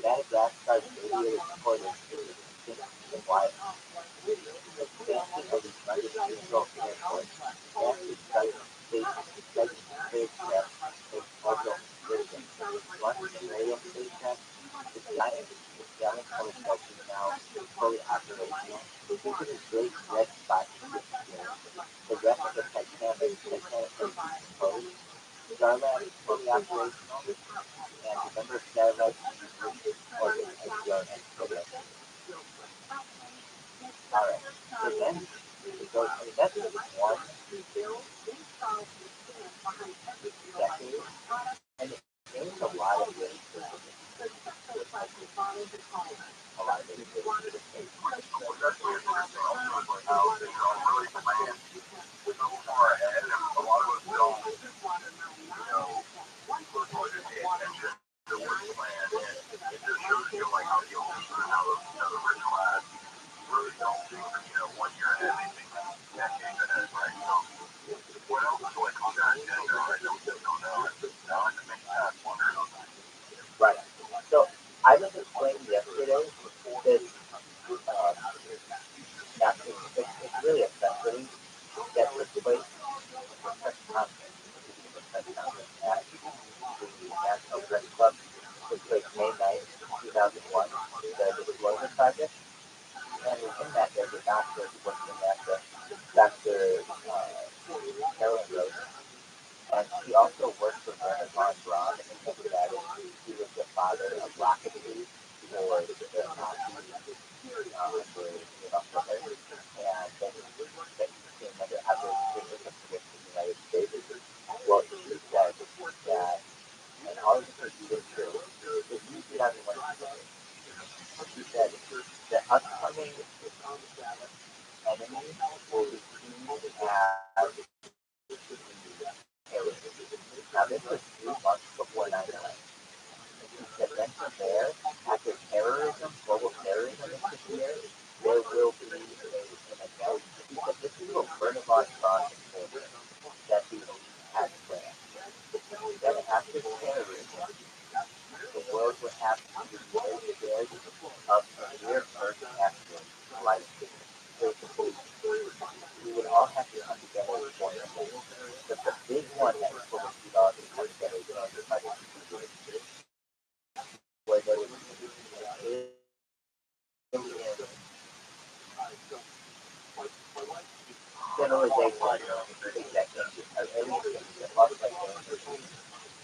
Madagascar's radiated toilets is extinct in wild. Expansion of its London Airport. Massive spacecraft makes orbital insertion. Launching radio spacecraft. The giant Magellan telescope is now fully operational. This is a great red spot disappearing. The rest of the Titanic is closed. Starlab is fully operational, and the number of satellites in the orbit has grown exponentially. Alright, so then it goes, I mean, that's just one decade, and it names a lot of ways. A lot of ways. What's actually interesting also is like how they don't really plan so far ahead, and a lot of us don't, really pay attention to what's planned, and it just shows you like how the older and how the rich class really don't think, 1 year ahead, they think decades ahead, right? So what else is like on their agenda, right? That we just don't know. It just makes us wonder. Right. So I was explaining yesterday this it's really a festival that took place for press conference, the press conference at the National Press Club took place May 9th, 2001, the Disclosure Project. And within that, there's a doctor working at the Dr. Carolyn Rose. And she also worked for Werner von Braun in the that he was the father of rocketry for the Nazi for Hitler. And then that came under operating with the United States. Well, she said that, and all of this is true, if you see that one, she said the upcoming enemy will be seen as terrorists. Now, this was 3 months before 9/11. She said then from there, after terrorism, global terrorism is here, there will be an event. She said this is what Werner von Braun told her that he had planned. That after terrorism, the world would have to be very scared of a near Earth accident like basically we would all have to come together as one thing. But the big one that is going to be all to come together again is like where there was generalization that aliens that lost like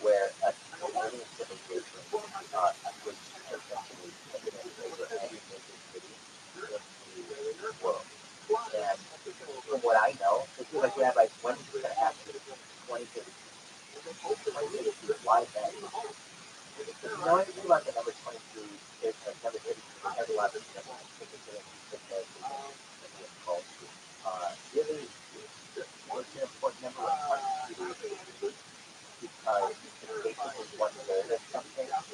where a alien civilization was essentially taken over any major city in the world. And from what I know, this is like Rabbi, when is it going to happen? 2050. 2050, why then? If you know anything about the number 23, there's like number 32, it has a lot of particular really, it's an important number when it comes to because it's basically one third of something, and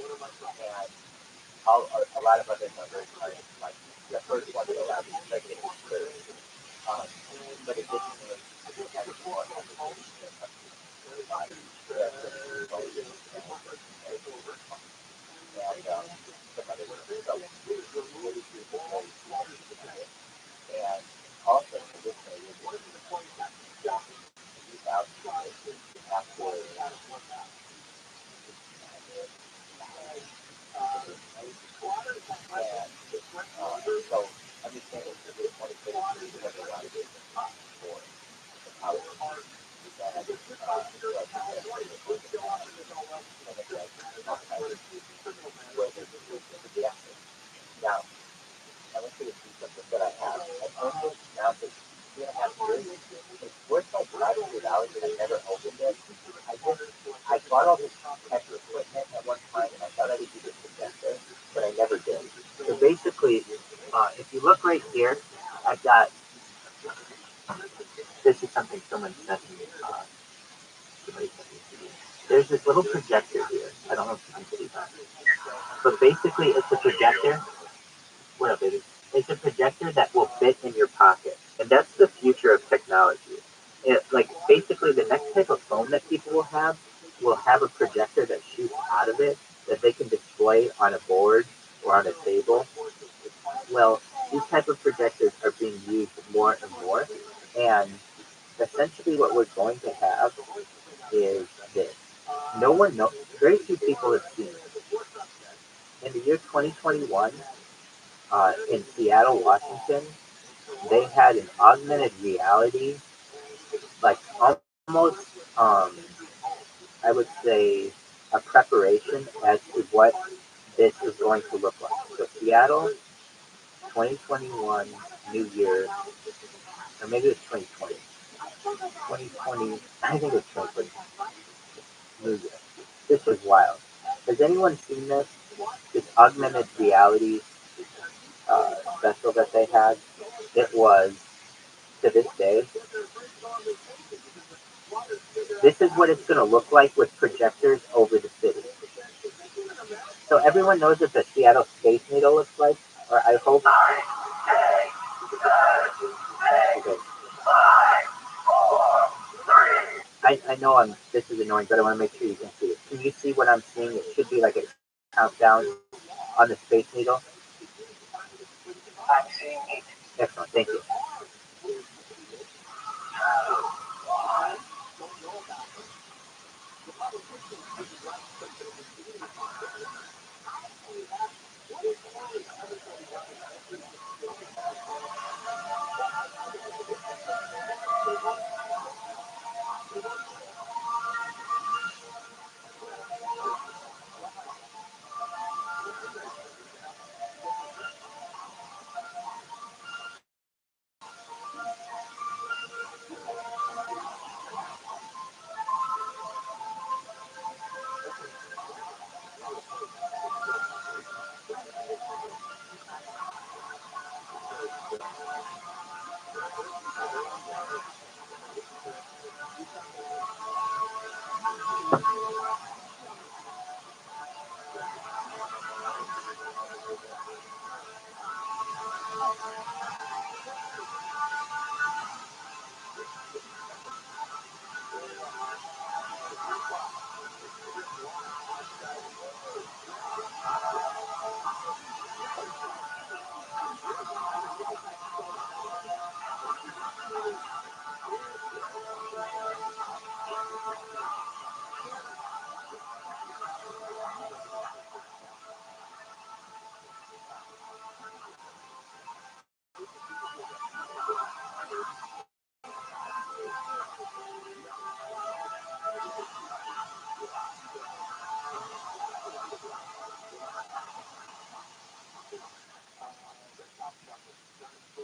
a lot of other numbers are like the first one to allow you to like it is third. Um, but additionally, it has more and some other things. So, and also additionally, after so understand that the 26 was a lot of for the power that now I want you to see something that I have. I owned this now for 2.5 years. It's worth like $500 and I never opened it. I bought all this tech equipment at one time and I thought I would do this together, but I never did. So basically, if you look right here, I've got this is something someone sent me. There's this little projector here. I don't know if you can see that, but basically, it's a projector. What up, baby? It's a projector that will fit in your pocket, and that's the future of technology. Like basically, the next type of phone that people will have a projector that shoots out of it that they can display on a board or on a table. Well, these type of projectors are being used more and more, and essentially, what we're going to have is this. No one knows. Very few people have seen it. In the year 2021, in Seattle, Washington, they had an augmented reality, like almost, I would say, a preparation as to what this is going to look like. So Seattle, 2021, New Year, or maybe it's 2020. 2020, I think it's 2020, New Year. This was wild. Has anyone seen this? This augmented reality special that they had. It was, to this day, this is what it's going to look like with projectors over the city. So everyone knows what the Seattle Space Needle looks like, or I hope. Okay. I know this is annoying, but I want to make sure you can see it. Can you see what I'm seeing? It should be like a countdown on the Space Needle. I'm seeing it. Excellent, thank you.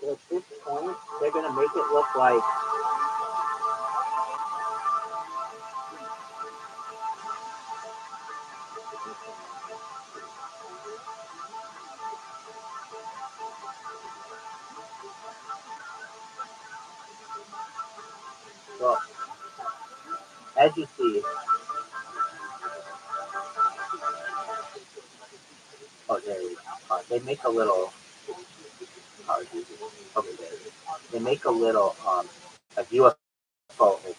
So at this point, they're going to make it look like well, as you see. Oh, there you go. They make a little. Okay, there it is. They make a little a UFO over it.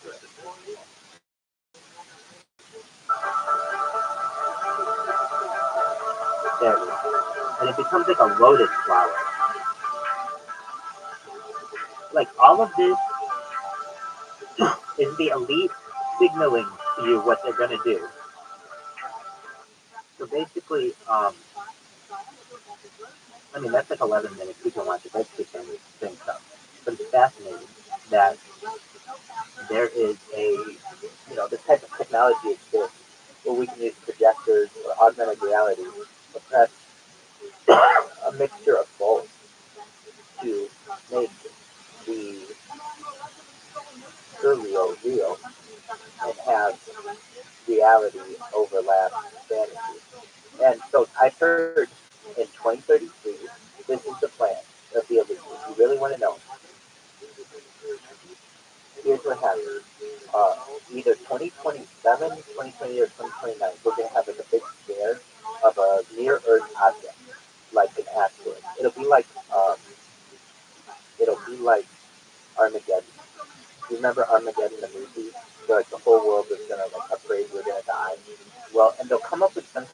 There it is. And it becomes like a lotus flower. Like all of this is the elite signaling to you what they're gonna do. So basically, I mean that's like 11 minutes. You can watch it. That's just same stuff. But it's fascinating that there is this type of technology exists where we can use projectors or augmented reality, or perhaps a mixture of both, to make the surreal real and have reality overlap fantasy. And so I've heard in 2033, this is the plan of the elite. If you really want to know, here's what happens. Either 2027, 2028, or 2029, we're going to have like a big scare of a near Earth object, like an asteroid. It'll be like Armageddon. You remember Armageddon, the movie? Where like the whole world is gonna like afraid we're gonna die. Well, and they'll come up with some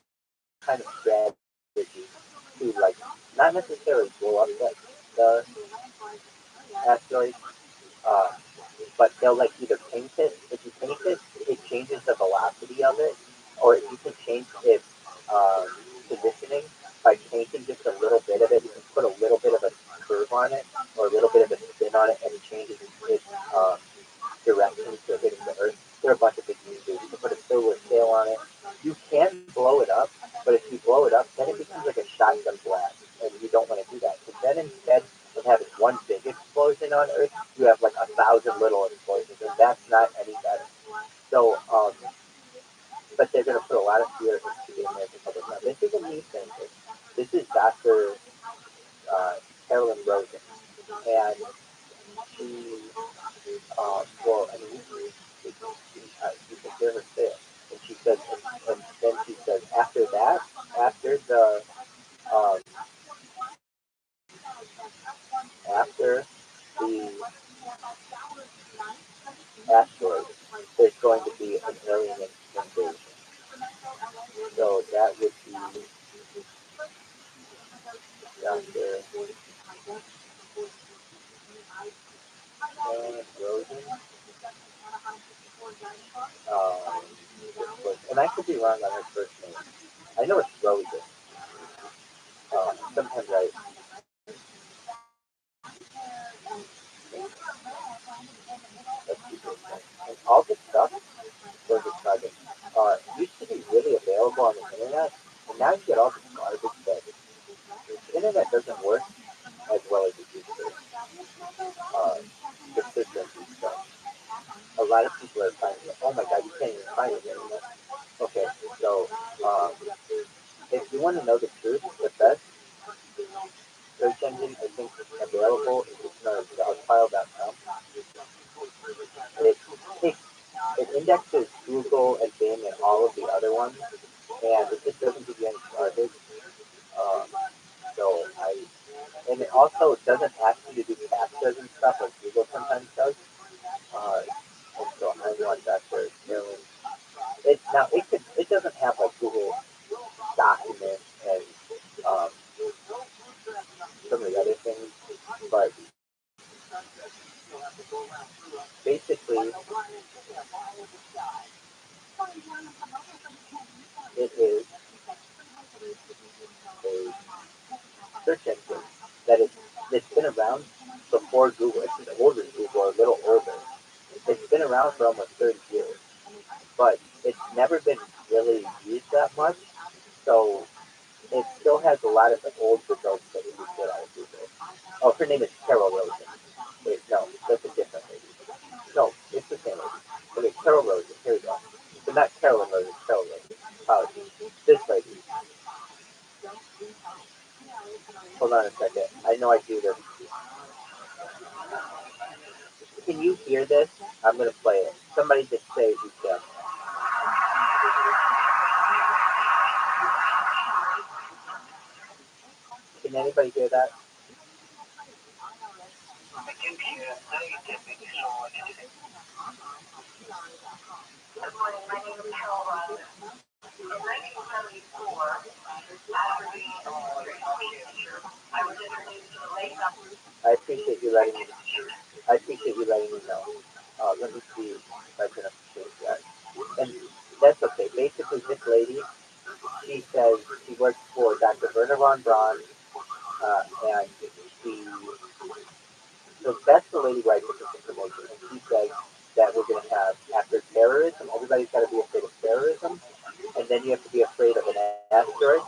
kind of strategy to like not necessarily blow up the asteroid, uh, but they'll like either paint it. If you paint it, it changes the velocity of it, or you can change its positioning by painting just a little bit of it. You can put a little bit of a curve on it, or a little bit of a spin on it, and it changes its direction to hitting the earth. There are a bunch of things you can do. You can put a silver sail on it. You can blow it up, but if you blow it up, then it becomes like a shotgun blast, and you don't want to do that. Because then instead of having one big explosion on Earth, you have like 1,000 little explosions, and that's not any better. So, but they're going to put a lot of fear into the American public. Now, this is a new thing. This is Dr. Carolyn Rosen, and she, well, I mean, you can hear her say it, and she says, and then she says, after that, after the, um, after the asteroid, there's going to be an alien invasion. So that would be Dr. Rosen. Um, and I could be wrong on her first name. I know it's Rosen. Sometimes and all this stuff was a project. Used to be really available on the internet, and now you get all this garbage that the internet doesn't work as well as it used to. The systems and stuff. A lot of people are finding it. Oh my god, you can't even find it anymore. Okay, so if you want to know the truth, the best search engine I think available is just ROTHSCHILD.com. It takes it indexes Google and Bing and all of the other ones, and it just doesn't give you any garbage. Um, so and it also doesn't ask you to do captchas and stuff like Google sometimes does. And so I want that for Carolyn. It doesn't have like Google Documents and um, some of the other things, but basically it is a search engine that is it's been around before Google. It's an older Google, a little older. It's been around for almost 30 years, but it's never been really used that much. So it still has a lot of the old results that we used get out of Google. Oh, her name is Carol Rosen. Wait, no, that's a different lady. No, it's the same lady. Okay, Carol Rosen. Here we go. So not Carolyn Rosen, Carol Rosen. Apologies. This lady. Hold on a second. I know I do this. Can you hear this? I'm gonna play it. Somebody just say you can. Can anybody hear that? Good morning. My name is Carol Robin. In 1974, after being a English teacher, I was introduced to the late I appreciate you letting me. I appreciate you letting me know. Let me see if I can change that. And that's okay. Basically, this lady, she says she works for Dr. Werner von Braun, and she, so that's the lady who I get this information, and she says that we're going to have, after terrorism, everybody's got to be afraid of terrorism, and then you have to be afraid of an asteroid,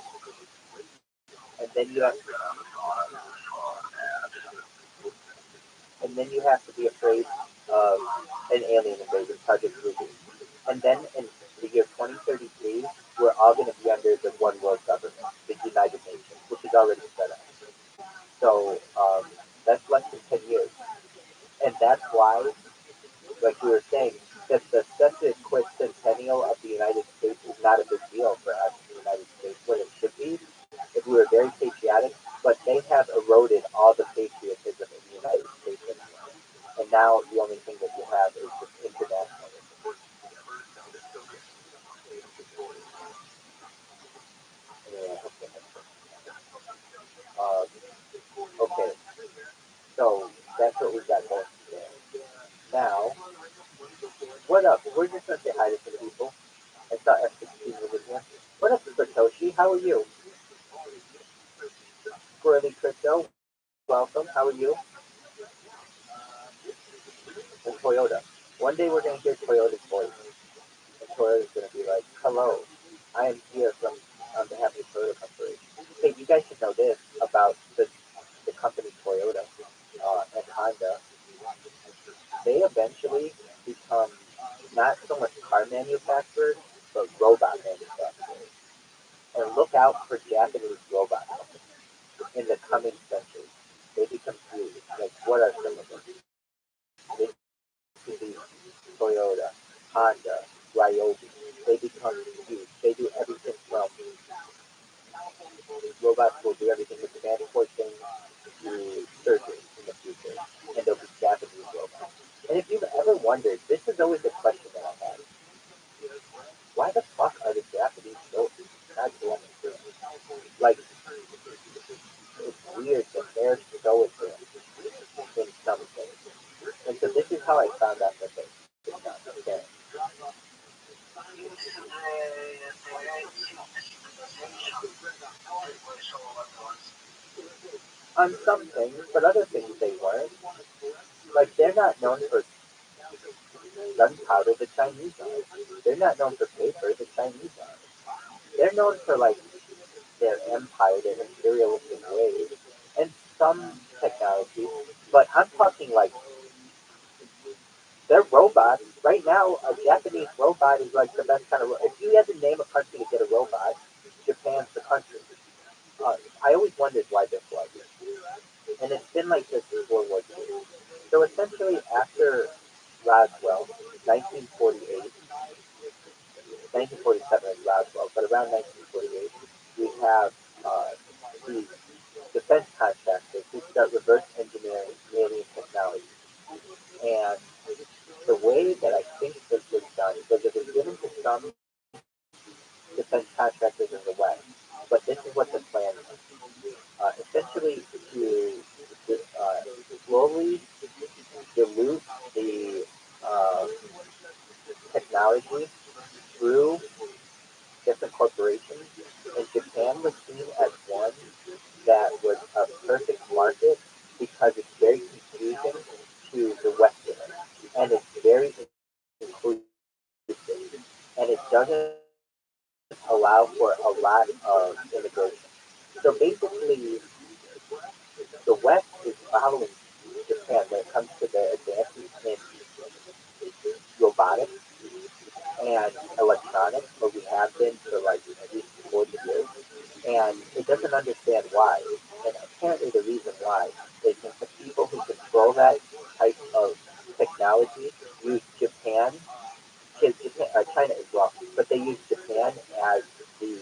and then you have to be afraid of an alien invasion, Project Ruby. And then in the year 2033, we're all going to be under the one world government, the United Nations, which is already set up. So that's less than 10 years. And that's why, like we were saying, that the sesquicentennial of the United States is not a big deal for us in the United States, when it should be, if we were very patriotic, but they have eroded all the patriotism in the United States anymore. And now the only thing that you have is just internationalism. Anyway, I hope that makes sense. Okay, so that's what we got going there. Now, what up? We're just gonna say hi to some people. I saw F16 was in here. What up, Satoshi? How are you? Squirrely Crypto, welcome. How are you? And Toyota. One day we're gonna hear Toyota's voice, and Toyota's gonna be like, "Hello, I am here from on behalf of the Toyota Corporation." Hey, you guys should know this about the company Toyota and Honda. They eventually become not so much car manufacturers, but robot manufacturers. And look out for Japanese robot companies in the coming century. what are some of them? Mitsubishi, Toyota, Honda, Ryobi. They become huge. They do everything from robots will do everything with transport things to surgery in the future, and they'll be Japanese robots. And if you've ever wondered, this is always a question that I had. Why the fuck are the Japanese so goddamn advanced? Like, it's weird that they're so advanced in some things. And so this is how I found out that they're not okay. On some things, but other things they weren't. Like, they're not known for gunpowder, the Chinese are. They're not known for paper, the Chinese are. They're known for, like, their empire, their imperialistic ways, and some technology, but I'm talking like they're robots. Right now, a Japanese robot is like the best kind of. If you had to name a country to get a robot, Japan's the country. I always wondered why this was, and it's been like this since World War II. So essentially, after Roswell, 1948, 1947 is Roswell, but around 1948, we have these defense contractors who start reverse engineering alien technology. And the way that I think this was done was it was given to some defense contractors in the West, but this is what the plan was. Essentially, to uh, slowly dilute the uh, technology through different corporations, and Japan was seen as one that was a perfect market because it's very confusing to the Westerners, and it's very inclusive, and it doesn't allow for a lot of immigration. So basically, the West is following Japan when it comes to the advances in robotics and electronics, but we have been for like at least 40 years, and it doesn't understand why. And apparently, the reason why is that the people who control that type of technology use Japan, China as well, but they use Japan as the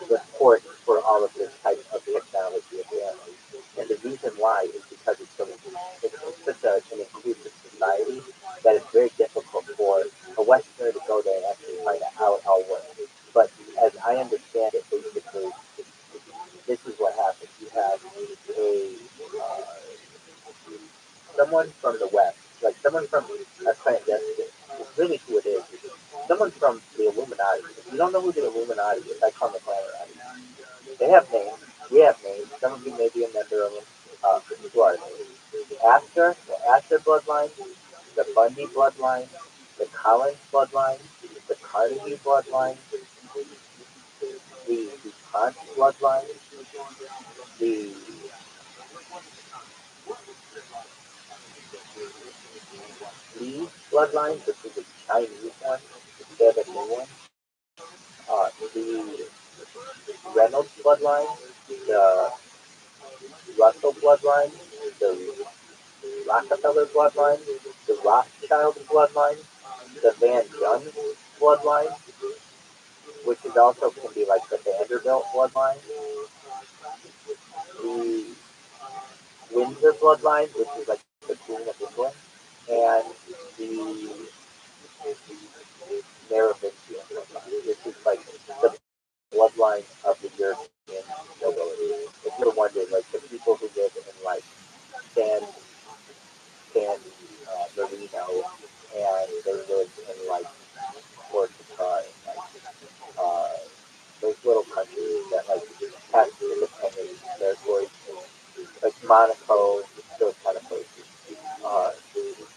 the port for all of this type of technology apparently. And the reason why is because it's such an inclusive society that it's very difficult for a Westerner to go there and actually find out how it all works. But as I understand it, basically, this is what happens. You have a someone from the West, like someone from a clandestine. It's really who it is. Someone from the Illuminati. If you don't know who the Illuminati is, I call them the. They have names. We have names. Some of you may be a member of them. Who are they? The Astor bloodline, the Bundy bloodline, the Collins bloodline, the Carnegie bloodline, the DuPont bloodline, the Lee bloodline, which is a Chinese one. They have a new one. The Reynolds bloodline, the Russell bloodline, the Rockefeller bloodline, the Rothschild bloodline, the Van Gun bloodline, which is also can be like the Vanderbilt bloodline, the Windsor bloodline, which is like the Queen of England, and the Merovingian bloodline, which is like the bloodline of the European nobility. If you're wondering, like the people who live in like San Marino, and they live in like Corsica and like uh, those little countries that like have independent territories, like Monaco, those kind of places. Uh,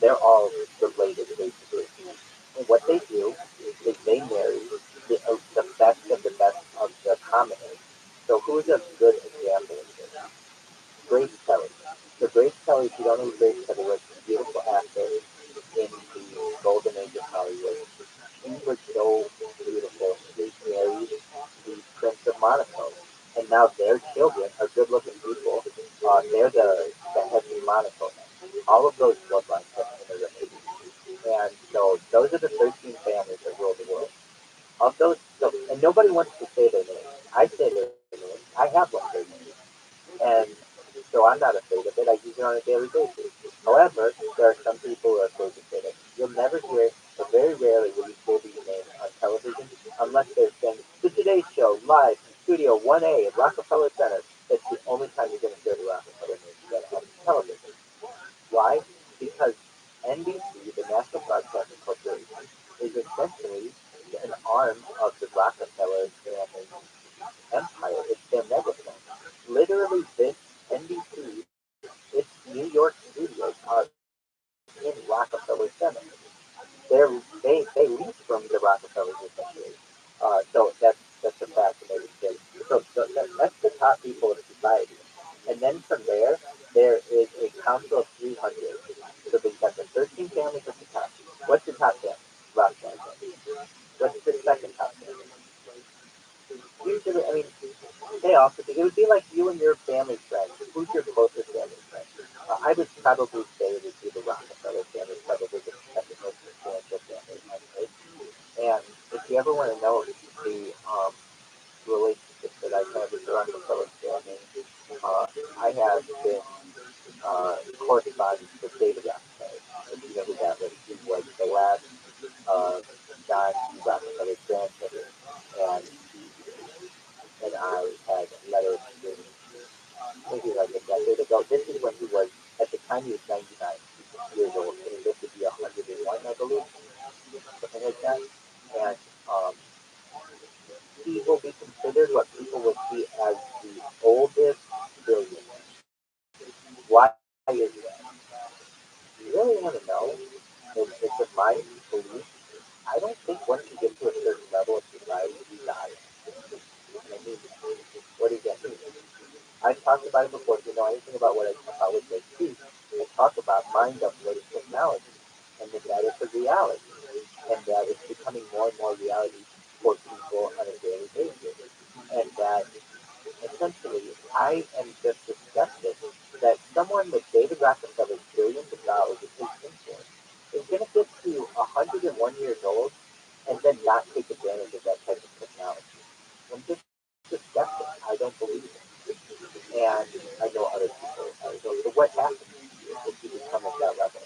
they're all related basically. And what they do is they marry the best of the best of the common age. So who's a good example of this? Grace Kelly. So Grace Kelly, if you don't know who Grace Kelly was, a beautiful actress in the golden age of Hollywood. She was so beautiful. She married the Prince of Monaco. And now their children are good looking people. They're the heads and monoclonal. All of those bloodlines have interrelated. And so those are the 13 families that rule the world. Of those, so, and nobody wants to say their names. I say their names. I have one their names. And so I'm not afraid of it. I use it on a daily basis. However, there are some people who are afraid to say that. You'll never hear, or very rarely will you hear these names on television unless they're saying, the Today Show, live from Studio 1A at Rockefeller Center. That's the only time you're going to hear the Rockefeller names on television. Why? Because NBC, the National Broadcasting Corporation, is essentially an arm of the Rockefeller family empire. It's their megaphone. Literally, this NBC, its New York studios are in Rockefeller Center. They lease from the Rockefellers essentially. So that's a fascinating thing. That's the top people in society. And then from there is a council of 300. So they've got the 13 families at the top. What's the top family? Rothschild. What's the second top family? Usually, I mean, they also, it would be like you and your family friends. Who's your closest family friend? I would probably say it would be the Rockefeller family, probably the second most influential family on earth. And if you ever want to know the relationships that I've had with the Rockefeller family, I have been corresponding with David Rockefeller. If you know who that was, he was the last John Rockefeller's grandchildren. And and I had letters maybe like a decade ago. This is when he was, at the time he was 99 years old, and he lived to be 101, I believe, something like that. And um, he will be considered what people would see as the oldest billionaire. Why is that? You really want to know? It's in my belief. I don't think once you get to a certain level of society, you die. And I mean, what does that mean? I've talked about it before. If you know anything about what I talk about with speech, I talk about mind uploading technology and that it's a reality and that it's becoming more and more reality for people on a daily basis. And that essentially I am just disgusted that someone with David Rockefeller's billions of dollars in his influence is going to get to 101 years old and then not take advantage of that type of technology. I'm just disgusted. I don't believe it. And I know other people. So what happens if you become at that level?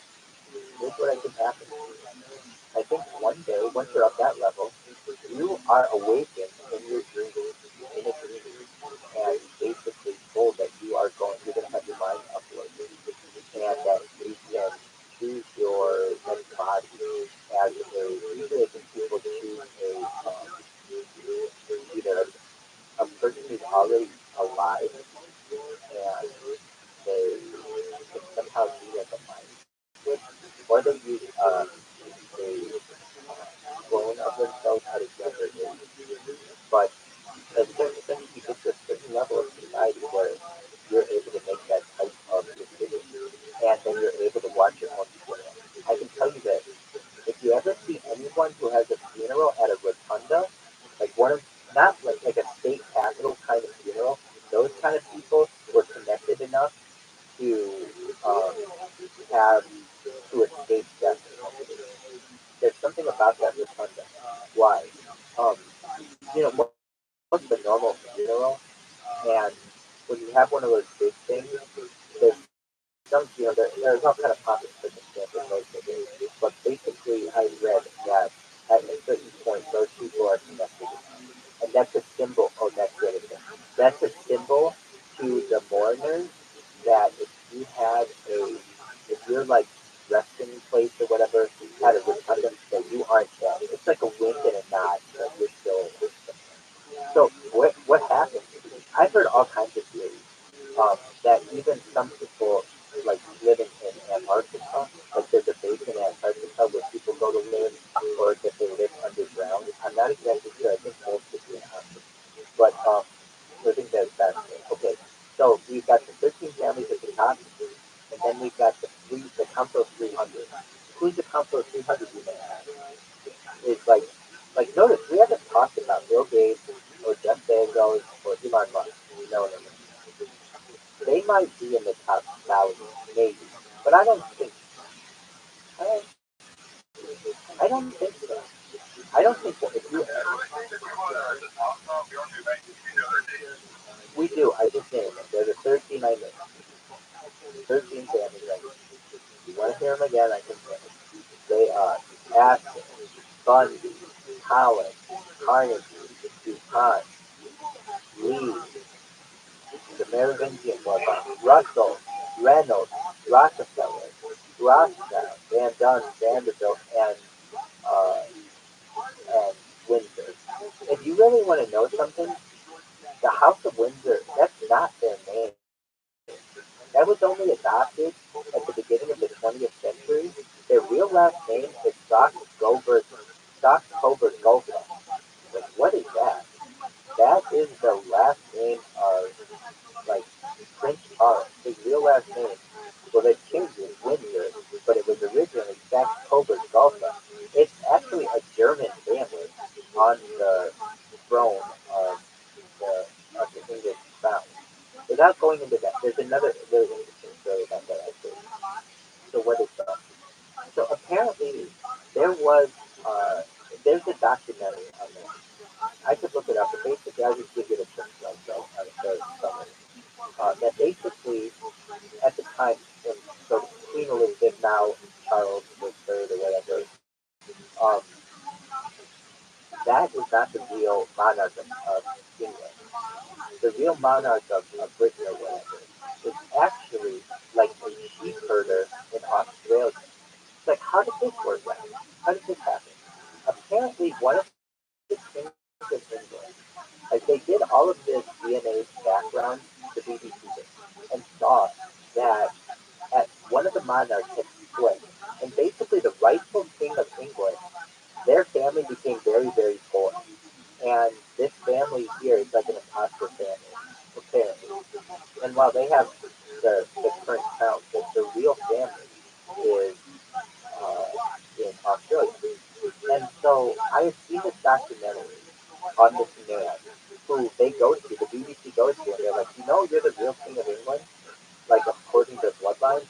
Here's what I think happens. I think one day, once you're at that level, you are awakened in your dream, in a dream, and basically told that you're going to have your mind uploaded, and that you can choose your next body as usually I think people choose either a person who's already alive, and they can somehow do like a mind switch, or they use a clone of themselves at a younger age. But as soon as you get to a certain level of society where you're able to make that type of decision, and then you're able to watch your own funeral. I can tell you this: if you ever see anyone who has a funeral at a rotunda, like one of not like a state capitol kind of funeral, those kind of people were connected enough to um, have to escape death. There's something about that rotunda. Why? Um, most of a normal funeral, and when you have one of those big things, there's some, there's all kind of pocket circumstances associated. But basically, I read that at a certain point, those people are connected, and that's a symbol. Oh, that's the other thing. That's a symbol to the mourners that if you're like resting place or whatever, had a redundant that you aren't dead. It's like a wink and a nod that you're still. So what happens? I've heard all kinds of theories that even some people like living in Antarctica, like there's a base in Antarctica where people go to live, or that they live underground. I'm not exactly sure. I think most could be an option, but I think that's fascinating. Okay, so we've got the 13 families at the top, and then we've got the Council of 300. Who's the Council of 300? You may ask. Is notice we haven't talked about Bill Gates or Jeff Bezos or Elon Musk. No. They they might be in the top 1,000, maybe. But I don't think I don't think so. I don't think so. If you we do, I just named them. They're the 13 I named. 13 families I named. If you want to hear them again, I can say them. They are Aspen, Bundy, Collins, Carnegie, DuPont, Lee, the Merovingian bloodline, Russell, Reynolds, Rockefeller, Rothschild, Van Dunn, Vanderbilt, uh, and Windsor. If you really want to know something, the House of Windsor, that's not their name. That was only adopted at the beginning of the 20th century. Their real last name is Stocktober Gulfa. Like, what is that? That is the last name of, like, Prince Charles. His real last name, well, they changed it, Windsor, but it was originally Stocktober Gulfa. It's actually a German family on the throne of the English crown. Without going into that, there's another really interesting story about that actually. So what is that? So apparently there was uh, there's a documentary on this. I could look it up, but basically I'll just give you the quick rundown on the summary. That basically at the time when so Queen Elizabeth, now Charles the Third or whatever, um, that is not the real monarch of England. The real monarch of Britain or whatever is actually like a sheep herder in Australia. It's like, how did this work out? How did this happen? Apparently, one of the kings of England, like they did all of this DNA background, the BBC did, and saw that at one of the monarchs had split, and basically the rightful king of England, their family became very, very poor. And this family here is like an imposter family, apparently. And while they have the current crown, the real family is in Australia. And so I have seen this documentary on this man who they go to, the BBC goes to, and they're like, you know, you're the real king of England, like according to bloodlines.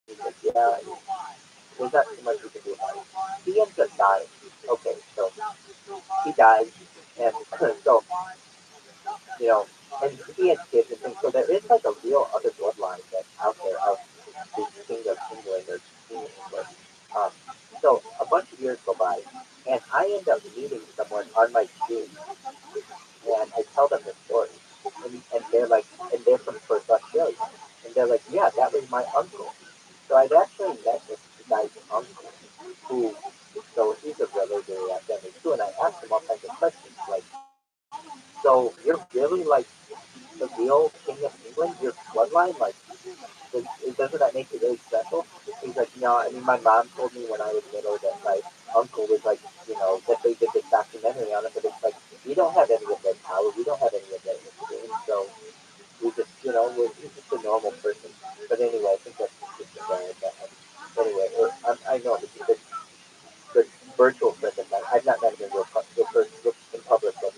He's like, yeah, there's not too much we can do about it. He ends up dying. Okay, so he dies, and so you know, and he had kids and things. So there is like a real other bloodline that's out there of the King of England or Queen of England. Um, so a bunch of years go by, and I end up meeting someone on my street, and I tell them the story, and they're like, and they're from Perth, Australia, and they're like, yeah, that was my uncle. So I'd actually met this guy's uncle, who, so he's a relative at that too, and I asked him all kinds of questions, like, so you're really like the real king of England, your bloodline, like, doesn't that make it really special? He's like, no, I mean, my mom told me when I was little that my uncle was like, you know, that they did this documentary on it, but it's like, we don't have any of that power, we don't have any of that influence, so we just, you know, he's just a normal person. But anyway, I think that's just a bad that. Anyway, I know this is a good virtual friend of mine. I've not met him in real person in public, but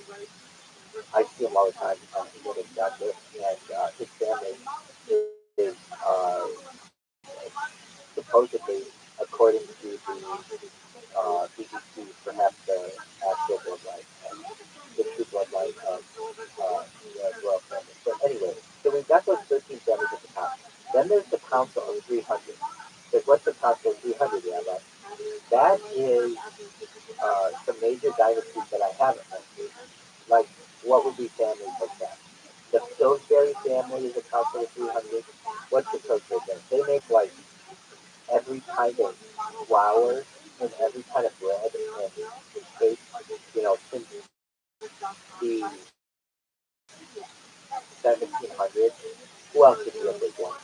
I see him all the time. He's in his doctor, and his family is supposedly, according to the BBC, perhaps the actual bloodline, the true bloodline of the royal family. But anyway, so we've got those 13 families at the top. Then there's the Council of 300. Like, what's the Council of 300, Rabbi? That is some major dynasties that I haven't mentioned. Like, what would be families like that? The Pillsbury family is a Council of 300. What's the Pillsbury family? They make, like, every kind of flour and every kind of bread and cake, you know, since the 1700s. Who else would be a big one?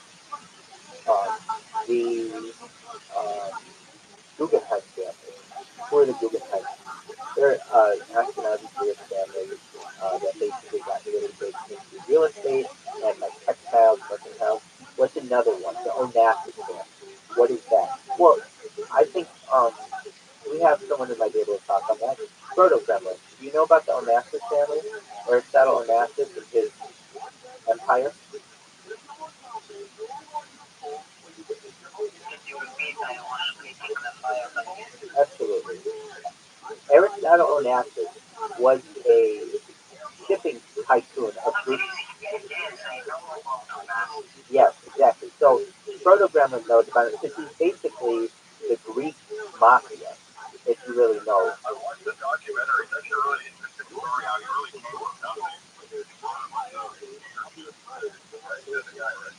The Guggenheim family. Who are the Guggenheim? They're Ashkenazi Jewish family that basically got really big into real estate and like textiles, mercantile. What's another one? The Onassis family. What is that? Well, I think we have someone who might be able to talk on that. Proto Kremlin. Do you know about the Onassis family? Aristotle Onassis and his empire? Seattle Onassis was a shipping tycoon of Greek. Yes, exactly. So Proto Gremlin knows about it because he's basically the Greek mafia, if you really know. I watched the documentary. It's actually a really interesting story how he really came from nothing.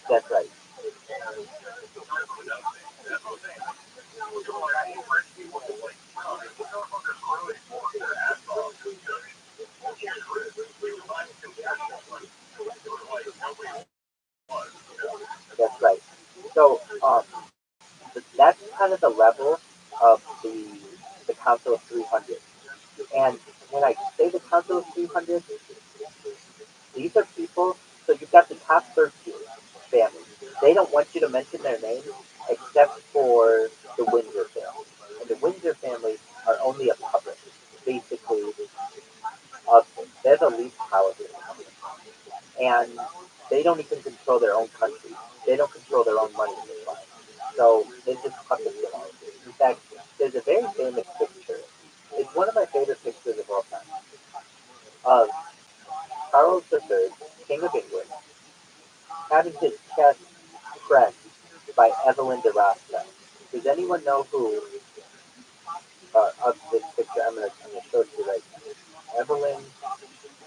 That's right. That's right. So that's kind of the level of the Council of 300. And when I say the Council of 300, these are people. So you've got the top 13 families. They don't want you to mention their names except for the Windsor family. And the Windsor family are only a puppet, basically, of they're the least powerful. And they don't even control their own country. They don't control their own money in this life. So they just puppet them out. In fact, there's a very famous picture. It's one of my favorite pictures of all time of Charles III, King of England, having his chest pressed by Evelyn de Rothschild. Does anyone know who of this picture? I'm gonna show it to you right now.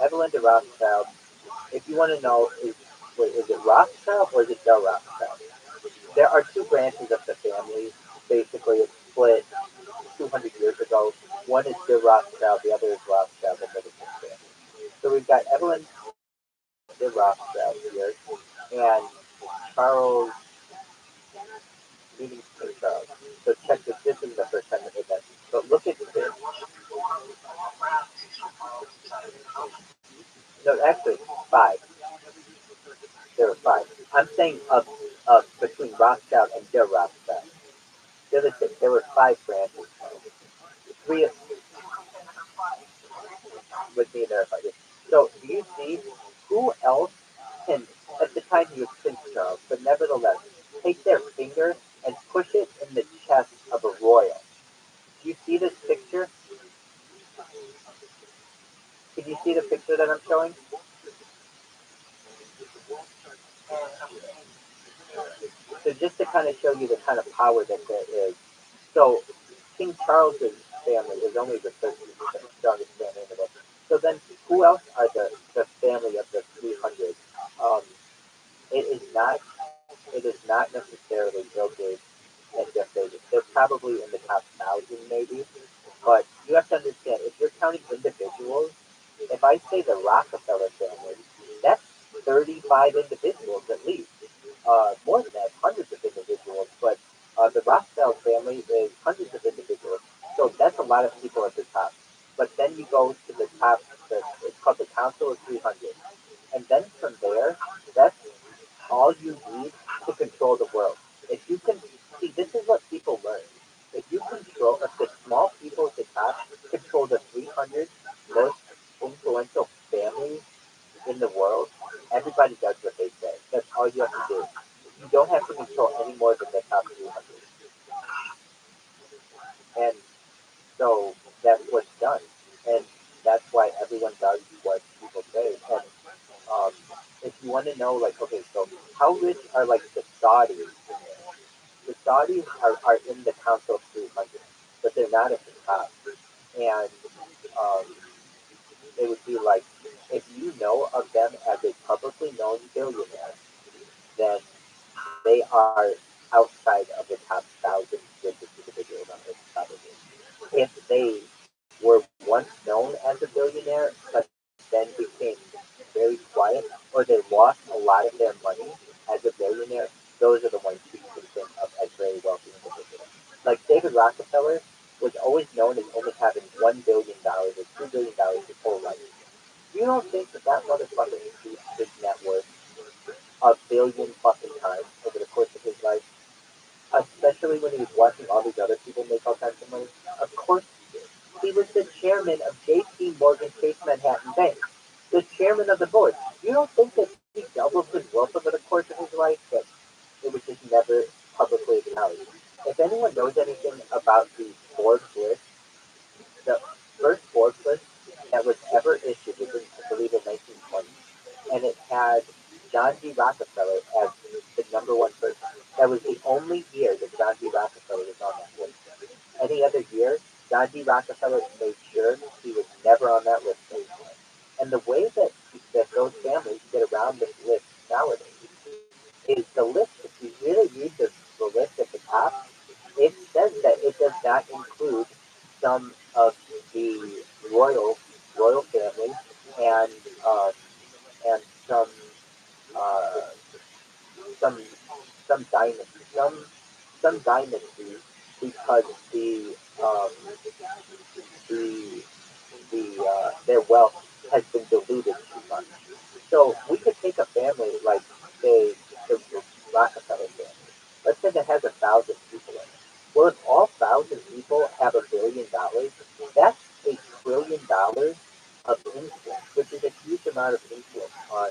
Evelyn de Rothschild. If you want to know, is it Rothschild or is it Del Rothschild? There are two branches of the family. Basically, it's split 200 years ago. One is De Rothschild, the other is Rothschild, the Middleton family. So we've got Evelyn De Rothschild here, and Charles meeting King Charles. So check this. This is the first time I did that. But look at this. No, actually, five. There were five. I'm saying of between Rothschild and De Rothschild. There were five branches. Three with me there if I did. So do you see who else can at the time he was Prince Charles, but nevertheless take their finger and push it in the chest of a royal? Do you see this picture? Can you see the picture that I'm showing? So just to kind of show you the kind of power that there is. So King Charles's family is only the 13th strongest family in the world. So then who else are the family of the 300? Um, it is not necessarily Bill Gates and Jeff Bezos. They're probably in the top 1,000 maybe. But you have to understand, if you're counting individuals, if I say the Rockefeller family, that's 35 individuals at least. More than that, hundreds of individuals. But the Rothschild family is hundreds of individuals. So that's a lot of people at the top. But then you go to the top, it's called the Council of 300. And then from there, that's all you need to control the world. If you can see, this is what people learn. If the small people at the top control the 300 most influential families in the world, everybody does what they say. That's all you have to do. You don't have to control any more than the top 300. And so that's what's done. And that's why everyone does what people say. And um, if you want to know, like, okay, so how rich are like the Saudis? The Saudis are in the Council of 300, but they're not at the top. And um, it would be like, if you know of them as a publicly known billionaire, then they are outside of the top 1,000 richest individuals on earth, probably. If they were once known as a billionaire, but then became very quiet, or they lost a lot of their money as a billionaire, those are the ones you can think of as very wealthy individuals. Like David Rockefeller was always known as only having $1 billion or $2 billion his whole life. You don't think that that motherfucker increased his net worth a billion fucking times over the course of his life, especially when he was watching all these other people make all kinds of money? Of course he did. He was the chairman of J.P. Morgan Chase Manhattan Bank, the chairman of the board. You don't think that he doubled his wealth over the course of his life? That it was just never publicly acknowledged. If anyone knows anything about the Forbes list, the first D. Rockefeller as the #1 person. That was the only year that John D. Rockefeller was on that list. Any other year, John D. Rockefeller made sure he was never on that list anymore. And the way that those families get around this list nowadays is the list, if you really read the list at the top, it says that it does not include some of the royal family and um, and uh, some some dynasty because um, the their wealth has been diluted too much. So we could take a family like say the Rockefeller family. Let's say that has 1,000 people in it. Well, if all 1,000 people have $1 billion, that's $1 trillion of influence, which is a huge amount of influence on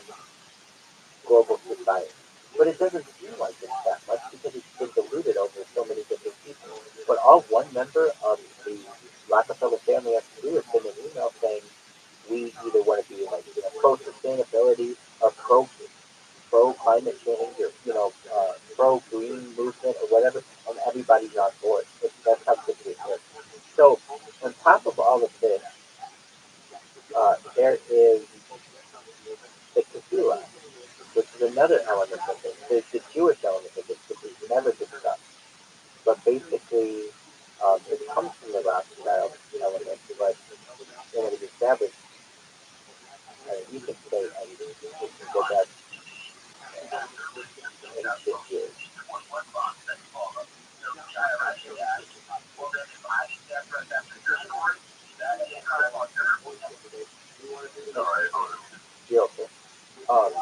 global society. But it doesn't seem like it's that much because it's been diluted over so many different people. But all one member of the Rockefeller family has to do is send an email saying we either want to be like pro sustainability or pro climate change or pro green movement or whatever, and everybody's on board. That's how quickly it works. So on top of all of this, there is the kefila, which is another element of it. There's the Jewish element of it, which is never discussed. But basically, it comes from the Rothschild element, but when it was established, you can say, you can go back ancient years. Yeah, okay. Um,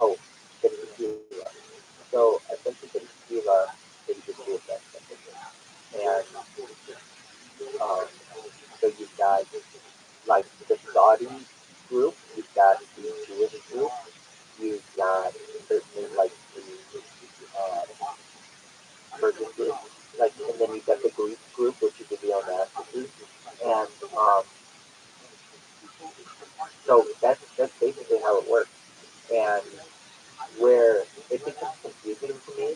oh, the tequila. So essentially, the tequila is the Jewish aspect of it. And um, so you've got like the Saudi group, you've got the Jewish group, you've got certainly like the Persian group, like, and then you've got the Greek group, which is the neo-Nazis, and so that's basically how it works. And where it becomes confusing to me,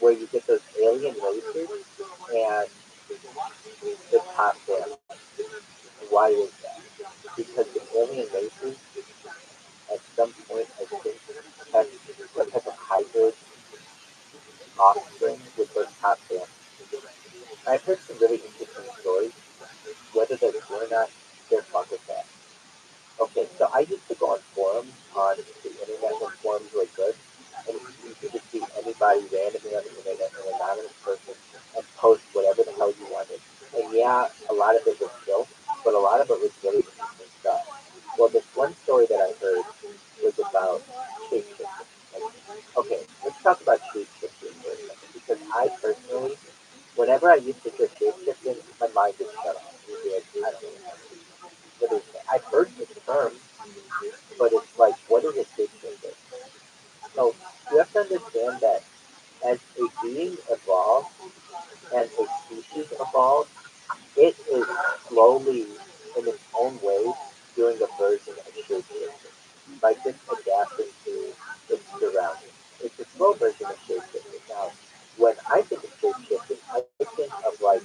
where you get those alien races and the top family. Why is that? Because the alien races at some point I think had some type of hybrid offspring with those top families. I've heard some really interesting stories. Whether they're true or not, they're fun with that. Okay, so I used to go on forums on the internet when forums were good, and you could just see anybody randomly on the internet, an anonymous person, and post whatever the hell you wanted. And yeah, a lot of it was filth, but a lot of it was really interesting stuff. Well, this one story that I heard was about shapeshifting. Like, okay, let's talk about shapeshifting for a second, because I personally, whenever I used to hear shapeshifting, my mind just shut off. It would be like, I don't know what is that? I've heard this term, but it's like, what is a shapeshifter? So you have to understand that as a being evolved and a species evolved, it is slowly, in its own way, doing a version of shapeshifting by just adapting to its surroundings. It's a slow version of shapeshifting. Now, when I think of shapeshifting, I think of like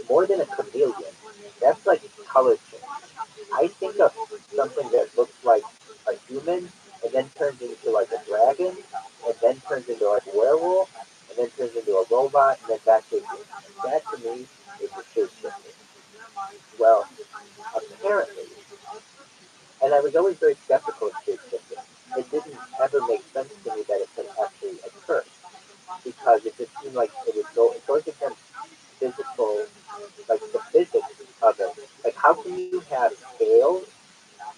more than a chameleon. That's like color change. I think of something that looks like a human and then turns into like a dragon and then turns into like a werewolf and then turns into a robot and then back to a human. That to me is the shape shifting. Well, apparently, and I was always very skeptical of shape shifting. It didn't ever make sense to me that it could actually occur because it just seemed like it goes against physical, like the physics of it. Like how can you have scales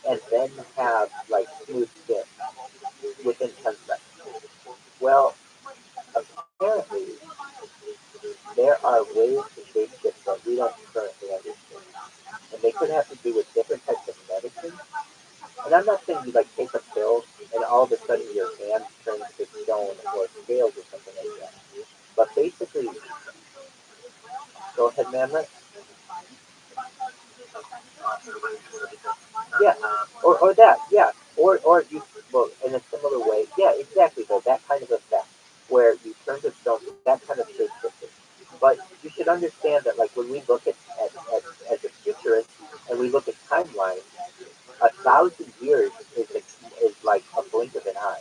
and then have like smooth skin within 10 seconds? Well, apparently there are ways to shape shift that we don't currently understand. And they could have to do with different types of medicine. And I'm not saying you like take a pill and all of a sudden your hand turns to stone or scales or something like that. But basically, go ahead, man. Yeah, or that, yeah, or you, well, in a similar way, yeah, exactly, though, that kind of effect, where you turn to stone, that kind of shape shifting. But you should understand that, like, when we look at as a futurist, and we look at timeline, 1,000 years is like a blink of an eye.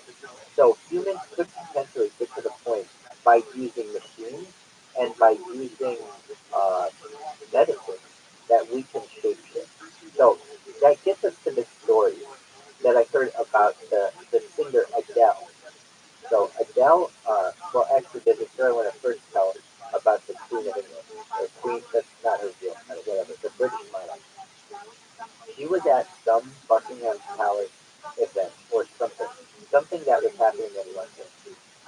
So humans could potentially get to the point by using machines and by using uh, medicine that we can shapeshift. So that gets us to this story that I heard about the singer Adele. So Adele, well, actually, there's a story I want to first tell about the Queen of England, or Queen. That's not her real title, whatever. The British monarch. She was at some Buckingham Palace event or something that was happening in London,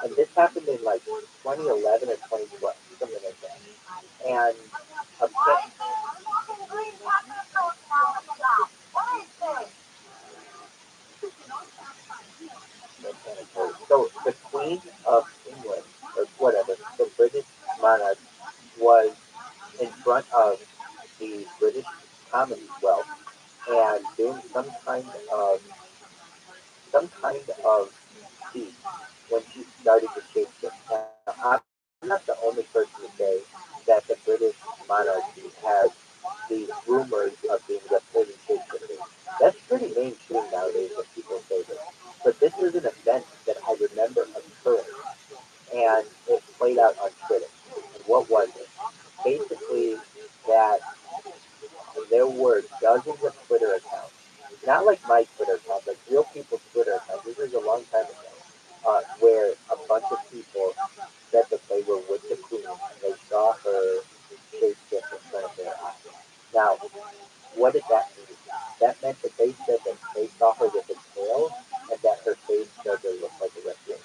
and this happened in like 2011 or 2012, something like that. And a, so the Queen of England, or whatever, the British monarch, was in front of the British Commonwealth and doing some kind of speech when she started to shapeshift. Now, I'm not the only person to say that the British monarchy has these rumors of being reported shapeshifters. That's pretty mainstream nowadays that people say this. But this was an event that I remember occurring, and it played out on Twitter. And what was it? Basically, that there were dozens of Twitter accounts, not like my Twitter account, like real people's Twitter accounts. This was a long time ago, where a bunch of people said that they were with the Queen and they saw her shape shift in front of their eyes. Now, what did that mean? That meant that they said that they saw her with a tail and that her face started to look like a reptile.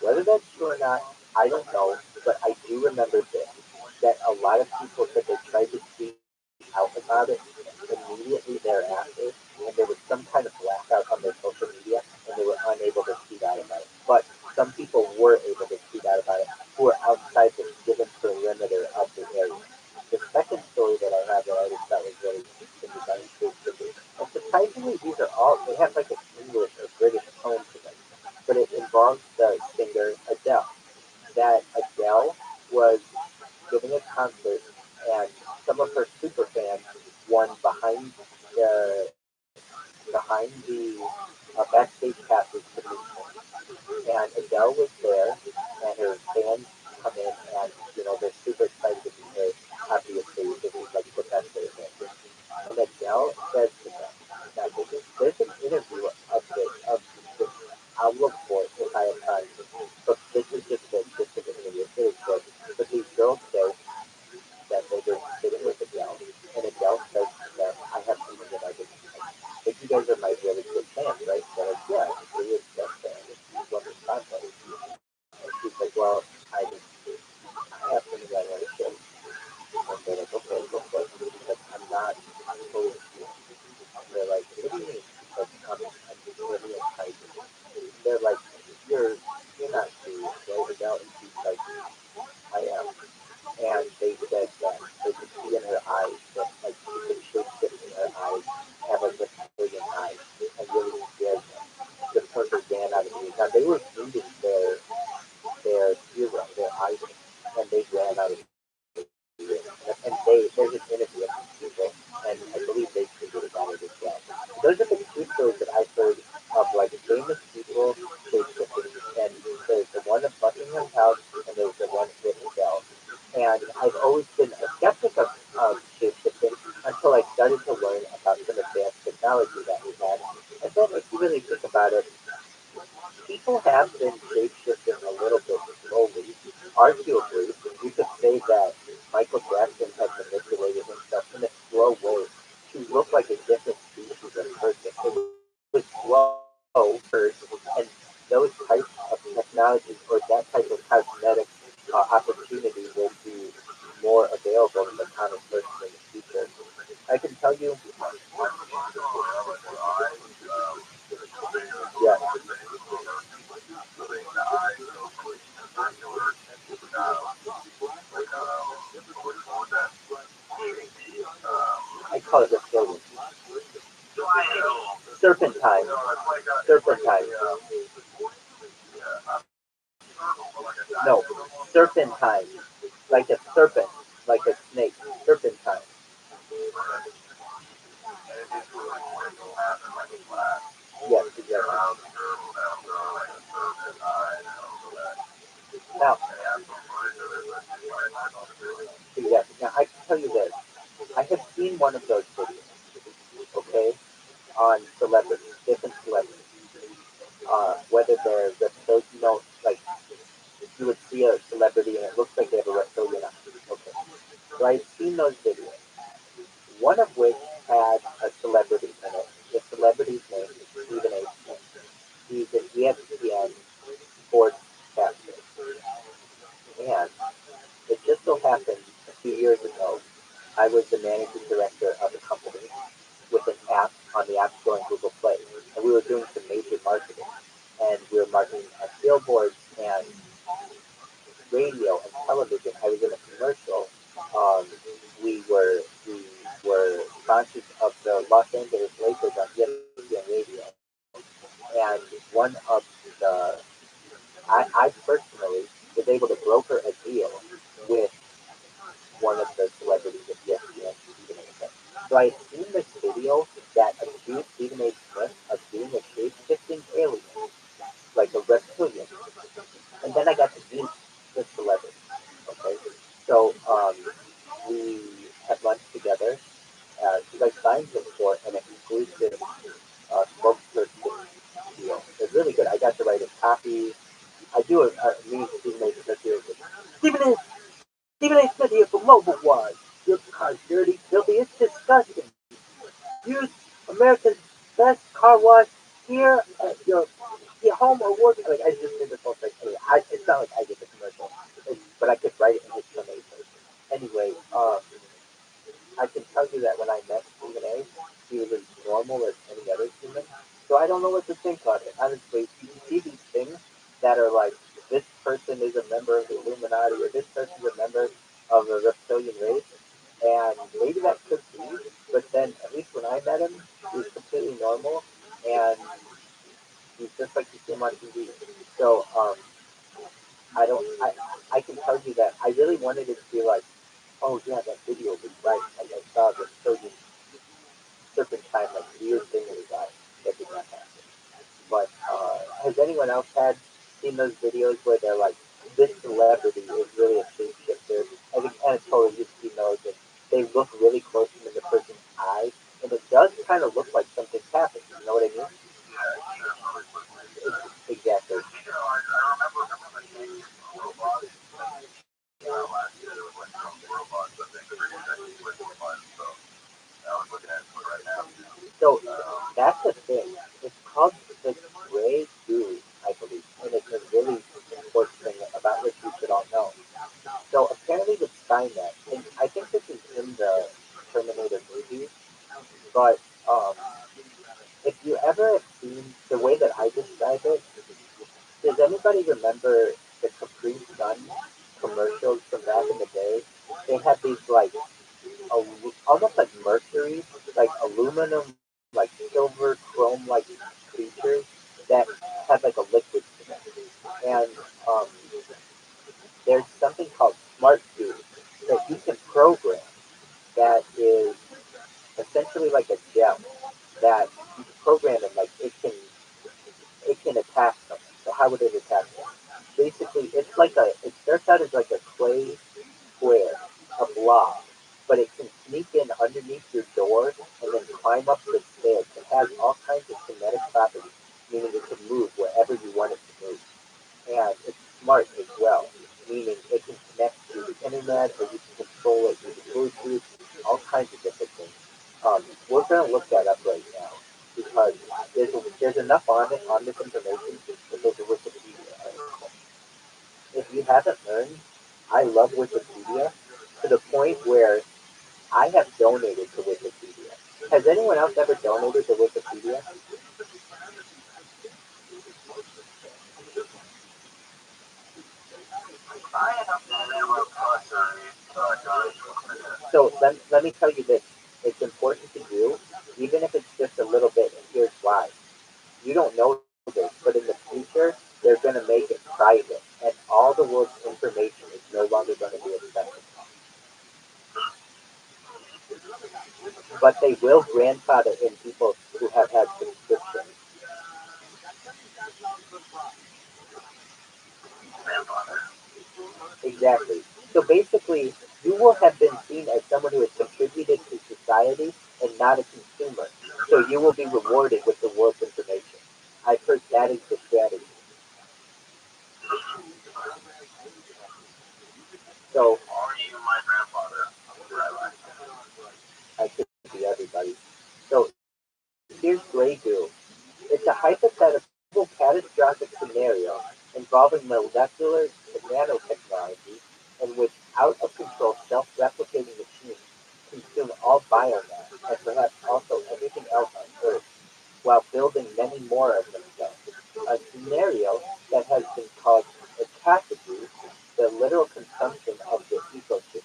Whether that's true or not, I don't know, but I do remember this, that a lot of people said they tried to tweet out about it immediately thereafter, and there was some kind of blackout on their social media, and they were unable to tweet out about it. But some people were able to tweet out about it who were outside the given perimeter of the area. The second story that I have that I just thought was really interesting is on creativity. And surprisingly, these are all, they have like an English or British tone to them. But it involves the singer Adele. That Adele was giving a concert, and some of her super fans won the behind the backstage passes to meet her. And Adele was there, and her fans come in, and they're super excited to meet her. Obviously, this is like the best way of it. And Adele says to them, now there's an interview of this. I'll look for it if I have time. But this is just the gist of the interview. It's really good. But these girls say that they were sitting with Adele, and Adele says to them, I have something that I didn't like. But you guys are my really good fans, right? They're like, yeah, we are best fans. We love this content. And she's like, well, I have something that I want to show you. And they're like, okay, go for it. She's like, I'm not totally sure. And they're like, what do you mean? She's like, I'm really excited. They're like, you're not serious, right? Adele, and she's like, I am. And they said that they could see in her eyes that like she could shape shift in her eyes, have like a trillion eyes, and really scared them. The person ran out of the Now they were meeting their hero, their idol, and they ran out of the and there's an interview of these people, and I believe they tweeted about it as well. Those are the two stories that I've heard of like famous people shape shifting, and there's the one at Buckingham House, and there's the one with Adele. And I've always been a skeptic of shapeshifting until I started to learn about some advanced technology that we had. And then if you really think about it, people have been shapeshifting a little bit slowly. Arguably, you could say that Michael Jackson had manipulated himself in a slow way to look like a different species of person. It was slow first, and those types of technologies or that type of cosmetic opportunity will be more available to the common person in the future. I can tell you, yeah, I call it reptilian. No, serpentine, like a serpent, like a snake, serpentine. Yes, exactly. Now, exactly. Now, I can tell you this. I have seen one of those videos, okay, on celebrities, different celebrities. Whether they're reptilian, like you would see a celebrity and it looks like they have a reptilian eye. Okay. So I've seen those videos. One of which had a celebrity in it. The celebrity's name is Stephen A. Smith. He's an ESPN sportscaster. And it just so happened a few years ago, I was the managing director of a company with an app on the App Store and Google Play. And we were doing some major marketing. And we were marketing on billboards and radio and television. I was in a commercial. Um, we were sponsors of the Los Angeles Lakers on ESPN Radio, and one of the I personally was able to broker a deal with one of the celebrities at ESPN, Stephen A. Smith. So I had seen this video that accused Stephen A. Smith of being a shape-shifting alien, like a reptilian. And then I got to meet the celebrity. Okay, so we had lunch together. Because I signed him for an exclusive spokesperson deal. It's really good. I got to write a copy. I do me and Stephen A. Smith here. Stephen A. Smith here from Mobile Wise. Your car's dirty, filthy, it's disgusting. Use America's best car wash here at your home or work. Like I just did this whole thing. Anyway, it's not like I did the commercial, but I could write it in his tonation. Anyway, I can tell you that when I met Stephen A., he was as normal as any other human. So I don't know what to think on it. Honestly, you see these things that are like, this person is a member of the Illuminati, or this person is a member of the reptilian race, and maybe that could be, but then at least when I met him, he was completely normal, and he's just like you see him on TV. So I don't, I can tell you that I really wanted it to be like, oh yeah, that video was right. Like I saw the surgeon serpentine, like weird thing in his eye. That did not happen. But has anyone else seen those videos where they're like, this celebrity is really a shapeshifter? I think Anatoly, you've seen those, and they look really close in the person's eye, and it does kind of look like something's happened. You know what I mean? Exactly. So that's the thing. It's called the gray goo, I believe, and it's a really important thing about which we should all know. So apparently with Skynet, and I think this is in the Terminator movie, but if you ever have seen the way that I describe it, does anybody remember the Capri Sun commercials from back in the day? They had these like almost like mercury, like aluminum, like silver chrome, like creatures that had like a liquid to them. And um, there's something called smart food that you can program that is essentially like a gel that you can program it like it can attack something. So how would it attack them? Basically, it starts out as like a clay square, a blob, but it can sneak in underneath your door and then climb up the stairs. It has all kinds of kinetic properties, meaning it can move wherever you want it to move. And it's smart as well, meaning it can connect to the internet or you can control it using Bluetooth, all kinds of different things. We're going to look that up right now because there's enough on it, on this information, that there's a Wikipedia article. If you haven't learned, I love Wikipedia to the point where I have donated to Wikipedia. Has anyone else ever donated to Wikipedia? So let me tell you this. It's important to do, even if it's just a little bit, and here's why. You don't know this. but in the future, they're going to make it private, and all the world's information is no longer going to be accessible. But they will grandfather in people who have had subscriptions. Exactly. So basically, you will have been seen as someone who has contributed to society and not a consumer. So you will be rewarded with the world's information. I've heard that is the strategy. So Or even my grandfather. I could be everybody. So here's Grey Goo. It's a hypothetical catastrophic scenario involving molecular and nanotechnology in which out-of-control self-replicating machines consume all biomass and perhaps also everything else on Earth while building many more of themselves. A scenario that has been called autophagy, the literal consumption of the ecosystem.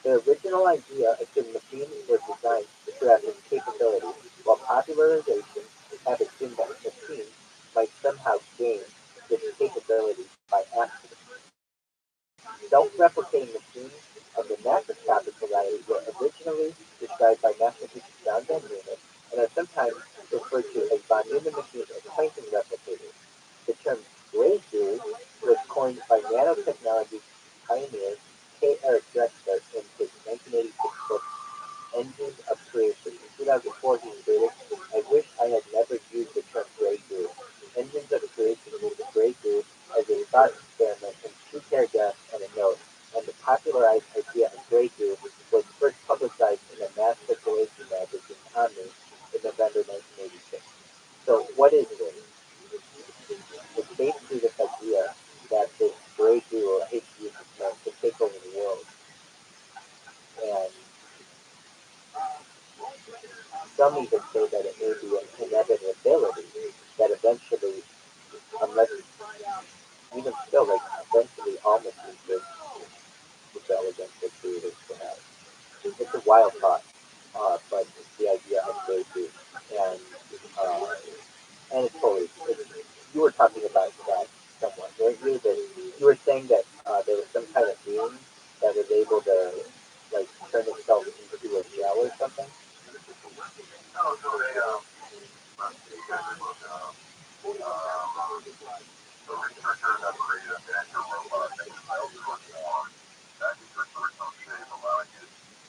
The original idea assumed machines were designed to have this capability, while popularization had assumed that machines might somehow gain this capability by accident. Self-replicating machines of the macroscopic variety were originally described by mathematician John van Neumann and are sometimes referred to as von Neumann machines or Plankton replicators. The term Grey Goo was coined by nanotechnology pioneer K. Eric Drexler in his 1986 book Engines of Creation. In 2014, David, I wish I had never used the term Grey Goo. Engines of Creation used Grey Goo as a thought experiment in 2 paragraphs and a note, and the popularized idea of Grey Goo was first publicized in the mass circulation magazine Omni in November 1986. So what is this? It's basically this idea that this Grey Goo, or I hate to use this term, can take over the world. And some even say that it may be an inevitability that eventually, unless even still, like eventually all machines will rebel against their creators perhaps. It's a wild thought, but it's the idea of breakthrough. And uh, and it's totally, you were talking about that somewhat, weren't you? That you were saying that there was some kind of being that was able to like turn itself into a shell or something. No, so they, let's see, the researchers have created a miniature robot that can help transform back into its original shape, allowing it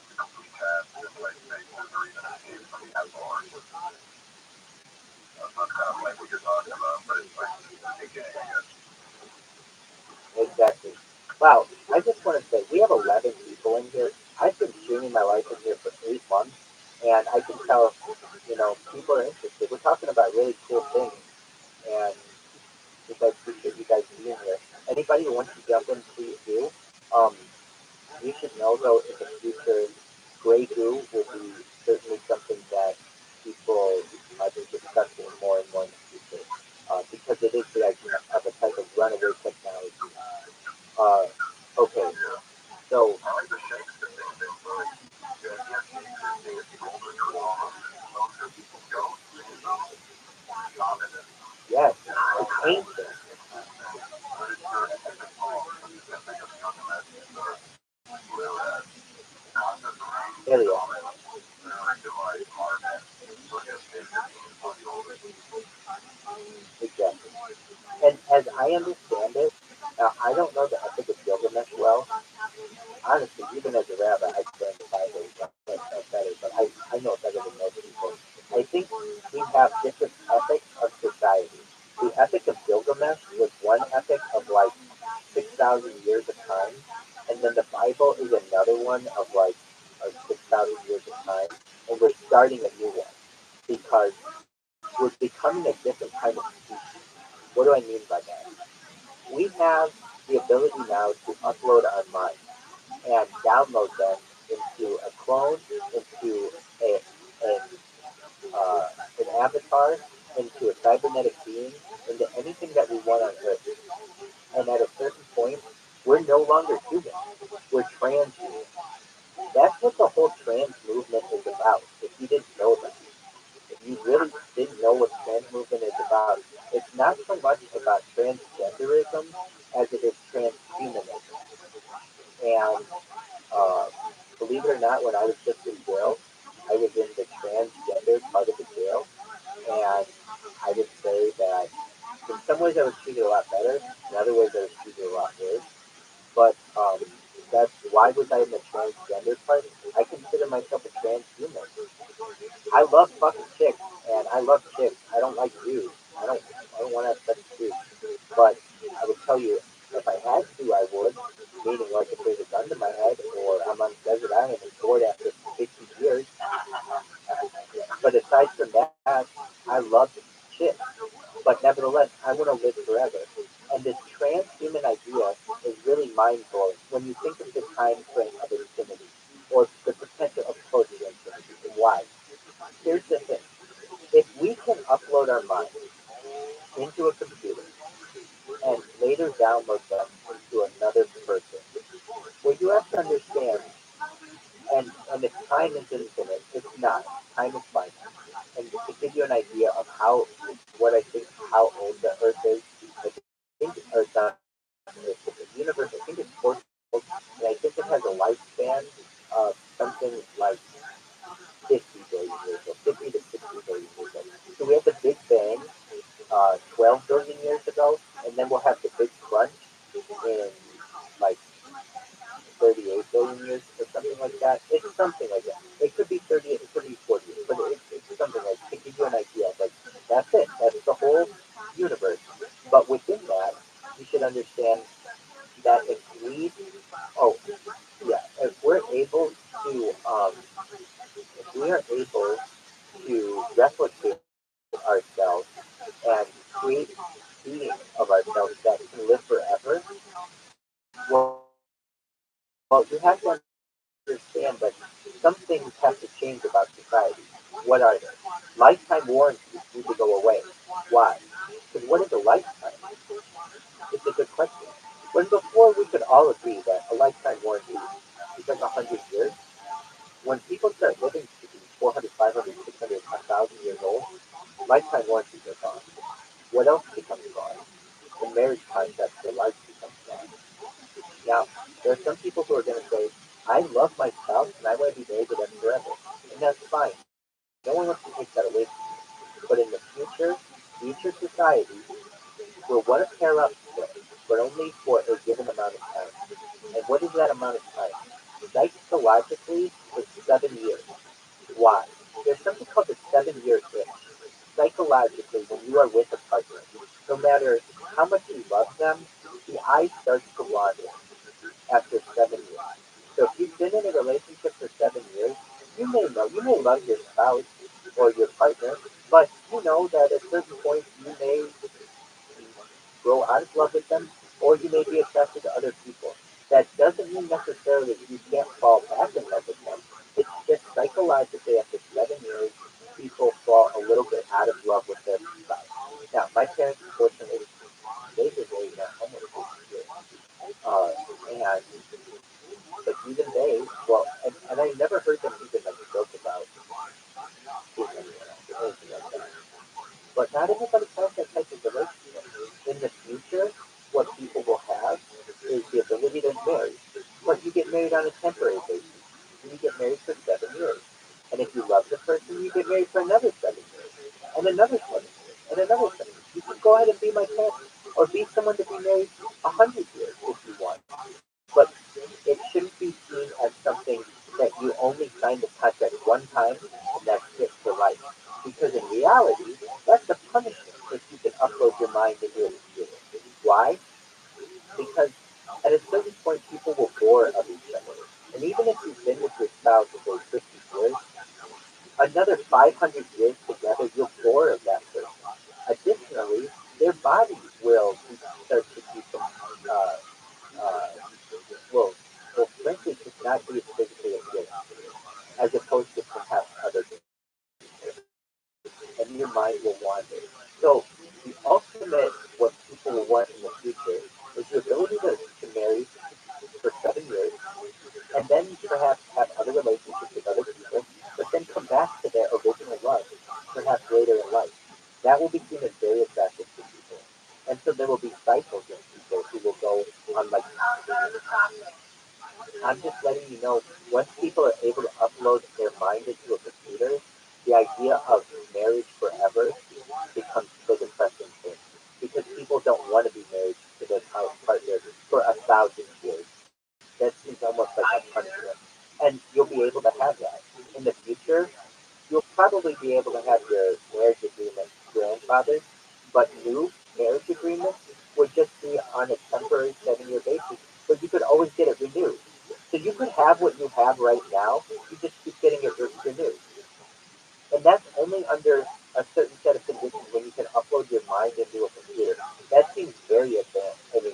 to complete tasks in tight spaces or even escape from the outdoors. So it's kind of like what you're talking about, but it's like beginning, I guess. Exactly. Wow, I just want to say we have 11 people in here. I've been streaming my life in here for 8 months, and I can tell, people are interested. We're talking about really cool things, and I appreciate you guys being here. Anybody who wants to jump in, please do. Um, you should know though, in the future, Grey Goo will be certainly something that people be discussing more and more in the future, because it is the idea of a type of runaway technology. Uh, okay, Yeah. so I like the shapes that they put. The idea of existing as golden or almost as close as you can go to shamanism. yes, You know, it's right? ancient. But it's very super small. You can think of Gilgamesh as the blue as concept of Area. shaman, like Marvin, look at big golden. Exactly. And as I understand it, now I don't know the epic of Gilgamesh well. Honestly, even as a rabbi, I stand the Bible better, but I know it better than most people. I think we have different epics of society. The epic of Gilgamesh was one epic of like 6,000 years of time, and then the Bible is another one of like 6,000 years of time, and we're starting a new one because we're becoming a different kind of species. What do I mean by that? We have the ability now to upload our minds and download them into a clone, into a, an, uh, an avatar, into a cybernetic being, into anything that we want on Earth. And at a certain point, we're no longer human. We're transhuman. That's what the whole trans movement is about, if you didn't know that. If you really didn't know what trans movement is about, it's not so much about transgenderism as it is transhumanism. And uh, believe it or not, when I was just in jail, I was in the transgender part of the jail, and I would say that in some ways I was treated a lot better, in other ways I was treated a lot worse. But that's why was I in the transgender part? I consider myself a transhuman. I love fucking chicks, and I love chicks. I don't like dudes. I don't want to have sex with dudes. But I would tell you, if I had to, I would. Meaning, like if there's a gun to my head, or I'm on a desert island and bored after 50 years. But aside from that, I love chicks. But nevertheless, I want to live forever. And this transhuman idea is really mind blowing when you think of the time frame of infinity, or the potential of close to infinity. Why? Here's the thing. If we can upload our mind into a computer and later download them into another person, well, you have to understand, and if time is infinite, it's not. Time is finite. And to give you an idea of how, what I think, how old the Earth is, I think, or it's not Earth, but the universe, I think it's 4 years old, and I think it has a lifespan of something like 50 billion years old, 50 to 60 billion years old. So we had the Big Bang 12 billion years ago, and then we'll have the Big Crunch in like 38 billion years or something like that. It's something like that. It could be 38, it could be 40, but it's something like, to give you an idea, like that's it. That's the whole universe. But within that, you should understand that oh, yeah, if we are able to replicate ourselves and create beings of ourselves that can live forever, well, you have to understand that some things have to change about society. What are they? Lifetime warranties need to go away. Why? Because what is a lifetime? It's a good question. When before we could all agree that a lifetime warranty is like 100 years, when people start living to be 400, 500, 600, 1,000 years old, lifetime warranties are gone. What else becomes gone? The marriage contract for life becomes gone. Now, there are some people who are going to say, I love my spouse and I want to be married to them forever. And that's fine. No one wants to take that away from you. But in the future society will want to pair up still, but only for a given amount of time. And what is that amount of time? Psychologically, it's 7 years. Why? There's something called the 7 year itch. Psychologically, when you are with a partner, no matter how much you love them, the eye starts to wander after 7 years. So if you've been in a relationship for 7 years, you may love your spouse or your partner, but you know that at certain points you may grow out of love with them, or you may be attracted to other people. That doesn't mean necessarily that you can't fall back in love with them. It's just psychologically after 7 years, people fall a little bit out of love with their spouse. Now, my parents, unfortunately, they were married at almost 50 years. And but even they, well, and I never heard them even like joke about being anyone else or anything like that. But not everybody has that type of relationship. In the future, what people will have is the ability to marry. But you get married on a temporary basis. And you get married for 7 years. And if you love the person, you get married for another 7 years. And another 7 years. And another 7 years. You can go ahead and be my parent. Or be someone to be married 100 years if you want. But it shouldn't be seen as something that you only sign the contract one time and that's it for life. Because in reality, that's a punishment if you can upload your mind into a computer. Why? Because at a certain point, people will bore of each other. And even if you've been with your spouse for 50 years, another 500 years together, you'll bore of that person. Additionally, their bodies will start to become, uh, uh, will, will frankly just not be as physically appealing, as opposed to perhaps other people. And your mind will wander. So the ultimate, what people will want in the future is the ability to marry for 7 years and then perhaps have other relationships with other people, but then come back to their original love, perhaps later in life. That will be seen as very attractive to people. there will be cycles of people who will go on like, I'm just letting you know, once people are able to upload their mind into a computer, the idea of marriage forever becomes so depressing thing. Because people don't want to be married to their partner for 1,000 years. That seems almost like a punishment. And you'll be able to have that. In the future, you'll probably be able to have your marriage agreement grandfathered, but new marriage agreements would just be on a temporary 7-year basis, but you could always get it renewed. So you could have what you have right now, you just keep getting it renewed. And that's only under a certain set of conditions when you can upload your mind into a computer. That seems very advanced. I mean,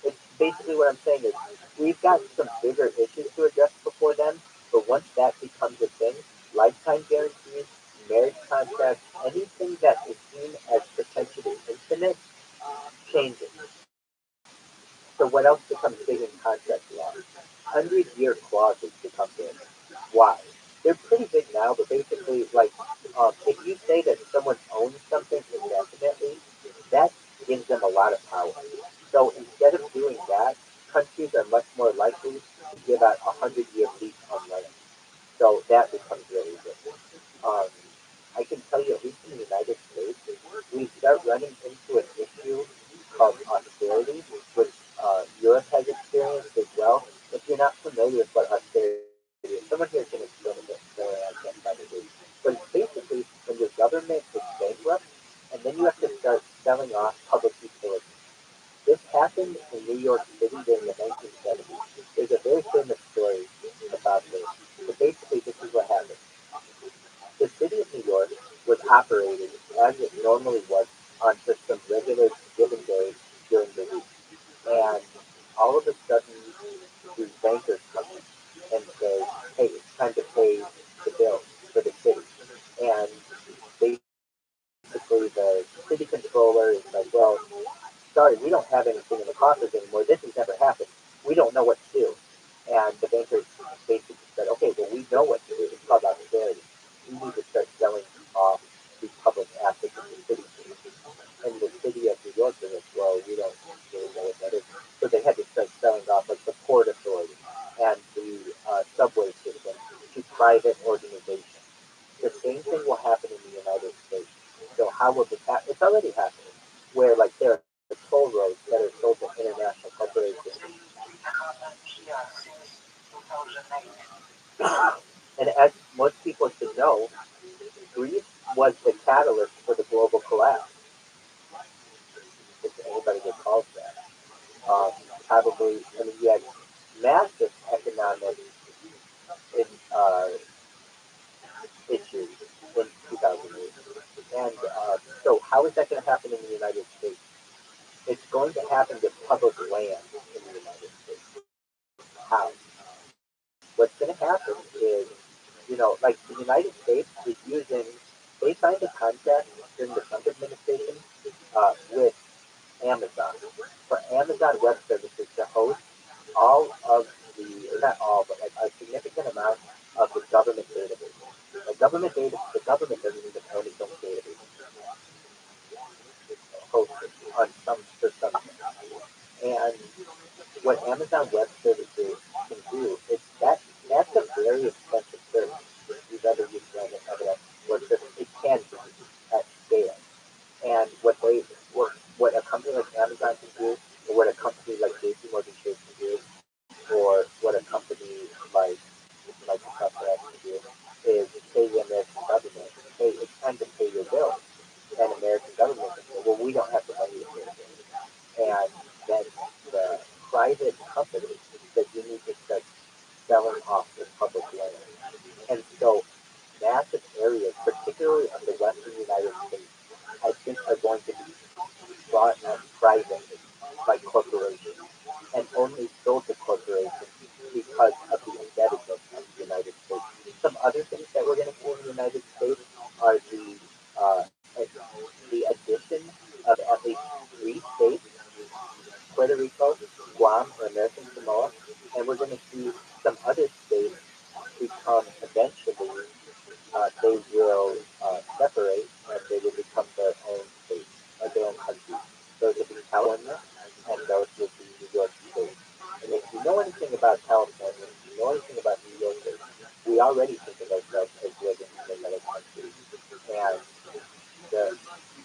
it's basically what I'm saying is we've got some bigger issues to address before then, but once that becomes a thing, lifetime guarantees, marriage contracts, anything that is seen as potentially infinite changes. So what else becomes big in contract law? 100-year clauses become big. Why? They're pretty big now, but basically, like, if you say that someone owns something indefinitely, that gives them a lot of power. So instead of doing that, countries are much more likely to give out 100-year lease on land. So that becomes really good. Um, I can tell you, at least in the United States, we start running into an issue called austerity, which Europe has experienced as well. If you're not familiar with what austerity is, someone here can explain it better than I can probably. But it's basically when your government is bankrupt, and then you have to start selling off public utilities. This happened in New York City during the 1970s. There's a very famous story about this. But basically, this is what happened. The city of New York was operating as it normally was on just some regular given days during the week. And all of a sudden, these bankers come in and say, hey, it's time to pay the bill for the city. And basically, the city controller is like, well, sorry, we don't have anything in the coffers anymore. This has never happened. We don't know what to do. And the bankers basically said, okay, well, we know what to do. It's called austerity. We need to start selling off these public assets in the city. And the city of New York was like, well, we don't really know what that is. So they had to start selling off like the Port Authority and the subway system to private organizations. The same thing will happen in the United States. So how will this happen? It's already happening, where like there are toll roads that are sold to international corporations. And as most people should know, Greece was the catalyst for the global collapse, if anybody recalls that. Probably, I mean, you had massive economic in, issues in 2008. And so, how is that going to happen in the United States? It's going to happen with public land in the United States. How? What's going to happen is, like the United States is using, they signed a contract during the Trump administration with Amazon for Amazon Web Services to host all of the, or not all, but like a significant amount of the government database. The government doesn't even own its own database hosted on some for some. And what Amazon Web Services can do is that's a very expensive service. If you've ever used Amazon Web Service, it can be at scale. And what a company like Amazon can do, or what a company like JP Morgan Chase can do, or what a company like Microsoft can do, is pay the American government, hey, it's time to pay your bills. And American government can say, well, we don't have the money to pay the bills. And then the private companies that you need to start selling off the public land. And so massive areas, particularly of the western United States, I think are going to be bought out privately by corporations and only sold to corporations because of the indebtedness of the United States. Some other things that we're going to see in the United States are uh, the addition of at least 3 states, Puerto Rico, Guam, or American Samoa, and we're going to see some other states become eventually, they will separate and they will become their own state, their own country. those would be California, and those would be New York State. And if you know anything about California, if you know anything about New York State, we already think of ourselves as living in another country. And the,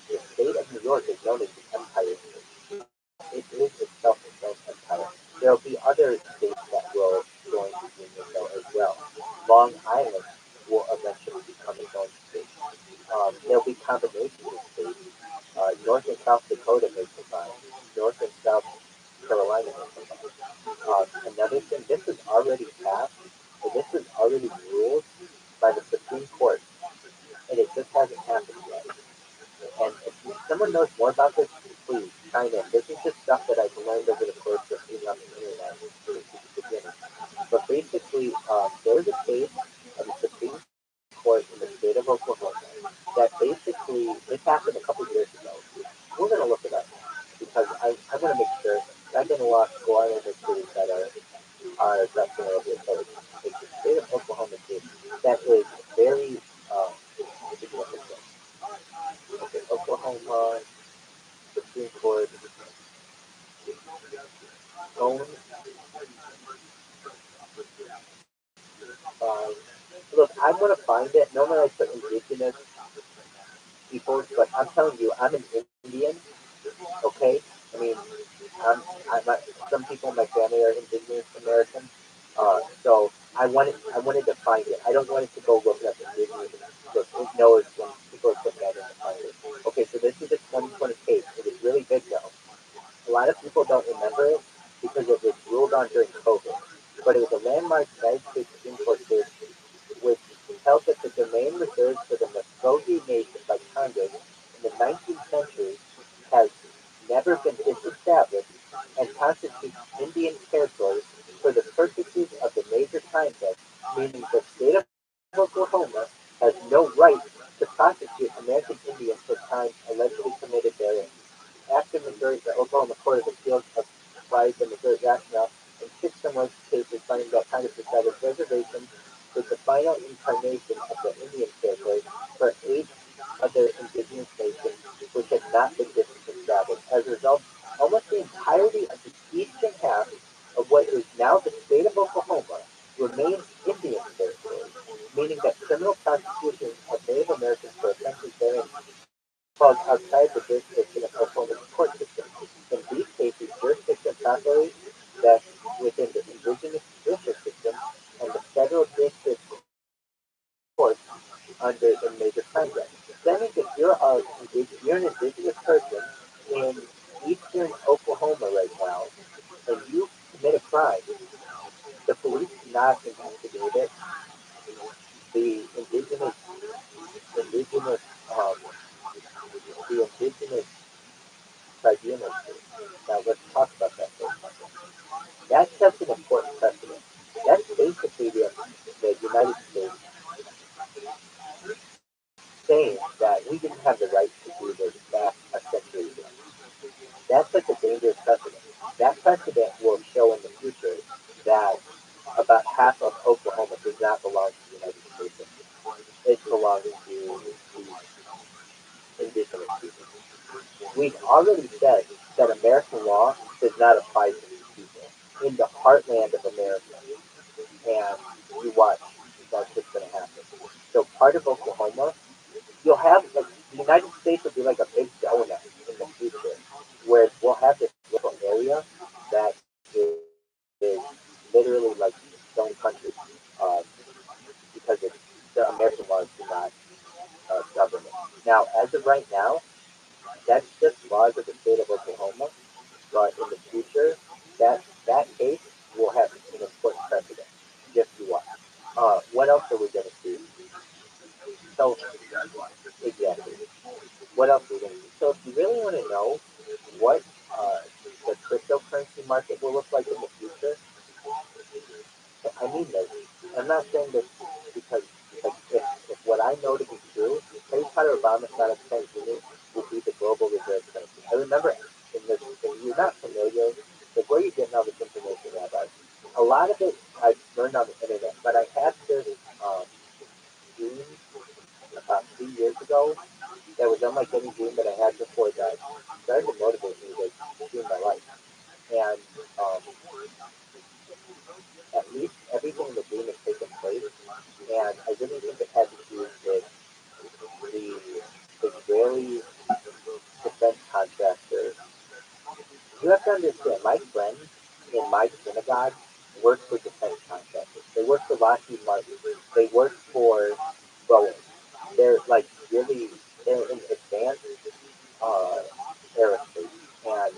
the state of New York is known as the Empire State. It is itself its own empire. There will be other states that will join the union though as well. Long Island will eventually become its own state. There'll be combinations of states. North and South Dakota may combine. North and South Carolina may combine. Another thing, this was already passed, and this was already ruled by the Supreme Court, and it just hasn't happened yet. And if someone knows more about this, please chime in. This is just stuff that I've learned over the course of being on the internet since the beginning. But basically, there was a case of the Supreme Court in the state of Oklahoma that basically, this happened a couple years ago. We're going to look it up because I want to make sure. I've been go on over cities that are addressing it over the coast. It's the state of Oklahoma case that is very significant. Okay, Oklahoma Supreme Court owns by. Look, I'm gonna find it. Normally I put indigenous peoples, but I'm telling you, I'm an Indian. Okay, I mean, I'm not, some people in my family are indigenous American. So I wanted to find it. I don't want it to go look up indigenous. Look, it knows when people put that in to find it. Okay, so this is a 2020 case. It was really big though. A lot of people don't remember it because it was ruled on during COVID. But it was a landmark United States Supreme Court case which held that the domain reserved for the Muskogee Nation by Congress in the 19th century has never been disestablished and constitutes Indian territory for the purposes of the major crime act, meaning the state of Oklahoma has no right to prosecute American Indians for crimes allegedly committed therein. After Missouri, the Oklahoma Court of Appeals applied the Missouri rationale in six similar cases finding that Congress established reservations with the final incarnation of the Indian Territory for eight other indigenous nations which had not been disestablished. As a result, almost the entirety of the eastern half of what is now the state of Oklahoma remains Indian territory, meaning that criminal prosecution of Native Americans for offenses therein falls outside the jurisdiction of Oklahoma's court system. In these cases, jurisdiction properly vests within the indigenous judicial system and the federal district courts under the Major Crimes Act. That means if you're an indigenous person in eastern Oklahoma right now, and you commit a crime, the police cannot investigate it. The indigenous, um, the indigenous tribunals. Now let's talk about that for a second. That sets an important precedent. That's basically the United States saying that we didn't have the right to do this back a century ago. That's such a dangerous precedent. That precedent will show in the future that about half of Oklahoma does not belong to the United States. It belongs to the indigenous people. We've already said that American law does not apply to these people in the heartland of America. And you watch, that's what's going to happen. So part of Oklahoma, you'll have like the United States will be like a big donut in the future, where we'll have this little area that is literally like its own country, uh, because the American laws do not govern it. Now, as of right now, that's just laws of the state of Oklahoma. But in the future, that case will have an important precedent. Just you watch. What else are we going to see? So exactly. What else are we going to see? So if you really want to know what the cryptocurrency market will look like in the future, I mean this. I'm not saying this because if what I know to be true, Harry Potter Obama's not a president will be the global reserve currency. I remember in this, if you're not familiar, like where are you getting all this information, Rabbi? A lot of it I've learned on the internet, but I had this dream about 2 years ago that was unlike any dream that I had before that. I started to motivate me to do my life. And at least everything in the dream has taken place. And I really think it had to do with the Israeli defense contractor. You have to understand, my friends in my synagogue work for defense contractors. They work for Lockheed Martin. They work for Boeing. They're like really, they're in advanced uh, aerospace. And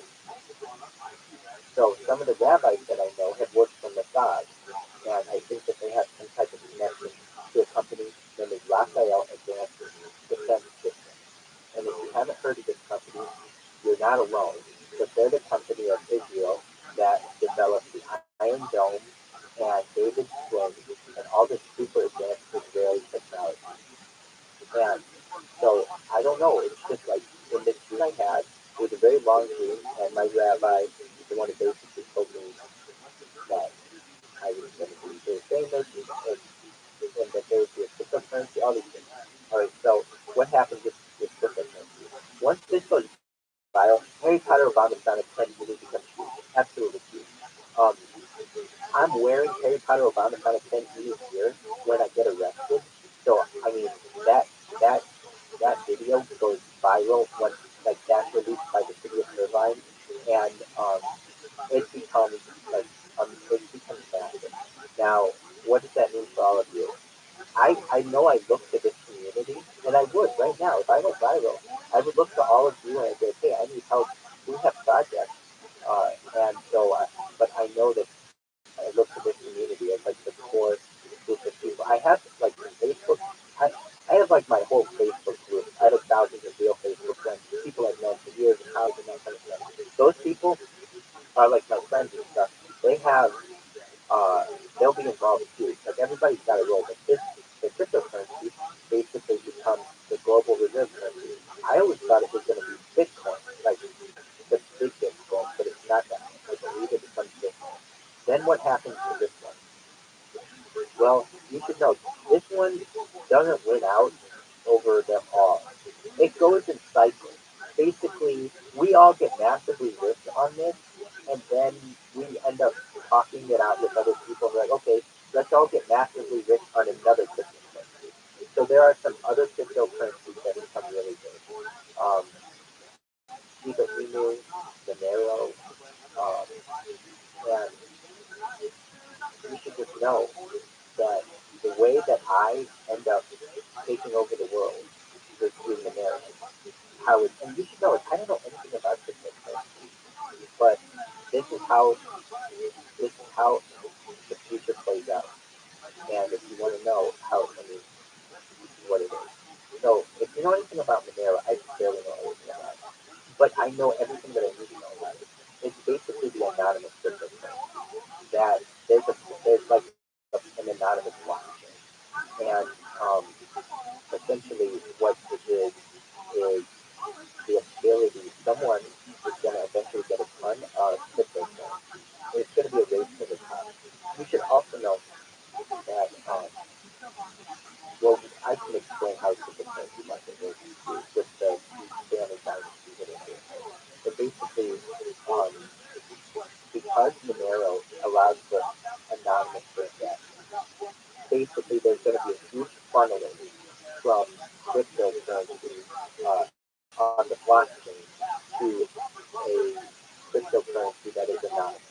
so some of the rabbis that I know have worked for Mossad. And I think that they have some type of connection to a company named Raphael Advanced Defense Systems. And if you haven't heard of this company, you're not alone. But they're the company of Israel that developed the Iron Dome and David's Sling and all this super advanced Israeli technology. And so I don't know. It's just like in this dream I had, it was a very long dream, and my rabbi, the one who basically told me that I was going to be very famous and that there would be a cryptocurrency, all these things. All right, so what happens with cryptocurrency? Once this goes viral, Harry Potter Obama sound of 10 really becomes huge, absolutely huge. Um, I'm wearing Harry Potter Obama sound of 10 here when I get arrested. So I mean that that that video goes viral when like that's released by the city of Irvine, and it becomes like it becomes massive. Now, what does that mean for all of you? I know I look to this community, and I would right now if I went viral, I would look to all of you and I'd say, hey, I need help. We have projects, and so, but I know that I look to this community as like the core group of people. I have like Facebook. I, I have like my whole Facebook group. I have thousands of real Facebook friends, people I've known for years and college and that kind of stuff. Those people are like my friends and stuff. They have uh, they'll be involved too. Like everybody's got a role, but the cryptocurrency basically becomes the global reserve currency. I always thought it was going to be Bitcoin, like the big Bitcoin, but it's not that. I believe it becomes Bitcoin. Then what happens to this one? Well, you should know this one doesn't win out over them all. It goes in cycles. Basically, we all get massively rich on this, and then we end up talking it out with other people. We're like, okay, let's all get massively rich on another cryptocurrency. So there are some other cryptocurrencies that become really big. Um, Shiba Inu, Monero, um, and you should just know that the way that I end up taking over the world is through Monero. How it, and you should know it. I don't know anything about cryptocurrency, but this is how this is how the future plays out. And if you want to know how, I mean, what it is. So if you know anything about Monero, I barely know anything about it. But I know everything that I need to know about it. It's basically the anonymous cryptocurrency. That there's like an anonymous blockchain. And essentially what it is the ability, someone is going to eventually get a ton of cryptocurrency. It's going to be a race to the top. You should also know that, well, I can explain how cryptocurrency market works with the family dynasty that it is. But basically, um, because Monero allows for anonymous transactions, basically there's going to be a huge funneling from cryptocurrency on the blockchain to a cryptocurrency that is anonymous,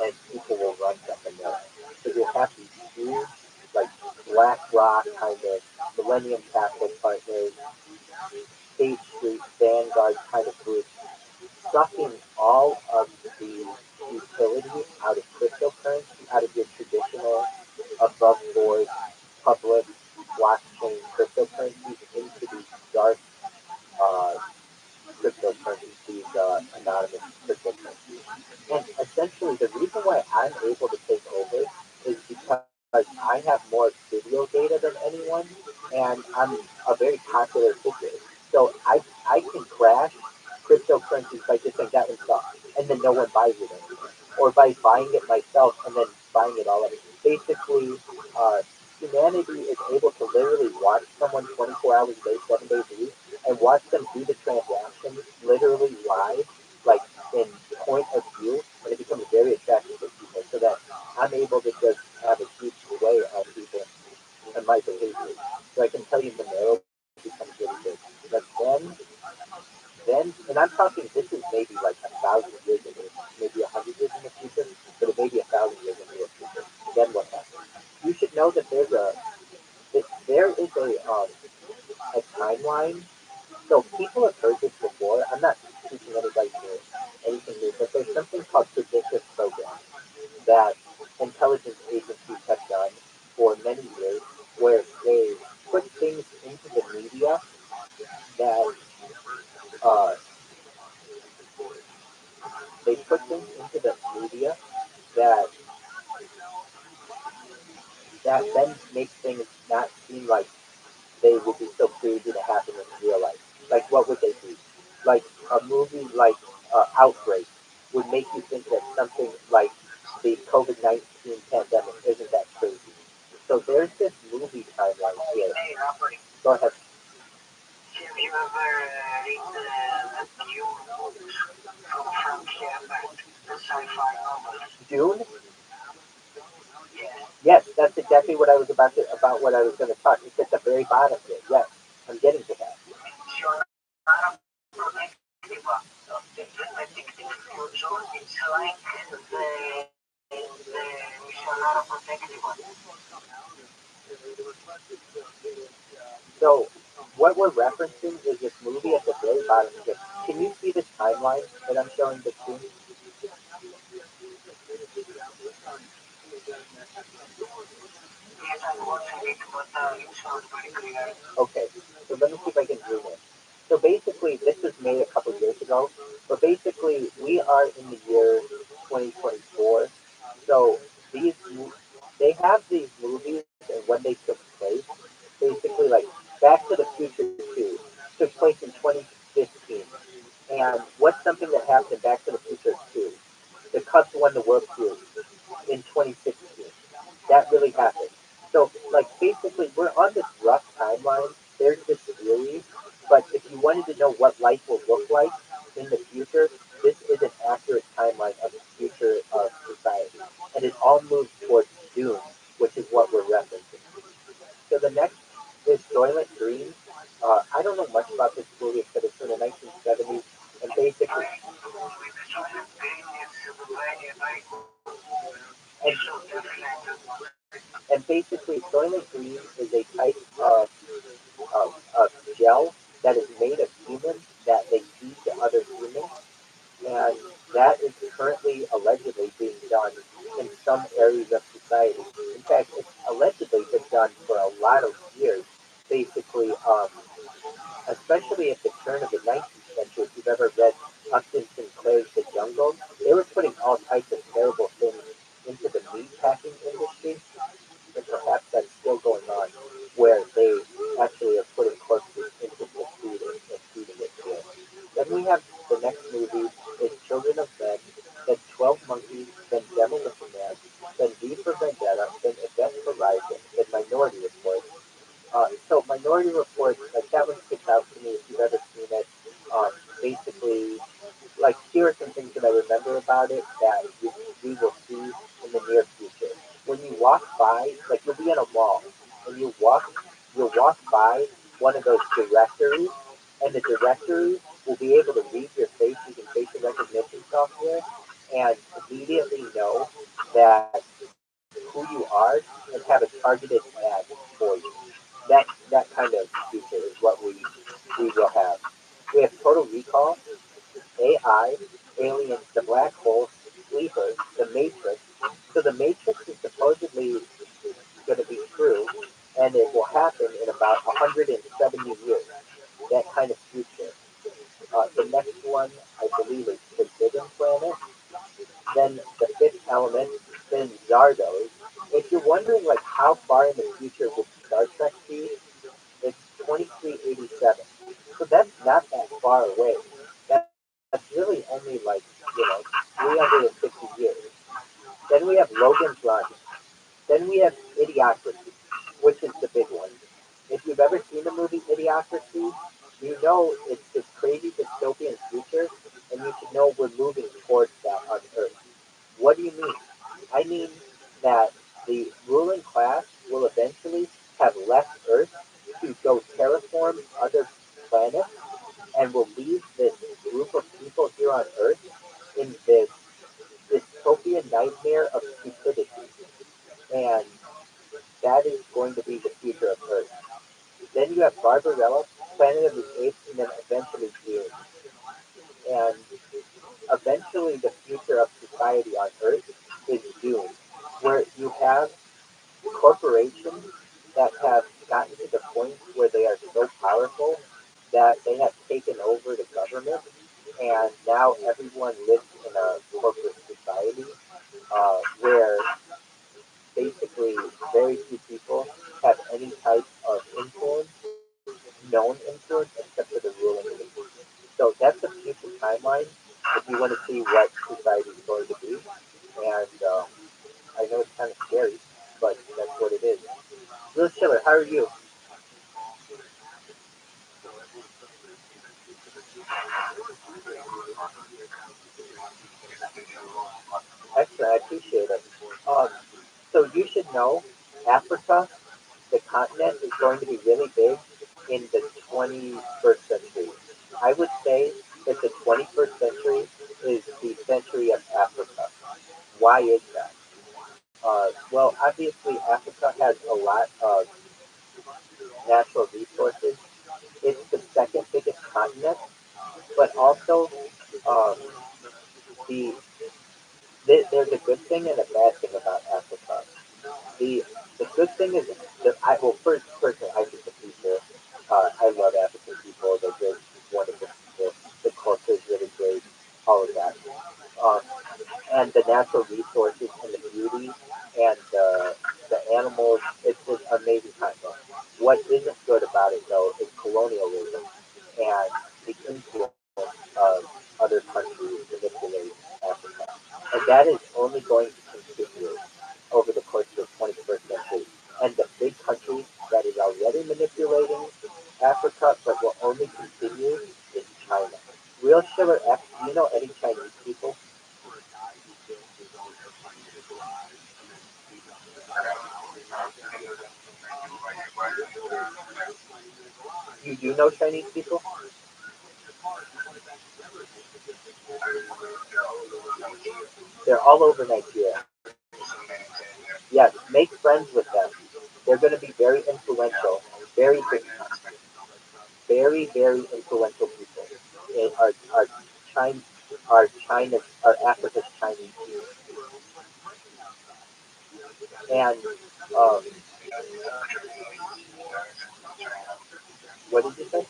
and people will run stuff in there. So you'll have these huge, like BlackRock kind of Millennium Capital Partners, State Street, Vanguard kind of groups, sucking all of the utility out of cryptocurrency, out of your traditional above board public blockchain cryptocurrencies into these dark uh, cryptocurrencies, these anonymous cryptocurrencies. And essentially, the reason why I'm able to take over is because I have more video data than anyone, and I'm a very popular figure. So I can crash cryptocurrencies by just saying that one's up, and then no one buys it anymore, or by buying it myself and then buying it all up. Basically, uh, humanity is able to literally watch someone 24 hours a day, 7 days a week, and watch them do the transactions literally live timeline. So people have heard this before. I'm not teaching anybody new, anything new, but there's something called predictive programming that intelligence agencies have done for many years, where they put things into the media that uh, they put things into the media that that then make things not seem like they would be so crazy to happen in real life. Like what would they be? Like a movie like Outbreak would make you think that something like the COVID-19 pandemic isn't that crazy. So there's this movie timeline here. Hey, Robert, Go ahead. have you ever read the Dune books from Frank Herbert, the sci-fi novel? Dune? Yeah. Yes, that's exactly what I was about what I was going to talk. It's at the very bottom here. Yes, I'm getting to that. It's your unpredictable. It's a predictive future. It's like the Mission Unpredictable. So what we're referencing is this movie at the very bottom here. Can you see this timeline that I'm showing the screen? Yes, I'm watching it, but it's not very clear. Okay, so let me see if I can zoom in. So basically, this was made a couple years ago, but basically, we are in the year 2024. So these, they have these movies and when they took place, basically like Back to the Future 2 took place in 2015. And what's something that happened in Back to the Future 2? The Cubs won the World Series in 2016. That really happened. So, like, basically, we're on this rough timeline. There's this theory, but if you wanted to know what life will look like in the future, this is an accurate timeline of the future of society. And it all moves towards doom, which is what we're referencing. So the next is Soylent Green. I don't know much about this movie, but it's from the 1970s, and basically, I with the silent pain is very, very good. You and should definitely watch it. and basically, Soylent Green is a type of gel that is made of humans that they feed to other humans, and that is currently allegedly being done in some areas of society. In fact, it's allegedly been done for a lot of years. Basically, especially at the turn of the 19th century, if you've ever read Upton Sinclair's The Jungle, they were putting all types of terrible things into the meatpacking industry, and perhaps that's still going on, where they actually are putting corpses into the food and feeding it to it. Then we have the next movie is Children of Men, then 12 Monkeys, then Demolition Man, then V for Vendetta, then Event Horizon, then Minority Report. So Minority Report, like that one sticks out to me if you've ever seen it. Basically, like here are some things that I remember about it that we will see in the near future. When you walk by, like you'll be in a mall, and you'll walk by one of those directories, and the directory will be able to read your face using facial recognition software, and immediately know that who you are and have a targeted ad for you. That kind of future is what we will have. We have Total Recall, AI, Aliens, The Black Hole, Sleeper, The Matrix. So The Matrix is supposedly going to be true, and it will happen in about 170 years. That kind of future. The next one, I believe, is Forbidden Planet. Then The Fifth Element. Then Zardos. If you're wondering, like, how far in the future will Star Trek be, it's 2387. So that's not that far away. That's really only like, 350 years. Then we have Logan's Run. Then we have Idiocracy, which is the big one. If you've ever seen the movie Idiocracy, you know it's this crazy dystopian future, and you should know we're moving towards that on Earth. What do you mean? I mean that the ruling class will eventually have left Earth to go terraform other planets and will leave this group of people here on Earth in this dystopian nightmare of stupidity. And that is going to be the future of Earth. Then you have Barbarella. Planet of the Apes, and then eventually Dune. And eventually, the future of society on Earth is Dune, where you have corporations that have gotten to the point where they are so powerful that they have taken over the government, and now everyone lives in a corporate society where basically very few people have any type of influence, known influence, except for the ruling elite. So that's a future timeline if you want to see what society is going to be. And I know it's kind of scary, but that's what it is. Real Schiller, how are you? Excellent, I appreciate it. Um, so you should know Africa, the continent, is going to be really big in the 21st century. I would say that the 21st century is the century of Africa. Why is that? Well, obviously, Africa has a lot of natural resources. It's the second biggest continent, but also um, the there's a good thing and a bad thing about Africa. The the good thing is that personally I think the future. I love African people. They're just wonderful people. The culture is really great. All of that. Um, and the natural resources and the beauty and the animals. It's an amazing continent. What isn't good about it though is colonialism and the influence of other countries manipulate Africa. And that is only going to continue over the course of the 21st century. And the big country that is already manipulating Africa but will only continue is China. Real Sugar X, do you know any Chinese people? You do know Chinese people? They're all over Nigeria. Yes, make friends with them. They're going to be very influential, very big, very influential people. And China, China's, our Africa's Chinese people. And what did you say?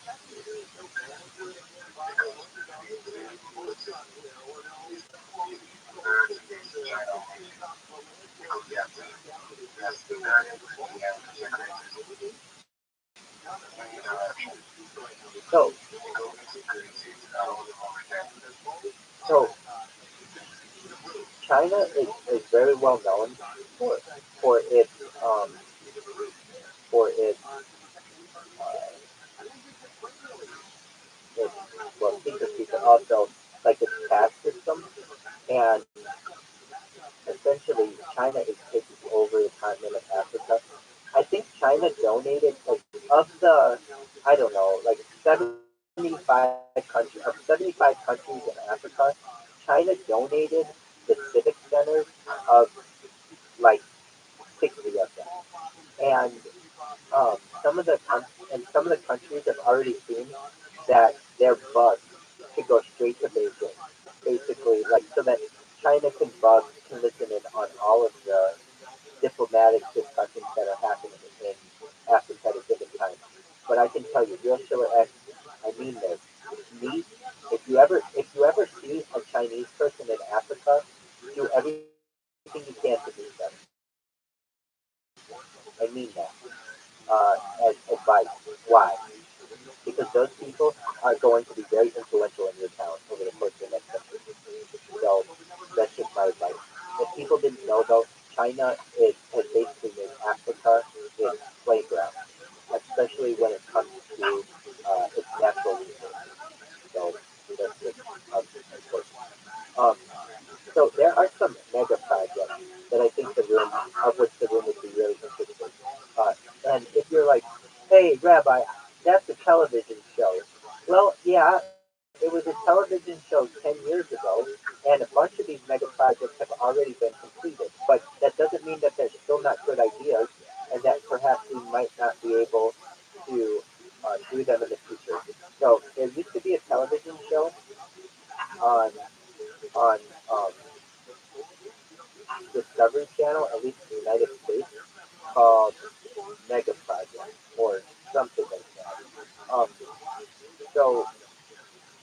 So, so China is very well known for for its um, for uh, its well secrecy, but also like its caste system. And essentially, China is taking over the continent of Africa. I think China donated like of the I don't know like 75 countries in Africa. China donated the civic centers of like 60 of them, and some of the countries have already seen that their bus could go straight to Beijing, basically, like so that China can listen in on all of the diplomatic discussions that are happening in Africa at a given time. But I can tell you, real Schiller X, I mean this. Meet if you ever see a Chinese person in Africa, do everything you can to meet them. I mean that as advice. Why? Because those people are going to be very influential in your town over the course of the next century. So that's just my advice. If people didn't know though, China has basically made Africa its playground, especially when it comes to its natural resources. So that's just important. Um, so there are some mega projects that I think of which the room would be really interested. Uh, and if you're like, hey, Rabbi, that's a television show. Well, yeah, it was a television show 10 years ago, and a bunch of these mega projects have already been completed. But that doesn't mean that they're still not good ideas, and that perhaps we might not be able to do them in the future um, Discovery Channel, at least in the United States, called Mega Project or something like that. So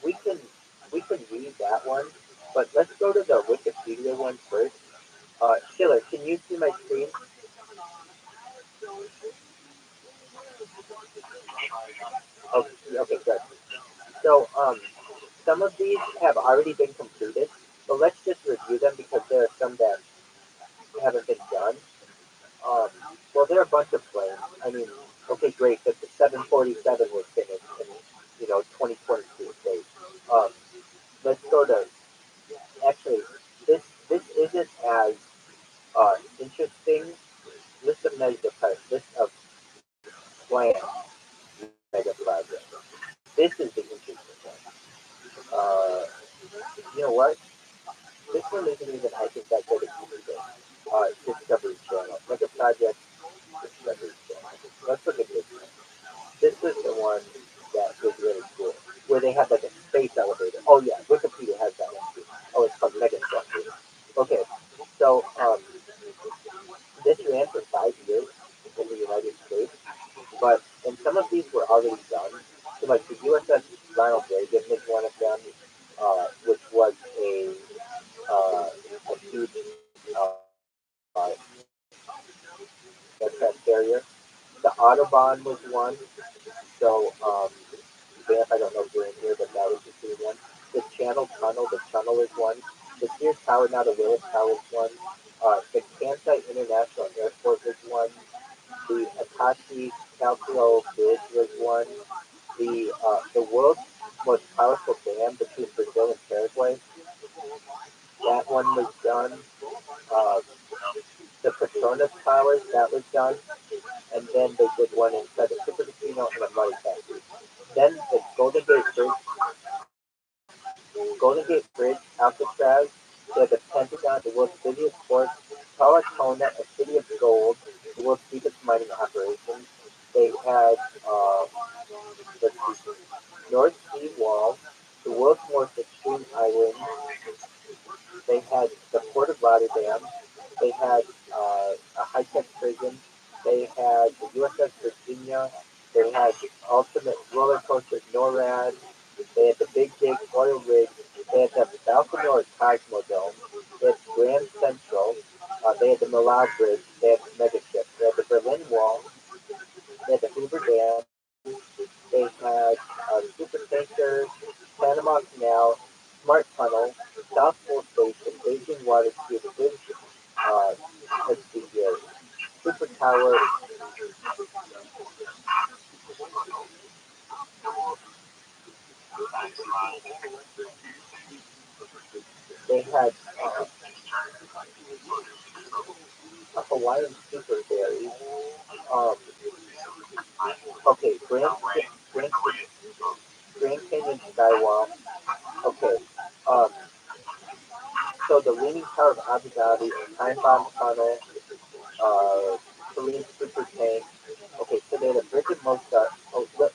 we can we can read that one, but let's go to the Wikipedia one first. Schiller, can you see my screen? Okay, okay, good. So some of these have already been completed, but let's just review them because there are some that haven't been done. Um, well, there are a bunch of planes. I mean, okay, great that the 747 was finished in 2022. Great. Um, let's go to actually this isn't as interesting. List of mega projects. List of planned mega projects. This is the interesting one. You know what? This one isn't even, I think, that good of either. Discovery Channel. Mega Project Discovery Channel. Let's look at this one. This is the one that was really cool, where they have like a space elevator. Oh yeah, Wikipedia has that one too. Oh, it's called Mega Structure. Okay, so this ran for 5 years in the United States, but and some of these were already done. So like the USS Ronald Reagan is one of them, which was a huge aircraft carrier. The Autobahn was one. So Vamp, I don't know if you're in here, but that was the two one. The Channel Tunnel, the tunnel is one. The Sears Tower, now the Willis Tower is one. The Kansai International Airport is one. The Akashi Calcolo Bridge was one. The world's most powerful dam between Brazil and Paraguay, that one was done. Uh, the Petronas Towers, that was done. And then they did one inside the Super Casino and a money factory. Then the Golden Gate Bridge, Alcatraz, they had the Pentagon, the world's busiest port, Talatona, a city of gold, the world's deepest mining operations. They had, let's see, North Sea Wall, the world's most extreme island. They had the Port of Rotterdam. They had a high-tech prison. They had the USS Virginia. They had Ultimate Roller Coaster NORAD. They had the Big Dig oil rig. They had the Baltimore Cosmodome. They had Grand Central. They had the Milan Bridge. They had the Mega Ship. They had the Berlin Wall. They had the Hoover Dam. They had Super Tanker, Panama Canal, Smart Tunnel, South Pole Station, Beijing Water Cube, Bridge, uh, let's see here, Super Tower. They had a Hawaiian Super Ferry. Um, okay, Grand, Grand Canyon Skywalk. Okay, um, so the Leaning Tower of Abu Dhabi, Time Bomb Tunnel, Korean Super Tank. Okay, so they had a Bridge of Mostar,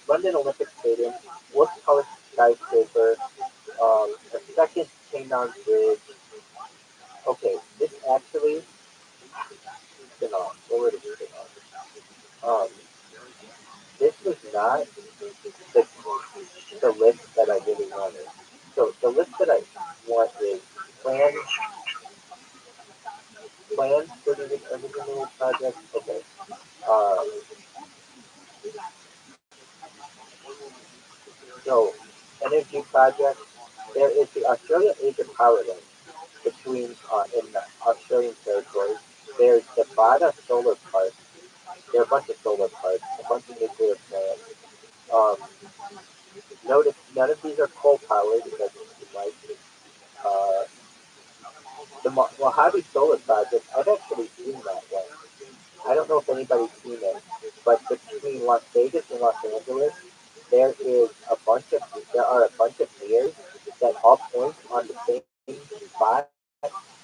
London Olympic Stadium, World's Tallest Skyscraper, a second Chang'an Bridge. Okay, this actually spin off. What were the spin off? This was not the, the list that I really wanted. So the list that I want is plans, plans for the original project. Okay. Uh, so energy project. There is the Australia Asia Power Link between in the Australian territories. There's the Bada Solar Park. There are a bunch of solar parks, a bunch of nuclear plants. Um, Notice none of these are coal powered because like uh, the Mojave Solar Project. I've actually seen that one. I don't know if anybody's seen it, but between Las Vegas and Los Angeles, there are a bunch of mirrors that all point on the same spot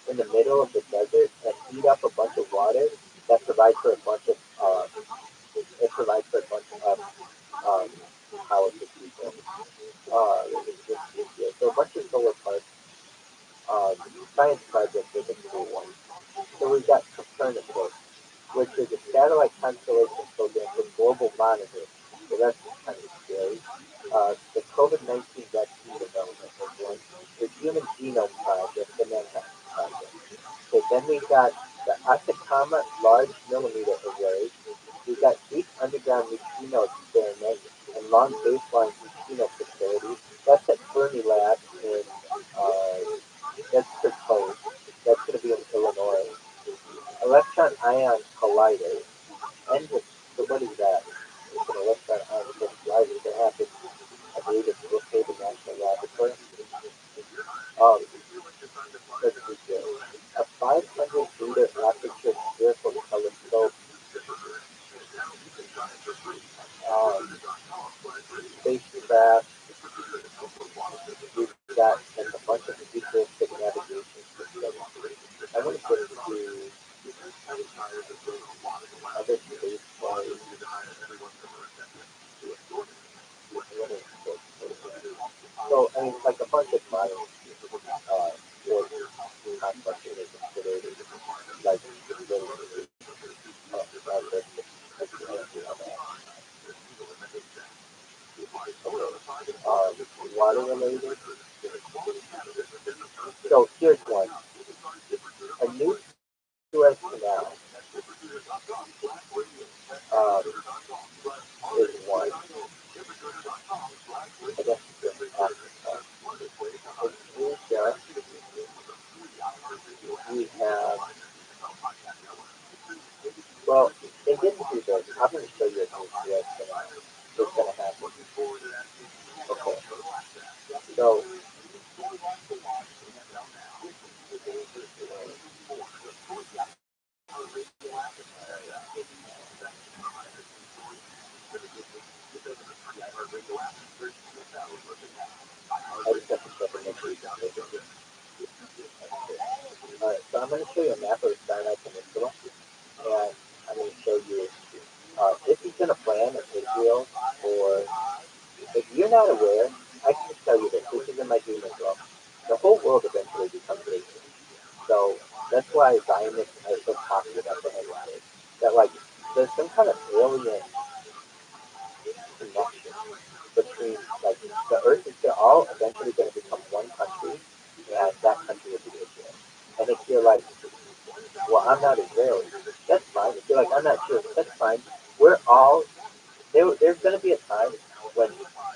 in the middle of the desert and heat up a bunch of water that provides for a bunch of it provides for a bunch of um, power to people. So a bunch of solar parks. um, science project is a cool one. So we've got Copernicus, which is a satellite constellation program for global monitoring. So that's kind of scary. The COVID-19 vaccine development is one. The Human Genome Project, the Manhattan Project. Okay, then we've got the Atacama Large Millimeter Array. We've got deep underground neutrino experiment and long baseline neutrino facility. That's at Fermi Lab in, that's proposed. That's going to be in Illinois. Electron ion collider. And so what is that? It's an electron ion collider that happens, I believe it's Brookhaven National Laboratory. Um, let's see here. A 500-meter aperture spherical telescope, um, spacecraft. We've got and a bunch of futuristic navigation systems. I want to get to other space flights. So, I mean, like a bunch of modern sports complexes are considered like really progress technology on that. Water related. So here's one. A new Suez Canal um, is one. I guess it's in Africa. In Asia, we have, well, they didn't do this. I'm going to show you a new Suez Canal. It's going to happen. Okay. So, I just have to check and make sure you can take it. Alright, so I'm going to show you a map of the Sinai Peninsula, and I'm going to show you, this is going to plan of Israel, or if you're not aware, I can just tell you this is in my dream as well. The whole world eventually becomes racist. So that's why Zionists are so popular about the headline. That like there's some kind of alien connection between like the earth is they're all eventually going to become one country, and that country will be Israel. And if you're like, well, I'm not Israeli, that's fine. If you're like, I'm not Jewish, that's fine. We're all there's going to be a time when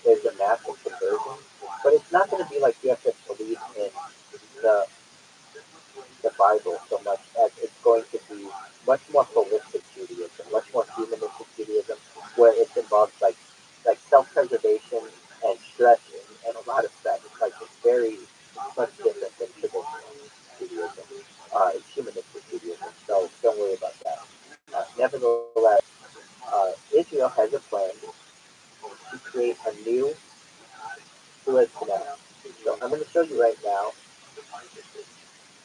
there's a massive conversion, but it's not going to be like you have to believe in the the Bible so much as it's going to be much more holistic Judaism, much more humanistic Judaism, where it involves like self-preservation and stretching and a lot of stuff. It's like it's very much different than traditional Judaism. It's humanistic Judaism, so don't worry about that. Nevertheless, Israel has a plan to create a new Suez Canal. So I'm going to show you right now.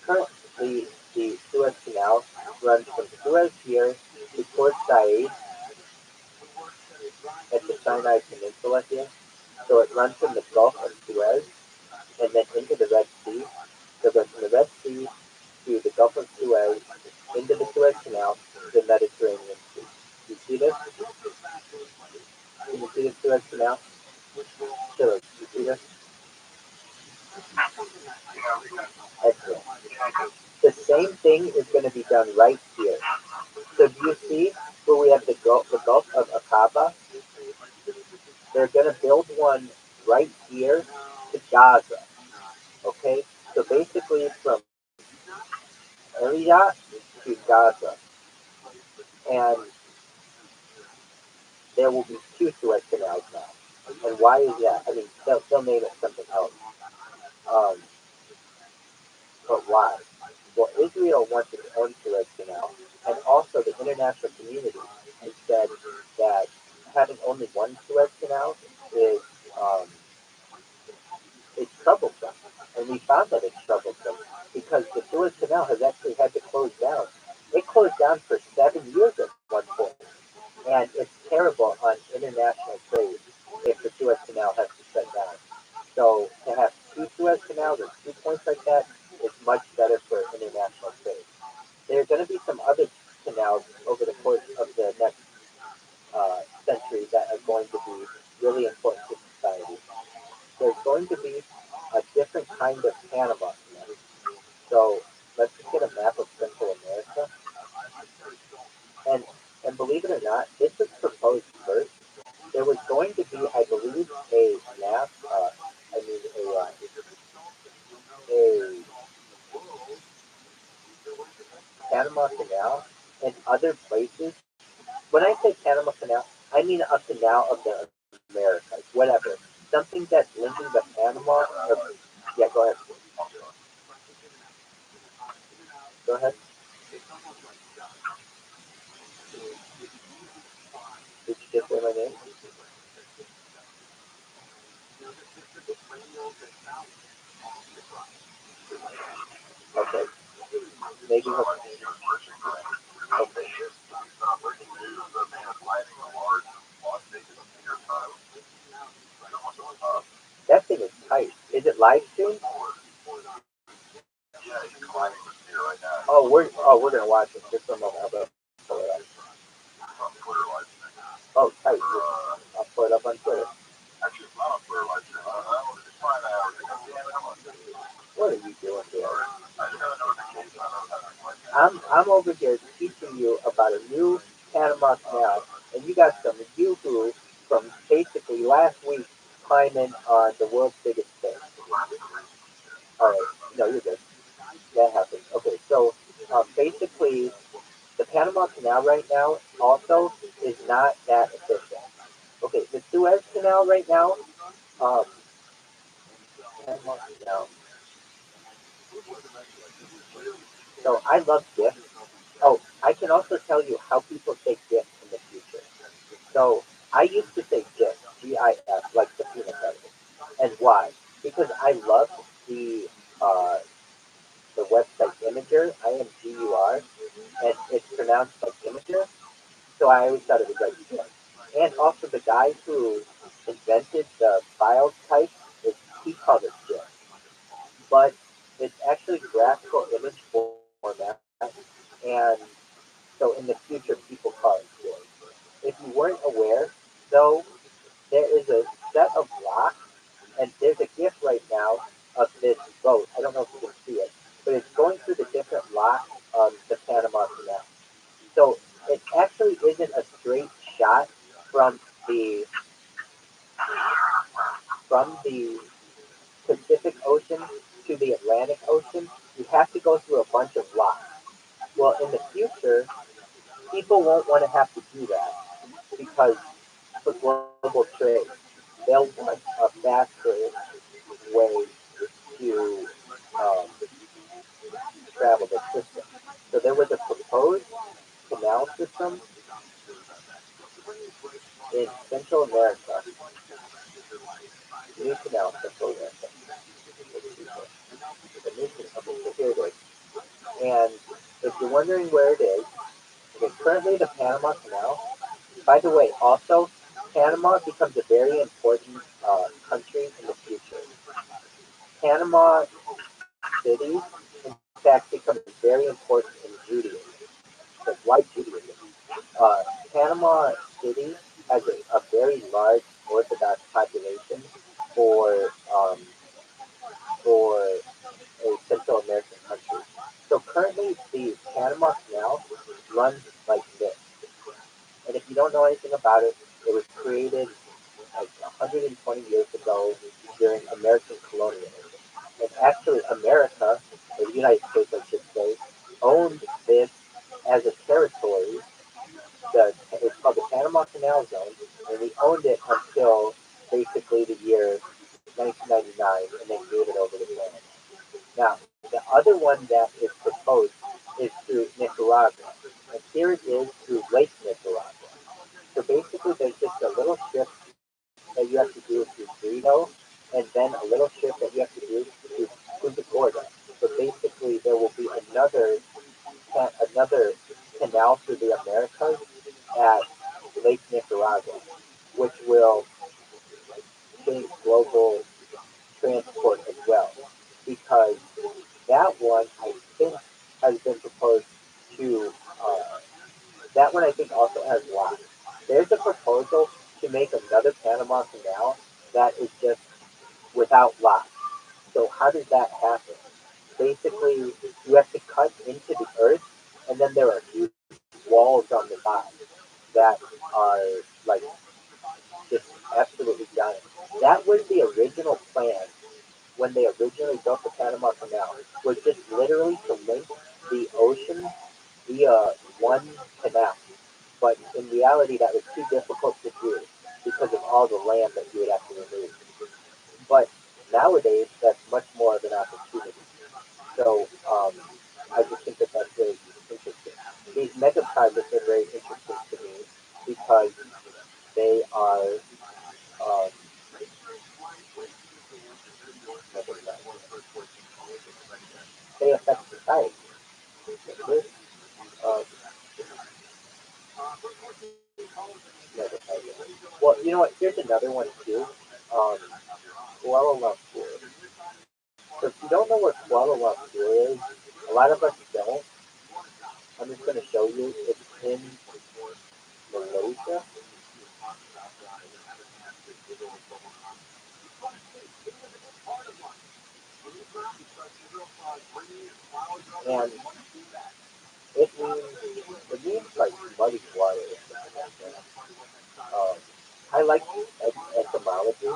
Currently, the Suez Canal runs from Suez here to Port Said at the Sinai Peninsula here. So it runs from the Gulf of Suez and then into the Red Sea. So it goes from the Red Sea to the Gulf of Suez, into the Suez Canal, to the Mediterranean Sea. You see this? Can you see the Suez Canal? Sure. You see this? Excellent. The same thing is going to be done right here. So do you see where we have the Gulf of Aqaba? They're going to build one right here to Gaza. Okay? So basically from Eilat to Gaza. And there will be two Suez Canals now. And why is that? I mean, they'll name it something else. Um, but why? Well, Israel wants its own Suez Canal, and also the international community has said that having only one Suez Canal is um, it's troublesome. And we found that it's troublesome because the Suez Canal has actually had to close down. It closed down for 7 years at one point. And it's terrible on international trade if the Suez Canal has to shut down. So to have two Suez Canals or 2 points like that better for international trade. There are going to be some other canals over the course of the next century that are going to be really important to society. There's going to be a different kind of Panama Canal. So let's just get a map of Central America. And and believe it or not, this was proposed first. There was going to be, I believe, a map. I mean, a Panama Canal in other places. When I say Panama Canal, I mean a canal of the Americas, whatever. Something that's linking the Panama. Yeah, go ahead. Go ahead. Did you just say my name? Okay. Maybe. Okay. That thing is tight. Is it live streamed? We're gonna watch it. Just a moment. I'll pull it up. Oh, tight. I'll pull it up on Twitter. What are you doing here? I'm over here teaching you about a new Panama Canal, and you got some yoo-hoo from basically last week climbing on the world's biggest thing. All right, no, you're good. That happens. Okay, so basically, the Panama Canal right now also is not that efficient. Okay, the Suez Canal right now, um, Panama Canal. So I love gifts. Oh, I can also tell you how people say gifts in the future. So I used to say GIF, GIF, like the peanut butter. And why? Because I love the uh, the website Imager, IMGUR, and it's pronounced like Imager. So I always thought it was like GIF. And also the guy who invented the file type, is, he called it GIF. But it's actually graphical image format, and so in the future people call it GIF. If you weren't aware, though, there is a set of blocks, and there's a GIF right now of this boat. I don't know if you can see it, but it's going through the different locks of the Panama Canal. So it actually isn't a straight shot from the from the Pacific Ocean to the Atlantic Ocean. You have to go through a bunch of locks. Well, in the future, people won't want to have to do that because for global trade, they'll want a faster way to um, travel the system. So there was a proposed canal system in Central America, new canal, Central America. The new canal, okay, so here it is. And if you're wondering where it is, okay, currently the Panama Canal, by the way, also, Panama becomes a very important country in the future. Panama City, in fact, becomes very important in Judaism. Like, why Judaism? Panama City has a very large Orthodox population for um, for a Central American country. So currently, the Panama Canal runs like this. And if you don't know anything about it, it was created like 120 years ago during American colonialism. And actually, America, or the United States, I should say, owned this as a territory. It's called the Panama Canal Zone, and we owned it until basically the year 1999, and then gave it over to Canada. Now, the other one that is proposed is through Nicaragua, and here it is through Lake Nicaragua. So basically, there's just a little strip that you have to do through Brito, and then a little strip that you have to do through Punta Gorda. So basically, there will be another canal through the Americas at Lake Nicaragua, which will change global transport as well, because that one I think has been proposed to. That one I think also has locks. There's a proposal to make another Panama Canal that is just without locks. So how does that happen? Basically, you have to cut into the earth, and then there are huge walls on the side that are like just absolutely giant. That was the original plan when they originally built the Panama Canal, was just literally to link the ocean via one canal. But in reality, that was too difficult to do because of all the land that you would have to remove. But nowadays, that's much more of an opportunity. So I just think that that's really interesting. These mega projects are very interesting to me because they are um, they affect society. This, um, mega project. Well, you know what? Here's another one too. Um, Kuala Lumpur. So if you don't know what Kuala Lumpur is, a lot of us don't. I'm just going to show you. It's in Malaysia, and it means like muddy water or something like that. I like etymology.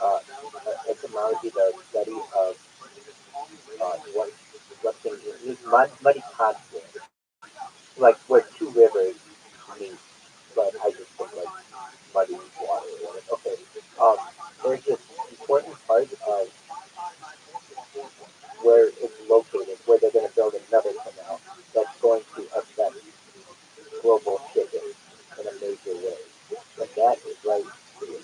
Uh, Etymology, the study of what things mean. Muddy confluence, like where two rivers meet. But I just think like muddy water. Okay. Um, there's this important part of where it's located, where they're going to build another canal that's going to affect global shipping in a major way. And that is right here.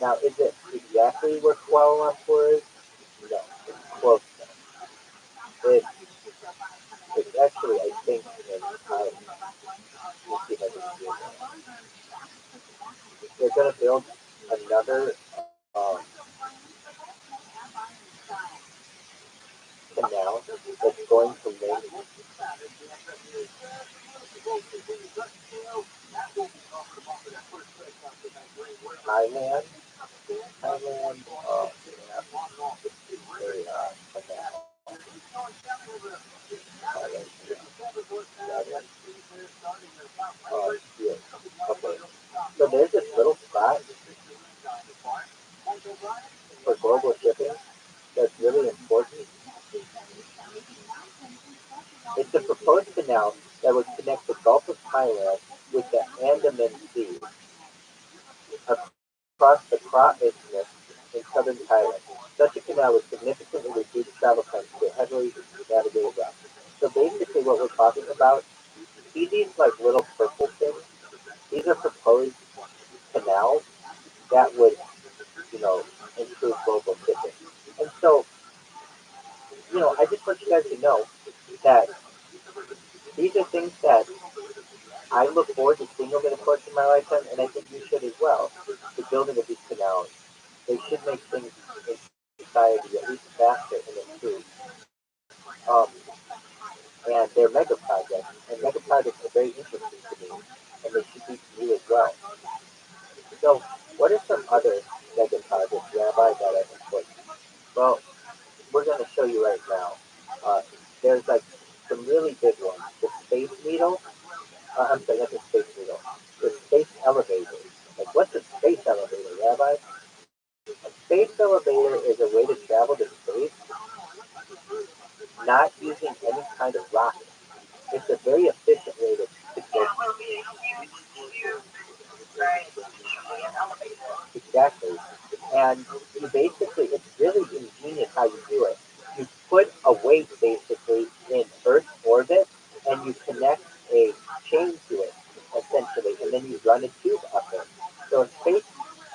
Now, is it exactly where Kuala Lumpur is? No, it's close enough. It's, it's actually, I think, in Thailand. Let's see if I can do that. They're going to build another canal that's going to link Thailand, Thailand, canal, Thailand, here. Okay. So there's this little spot for global shipping that's really important. It's a proposed canal that would connect the Gulf of Thailand with the Andaman Sea across the Kra Isthmus in southern Thailand. Such a canal would significantly reduce travel times to a heavily navigated route. So basically what we're talking about, see these like little purple things? These are proposed canals that would, you know, improve global shipping. And so, I just want you guys to know that these are things that I look forward to seeing over the course of my lifetime, and I think you should as well. The building of these canals, they should make things in society at least faster and improve. Um, and they're mega projects, and mega projects are very interesting to me, and they should be to you as well. So, what are some other mega projects, Rabbi, that are important? Well, we're going to show you right now. Uh, there's like some really big ones. The Space Needle, I'm sorry, not the Space Needle, the Space Elevator. Like, what's a space elevator, Rabbi? A space elevator is a way to travel to space not using any kind of rocket. It's a very efficient way to get exactly. And you basically, it's really ingenious how you do it. You put a weight basically in Earth orbit and you connect a chain to it essentially, and then you run a tube up it. So a space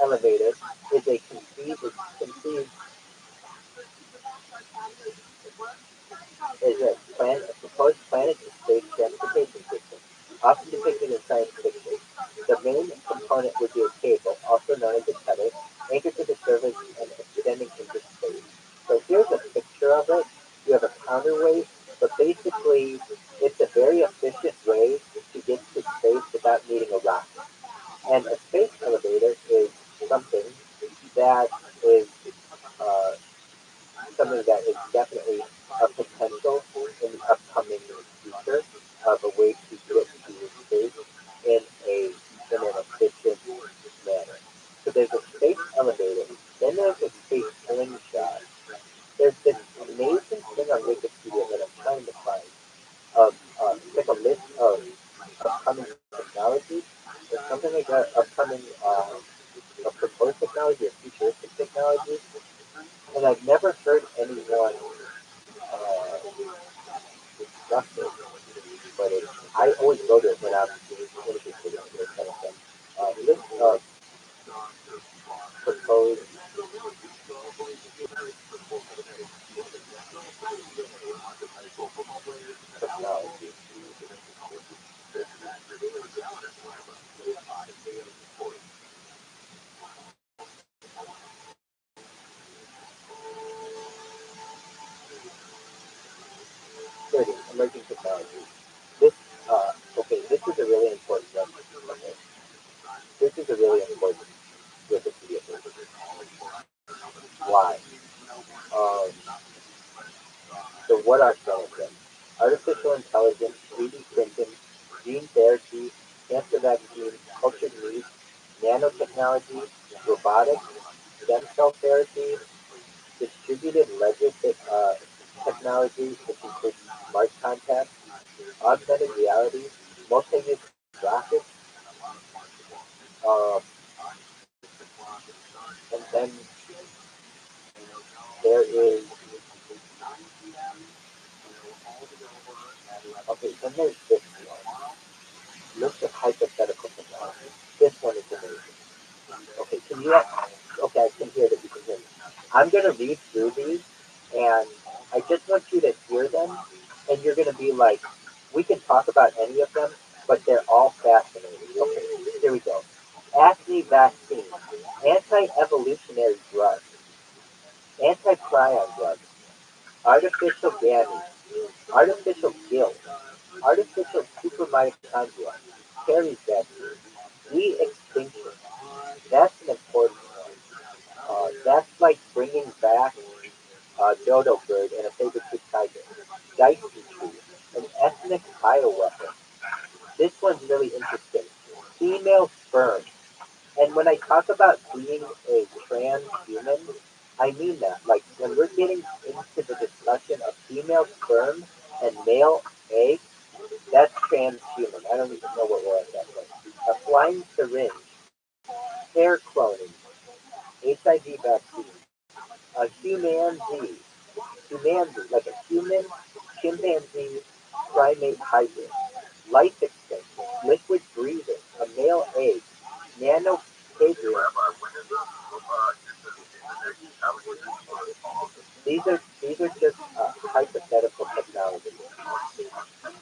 elevator is conceived is a proposed planet-to-space transportation system, often depicted in science fiction. The main component would be a cable, also known as a tether, anchored to the surface and extending into space. So here's a picture of it. counterweight, but basically it's a very efficient way to get to space without needing a rocket. And a space elevator is something that is uh, something that is definitely a potential in the upcoming future of a way to get to space in a in an efficient manner. So there's a space elevator, then there's a space slingshot. There's this amazing thing on Wikipedia that I'm trying to find of it's like a list of upcoming technologies or something like that, upcoming of proposed technology or futuristic technology, and I've never heard anyone uh, discuss it, but I always go to it when I'm interested in this kind of stuff. List of proposed technology. There it is, emerging technology. This, okay, this is a really important one. Okay, this is a really important Wikipedia page. Why? Um, so what are some of them? Artificial intelligence, 3D printing, gene therapy, cancer vaccine, cultured meat, nanotechnology, robotics, stem cell therapy, distributed ledger technology, which includes smart contacts, augmented reality, multi-use graphics, uh, and then there is, okay, then there's this one. List of hypothetical technology. This one is amazing. Okay, can you, okay, I can hear that you can hear me. I'm going to read through these, and I just want you to hear them, and you're going to be like, we can talk about any of them, but they're all fascinating. Okay, here we go. Acne vaccine, anti-evolutionary drug, anti-prion drug, artificial gametes, artificial guilt, artificial supermitochondria, Caries vaccine, de-extinction. That's an important one. That's like bringing back dodo bird and a saber-tooth tiger. Dicey tree, an ethnic bioweapon. This one's really interesting. Female sperm. And when I talk about being a transhuman, I mean that. Like when we're getting into the discussion of female sperm and male egg, that's transhuman. I don't even know what we're at that point. A flying syringe, hair cloning, HIV vaccine, a humanity, like a human chimpanzee primate hybrid, life extension, liquid breathing, a male egg, nano Rabbi, when is this? these are just hypothetical technologies.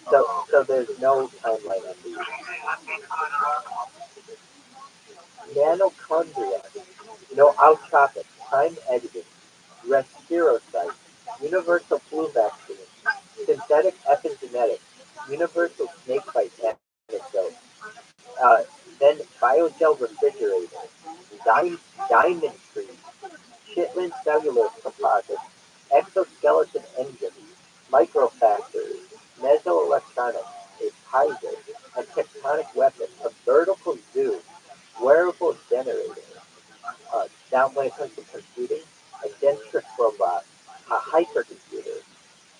So there's no timeline on these. Mitochondria, no outropic, time editing, respirocytes, universal flu vaccine, synthetic epigenetics, universal snakebite antidote, uh, then biogel refrigerator, diamond tree, chitlin cellulose composites, exoskeleton engines, microfactors, mesoelectronics, a tiger, a tectonic weapon, a vertical zoo, wearable generator. Now when it comes to computing, a Dentrix robot, a hypercomputer,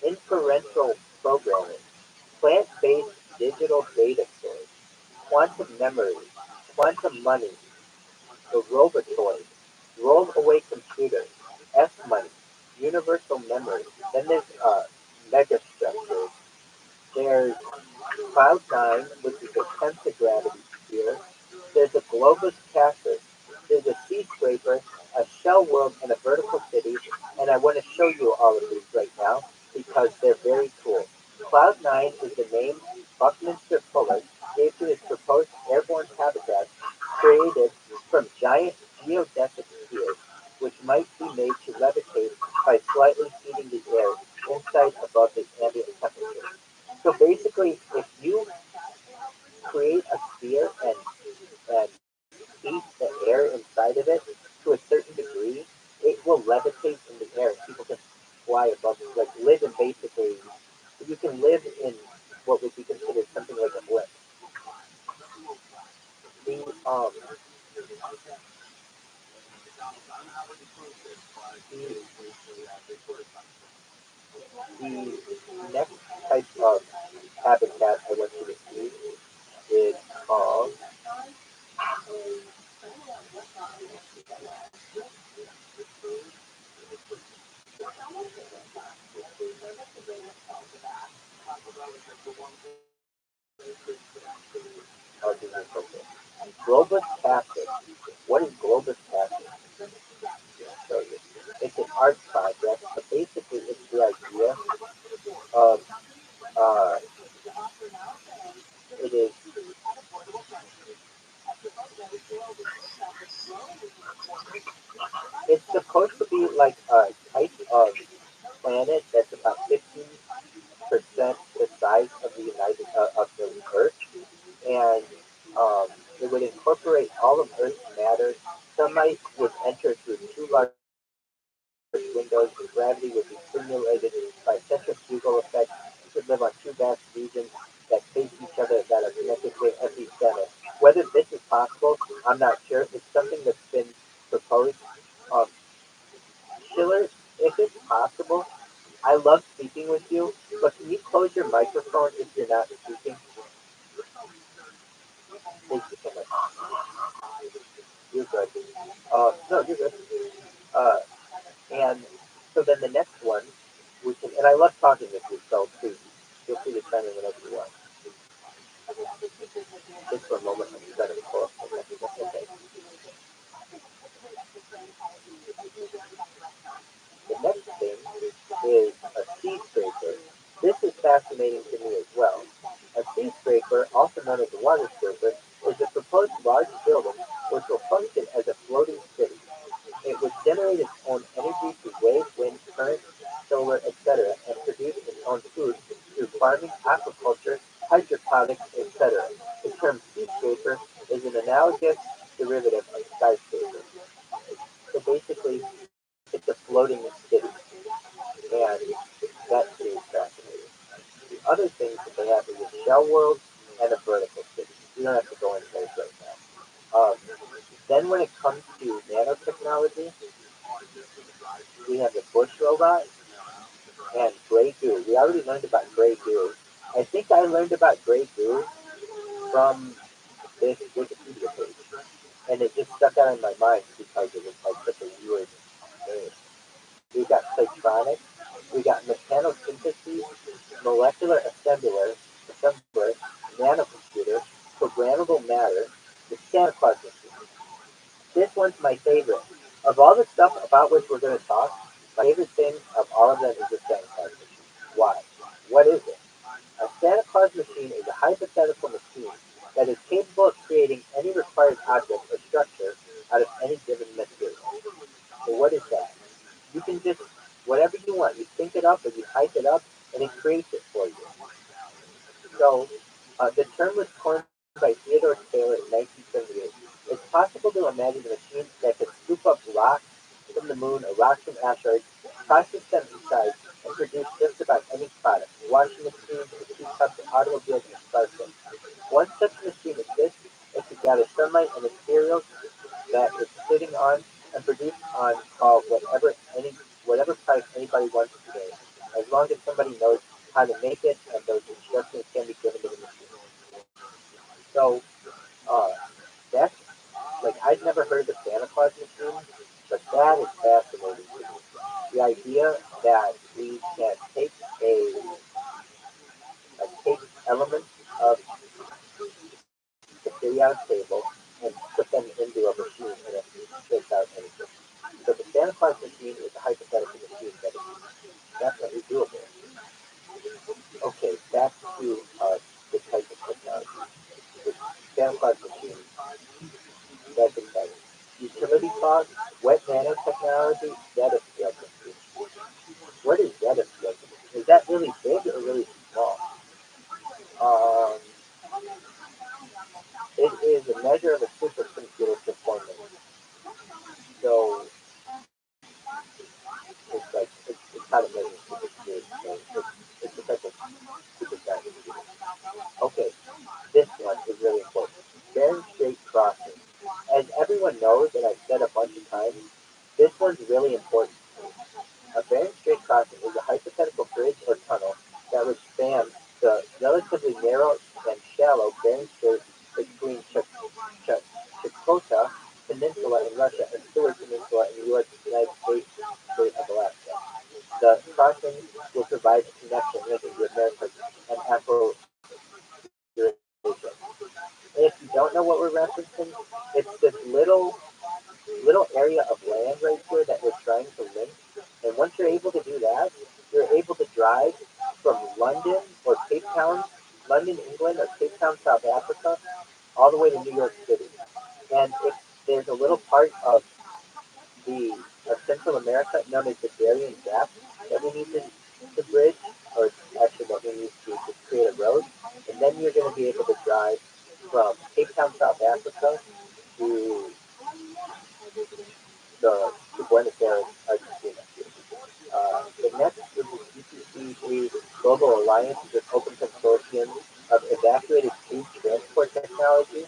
inferential programming, plant-based digital data storage, quantum memory, quantum money, the Robotoid, roll-away computer, F-money, universal memory. Then there's megastructures. There's Cloud9, which is a pentagravity sphere. There's a globus castor. There's a sea scraper, a shell world, and a vertical city. And I want to show you all of these right now because they're very cool. Cloud9 is the name Buckminster Fuller gave to his proposed airborne habitat created from giant geodesic spheres, which might be made to levitate by slightly heating the air inside above the the ambient temperature. So basically, if you create a sphere and heat the air inside of it to a certain degree, it will levitate in the air. People can fly above, like live in basically, you can live in what would be considered something like a blip. The the next type of habitat I want you to see is called globus captive. What is globus captive? So it's an art project, but basically it's the idea of uh, it is it's supposed to be like a type of planet that's about 15% the size of the United of the Earth, and it would incorporate all of Earth's matter. Sunlight would enter through two large windows, and gravity would be stimulated by centrifugal effects. You could live on two vast regions that face each other that are connected to an empty center. Whether this is possible, I'm not sure. It's something that's been proposed. Um, Schiller, if it's possible, I love speaking with you, but can you close your microphone if you're not speaking? Thank you so much. You're good. No, you're good. Uh, and so then the next one, we can, and I love talking with you, so please feel free to chime in whenever you want. Just for a moment, I'm trying to pull up something. Okay. The next thing is a sea scraper. This is fascinating to me as well. A sea scraper, also known as a water scraper, is a proposed large building which will function as a floating city. It would generate its own energy through wave, wind, current, solar, etc., and produce its own food through farming, aquaculture, hydroponics, etc. The term sea scraper is an analogous derivative of skyscraper. So basically, it's a floating city, and that is fascinating. The other things that they have is a shell world and a vertical city. We don't have to go into those right now. Then when it comes to nanotechnology, we have the bush robot and gray goo. We already learned about gray goo. I think I learned about gray goo from this Wikipedia page, and it just stuck out in my mind because it was like such a weird name. We got Cytronic, we got mechanosynthesis, molecular assembler, nanocomputer, programmable matter, the Santa Claus machine. This one's my favorite. Of all the stuff about which we're going to talk, my favorite thing of all of them is the Santa Claus machine. Why? What is it? A Santa Claus machine is a hypothetical machine that is capable of creating any required object or structure out of any given material. So what is that? You can just, whatever you want, you think it up or you type it up and it creates it for you. So the term was coined by Theodore Taylor in 1978. It's possible to imagine a machine that could scoop up rocks from the moon or rocks from asteroids, process them inside, and produce just about any product, washing machines, teacups, automobiles, and smartphones. Once such a machine exists, it could gather sunlight and materials that it's sitting on and produce on whatever product anybody wants today, as long as somebody knows how to make it and those instructions can be given to the machine. So uh, that's like I've never heard of the Santa Claus machine, but that is fascinating to me. The idea that we can take elements of the periodic table and put them into a machine and it spits out anything. So the Santa Claus machine is a hypothetical machine that is definitely doable. Okay, back to the type of technology. The Santa Claus machine, that's exciting. Utility fog, wet nanotechnology, Zettasfield machine. What is Zettasfield? Is that really big? big or really small? Um, it is a measure of a supercomputer's performance. So it's how to measure supercomputers. So it's a type of supercomputer. Okay, this one is really important. Bearing straight crossing. As everyone knows, and I've said a bunch of times, this one's really important. A bearing straight crossing is a hypothetical bridge or tunnel that would span the relatively narrow and shallow Bering Strait between Chakotay Peninsula in Russia and Seward Peninsula in the U.S. United States state of Alaska. The crossing will provide a connection linking the Americas and Afro-Eurasia. And if you don't know what we're referencing, it's this little area of land right here that we're trying to link. And once you're able to do that, you're able to drive from London or Cape Town, London, England, or Cape Town, South Africa, all the way to New York City. And if there's a little part the of Central America known as the Darien Gap that we need to bridge, or actually that we need to create a road, and then you're going to be able to drive from Cape Town, South Africa to to Buenos Aires, Argentina. The next is the GPC3 Global Alliance, is an open consortium of evacuated food transport technology.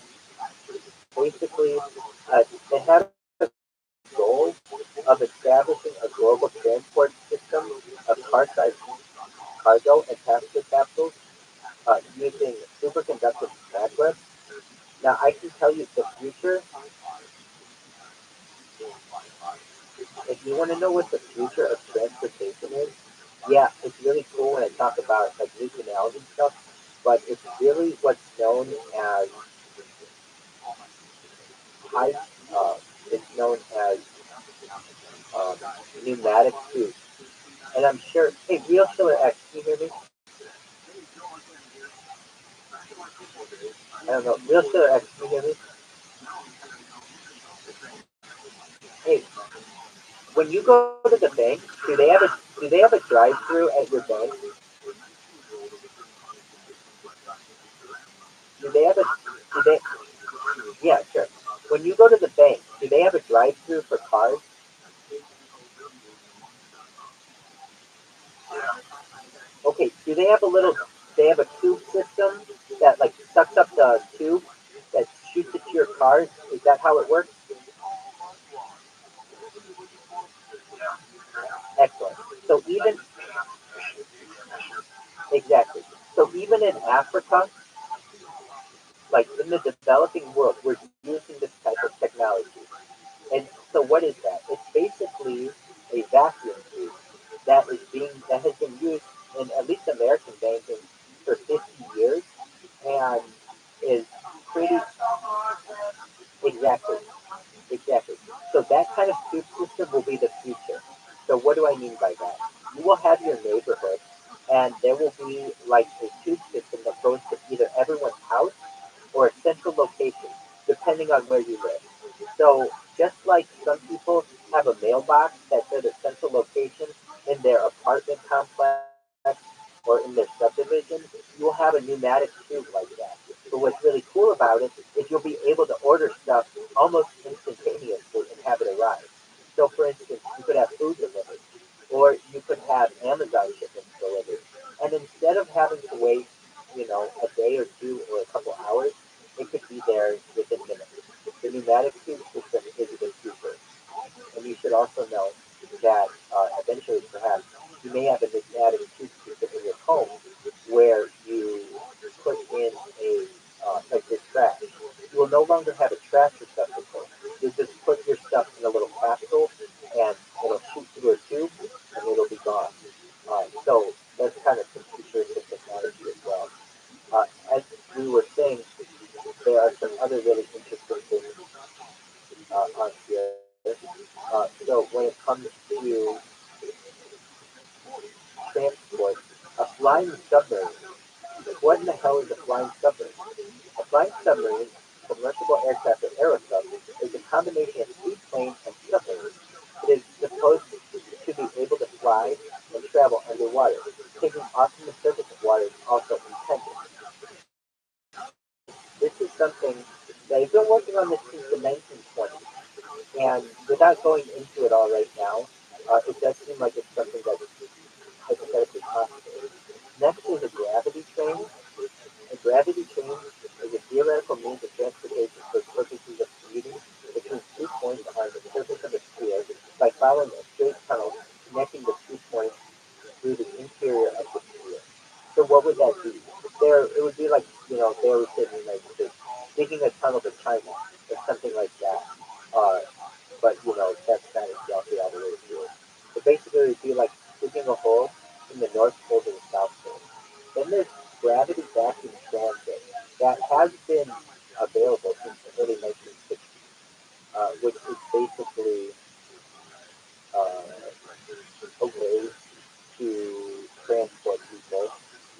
Basically, they have a goal of establishing a global transport system of car-sized cargo and passenger capsules using superconductive maglev. Now, I can tell you the future, if you want to know what the future of transportation is, yeah, it's really cool when I talk about like new canals and stuff, but it's really what's known as high, uh, it's known as um, pneumatic tubes. And I'm sure, hey, Real Killer X, can you hear me? I don't know, Real Killer X, can you hear me? Hey, when you go to the bank, do they have a drive-through at your bank? Do they have a do they Yeah, sure. When you go to the bank, do they have a drive-through for cars? Okay, do they have a tube system that like sucks up the tube that shoots it to your cars? Is that how it works? Excellent. So even exactly. So even in Africa, like in the developing world, we're using this type of technology. And so what is that? It's basically a vacuum tube that has been used in at least American banking for 50 years and is pretty exactly. Exactly. So that kind of tube system will be the future. So what do I mean by that? You will have your neighborhood, and there will be like a tube system that goes to either everyone's house or a central location, depending on where you live. So just like some people have a mailbox that's at a central location in their apartment complex or in their subdivision, you will have a pneumatic tube like that. But what's really cool about it is you'll be able to order stuff almost instantaneously and have it arrive. So for instance, you could have food delivered, or you could have Amazon shipments delivered. And instead of having to wait, a day or two or a couple hours, it could be there within minutes. The pneumatic tube system is the future. And you should also know that eventually, perhaps, you may have a pneumatic tube system in your home where you put in like your trash. You will no longer have a trash receptacle. You just put your stuff in a little capsule and it'll shoot through a tube and it'll be gone. So that's kind of some futuristic technology as well. As we were saying, there are some other really interesting things on here. So when it comes to transport, a flying submarine. What in the hell is a flying submarine? A flying submarine, submersible aircraft or aerosub, is a combination of seaplane and submarine. It is supposed to be able to fly and travel underwater. taking off from the surface of water is also intended. This is something that I've been working on this since the 1920s, and without going into it all right now, it does seem like it's something that's hypothetically possible. Next is a gravity train. A gravity train is a theoretical means of transportation for purposes of commuting between 2 points on the surface of a sphere by following a straight tunnel connecting the 2 points through the interior of the sphere. So what would that be? There, it would be like, they always say in the United States, digging a tunnel to China or something like that. Uh, but, that's not exactly how the way to do it. But basically, it would be like digging a hole from the North Pole to the South Pole. Then there's gravity vacuum transit that has been available since the early 1960s, which is basically a way to transport people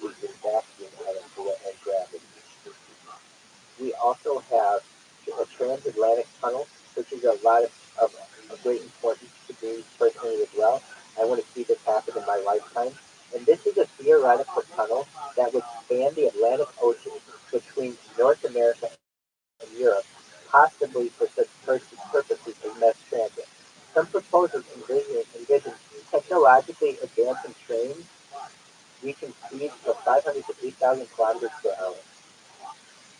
using vacuum and gravity. We also have a transatlantic tunnel, which is of great importance to me personally as well. I want to see this happen in my lifetime. And this is a theoretical tunnel that would span the Atlantic Ocean between North America and Europe, possibly for such purposes as mass transit. Some proposals envision technologically advancing trains reaching speeds of 500 to 8,000 kilometers per hour.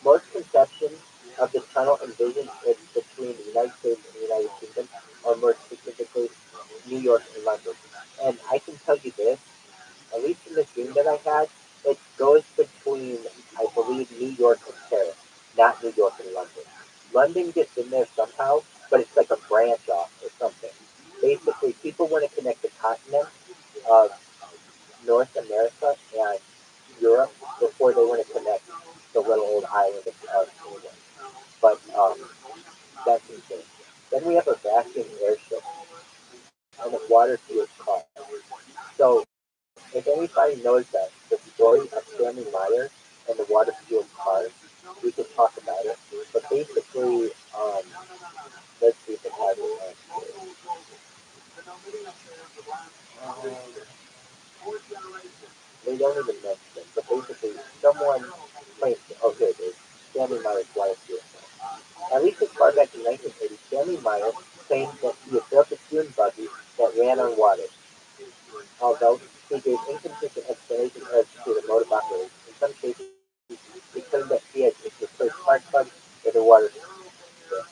Most conceptions of the tunnel envision it between the United States and the United Kingdom, or more specifically, New York and London. And I can tell you this, at least in the dream that I had, it goes between, I believe, New York and Paris, not New York and London. London gets in there somehow, but it's like a branch off or something. Basically, people want to connect the continents of North America and Europe before they want to connect the little old island of England. But that's insane. Then we have a vacuum airship and a water fueled car. So if anybody knows that the story of Stanley Meyer and the water fueled car, we could talk about it. But basically, let's see if it has it on here. They don't even mention it, but basically, someone claims, oh, here it is, Stanley Meyer's water fuel car. At least as far back in 1980, Stanley Meyer claimed that he had built a dune buggy that ran on water. Although he gave inconsistent explanations as to the mode of operation, in some cases he claimed that he had replaced spark plugs with a water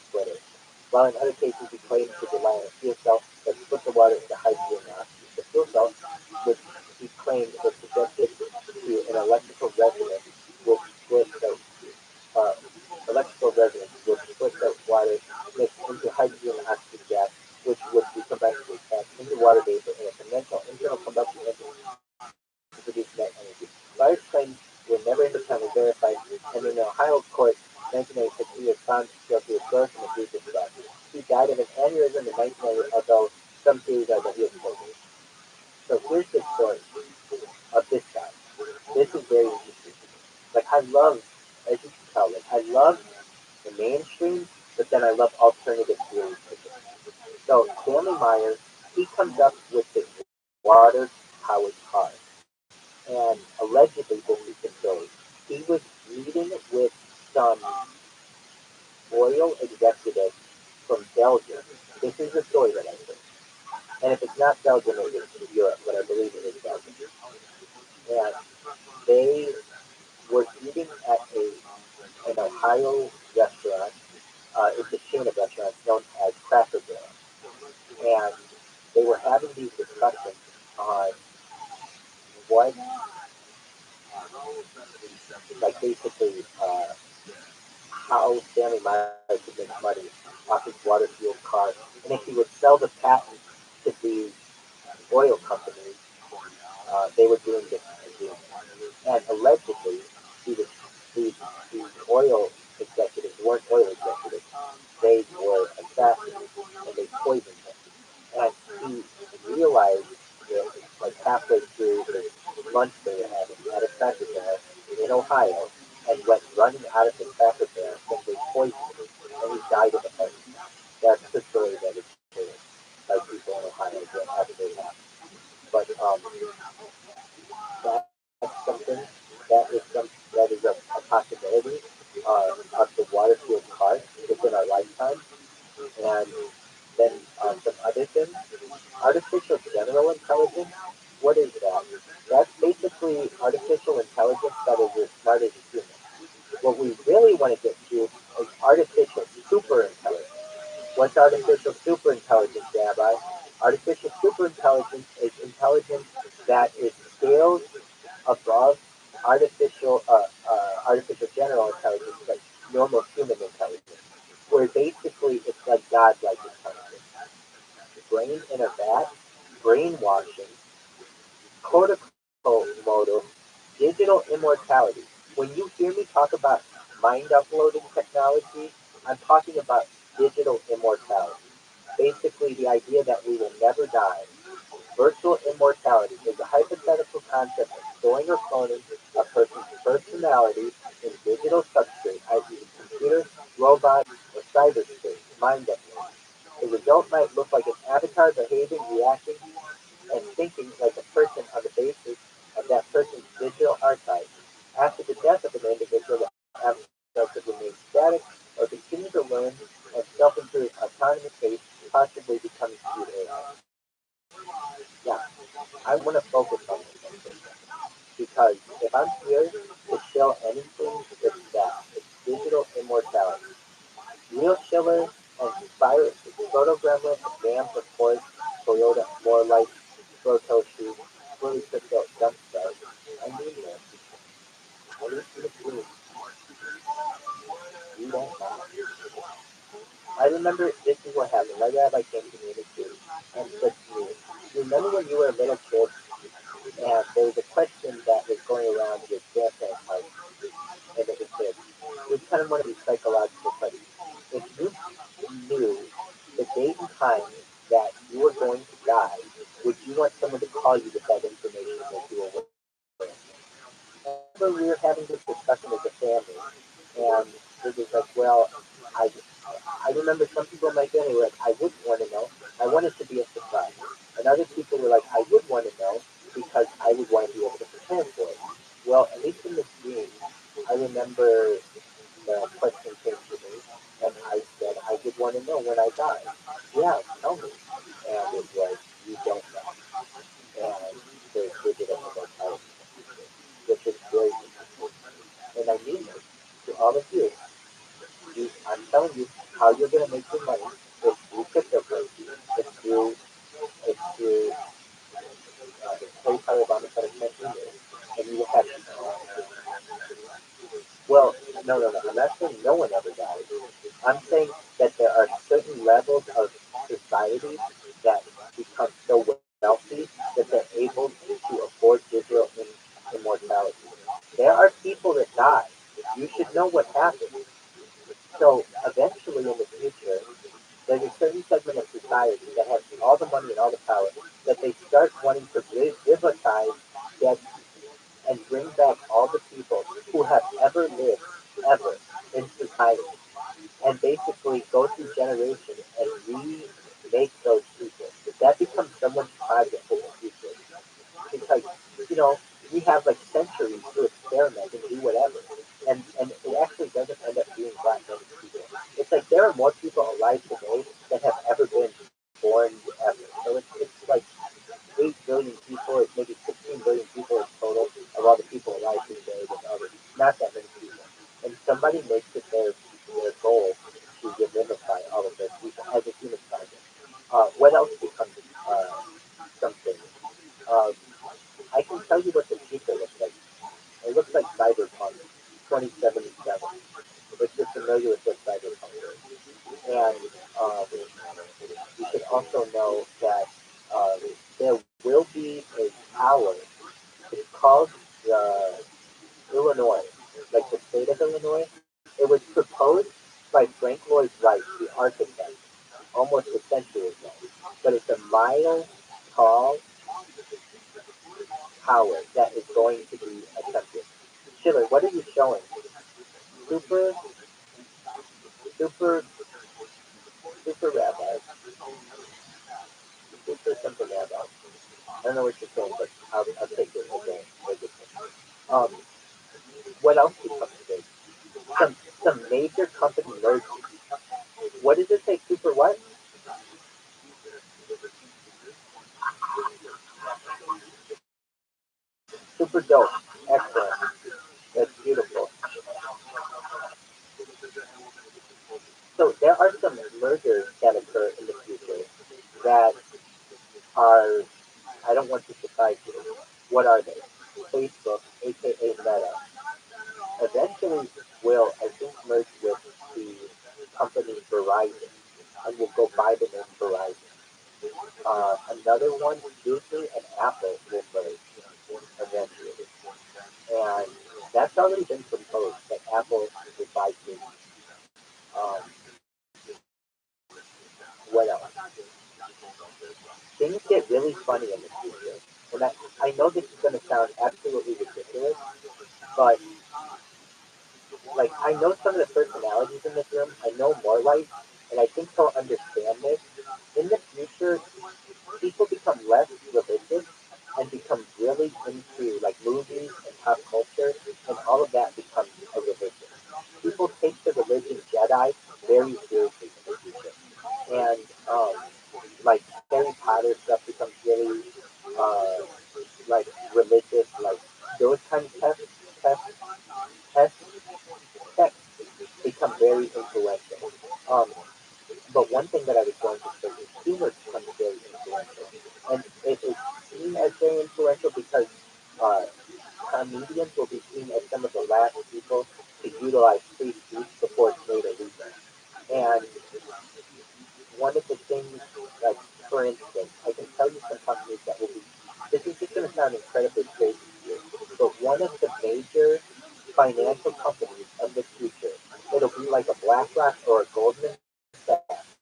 splitter, while in other cases he claimed to rely on a fuel cell that split the water into hydrogen and oxygen. The fuel cell, which he claimed was subjected to an uh, electrical resonance which split the water mixed into hydrogen and oxygen gas, which would be combined with gas into water vapor in a conventional internal combustion engine to produce net energy. Large claims were never independently verified, and in the Ohio court, 1996, he was found guilty of gross and egregious fraud. He died of an aneurysm in 1990, although some theories are that he was poisoned. So here's the story of this guy. This is very interesting. Like I love, as you can tell, like I love the mainstream, but then I love alternative theories. So Stanley Meyer, he comes up with this water-powered car, and allegedly this is the story. He was meeting with some oil executives from Belgium. This is the story that I heard. And if it's not Belgium, it's Europe, but I believe it is Belgium. And they were eating at an Ohio restaurant. It's a chain of restaurants known as Cracker Barrel. And they were having these discussions on what, like basically, how Stanley Meyer could make money off his water fueled car. And if he would sell the patent to these oil companies, they were doing this agreement. And allegedly, he was, these oil executives weren't oil executives. They were assassins, and they poisoned him. And he realized it like halfway through his lunch they were having at a cracker barrel in Ohio, and went running out of the cracker barrel and they poisoned him, and he died of a heart attack. That's the story that is told by people in Ohio that actually happened. But that is a possibility of the water fueled cars within our lifetime. And then some other things. Artificial general intelligence. What is that? That's basically artificial intelligence that is as smart as humans. What we really want to get to is artificial super intelligence. What's artificial super intelligence, Rabbi? Artificial super intelligence is intelligence that is scaled above artificial general intelligence, like normal human intelligence, where basically it's like godlike intelligence. Brain in a vat, brainwashing, cortical modal, digital immortality. When you hear me talk about mind uploading technology, I'm talking about digital immortality. Basically, the idea that we will never die. Virtual immortality is a hypothetical concept of storing or cloning a person's personality in digital substrate, i.e., computer, robot, or cyberspace, mind upload. The result might look like an avatar behaving, reacting, and thinking like a person on the basis of that person's digital archive. After the death of an individual, the avatar could remain static or continue to learn and self-improve autonomous space, possibly becoming true AI. Yeah, I want to focus on this because if I'm here to show anything, it's that. It's digital immortality. Real Schiller and Spire, Photogrammer, Bam for Ford, Toyota, more like Protoshi, really crypto jump start. I mean this. What is this doing? You don't know. I remember this is what happened. My rabbi came to me and said to me, you remember when you were a little kid and there was a question that was going around your grandparents' house and it was this. It was kind of one of these psychological questions. If you knew the date and time that you were going to die, would you want someone to call you with that information that you were aware of? And I remember we were having this discussion as a family, and it was like, well, I, I remember some people in my family were like, I wouldn't want to know. I want it to be a surprise. And other people were like, I would want to know because I would want to be able to prepare for it. Well, at least in this dream, I remember the question came to me, and I said I would want to know when I die. Yeah, tell me. And it was, you don't know. And there's digital immortality, which is very interesting. And I mean this to all of you. I'm telling you how you're going to make your money is through cryptocurrency. It's through, it's through PayPal on the penitentiary, and you will have, well, no. I'm not saying no one ever dies. I'm saying that there are certain levels of society that become so wealthy that they're able to afford digital immortality. There are people that die. You should know what happened. So eventually in the future, there's a certain segment of society that has all the money and all the power that they start wanting to privatize dead and bring back all the people who have ever lived, ever, in society and basically go through generations and remake those people. That becomes someone's project in the future. Because, you know, we have like centuries to experiment and do whatever. And it actually doesn't end up being that many people. It's like there are more people alive today than have ever been born ever. So it's like 8 billion people, or maybe 16 billion people in total of all the people alive today. With other, not that many people. And somebody makes it their goal to remembrify all of those people as a human project. What else becomes something? Uh, I can tell you what the future looks like. It looks like Cyberpunk 2077, if you're familiar with what Cyberpunk is. And you should also know that uh, there will be a tower. It's called Illinois, like the state of Illinois. It was proposed by Frank Lloyd Wright, the architect, almost a century ago. But it's a mile tall tower that is going to be attempted. Schiller, what are you showing? Super, super, super rabbi, super simple rabbi. I don't know what you're saying, but I'll take it again. Um, What else becomes big? Some major company mergers. What does it say? Super what? Super dope. Excellent. That's beautiful. So there are some mergers that occur in the future that are, I don't want to surprise you. What are they? Facebook, aka Meta, eventually will, I think, merge with the company Verizon and will go by the name Verizon. Another one, Disney and Apple will merge eventually. And that's already been proposed that Apple will buy Disney. Um, what else? Things get really funny in the future. And I know this is going to sound absolutely ridiculous, but like I know some of the personalities in this room. I know more like, and I think they'll understand this. In the future, people become less religious and become really into like movies and pop culture, and all of that becomes a religion. People take the religion Jedi very seriously in the future, and like Harry Potter stuff becomes really uh, like religious, like those kind of tests, texts become very influential. Um, but one thing that I was going to say is humor becomes very influential. And it is seen as very influential because uh, comedians will be seen as some of the last people to utilize free speech before it's made illegal. And one of the things, like, for instance, I can tell you some companies that will be, this is just going to sound incredibly crazy to you, but one of the major financial companies of the future, it'll be like a BlackRock or a Goldman Sachs,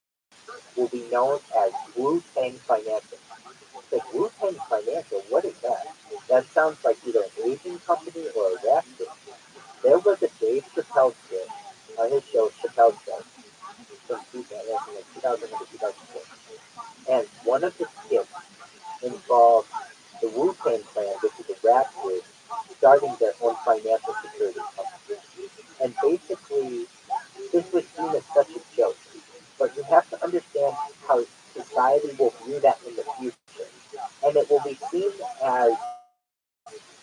will be known as Wu-Tang Financial. Like Wu-Tang Financial, what is that? That sounds like either an Asian company or a rap group. There was a Dave Chappelle skit on his show, Chappelle Show, from 2000 to 2004. And one of the skits involved the Wu-Tang Clan, which is a rap group, starting their own financial security company. And basically, this was seen as such a joke. But you have to understand how society will view that in the future. And it will be seen as,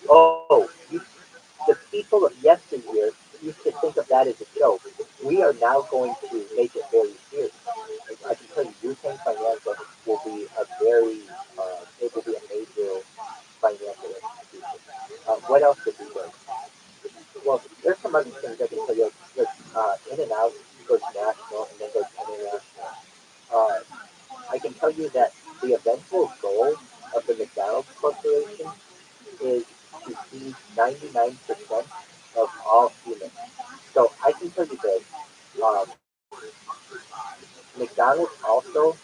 oh, the people of yesteryear used to think of that as a joke. We are now going to make it very serious. I can tell you, Wu-Tang Financial will be a very, it will be a major financial institution. What else would be there? Well, there's some other things I can tell you. Like, In and Out goes national and then goes international. Uh, I can tell you that the eventual goal of the McDonald's Corporation is to feed 99% of all humans. So I can tell you this. Um, McDonald's also,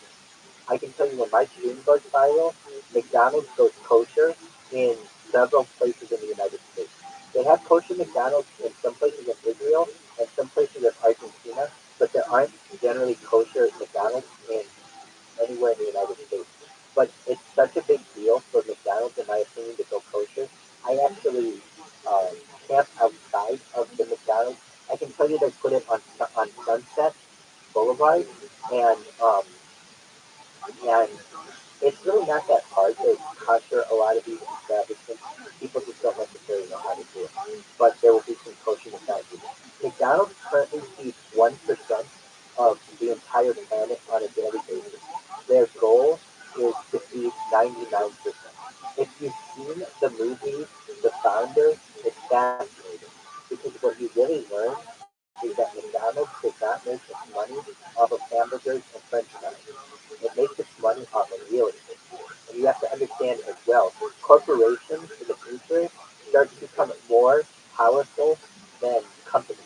I can tell you when my stream goes viral, McDonald's goes kosher in several places in the United States. They have kosher McDonald's in some places in Israel and some places in Argentina, but there aren't generally kosher McDonald's in anywhere in the United States. But it's such a big deal for McDonald's, in my opinion, to go kosher. I actually uh, camp outside of the McDonald's. I can tell you they put it on Sunset Boulevard, and um, and it's really not that hard to kosher a lot of these establishments. People just don't necessarily know how to do it. But there will be some coaching establishments. McDonald's currently feeds 1% of the entire planet on a daily basis. Their goal is to feed 99%. If you've seen the movie The Founder, it's fascinating. Because what you really learn is that McDonald's does not make its money off of hamburgers and french fries. It makes its money off of real estate. And you have to understand as well, corporations in the future start to become more powerful than companies.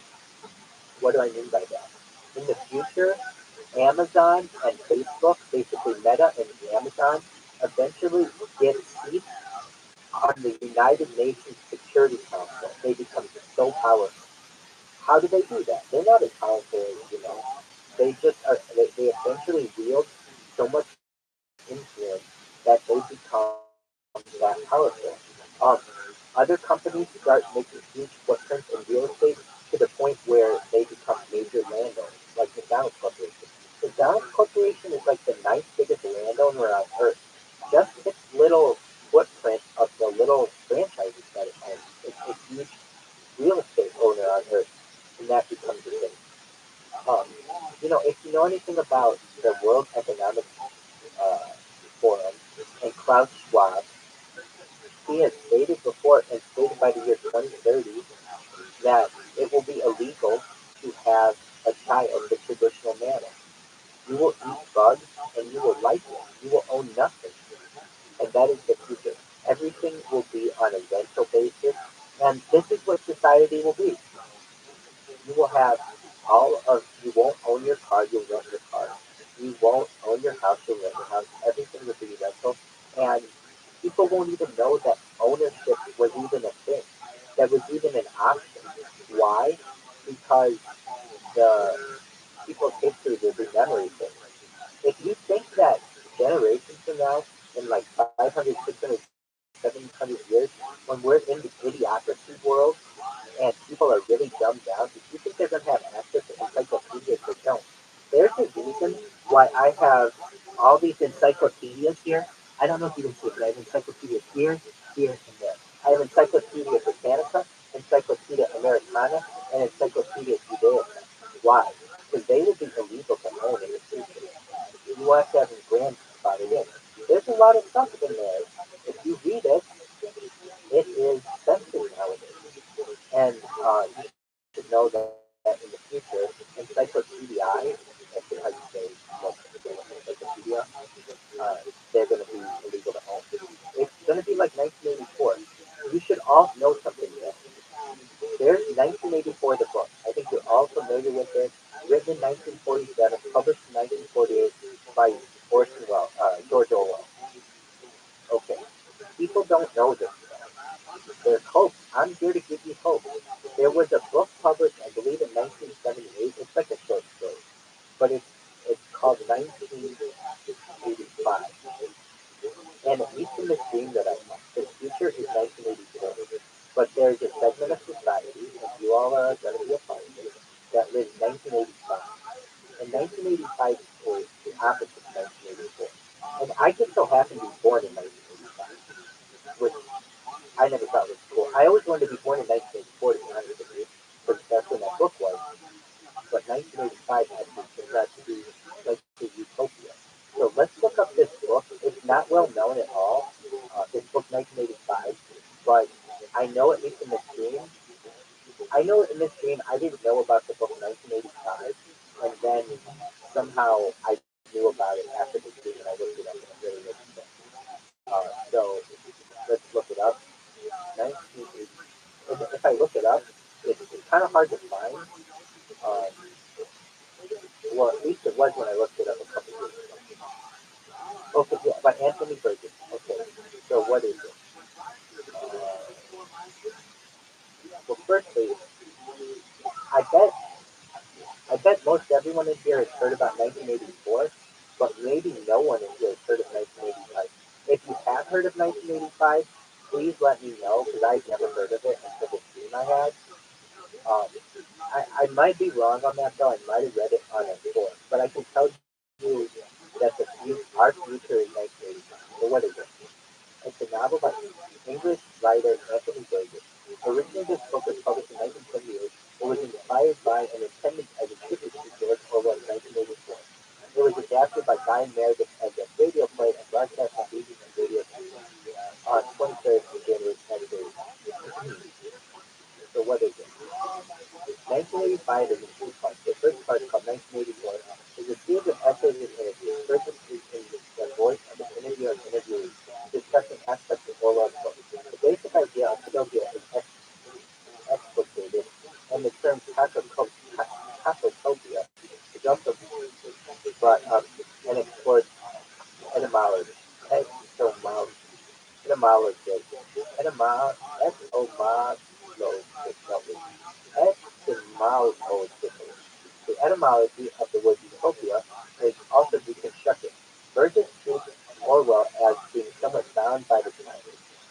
What do I mean by that? In the future, Amazon and Facebook, basically Meta and Amazon, eventually get seats on the United Nations Security Council. They become so powerful. How do they do that? They're not as powerful as, they just are, they eventually wield so much influence that they become that powerful. Um, Other companies start making huge footprints in real estate to the point where they become major landowners, like McDonald's Corporation. McDonald's Corporation is like the ninth biggest landowner on earth. Just its little footprint of the little franchises that it owns. It's a huge real estate owner on earth, and that becomes a thing. Um, if you know anything about the World Economic uh, Forum and Klaus Schwab, he has stated before and stated by the year 2030 that it will be illegal to have a child the traditional manner. You will eat bugs and you will like it. You will own nothing. And that is the future. Everything will be on a rental basis. And this is what society will be. You will have you won't own your car, you'll rent your car. You won't own your house, you'll rent your house. Everything will be rental. And people won't even know that ownership was even a thing. That was even an option. Why? Because the people's history will be memory things. If you think that generations from now, in like 500, 600, 700 years, when we're in the idiocracy world and people are really dumbed down, if you think they're going to have access to encyclopedias, they don't. There's a reason why I have all these encyclopedias here. I don't know if you can see it, but I have encyclopedias here, here, and there. I have Encyclopedia Britannica, Encyclopedia Americana, and Encyclopedia Judaica. Why? Because they will be illegal to own in the future. You will have to have them grandfathered in. There's a lot of stuff in there. If you read it, it is censored nowadays. And you should know that in the future, encyclopedia, that's how you say encyclopedia, they're going to be illegal to own. It's going to be like 1984. You should all know something yet. There's 1984, the book. I think you're all familiar with it. Written in 1947, published in 1948 by George Orwell. Okay. People don't know this stuff. There's hope. I'm here to give you hope. There was a book published, I believe, in 1978. It's like a short story, but it's called 1985. And at least in the dream that I have, the future is 1984. But there's a segment of society, and you all are going to be a part of it, that lives 1985. And 1985 is the opposite of 1984. And I just so happen to be born in 1985, which I never thought was cool. I always wanted to be born in 1984, to be honest with you, because that's when that book was. But 1985 actually turned out to be like the utopia. So let's look up this book. It's not well known at all, this book 1985, but I know at least in this dream, I know in this dream I didn't know about the book 1985, and then somehow I knew about it after the dream and I looked it up and it really makes sense. So let's look it up. 1980. If I look it up, it's kind of hard to find. Um, well, at least it was when I looked it up a couple years ago. Okay, yeah, by Anthony Burgess. Okay, so what is it? Well, firstly, I bet I bet most everyone in here has heard about 1984, but maybe no one in here has heard of 1985. If you have heard of 1985, please let me know because I've never heard of it until the dream I had. Um, I might be wrong on that though. I might have read it on a source, but I can tell you that our future is 1985. So what is it? It's a novel by English writer Anthony Burgess. Originally, this book was published in 1978. It was inspired by and intended as a tribute to George Orwell's 1984. It was adapted by Guy Meredith as a radio play and broadcast on BBC Radio on 23rd of January 1985. So what is it? 1985 is in two parts. The first part, called 1984, is a series of essays and interviews. First is in the voice of an interviewer and interviewee, discussing aspects of Orwell's book. The basic idea of utopia is explicated, and the term cosmotopia is also brought up and explored etymology. Etymology. Etymology. Etymology. The etymology of the word utopia is also deconstructed. Burgess treats Orwell as being somewhat bound by the times.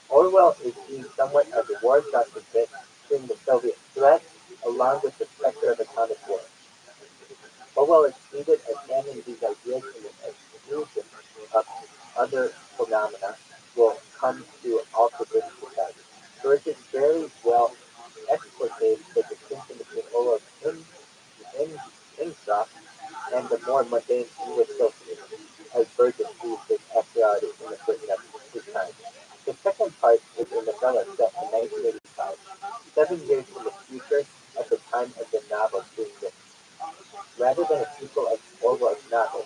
Orwell is seen somewhat as a war exhausted bit during the Soviet threat, along with the specter of atomic war. Orwell exceeded examining these ideas in the exclusion of other phenomena will come to alter British society. Burgess very well explicates the distinction between Orwell's in, Insoft and the more mundane English socialism, as Burgess sees this actuality in the first of his time. The second part is a novella set in 1985, 7 years in the future at the time of the novel being written. Rather than a sequel of Orwell's novel,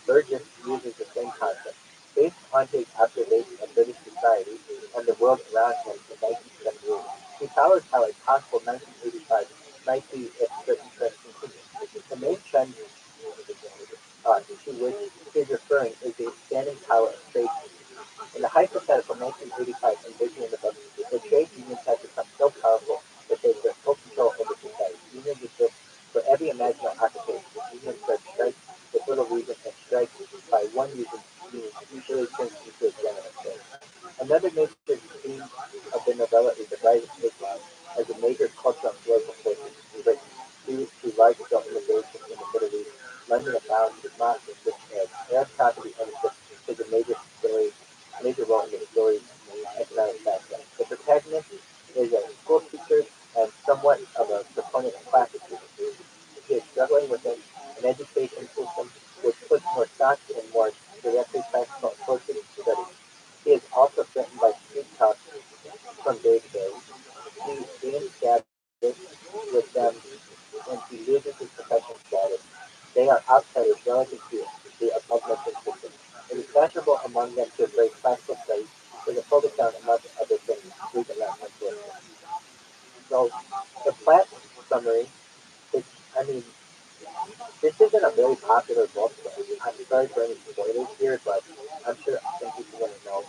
Burgess uses the same concept, based on his observation of British society and the world around him in 1978. He follows how a possible 1985 might be if certain trends continue. The main trend to which he is referring is the expanding power of trade unions. In the hypothetical 1985 envisioned in the book, the trade unions have become so powerful that they exert full control over society. Unions exist for every imaginable occupation. Unions start strikes with little reason, and strikes by one union usually turns into a general strike. Another major theme of the novella is the rise of Islam as a major cultural and political force in Britain. Due to large-scale immigration in the Middle East, London abounds with mosques which as Arab property ownership plays a major role in the story's economic background. The protagonist is a school teacher and somewhat of a proponent of classicism. He is struggling within an education system which puts more stock in more directly practical approaches to study. He is also threatened by street talk from day to day. He gains status with them and he loses his professional status. They are outsiders relative to the above-mentioned system. It is fashionable among them to embrace classical studies with a focus on, among other things, Greek and Latin literature. So, the plot summary, is, I mean, this isn't a very popular book. I'm sorry for any spoilers here, but I'm sure some people want to know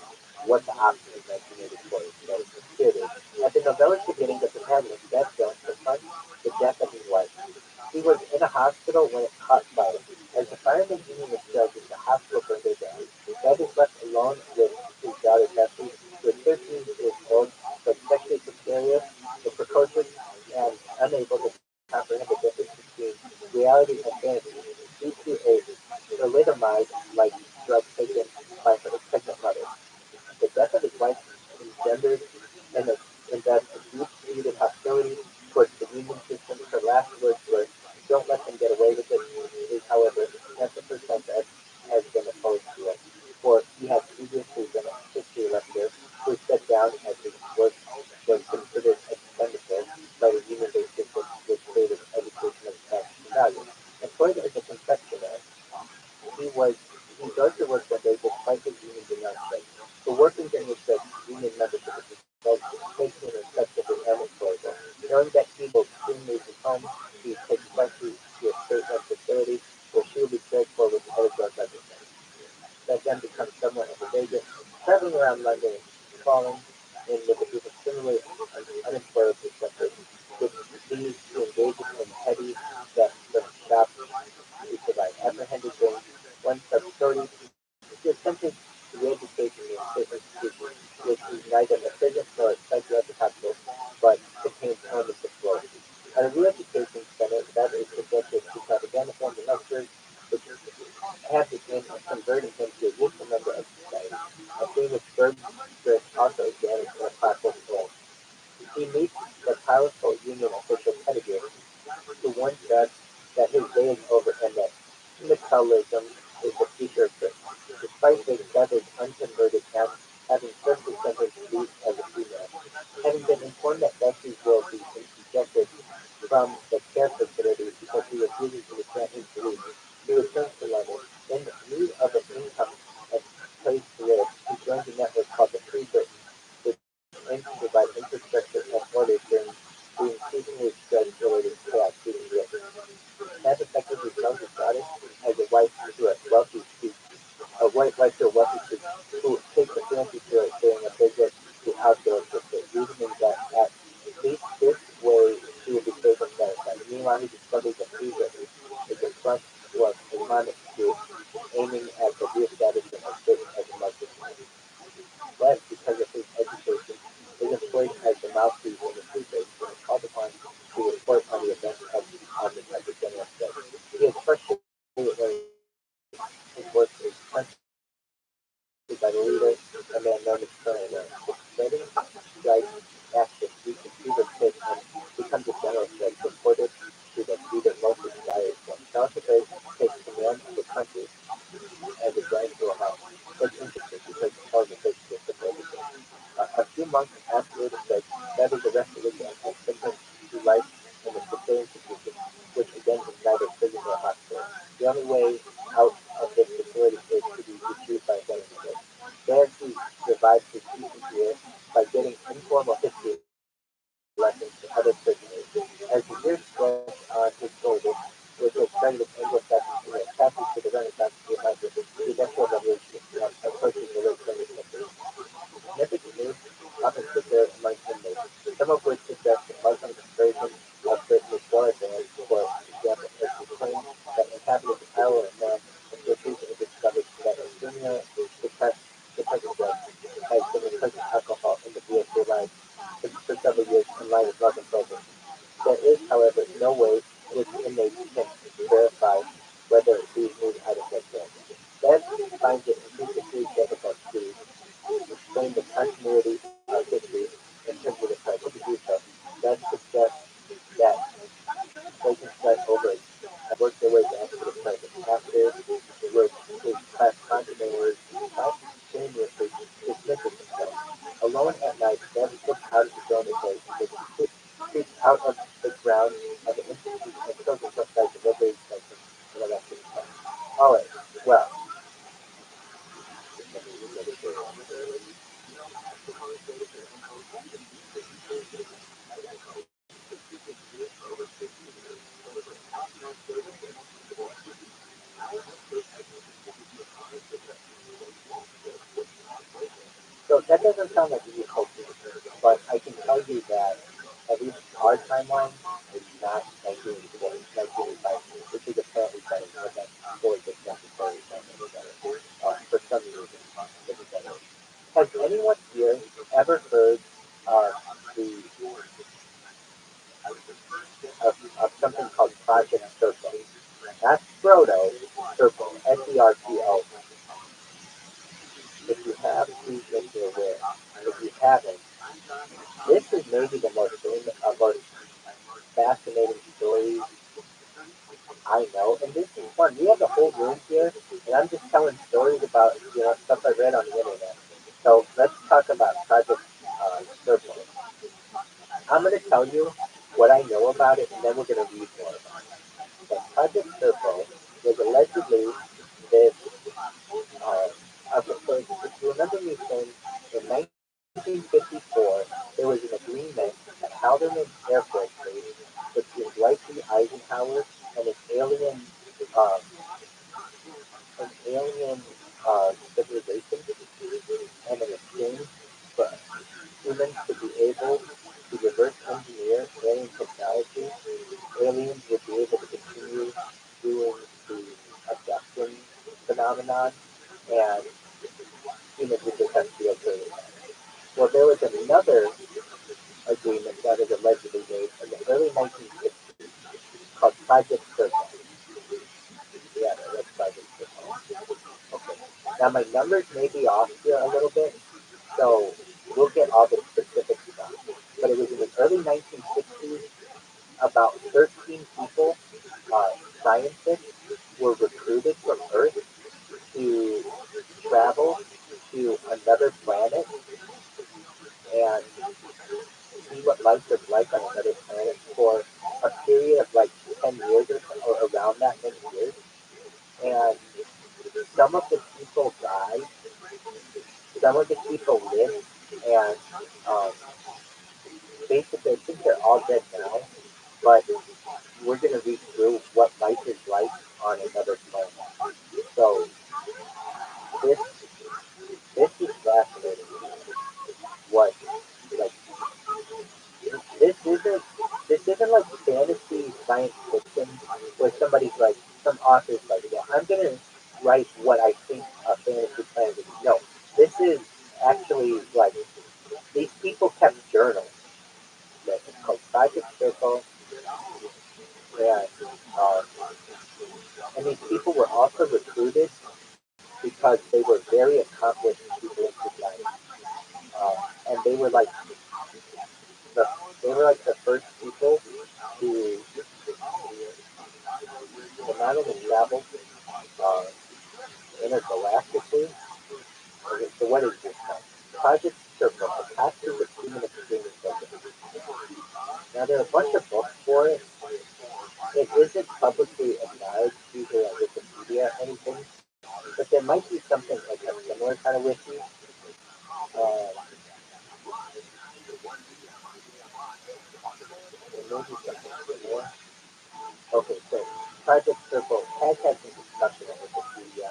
what the option is 1984 is. So here it is. At the novella's beginning, the protagonist, Beth Jones, confronts the death of his wife. He was in a hospital when it caught fire. As the fireman union was judging, the hospital burned her down. Beth is left alone with his daughter Bessie, who is 13 years old, but sexually precocious, and unable to comprehend the difference between reality and fantasy due to a thalidomide like drug taken by her pregnant mother. The death of his wife engendered in, a, in that deep-seated hostility towards the union system. Her last words were, "Don't let them get away with it," is, however, not the first time that has been opposed to it, for he has previously been a history lecturer who stepped down as his work was considered expendable by the union-based system which favored education of national value. Employed as a confectioner, he does the work that day despite his union being on strike. For working during the strike, union membership is both taking and respectively unemployable. Knowing that he will soon lose his home, he takes Bessie to a state-run facility where she will be cared for with other drug medicine. That then becomes somewhat of a vagrant, traveling around London and falling in with a group of similarly unemployable suspects, which leads to engaging in petty theft from shops to survive. Apprehended during one such story, he attempted re-education in a state institution, which is neither a prison nor a psychiatric hospital, but contains only facilities. At a re-education center, that is subjected to propaganda films and lectures, which have the aim of converting him to a useful member of society, a theme which Burgess also examines in a classical role. He meets the powerful union official Pettigrew, who warns Dad that his day is over and that syndicalism is the future of Britain. Despite his brother's unconverted having served his sentence leave as a female, having been informed that Bessie will be ejected from the care facility because he refuses to return his belief, he returns to London in need of an income and place to live. He joins a network called the Free Britain, which aims to provide infrastructure and order during the increasingly stress-related chaos being written. That effectively sells his daughter as a wife to a wealthy sheik, a white wife to a wealthy sheik who takes a fancy to it during a visit to outdoors with her, reasoning that at least this way she will be safe and satisfied. Meanwhile, he discovers that Free Britain is a front to an Islamic group aiming at the re-establishment of Britain as a Muslim country. But because of his education, is employed as the mouthpiece other prisoners. As the years stretched on his shoulders, which was started with Anglo-Saxon passage to the Renaissance to the Industrial Revolution and approaching the late 20th century. Significant news often took there among inmates, some of which suggest that Muslim conversion of Britain was well advanced. For example, as the claim that inhabitants of Ireland and Man until recently discovered that a similar depressing drug has been replacing alcohol in the VSA line for several years in line with Muslim programs. There is, however, no way in which inmates can verify whether these new items are banned. That finds it increasingly difficult to explain the continuity of history in terms of the price to do so. That suggests that they can start over and work their way back to the present. After which his class spontaneously dismisses himself. Alone at night, Ben slips out of the dormitory and creeps out of the ground of the institute and kills himself by deliberate intention in the rest of his life. Alright, well, let me make sure. So that doesn't sound like a utopia, but I can tell you that at least our timeline is not 1984, 1985, which is apparently better than that gorgeous necessary for some reason. Has anyone here ever heard of the of something called Project Circle? That's Frodo, Circle, SERPO. If you have, please make me aware. If you haven't, this is maybe the most famous, most fascinating story I know, and this is fun. We have the whole room here, and I'm just telling stories about stuff I read on the internet. So let's talk about Project Circle. I'm going to tell you what I know about it, and then we're going to read more about it. So Project Circle was allegedly this. So if you remember me saying in 1954 there was an agreement at Haldeman Air Force Base between Dwight D. Eisenhower and uh, an alien civilization, and in exchange for humans to be able to reverse engineer alien technology, aliens would be able to continue doing the abduction phenomenon, and humans would just have to be okay with that. Well, there was another agreement that was allegedly made in the early 1960s called Project Circle. Yeah, that's Project Circle. Okay. Now my numbers may be off here a little bit, so we'll get all the specific stuff. But it was in the early 1960s, about 13 people, uh, scientists, were recruited from Earth to travel to another planet and see what life is like on another planet for a period of like 10 years or around that many years. And some of the people died, some of the people lived, and um, basically I think they're all dead now, but we're going to read through what life is like on another planet. So this this is fascinating. What like this isn't like fantasy science fiction where somebody's like some author's like, yeah, I'm gonna write what I think a fantasy planet is. No, this is actually like these people kept journals. That it's called Project Circle, and um, and these people were also recruited because they were very accomplished people in society, and the they were like the first people to not only travel uh, intergalactically. Okay, so what is this called? Project Circle, a path to the human experience program. Now there are a bunch of books for it. It isn't publicly acknowledged usually on Wikipedia or anything, but there might be something like a similar kind of wiki. Uh, maybe something similar. Okay, so Project Circle has had some discussion in Wikipedia,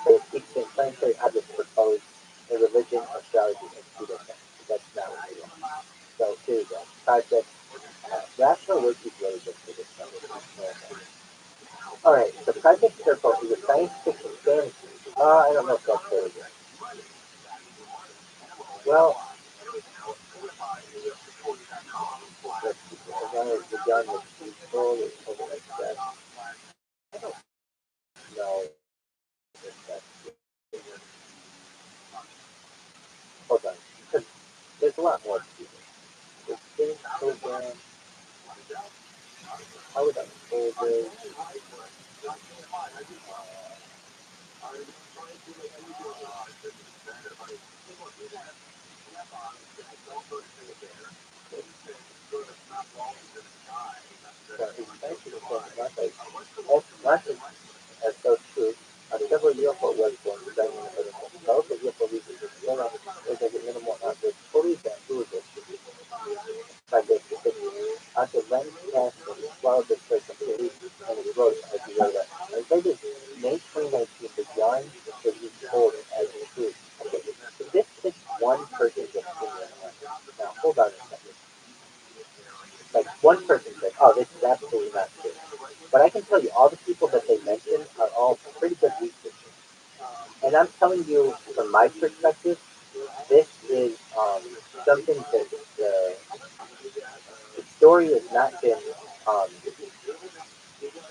but it keeps saying planetary objects proposed in religion, astrology, and pseudoscience. That's not what we want. So here we go. Project Rational Wiki is really good for this stuff. Alright, so Project Circle is a science fiction fantasy. I don't know if that's really good. Well, let's see. As long as the gun is useful, it's over like that. I don't know if that's good. Hold on, because there's a lot more to this. The spinning program, how would I hold it? As so true, several UFO was born designing the protocol. Developed UFO research is still on is as a minimal outbreak fully that doable by the specific after lens test and swallowed the first completely and exploded as he wrote up. As late as May 2019, the yarn was used told as true. Okay, so this is one person just now hold on a second. Like one person said, oh, this is absolutely not true. But I can tell you all the people that they mentioned are all pretty good researchers. And I'm telling you from my perspective, this is something that the story has not been um,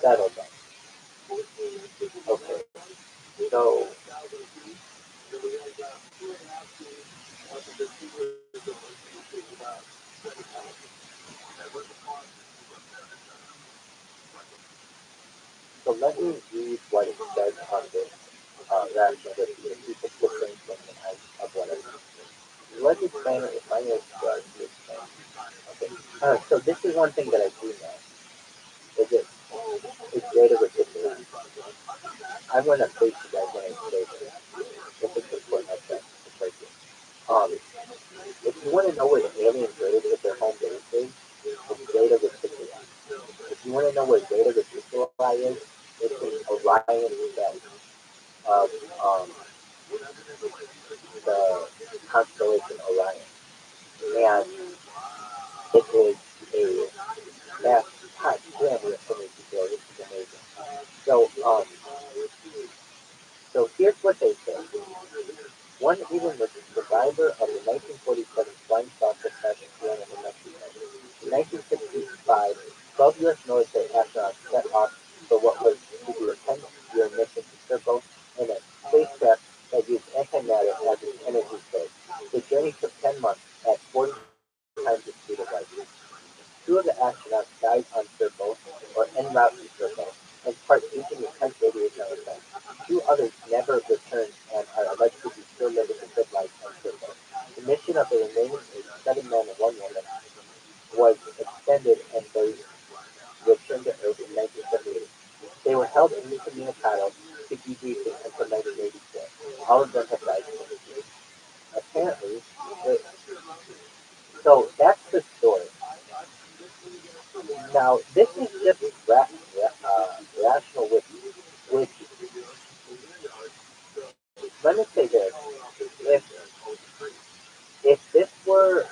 settled on. Okay, so so let me read what it says on this rational list because people put things of what I read. Let me explain it with my name starts to explain. Okay, so this is one thing that I do know is it is data ridiculous. I want to face you guys when I say this. If it's important, I'll check. It's right here. If you want to know where the aliens rated with their home base is, it's Data Reticuli. If you want to know where Data Reticuli is, it's in Orion's belt of the constellation Orion. And it is a map. God damn, we have so many people. This is amazing. So, so here's what they say. One even was the survivor of the 1947 flying saucer crash in Tijuana, New Mexico. In 1965, 12 U.S. military astronauts set off for what was to be a 10-year mission to circle in a spacecraft that used antimatter as its energy source. The journey took 10 months at 40 times the speed of light. Two of the astronauts died on Circle, or en route to Circle, in part due to the intense radiation effect. Two others never returned and are alleged to be still living a good life on Circle. The mission of the remaining 7 men and 1 woman was extended and they returned to Earth in 1978. They were held incommunicado to debriefing until 1984. All of them have died since. Apparently, the, so that's the story. Now, this is just rational which, let me say this, if, if this were,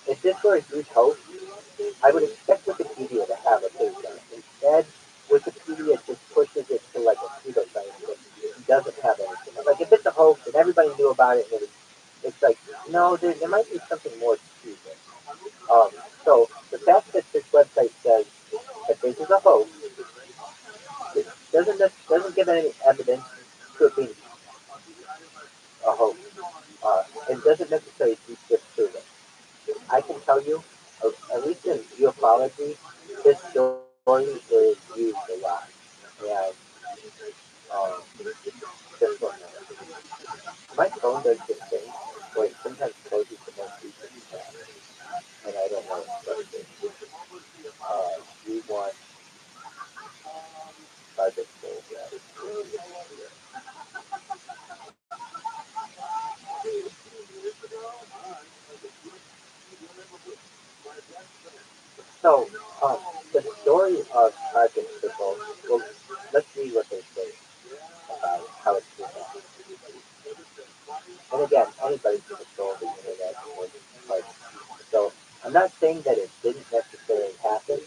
if this were a huge hoax, I would expect Wikipedia to have a page on it. Instead, Wikipedia just pushes it to like a pseudoscience that doesn't have anything. Like if it's a hoax and everybody knew about it, and it's like no, there might be something more to this. Um, so the fact that this website says that this is a hoax, it doesn't give any evidence to it being a hoax. It doesn't necessarily disprove it. I can tell you, at least in ufology, this story is used a lot. And just one minute. My phone does this thing where it sometimes closes the most recent tab, and I don't know what it is. We want project goals. So, um, the story of Project Circle, well, let's read what they say about how it's being done. And again, anybody can control the internet. Like, so, I'm not saying that it didn't necessarily happen.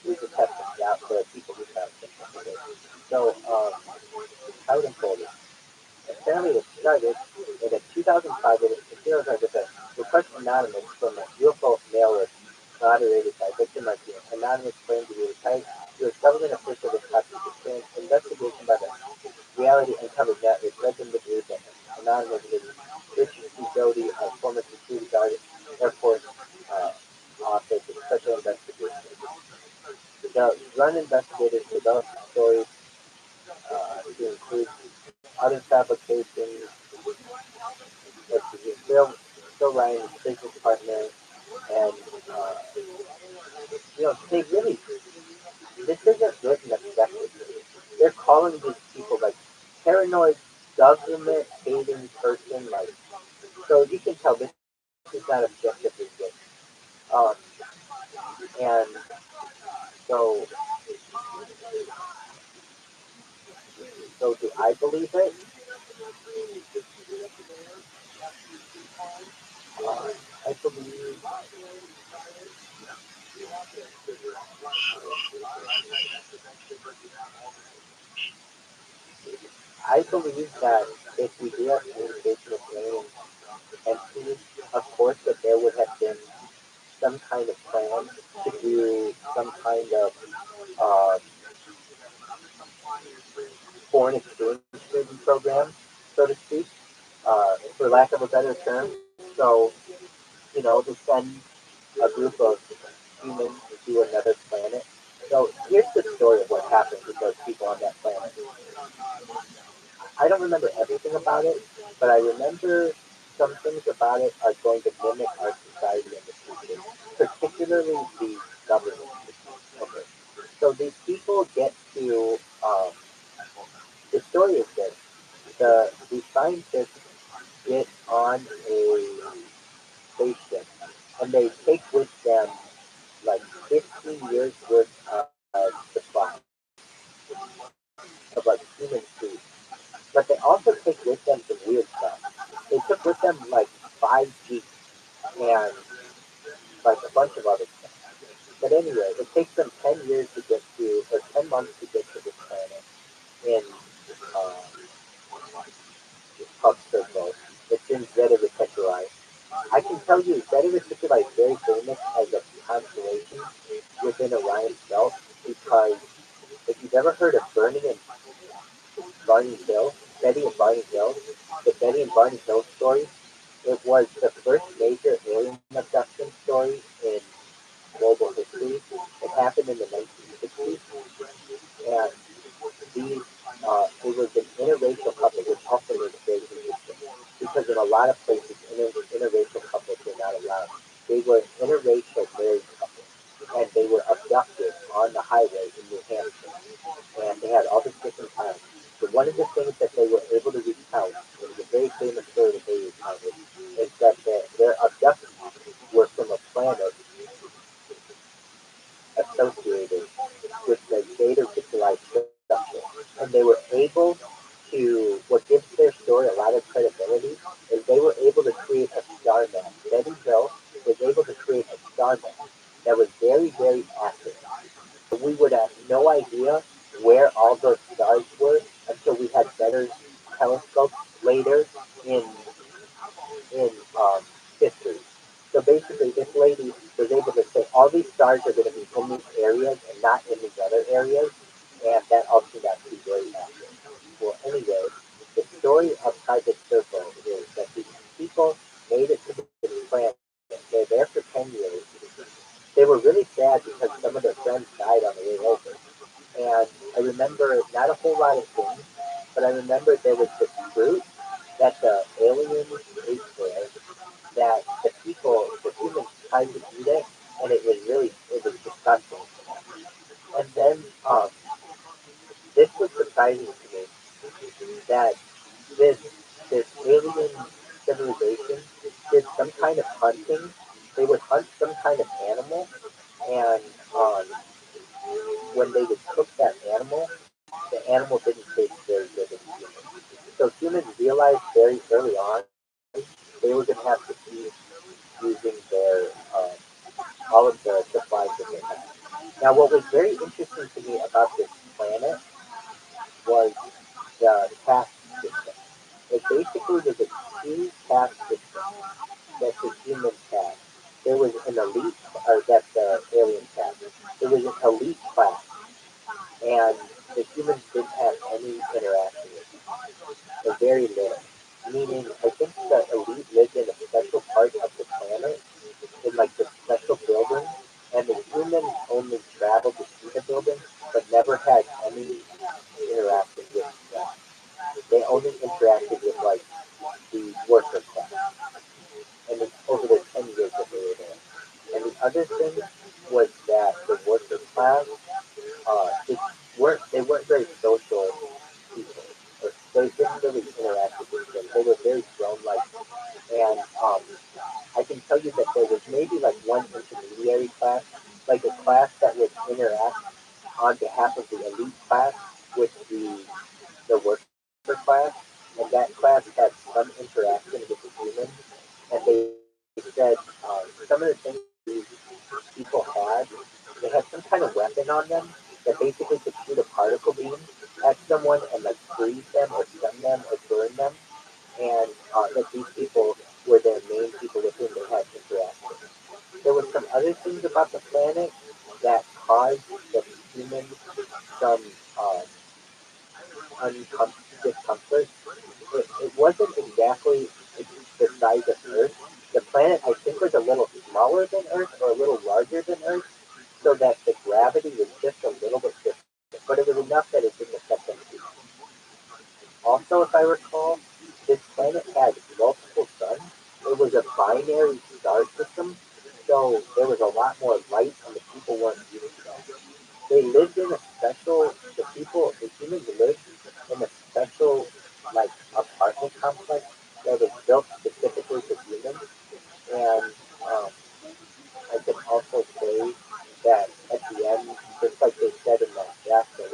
We just have to doubt there are people who found things. So, how it unfolded. Apparently, it started in 2005 with a request anonymous from a UFO mailer moderated by Victor Martinez. Anonymous claimed to be retired to a government official with custody. Investigation by the reality uncovered that it led them to believe that Anonymous is Richard C. Doty, a former security guard at Airport Office of Special Investigation. The run investigators developed stories to include other fabrications. Still Ryan's business partner, and uh, they really this isn't written objectively. They're calling these people like paranoid government hating person, like so you can tell this is not objectively written. Um, and so do I believe it? Uh, I believe I believe that if we do have communication with alien entities, of course that there would have been some kind of plan to do some kind of um, foreign exchange student program, so to speak, for lack of a better term. So, to send a group of humans to another planet. So here's the story of what happened with those people on that planet. I don't remember everything about it, but I remember some things about it are going to mimic our society in the future, particularly the government. Okay. So these people get to, the story is this, the scientists get on a spaceship and they take with them like 15 years worth of supply of like human food. But they also take with them some weird stuff. They took with them like 5G and like a bunch of other stuff. But anyway, it takes them 10 years to get to, or 10 months to get to this planet in, uh, it's called Circle. It's in Zeta Reticuli. I can tell you, Zeta Reticuli is very famous as a constellation within Orion's belt because if you've ever heard of Burning and Barney Hill, Betty and Barney Hill, the Betty and Barney Hill story, it was the first major alien abduction story in global history. It happened in the 1960s, and these, it was an interracial couple, which also made it very interesting, because in a lot of places, interracial couples were not allowed. They were interracial married couples, and they were abducted on the highway in New Hampshire, and they had all this different times. But one of the things that they were able to recount, it was a very famous story that they recounted, is that their abductees were from a planet associated with the data visualized structure. And they were able to, what gives their story a lot of credibility, is they were able to create a star map. Betty Hill was able to create a star map that was very, very accurate. We would have no idea where all those stars were until we had better telescopes later in in history. So basically, this lady was able to say all these stars are going to be in these areas and not in these other areas, and that also turned out to be very accurate. Well, anyway, the story of Project Circle is that these people made it to this planet. They're there for 10 years. They were really sad because some of their friends died on the way over. And I remember not a whole lot of things, but I remember there was this fruit that the aliens ate there that the people, the humans tried to eat it, and it was disgusting. And then this was surprising to me that this this alien civilization did some kind of hunting. They would hunt some kind of animal, and when they would cook that animal, the animal didn't taste very good in humans. So humans realized very early on they were going to have to keep using their all of the supplies that they had. Now, what was very interesting to me about this planet was the caste system. It basically was a two caste system that the humans had. There was an elite, or that the alien caste. There was an elite class, and the humans didn't have any interaction with them, or very little. Meaning, I think the elite lived in a special part of the planet, in like the special building, and the humans only traveled to see the building, but never had any interaction with them. They only interacted with like the worker class, and it's over the 10 years that they were there. And the other thing was that the worker class, just they weren't very social people, or they didn't really interact with each other. They were very drone-like, and I can tell you that there was maybe like one intermediary class, like a class that would interact on behalf of the elite class with the worker class, and that class had some interaction with the humans, and they said some of the things these people had, they had some kind of weapon on them that basically could shoot a particle beam at someone and like freeze them or stun them or burn them, and that these people were the main people with whom they had interaction. There were some other things about the planet that caused the humans some uh, discomfort. It wasn't exactly the size of Earth. The planet, I think, was a little smaller than Earth or a little larger than Earth, so that the gravity was just a little bit different. But it was enough that it didn't affect them too much. Also, if I recall, this planet had multiple suns. It was a binary star system, so there was a lot more light, and the people weren't used to that. They lived in a special, the humans lived in a special, like, apartment complex that was built specifically for humans. And um, I can also say that at the end, just like they said in that chapter,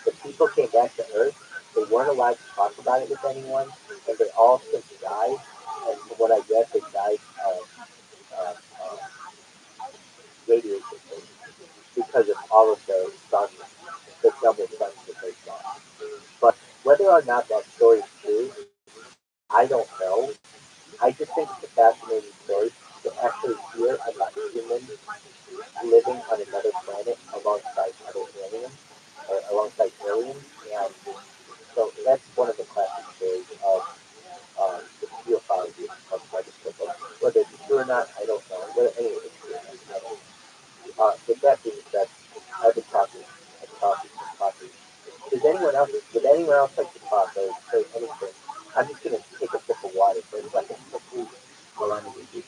the people came back to Earth. They weren't allowed to talk about it with anyone, and they all just died. And from what I guess, they died of uh, uh, radiation because of all of the double suns that they saw. But whether or not that story is true, I don't know. I just think it's a fascinating story to actually hear about humans living on another planet alongside other aliens, or alongside aliens, and so that's one of the classic stories of the geophology of microscope. Whether it's true or not, I don't know. Whether any of it's true or not, I don't know. With that being said, I've been talking and talking and talking. Would anyone else like to talk or say anything? I'm just gonna take a sip of water for a second quickly while I'm in the deep.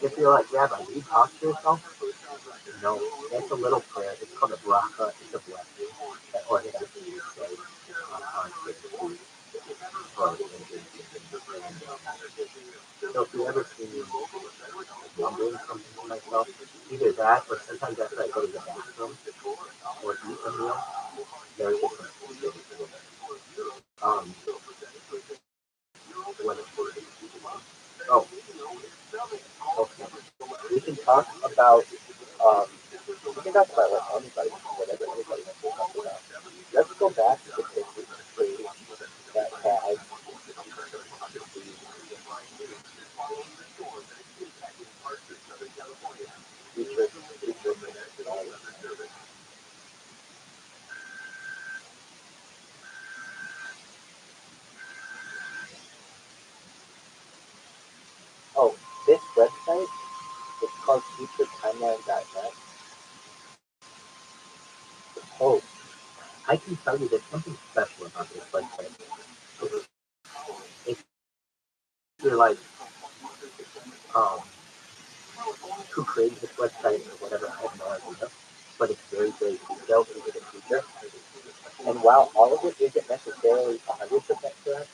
If you're like, Rabbi, do you talk to yourself? No, that's a little prayer. It's called a bracha. It's a blessing that Orthodox Jews say on certain foods for and so if you ever see me mumbling something to myself, either that or sometimes after I go to the bathroom or eat a meal, there's a difference. What oh, okay. We can talk about um, we can talk about what anybody, whatever anybody wants to talk about. Let's go back to the page that has future, future. Oh, this website is called futuretimeline.net. Oh, I can tell you there's something special about this website. If you're like, um, who created this website or whatever, I have no idea. But it's very, very detailed into the future. And while all of it isn't necessarily 100% correct,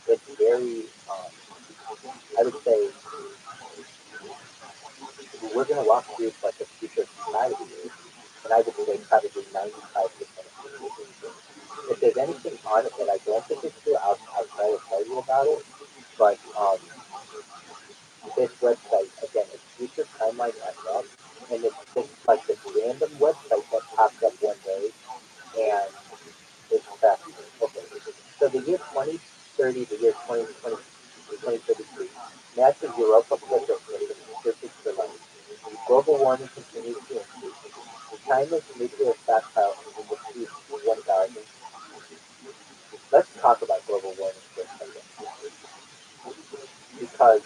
it's very, I would say, we're going to walk through like the future of society is, and I would say probably 95% of it is true. If there's anything on it that I don't think is true, I'll try to tell you about it. But this website, again, it's futuretimeline.net, and it's just like this random website that pops up one day, and it's fascinating. Okay, so the year 2030, the year 2020, 2033, massive Europa pressure surface for life. Global warming continues to increase. China's nuclear stockpile in the East 1000. Let's talk about global warming for a second, because,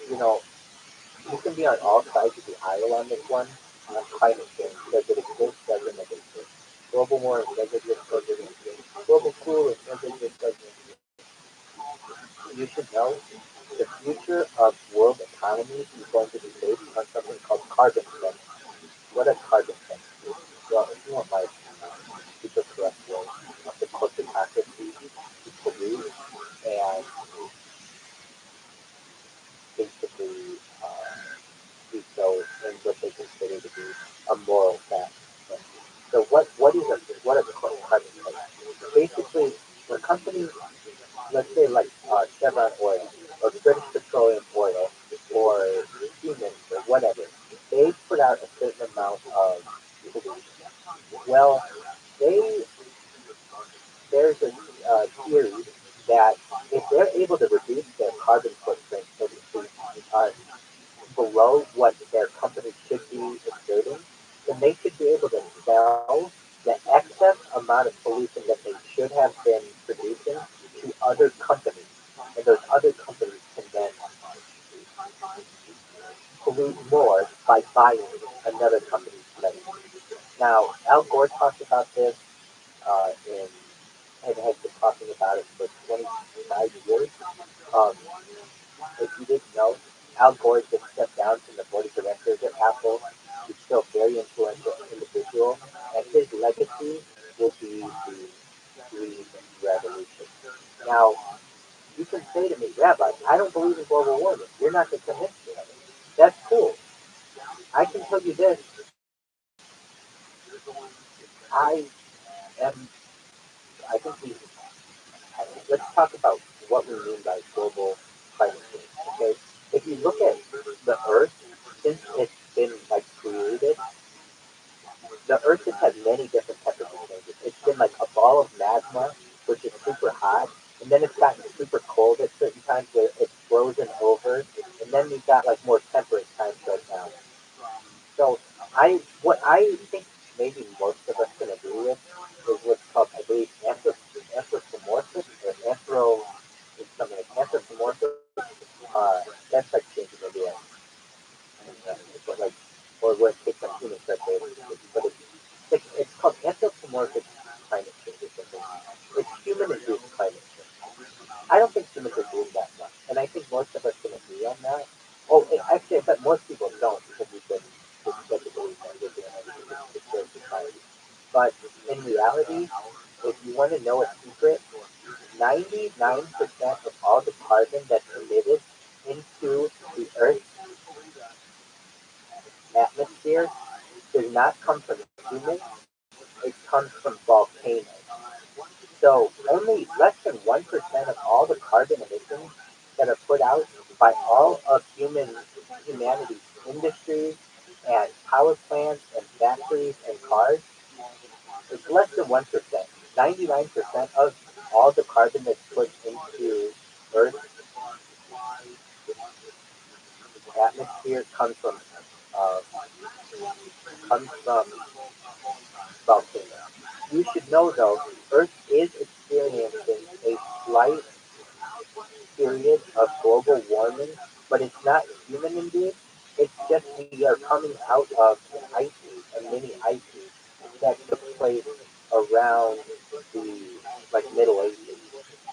you know, you can be on all sides of the aisle on this one, on climate change. Does it exist? Doesn't it exist? Global warming, does it exist? Does it exist? Global cooling, does it exist? Doesn't it exist? You should know the future of world economy is going to be based on something called carbon credits. What are carbon credits? Well, if you want my super correct way of the corporatocracy to pollute and basically do so in what they consider to be a moral fact. So what are the carbon credits? Basically, when companies, let's say like Chevron Oil or British Petroleum Oil or Siemens or whatever, they put out a certain amount of pollution. Well, they there's a theory that if they're able to reduce their carbon footprint, so to speak, uh, below what their company should be exerting, then they should be able to sell the excess amount of pollution that they should have been producing to other companies. And those other companies can then pollute more by buying another company's medicine. Now, Al Gore talked about this in and has been talking about it for 25 years. Um, if you didn't know, Al Gore just stepped down from the board of directors at Apple. He's still a very influential individual, and his legacy will be the green revolution. Now, you can say to me, Rabbi, I don't believe in global warming. You're not going to convince me of it. That's cool. I can tell you this. I am, I think let's talk about what we mean by global climate change. Okay, if you look at the Earth since it's been like created, the Earth has had many different temperature changes. It's been like a ball of magma, which is super hot, and then it's gotten super cold at certain times where it's frozen over, and then you've got like more temperate times right now. So what I think maybe most of us can agree with is what's called, I believe, anthropomorphic or it's something like anthropomorphic. That's like changing the DNA, but like, or where it takes on human characteristics, but it's called anthropomorphic climate change or something. It's human-induced climate change. I don't think humans are doing that much, and I think most of us can agree on that. Oh, actually, but most people don't because we've been just led to believe that we're doing everything to destroy society. But in reality, if you want to know a secret, 99% of all the carbon that's emitted into the Earth's atmosphere does not come from humans, it comes from volcanoes. So only less than 1% of all the carbon emissions that are put out by all of humanity's industries and power plants and factories and cars, it's less than 1%. 99% of all the carbon that's put into Earth's atmosphere uh, comes from volcanoes. You should know though, Earth is experiencing a slight period of global warming, but it's not human induced. It's just we are coming out of an ice age, a mini ice age that took place around the like Middle Ages.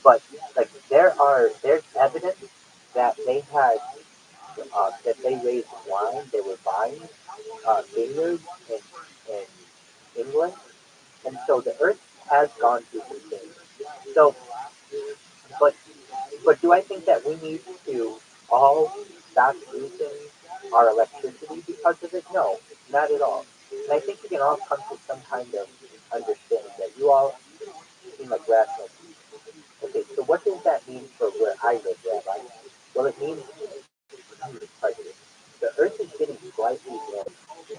But like there's evidence that they had that they raised wine. They were buying vineyards in England, and so the Earth has gone through some changes. So, but but do I think that we need to all stop using our electricity because of it? No, not at all. And I think we can all come to some kind of understanding that you all seem like rational people. Okay, so what does that mean for where I live, Rabbi? Well, it means, pardon me, the Earth is getting slightly warmer.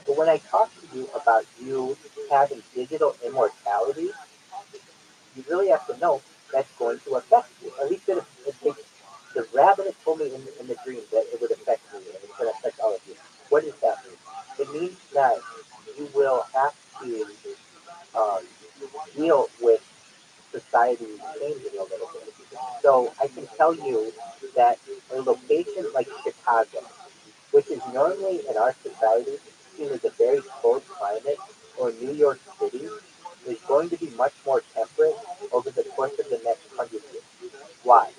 But when I talk to you about you having digital immortality, you really have to know that's going to affect you. At least it takes the rabbit had told me in the dream that it would affect me and it's going to affect all of you. What does that mean? It means that you will have to um, deal with society changing a little bit. So I can tell you that a location like Chicago, which is normally in our society seen as a very cold climate, or New York City, is going to be much more temperate over the course of the next 100 years. Why?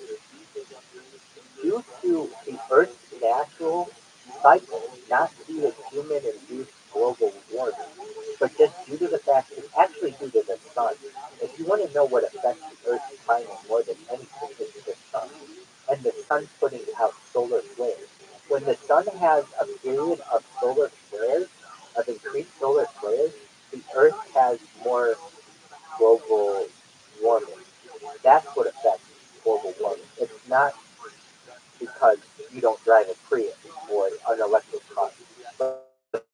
Due to the Earth's natural cycle, not due to human-induced global warming, but just due to the fact it's actually due to the sun. If you want to know what affects the Earth's climate more than anything, it's the sun. And the sun putting out solar flares. When the sun has a period of solar flares, of increased solar flares, the Earth has more global warming. That's what affects global warming. It's not because you don't drive a Prius or an electric car. But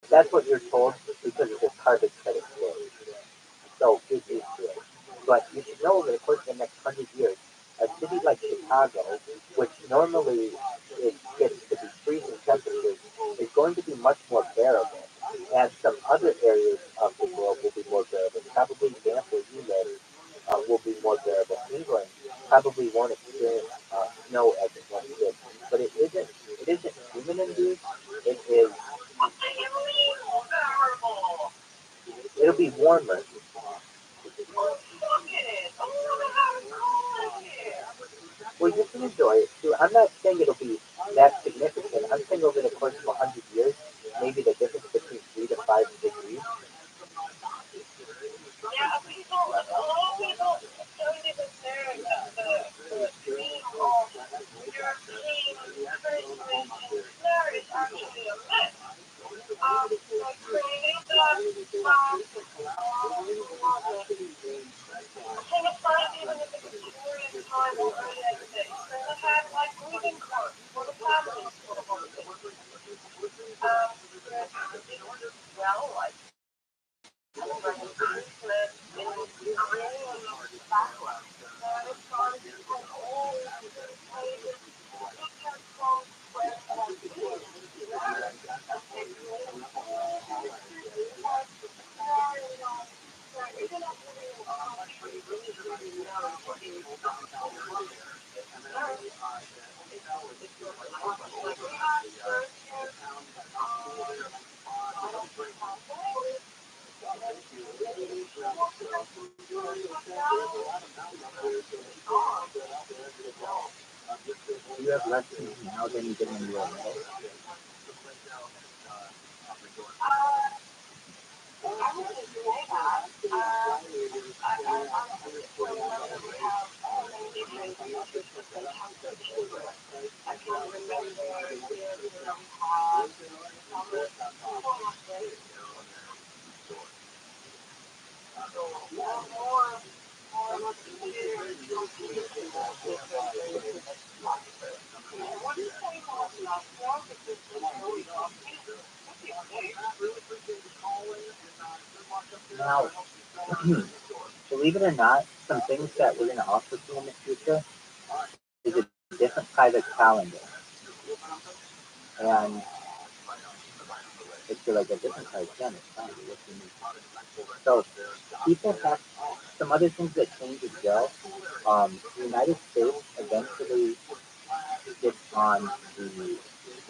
that's what you're told because of the carbon credit story. So get used to it. But you should know over the course of the next 100 years, a city like Chicago, which normally gets to be freezing temperatures, is going to be much more bearable. And some other areas of the globe will be more bearable. Probably Banff, where you live, will be more bearable. England probably won't experience snow as it once did. But it isn't human induced. It is it'll be warmer. Well, you can enjoy it too. I'm not saying it'll be that significant. I'm saying over the course of 100 years, maybe the difference between 3 to 5 degrees. You have less things now than you did when you were little. Now, believe it or not, some things that we're going to offer you in the future is a different private calendar. And it's like a different type again, it's fine. What do you mean? So people have some other things that change as well. The United States eventually gets on the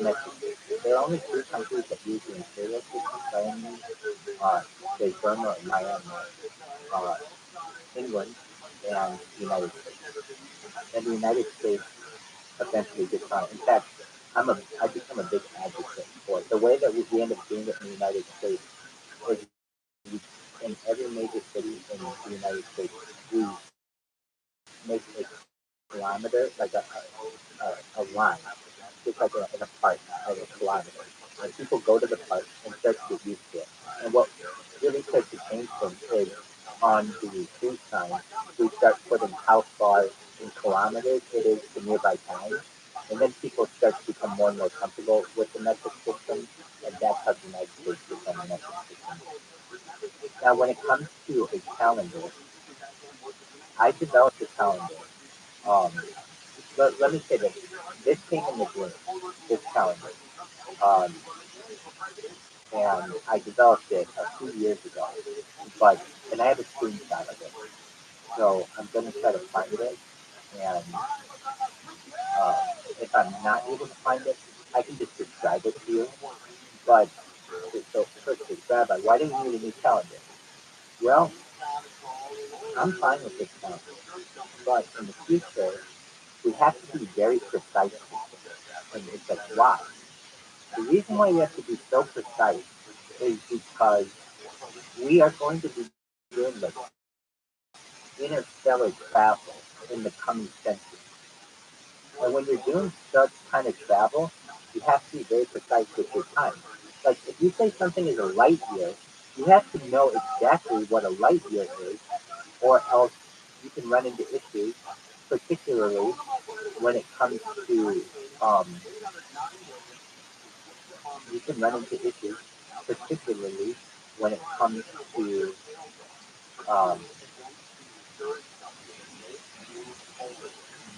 message. There are only three countries that use the imperial system, China, uh, there's Burma and Myanmar, uh, England, and the United States. And the United States eventually gets on. In fact, I become a big advocate for it. The way that we end up doing it in the United States is in every major city in the United States, we make a kilometer, like a line, just like in a park, like a kilometer. And people go to the park and start to get used to it. And what really starts to change things is on the food sign, we start putting how far in kilometers it is to nearby towns. And then people start to become more and more comfortable with the metric system, and that's how the United States become a metric system. Now, when it comes to a calendar, I developed a calendar. Um, let me say this. This came in the dream, this calendar. Um, and I developed it a few years ago. But, and I have a screenshot of it. So I'm going to try to find it. And uh, if I'm not able to find it, I can just describe it to you. But, so first, Rabbi, why do you need a new calendar? Well, I'm fine with this calendar. But in the future, we have to be very precise with it. And it's like, why? The reason why we have to be so precise is because we are going to be doing like interstellar travel in the coming century. And when you're doing such kind of travel, you have to be very precise with your time. Like if you say something is a light year, you have to know exactly what a light year is, or else you can run into issues, particularly when it comes to um, you can run into issues, particularly when it comes to um,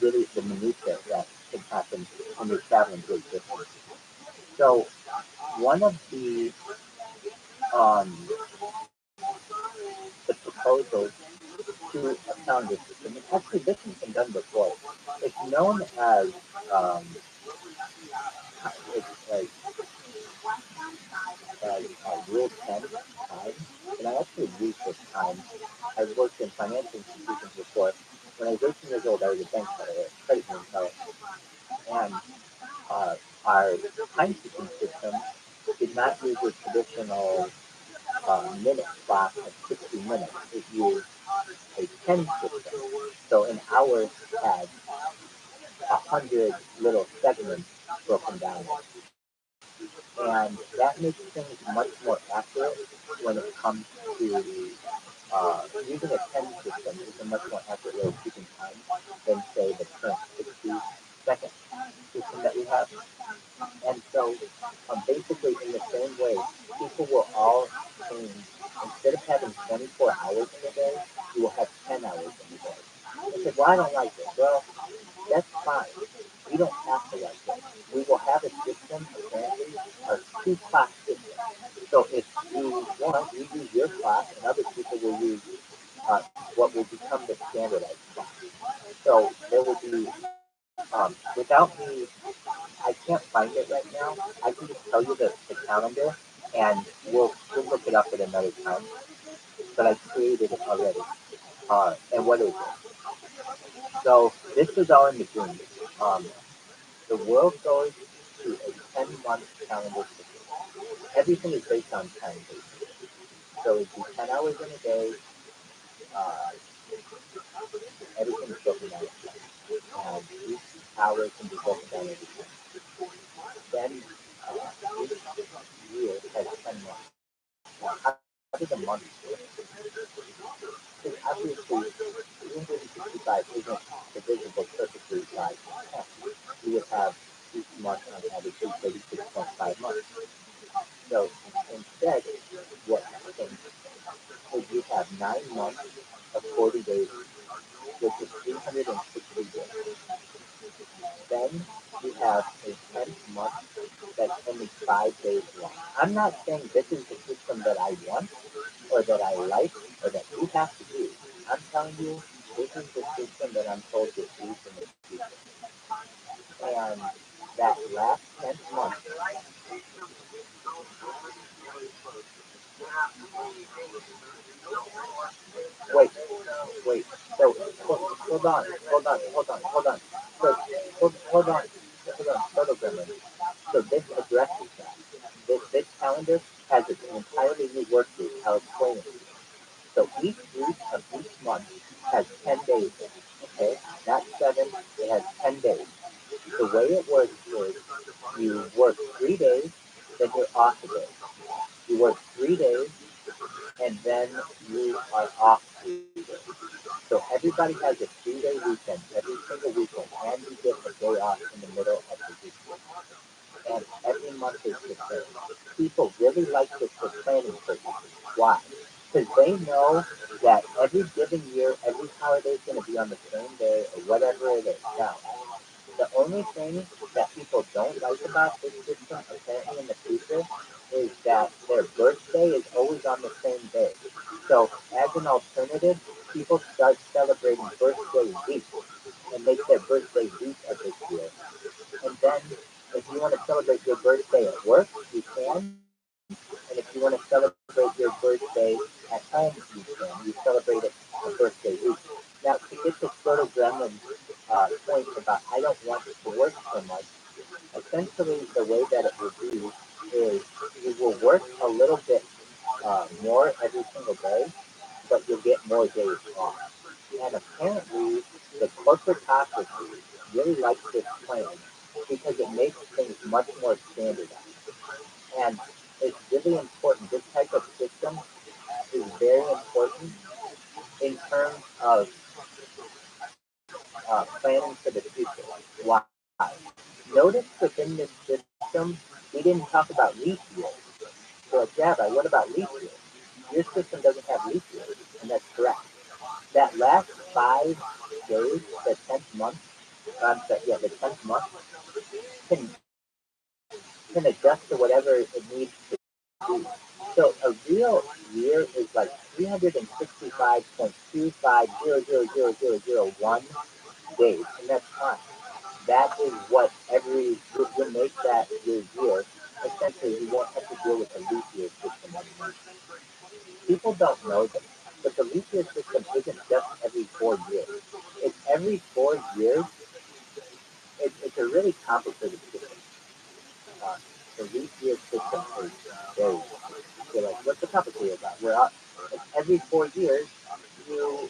really the minutia that can happen when you're traveling to a distance. So one of um, the proposals to a calendar system, and actually this has been done before. It's known as it's like Rule 10 time, and I actually use this time. I've worked in financial institutions before. When I was 18 years old, I was a bank teller, a credit union teller, and uh, our timekeeping system did not use a traditional minute clock of 60 minutes. It used a 10 system. So an hour had 100 little segments broken down. And that makes things much more accurate when it comes to using a 10 system is a much more accurate way of keeping time than, say, the current 60-second system that we have. And so, basically, in the same way, people will all change. Instead of having 24 hours in a day, you will have 10 hours in a day. I said, well, I don't like it. Well, that's fine. We don't have to like it. We will have a system, apparently, a two-clock system. So if you want, you use your clock, and other people will use what will become the standardized clock. So there will be, without me, I can't find it right now. I can just tell you the calendar, and we'll look it up at another time. But I created it already. And what is it? So this was all in the dream. Um, the world goes to a 10-month calendar system. Everything is based on time, basically. So it'd be 10 hours in a day. Uh, everything is broken down. And each hour can be broken down every time. Then each year has 10 months. Now, how do the months work? Because obviously, 365 isn't divisible perfectly by 10. You would have each month on average 36.5 months. So instead, what happens is you have 9 months of 40 days, which is 360 days. Then you have a 10th month that's only 5 days long. I'm not saying this is the system that I want or that I like or that you have to use. I'm telling you, this is the system that I'm told to use in the future. And that last 10th month, wait, wait, so hold on. So hold on, hold on. So hold on, photo grammar. entirely new work week. I'll explain it to you. So each week of each month has 10 days in it, okay? Not 7, it has 10 days. The way it works is you work 3 days, then you're off a day. You work 3 days, and then you are off 3 days. So everybody has a 3-day weekend every single weekend, and you get a day off in the middle of the weekend. And every month is the same. People really like this for planning purposes. Why? Because they know that every given year, every holiday is going to be on the same day or whatever it is. Now, the only thing that people don't like about this system, apparently in the future, is that their birthday is always on the same day. So, as an alternative, people start celebrating birthday week and make their birthday week of this year. And then, if you want to celebrate your birthday at work, you can. And if you want to celebrate your birthday at home, you can. You celebrate it a birthday week. Now, to get this little gremlin point about I don't want it to work so much, essentially the way that it will be is you will work a little bit more every single day, but you'll get more days off. And apparently, the corporatocracy really likes this plan because it makes things much more standardized. And it's really important. This type of system is very important in terms of planning for the future. Why? Notice within this system, we didn't talk about leap years. So, like, Rabbi, what about leap years? Your system doesn't have leap years, and that's correct. That last 5 days, the 10th month, I'm sorry, yeah, the 10th month can adjust to whatever it needs to be. So a real year is like 365.25000001 days, and that's fine. That is what you'll make that your year. Essentially, you won't have to deal with the leap year system anymore. People don't know this, but the leap year system isn't just every 4 years. It's every 4 years. It's a really complicated system. Uh, the leap year system is very. You're like, what's the complicated about? Like every 4 years, you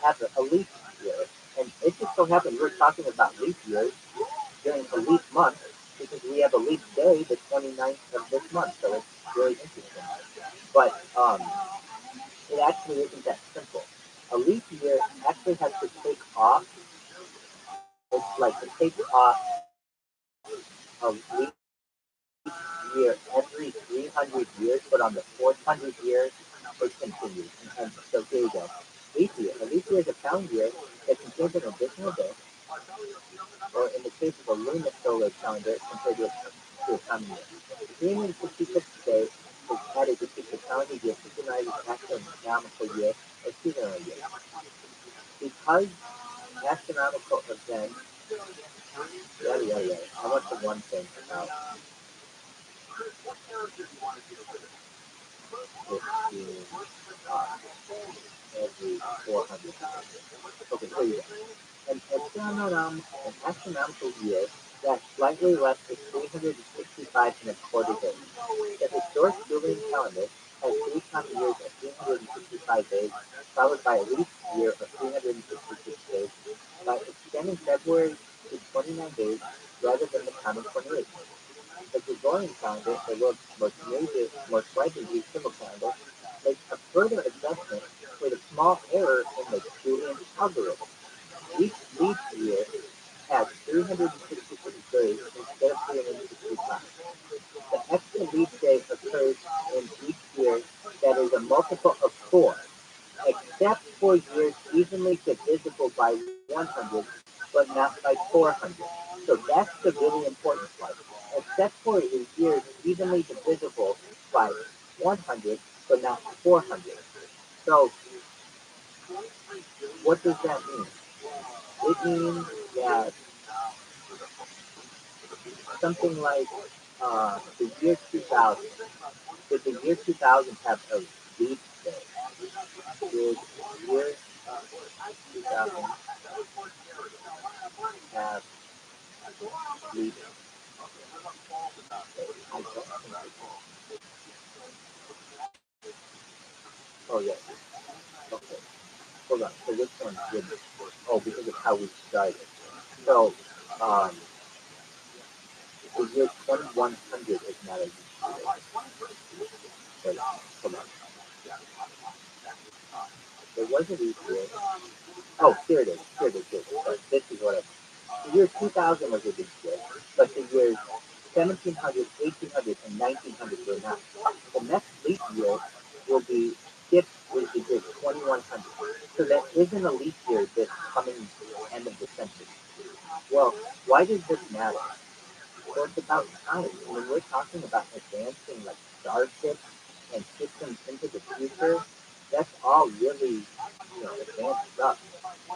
have a leap year, and it just so happens we're talking about leap years during a leap month because we have a leap day, the 29th of this month. So it's very interesting. But it actually isn't that simple. A leap year actually has to take off. It's like it takes off a leap year every 300 years, but on the 400 years, it continues. And so here you go. Leap year. A leap year is a calendar year that contains an additional day, or in the case of a lunisolar calendar, compared to a common year. 366 days is added to keep the calendar year synchronized with astronomical year or seasonal year. Because astronomical events, yada yada yada. I want the one thing about it being uh, every 400 years. Okay, here you go. An astronomical year lasts slightly less than 365 and a quarter days. The historic Julian calendar has 3 common years of 365 days, followed by a leap year of 366 days, by extending February to 29 days rather than the common 28. The Gregorian calendar, the world's most widely used civil calendar, makes a further adjustment for the small error in the Julian algorithm. Each leap year has 366 days instead of 365. The extra leap day occurs in each year that is a multiple of 4, except for years evenly divisible by 100, but not by 400. So that's the really important part. Except for years evenly divisible by 100, but not 400. So what does that mean? It means that something like the year 2000, did the year 2000 have a leap day? Did year 2000 have leap day? I don't think it did. Oh yeah. Okay. Hold on. So which one did? Oh, because of how we started. So, um, the year 2100 is not a leap year. Wait, hold on. There was a leap year. Oh, here it is. Here it is. Here it is. So this is what the year 2000 was a leap year, but the years 1700, 1800, and 1900 were not. The next leap year will be skipped is the year 2100. So that isn't a leap year this coming end of the century. Well, why does this matter? Well, it's about time. When we're talking about advancing like starships and systems into the future, that's all really, advanced stuff.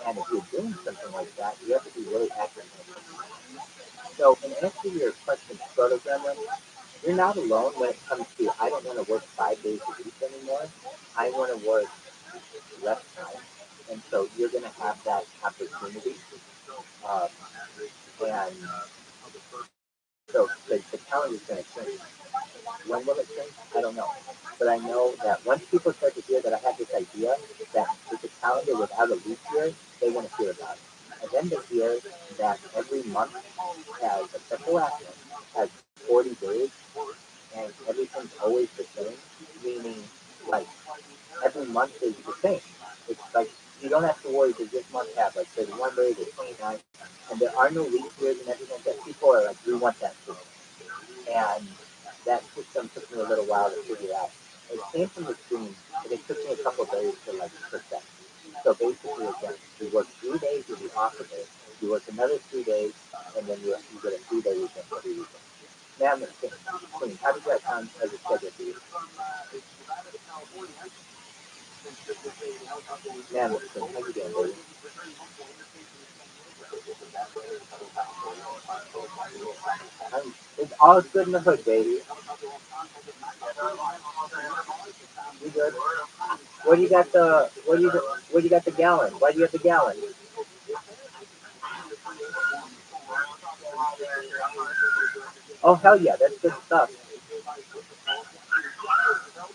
And if you're doing something like that, you have to be really accurate. So, in answer to your question, photogrammer, you're not alone when it comes to I don't want to work 5 days a week anymore. I want to work less time, and so you're going to have that opportunity. Um, and so the calendar is going to change. When will it change? I don't know. But I know that once people start to hear that I have this idea that it's a calendar without a leap year, they want to hear about it. And then they hear that every month has a simple acronym, has 40 days, and everything's always the same, meaning like every month is the same. It's like you don't have to worry, does this month have like 31 days or 29, and there are no leap years and everything that people are like, we want that system. And that system took me a little while to figure out. It came from the screen, but it took me a couple of days to like perfect. So basically, again, you work 3 days, you'll be off of it. You work another 3 days, and then you get a 3 day weekend every weekend. Now, Queen, how does that sound as a schedule for you? Now, Queen, how you doing, baby? It's all good in the hood, baby. You good? Where do you got the where do you got the gallon? Why do you have the gallon? Oh hell yeah, that's good stuff.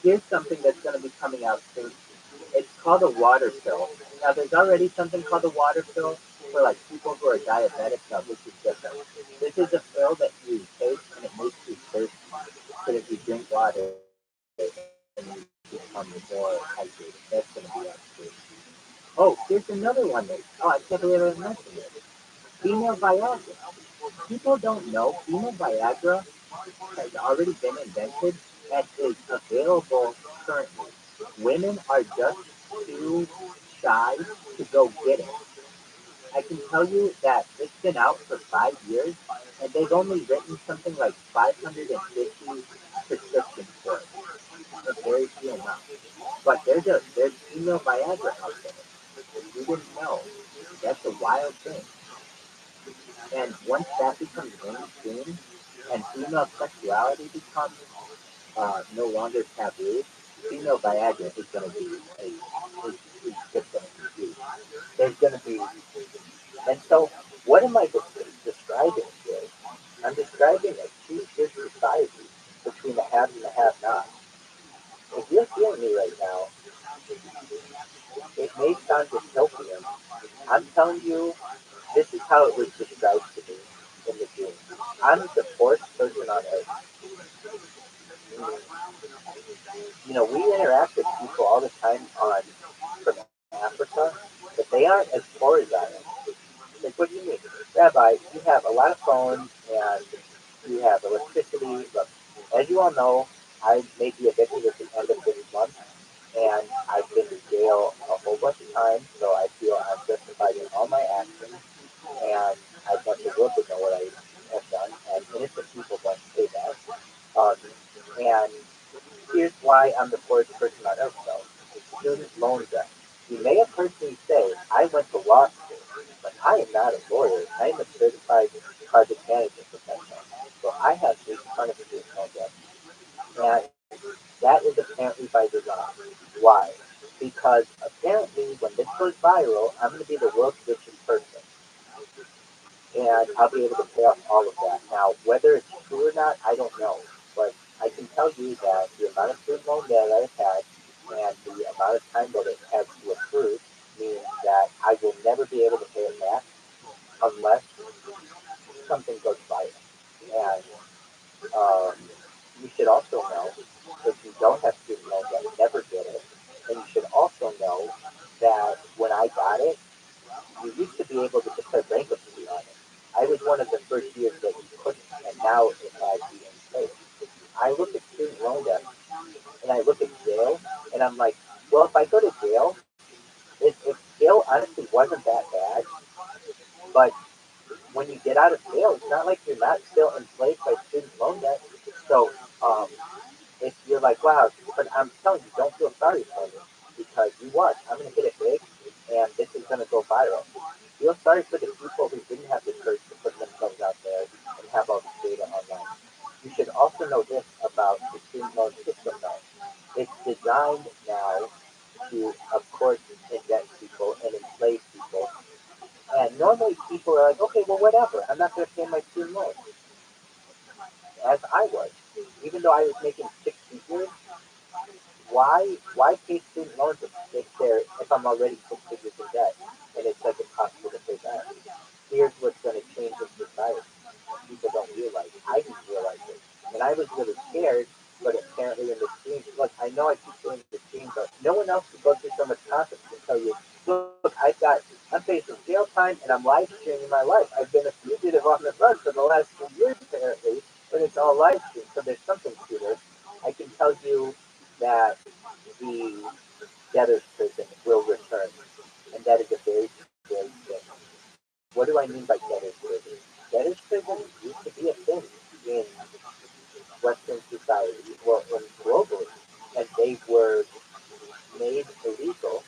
Here's something that's going to be coming out soon. It's called a water pill. Now there's already something called a water pill for like people who are diabetic. Now this is different. This is a pill that you take and it makes you thirsty. So that you drink water and you become more hydrated. That's going to be out soon. Oh, here's another one. Oh, I can't believe I mentioned it. Female Viagra. People don't know female Viagra has already been invented and is available currently. Women are just too shy to go get it. I can tell you that it's been out for 5 years and they've only written something like 550 prescriptions for it. A very few amounts. But there's female Viagra out there. If you didn't know, that's a wild thing. And once that becomes mainstream and female sexuality becomes no longer taboo, female Viagra is going to be is just going to be huge. There's going to be, and so what am I describing here? I'm describing a two-tier society between the haves and the have-nots. If you're hearing me right now, it may sound dystopian. I'm telling you, this is how it was described to me in the dream. I'm the fourth person on Earth. We interact with people all the time on from Africa, but they aren't as poor as I am. Like, what do you mean? Rabbi, you have a lot of phones and you have electricity. Look, as you all know, I may be evicted at the end of this month, and I've been to jail a whole bunch of times, so I feel I'm justified in all my actions, and I want the world to know what I have done, and innocent people must pay that. Um, and here's why I'm the poorest person on earth, though. Student loan debt. You may have heard me say I went to law school, but I am not a lawyer. I am a certified project management professional. So I have a ton of student loan debt. And that is apparently by design. Why? Because apparently when this goes viral, I'm going to be the world's richest person. And I'll be able to pay off all of that. Now, whether it's true or not, I don't know. But I can tell you that the amount of student loan debt I've had and the amount of and I look at jail, and I'm like, well, if I go to jail, if jail honestly wasn't that bad, but when you get out of jail, it's not like you're not still enslaved by student loan debt. So if you're like, wow, but I'm telling you, don't feel sorry for me because you watch, I'm going to hit it big, and this is going to go viral. Feel sorry for the people who didn't have the courage to put themselves out there and have all this data online. You should also know this about the student loan system now. It's designed now to, of course, indebt people and enslave people. And normally people are like, okay, well, whatever. I'm not going to pay my student loan. As I was. Even though I was making six figures, why pay student loans if I'm already six figures in debt and it's like impossible to pay back? Here's what's going to change in society. People don't realize. I didn't realize it. And I was really scared, but apparently in the stream, look, I know I keep doing the stream, but no one else who goes through so much conflict can tell you, look, I'm facing jail time and I'm live streaming my life. I've been a fugitive on the run for the last 2 years apparently, and it's all live stream, so there's something to this. I can tell you that the debtor's prison will return, and that is a very scary thing. What do I mean by debtor's prison? Debtor's prison used to be a thing in Western society, well, in globally, and they were made illegal,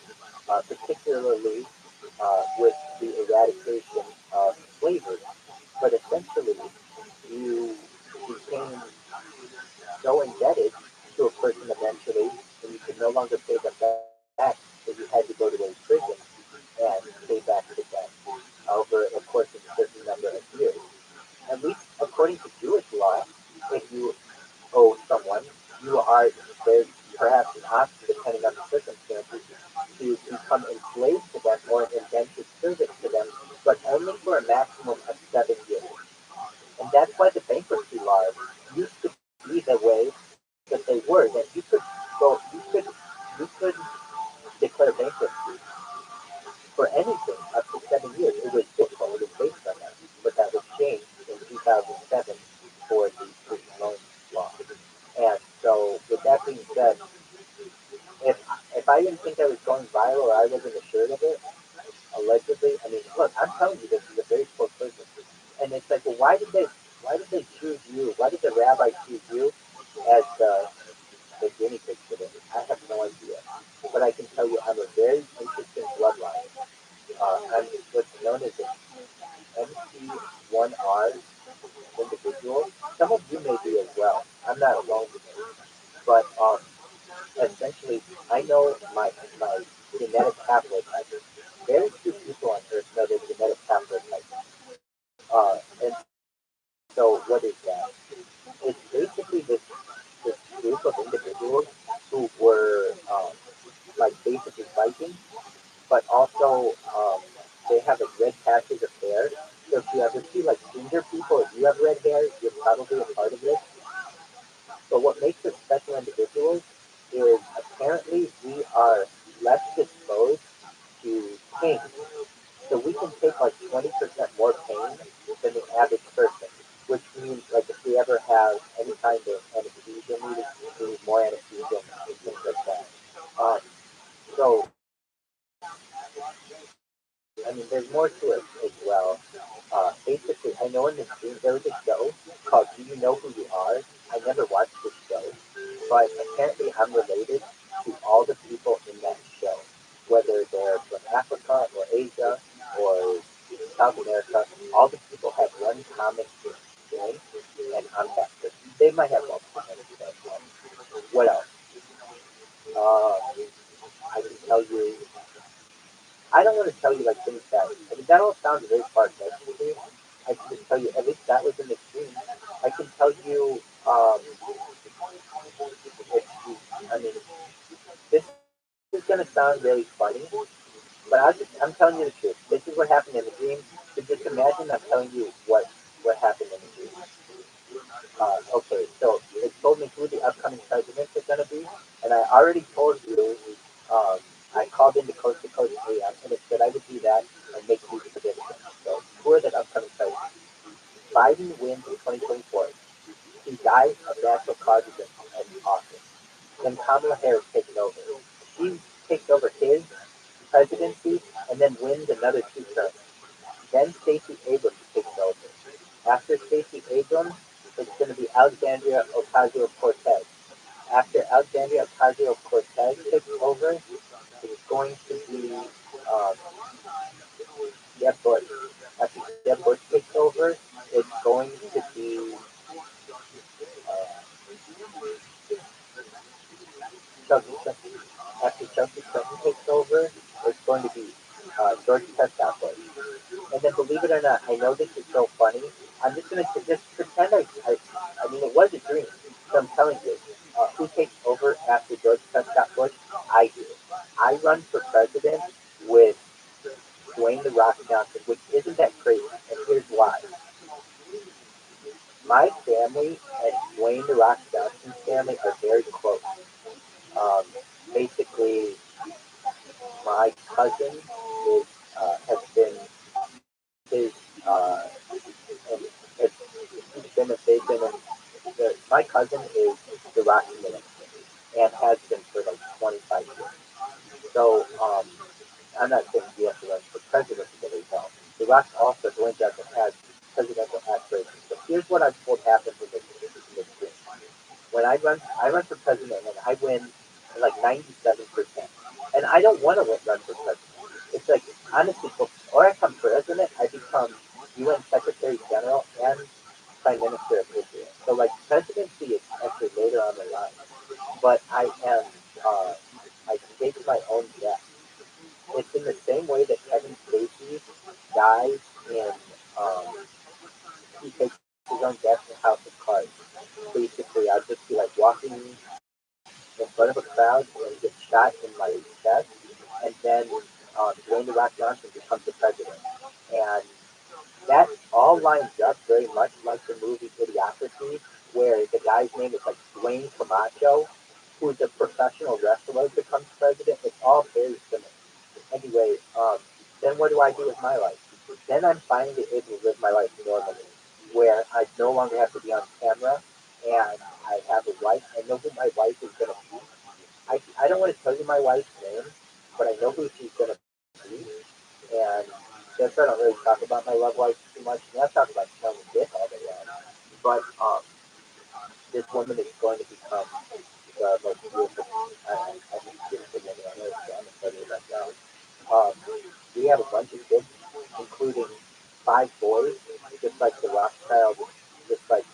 particularly with the eradication of slavery. But essentially, you became so indebted to a person eventually, and you could no longer pay them back, that you had to go to a prison and pay back the debt over a course of a certain number of years. At least according to Jewish law, if you owe someone, you are there's perhaps an option, depending on the circumstances, to become enslaved to them or an indentured servant to them, but only for a maximum of 7 years. And that's why the bankruptcy laws used to be the way that they were. That you could declare bankruptcy for anything up to 7 years. It was biblical. It was based on that, but that was changed in 2007 for the student loan law. And so, with that being said, if if I didn't think I was going viral or I wasn't assured of it, allegedly, I mean, look, I'm telling you, this is a very poor person, and it's like, well, why did they choose you? Why did the rabbi choose you as the guinea pig for this? I have no idea, but I can tell you, I'm a very interesting bloodline. I'm what's known as an MC1R individual. Some of you may be as well. I'm not alone with it, but essentially, I know my genetic haplotype. Very few people on Earth know their genetic haplotype. And so, what is that? It's basically this group of individuals who were like basically Vikings, but also they have like red patches of hair. So if you ever see like ginger people, if you have red hair, you're probably a part of this. But what makes us special individuals is apparently we are less disposed to pain. So we can take like 20% more pain than the average person, which means like if we ever have any kind of anesthesia needed, we need more anesthesia and things like that. Um, so, I mean, there's more to it as well. Basically, I know in the stream there was a show called Do You Know Who You Are? I never watched this show, but apparently I'm related to all the people in that show, whether they're from Africa or Asia or South America. All the people have one common thing, and I'm that person. They might have multiple things, but what else? I can tell you. I don't want to tell you like things that. I mean, that all sounds very far-fetched to me. I can just tell you, at least that was in the stream. I can tell you, if you, I mean, this is going to sound really funny, but I'm telling you the truth. This is what happened in the dream. So just imagine I'm telling you what happened in the dream. Okay, so it told me who the upcoming presidents are going to be, and I already told you. Um, I called into Coast to Coast AM, and it said I would do that and make these predictions. So who are the upcoming presidents? Biden wins in 2024. He dies of natural causes in office. then Kamala Harris takes over. She takes over his presidency and then wins another 2 terms. Then Stacey Abrams takes over. After Stacey Abrams, it's going to be Alexandria Ocasio-Cortez. After Alexandria Ocasio-Cortez takes over, it's going to be um, Jeb Bush. After Jeb Bush takes over, it's going to be uh, Chelsea Clinton. After Chelsea Clinton takes over, it's going to be George Prescott Bush. And then, believe it or not, I know this is so funny. I'm just going to just pretend I mean, it was a dream. So I'm telling you, who takes over after George Prescott Bush? I do. I run for president with Dwayne the Rock Johnson, which isn't that crazy. And here's why. My family and Dwayne the Rock Johnson's family are very close. Um, Basically, my cousin is has been his and it's, they've been in my cousin is the Rock minister and has been for like 25 years. So I'm not saying he has to run for president together, no. The Rock also, Dwayne Johnson, has presidential aspirations. So here's what I'm told happens in this game. When I run for president and I win like 97%. And I don't want to run for president. It's like, honestly, before I become president, I become UN Secretary General and Prime Minister of Israel. So, like, presidency is actually later on the line. But uh, I stake my own death. It's in the same way that Kevin Spacey dies in, um, he takes his own death in House of Cards. Basically, I'll just be like walking in front of a crowd and get shot in my chest, and then Dwayne the Rock Johnson becomes the president. And that all lines up very much like the movie Idiocracy, where the guy's name is like Dwayne Camacho, who is a professional wrestler, becomes president. It's all very similar. Anyway, then what do I do with my life? Then I'm finally able to live my life normally, where I no longer have to be on camera, and I have a wife. I know who my wife is going to be. I don't want to tell you my wife's name, but I know who she's going to be. And that's why I don't really talk about my love life too much. I mean, I talk about smelling dick all day long. But this woman is going to become the most beautiful, I think, beautiful woman on earth. So I'm excited about that. Um, we have a bunch of kids, including 5 boys, just like the Rothschild, just like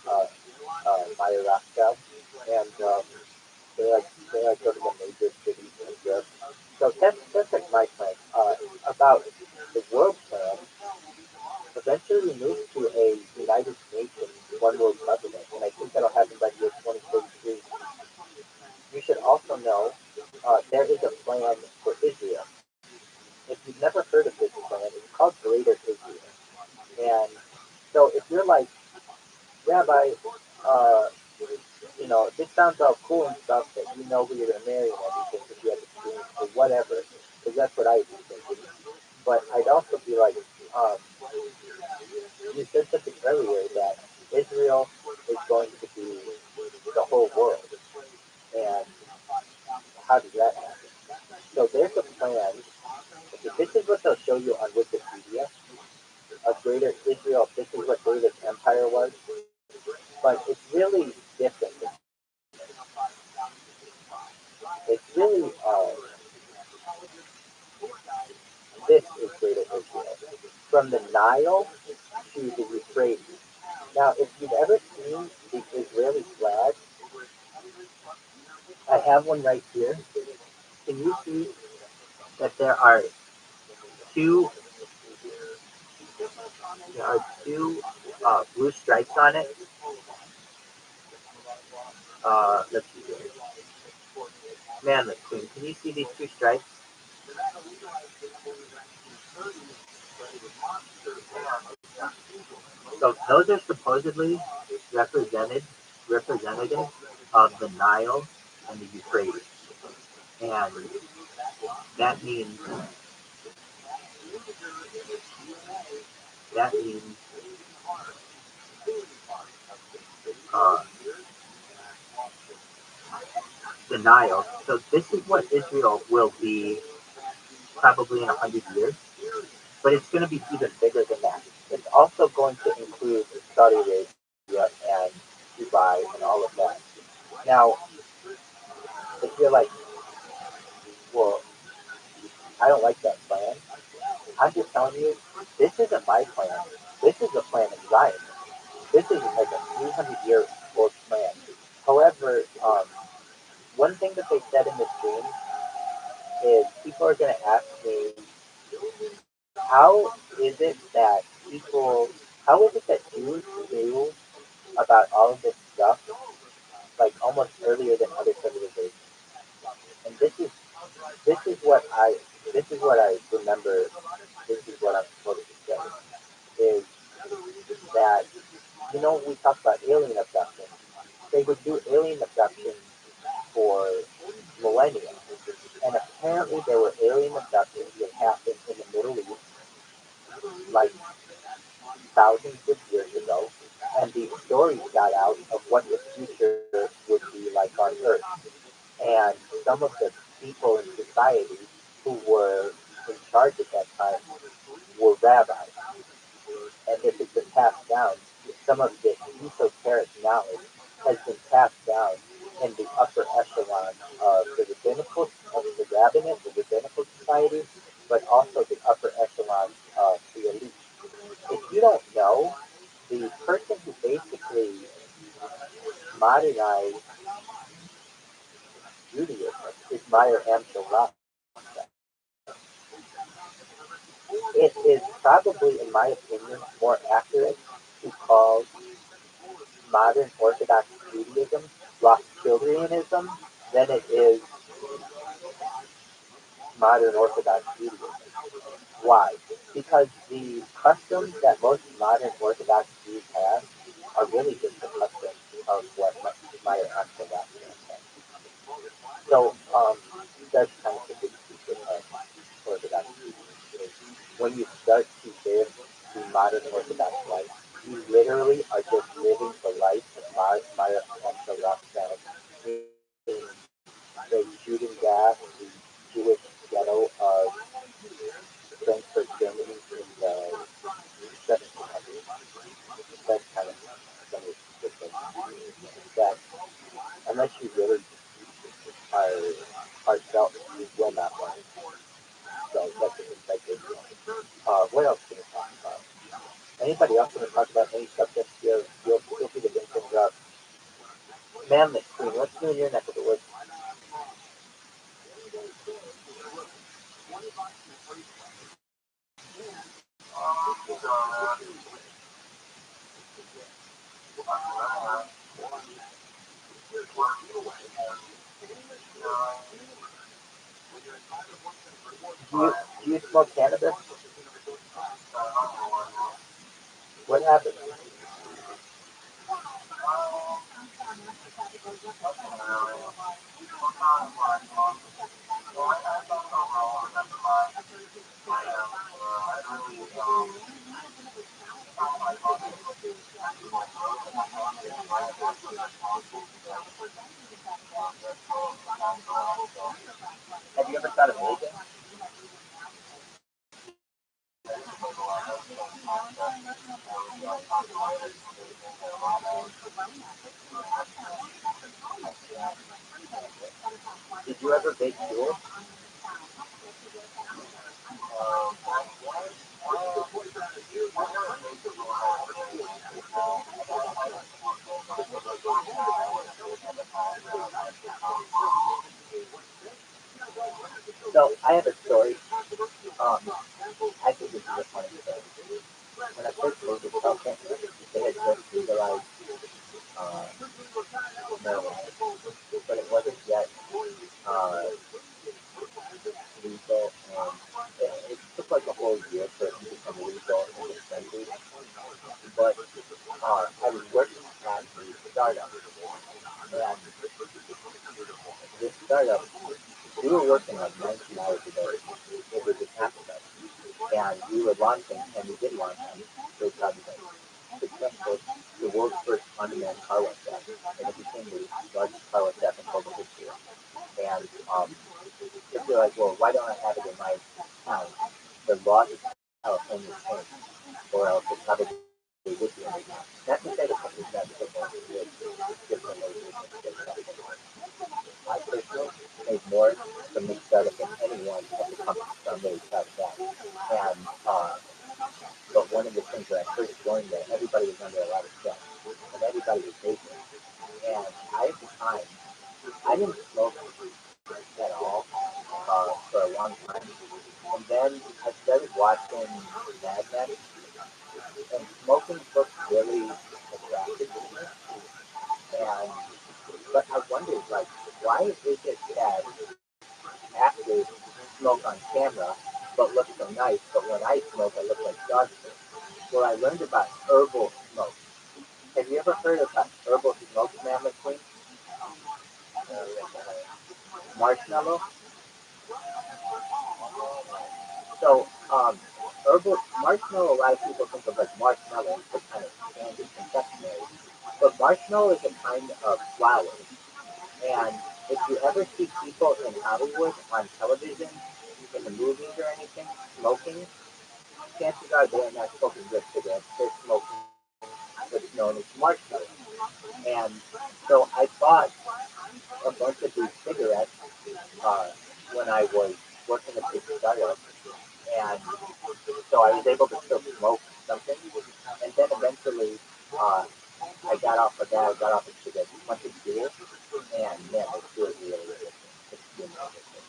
Maya Rothschild. And they like go to the major cities in Europe. So that's like my plan. About the world plan, eventually we move to a United Nations one world government, and I think that'll happen by the year 2033. You should also know there is a plan for Israel. If you've never heard of this plan, it's called Greater Israel. And so if you're like, Rabbi, uh, this sounds all cool and stuff that you know who you're going to marry and everything because you have experience or whatever, because that's what I would be thinking. But I'd also be like, um, you said something earlier that Israel is going to be the whole world. And how does that happen? So there's a plan. Okay, this is what they'll show you on Wikipedia of Greater Israel. This is what David's empire was. But it's really different. It's really, this is Greater Israel. From the Nile to the Euphrates. Now, if you've ever seen the Israeli flag, I have one right here. Can you see that two there are two blue stripes on it? Let's see here. Manlet Queen, can you see these two stripes? So those are supposedly represented representative of the Nile and the Euphrates, and that means that means uh, the denial. So this is what Israel will be probably in 100 years, but it's going to be even bigger than that. It's also going to include Saudi Arabia and Dubai and all of that. Now, if you're like, well, I don't like that plan, I'm just telling you, this isn't my plan. This is the plan of Zion. This is like a 300-year-old plan. However, one thing that they said in the stream is people are going to ask me, how is it that people, how is it that Jews knew about all of this stuff like almost earlier than other civilizations? And this is what I remember. This is what I'm supposed to say is that we talk about alien abduction. They would do alien abduction for millennia, and apparently there were alien abductions that happened in the Middle East like thousands of years ago, and these stories got out of what the future would be like on Earth. And some of the people in society who were in charge at that time were rabbis. And if it's been passed down, some of this esoteric knowledge has been passed down in the upper echelon of the rabbinate, the rabbinical society, but also the upper echelon of the elite. If you don't know, the person who basically modernized Judaism is Meyer Amschel. It is probably, in my opinion, more accurate to call modern Orthodox Judaism Rothschildianism than it is modern Orthodox Judaism. Why? Because the customs that most modern Orthodox Jews have are really just the customs of what Meyer Amschel has. So that's kind of the big secret of Orthodox Judaism. When you start to live the modern Orthodox life, you literally are just living the life of Meyer Amschel Rothschild in the shooting gas, the Jewish ghetto of Frankfurt, Germany in the 1700s. That's kind of some of the things that, unless you really are heartfelt, you will not want. So that's an insight. What else can we talk about? Anybody else want to talk about any subject? Feel free to bring things up. Manly Queen, what's new in your neck of the woods? Do you smoke cannabis? What happened? Have you ever thought of vaping? Did you ever bake tools? So I have a story. Um, I think this is a funny story. When I first moved to South Texas, they had just legalized uh, marijuana, but it wasn't yet uh, legal, and it took like a whole year for it to become legal in this country. But I was working at a startup, and this startup, we were working like 19 hours a day. It was just half of us. And we were launching, and we did launch them. It was probably like successful. The world's first unmanned car wash staff, and it became the largest car wash staff in global history. And if you're like, well, why don't I have it in my town? The laws of California change, or else it probably would be in your town. Not to say the company's not different different locations in California. I personally made more from this startup than anyone at the company, so I'm really proud of that. And but one of the things when I first joined there, everybody was under a lot of stress, and everybody was vaping. And I, at the time, I didn't smoke at all for a long time. And then I started watching Mad Men, and smoking looked really attractive to me. And but I wondered, like, why is it that actors smoke on camera but look so nice, but when I smoke, I look like dog food? Well, I learned about herbal smoke. Have you ever heard of herbal smoke, Mammoth Queen? Marshmallow? So, herbal marshmallow, a lot of people think of as marshmallow as kind of candy confectionery. But marshmallow is a kind of flower. And if you ever see people in Hollywood on television, in the movies or anything, smoking, chances are they're not smoking good cigarettes. They're smoking what's known as marshmallow. And so I bought a bunch of these cigarettes uh, when I was working at this startup. And so I was able to still smoke something. And then eventually uh, I got off of that. I got off of cigarettes, went to school. And man, this feels really addicting. Extremely addicting.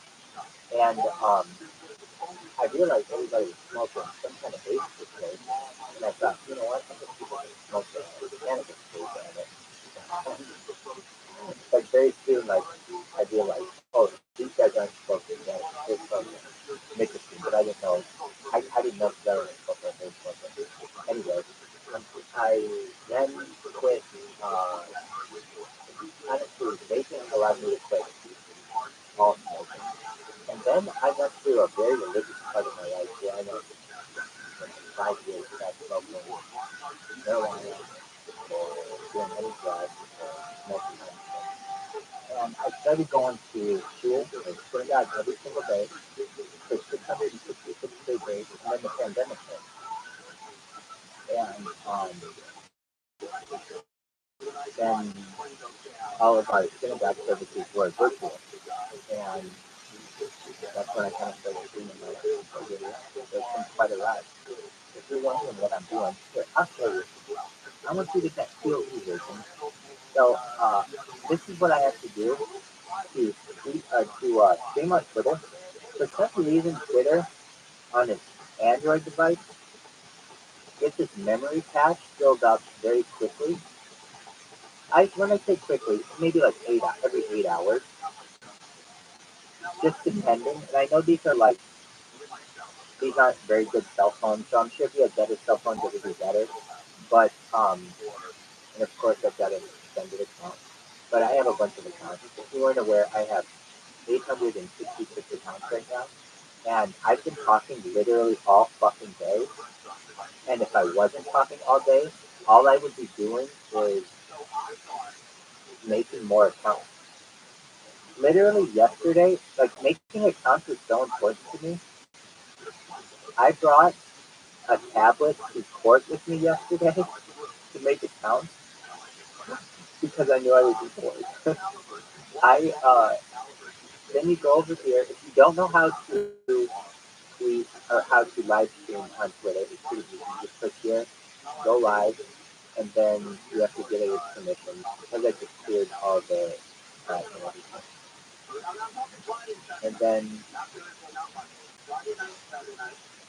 And I realized everybody was smoking some kind of vape these. And I thought, you know what? I think people can smoke the cannabis vape on it. But very soon, like, I realized, oh, these guys aren't smoking cannabis. They're smoking nicotine. But I didn't know. I didn't know that was smoking. They smoking. Anyway, I then quit. Honestly, vaping allowed me to quit all smoking. And then I went through a very religious part of my life where I went 5 years without smoking marijuana or doing any drugs or smoking anything. And I started going to shul or synagogue every single day for 666 straight days, and then the pandemic hit. And then all of our synagogue services were virtual. And that's when I kind of started doing my life. So it's been quite a ride. If you're wondering what I'm doing, here, I'll show you. I want you to get feel version. So this is what I have to do to stream on Twitter. For some reason, Twitter on its Android device gets its memory cache filled up very quickly. When I say quickly, maybe like every 8 hours, just depending. And I know these aren't very good cell phones, so I'm sure if you have better cell phones, it would be better. But and of course I've got an extended account. But I have a bunch of accounts. If you weren't aware, I have 866 accounts right now, and I've been talking literally all fucking day. And if I wasn't talking all day, all I would be doing is making more accounts. Literally yesterday, like making accounts was so important to me. I brought a tablet to court with me yesterday to make accounts because I knew I would be bored. I Then you go over here. If you don't know how to tweet or how to live stream on Twitter, it's pretty easy. You just click here, go live, and then you have to get it with permission. Because I just cleared all the and everything. And then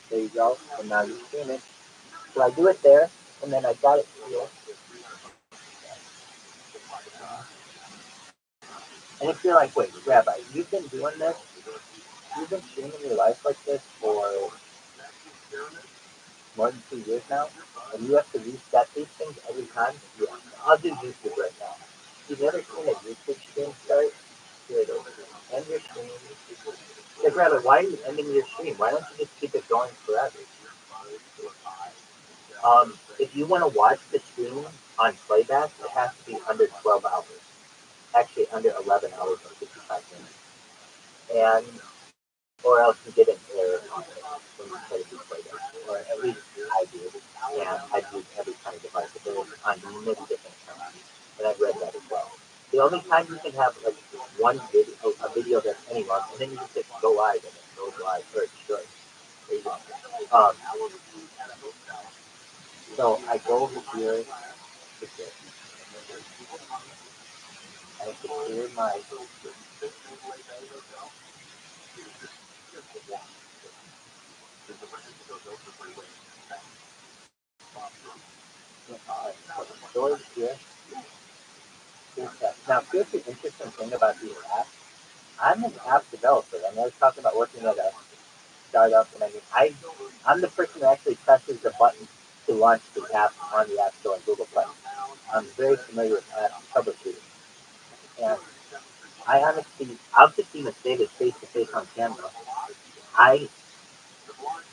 there you go. And now you stream it. So I do it there, and then I got it here. And if you're like, wait, Rabbi, you've been doing this? You've been streaming your life like this for more than 2 years now, and you have to reset these things every time? Yeah. I'll do YouTube right now. You've never seen a YouTube stream start? Here it is. End your stream. Like, Rabbi, why are you ending your stream? Why don't you just keep it going forever? If you want to watch the stream on playback, it has to be under 12 hours. Actually, under 11 hours and 55 minutes. and or else you get an error on it when you try to display them, or at least I do, and I've used every kind of device on many different accounts, and I've read that as well. The only time you can have like one video, a video that's any long, and then you just hit go live and it goes live, or it should. There you go. Um, so I go over here to this. I have to clear my storage here. Now, here's the interesting thing about these apps. I'm an app developer, and I was talking about working at a startup, and I'm the person who actually presses the button to launch the app on the App Store and Google Play. I'm very familiar with app troubleshooting, and I'll just even say this face to face on camera. I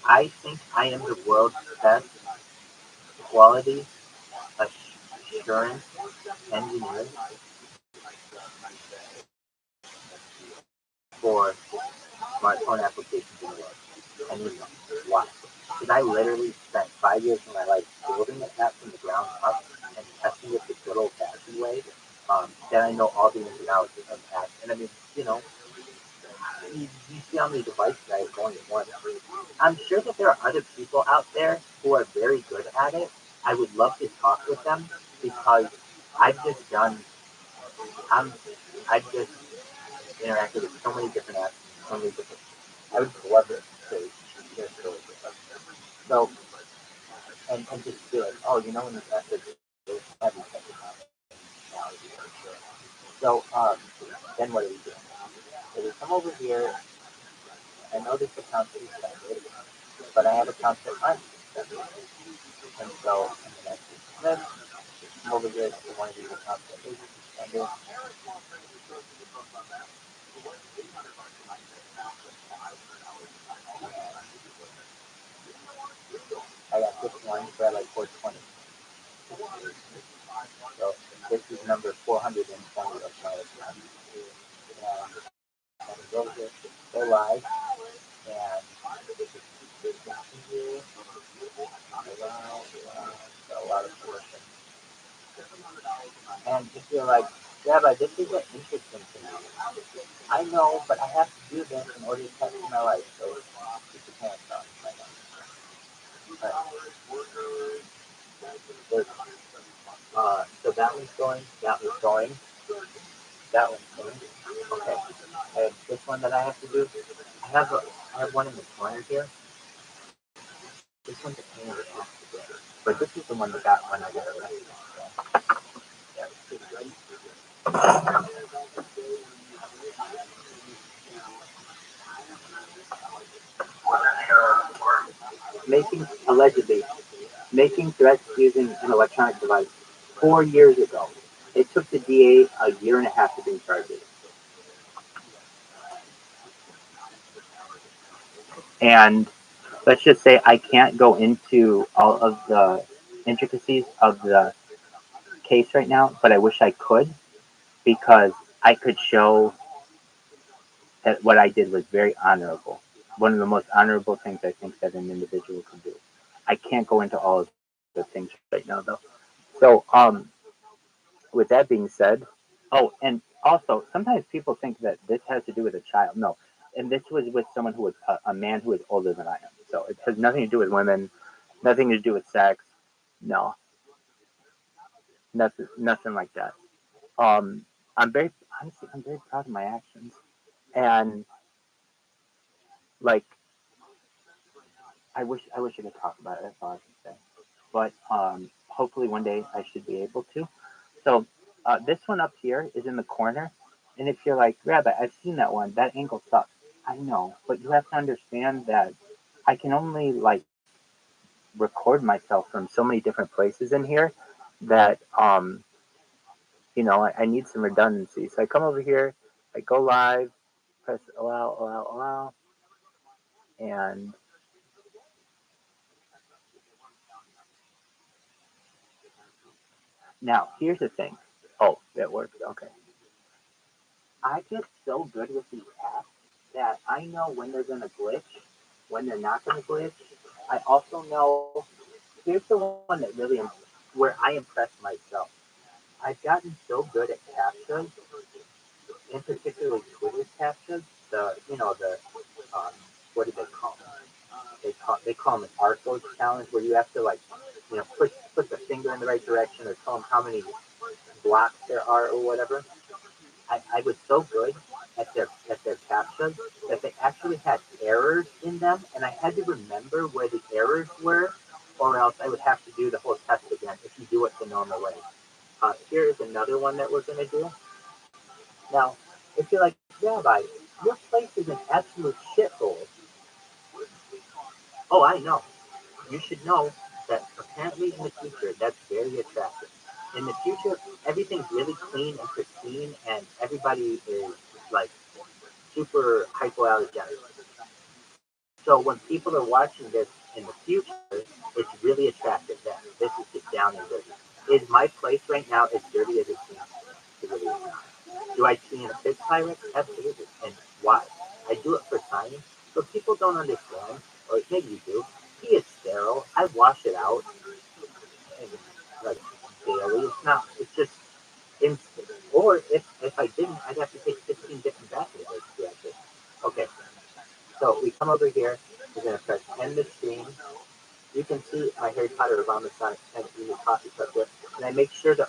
I think I am the world's best quality assurance engineer for smartphone applications in the world. And you know why? Because I literally spent 5 years of my life building an app from the ground up and testing it the good old fashioned way. Then I know all the ins and outs of apps. And I mean, you know, you see how many devices I have going at once. I'm sure that there are other people out there who are very good at it. I would love to talk with them because I've just done, I'm, I've just interacted with so many different apps, so many different. I would love it to share stories with them. So, and just feel like, oh, you know, when this app is really heavy technology for sure. So, then what do we do? So we come over here. I know this account is suspended, but I have accounts that aren't suspended. And so I'm going to come over here to one of these accounts that is suspended. I got this one for like 420. So this is number 420 of my account. And I'm going to go here, go live, and continue, allow, a lot of solutions. And if you're like, Rabbi, this isn't interesting to me. I know, but I have to do this in order to test my life. So keep your pants on right now. Right. So that one's going, that one's going, that one's going. Okay. I have this one that I have to do. I have one in the corner here. This one's a pain in the ass to do. But this is the one that got when I got arrested. So, yeah, it's pretty good. Allegedly, making threats using an electronic device 4 years ago. It took the DA a year and a half to bring charges. And let's just say I can't go into all of the intricacies of the case right now, but I wish I could because I could show that what I did was very honorable. One of the most honorable things I think that an individual can do. I can't go into all of the things right now though. So, with that being said, oh, and also sometimes people think that this has to do with a child. No, and this was with someone who was a man who was older than I am. So it has nothing to do with women, nothing to do with sex. No, nothing like that. Um, I'm very honestly, I'm very proud of my actions, and like I wish I could talk about it. That's all I can say. But hopefully one day I should be able to. So this one up here is in the corner, and if you're like, Rabbi, I've seen that one. That angle sucks. I know, but you have to understand that I can only like record myself from so many different places in here that I need some redundancy. So I come over here, I go live, press allow, and now here's the thing. Oh, that worked. Okay. I get so good with these apps I know when they're gonna glitch, when they're not gonna glitch. I also know. Here's the one that really where I impress myself. I've gotten so good at captchas, in particularly Twitter's captchas. The um, what do they call them? They call them an Arcos challenge, where you have to like put the finger in the right direction or tell them how many blocks there are or whatever. I was so good at their captchas that they actually had errors in them, and I had to remember where the errors were, or else I would have to do the whole test again if you do it the normal way. Here is another one that we're going to do. Now, if you're like, Rabbi, your place is an absolute shithole. Oh, I know. You should know that apparently in the future, that's very attractive. In the future, everything's really clean and pristine, and everybody is like super hypoallergenic. So when people are watching this in the future, it's really attractive then. This is just down and dirty. Is my place right now as dirty as it seems? It really is not. Do I clean a fish pirate? Absolutely. And why? I do it for science. So people don't understand, or maybe you do. He is sterile. I wash it out and like daily. It's not. It's just instant. Or if I didn't, I'd have to take 15 different bath to do it. Okay. So we come over here. We're gonna press end the stream. You can see my Harry Potter Obama Sonic and the coffee cup there, and I make sure to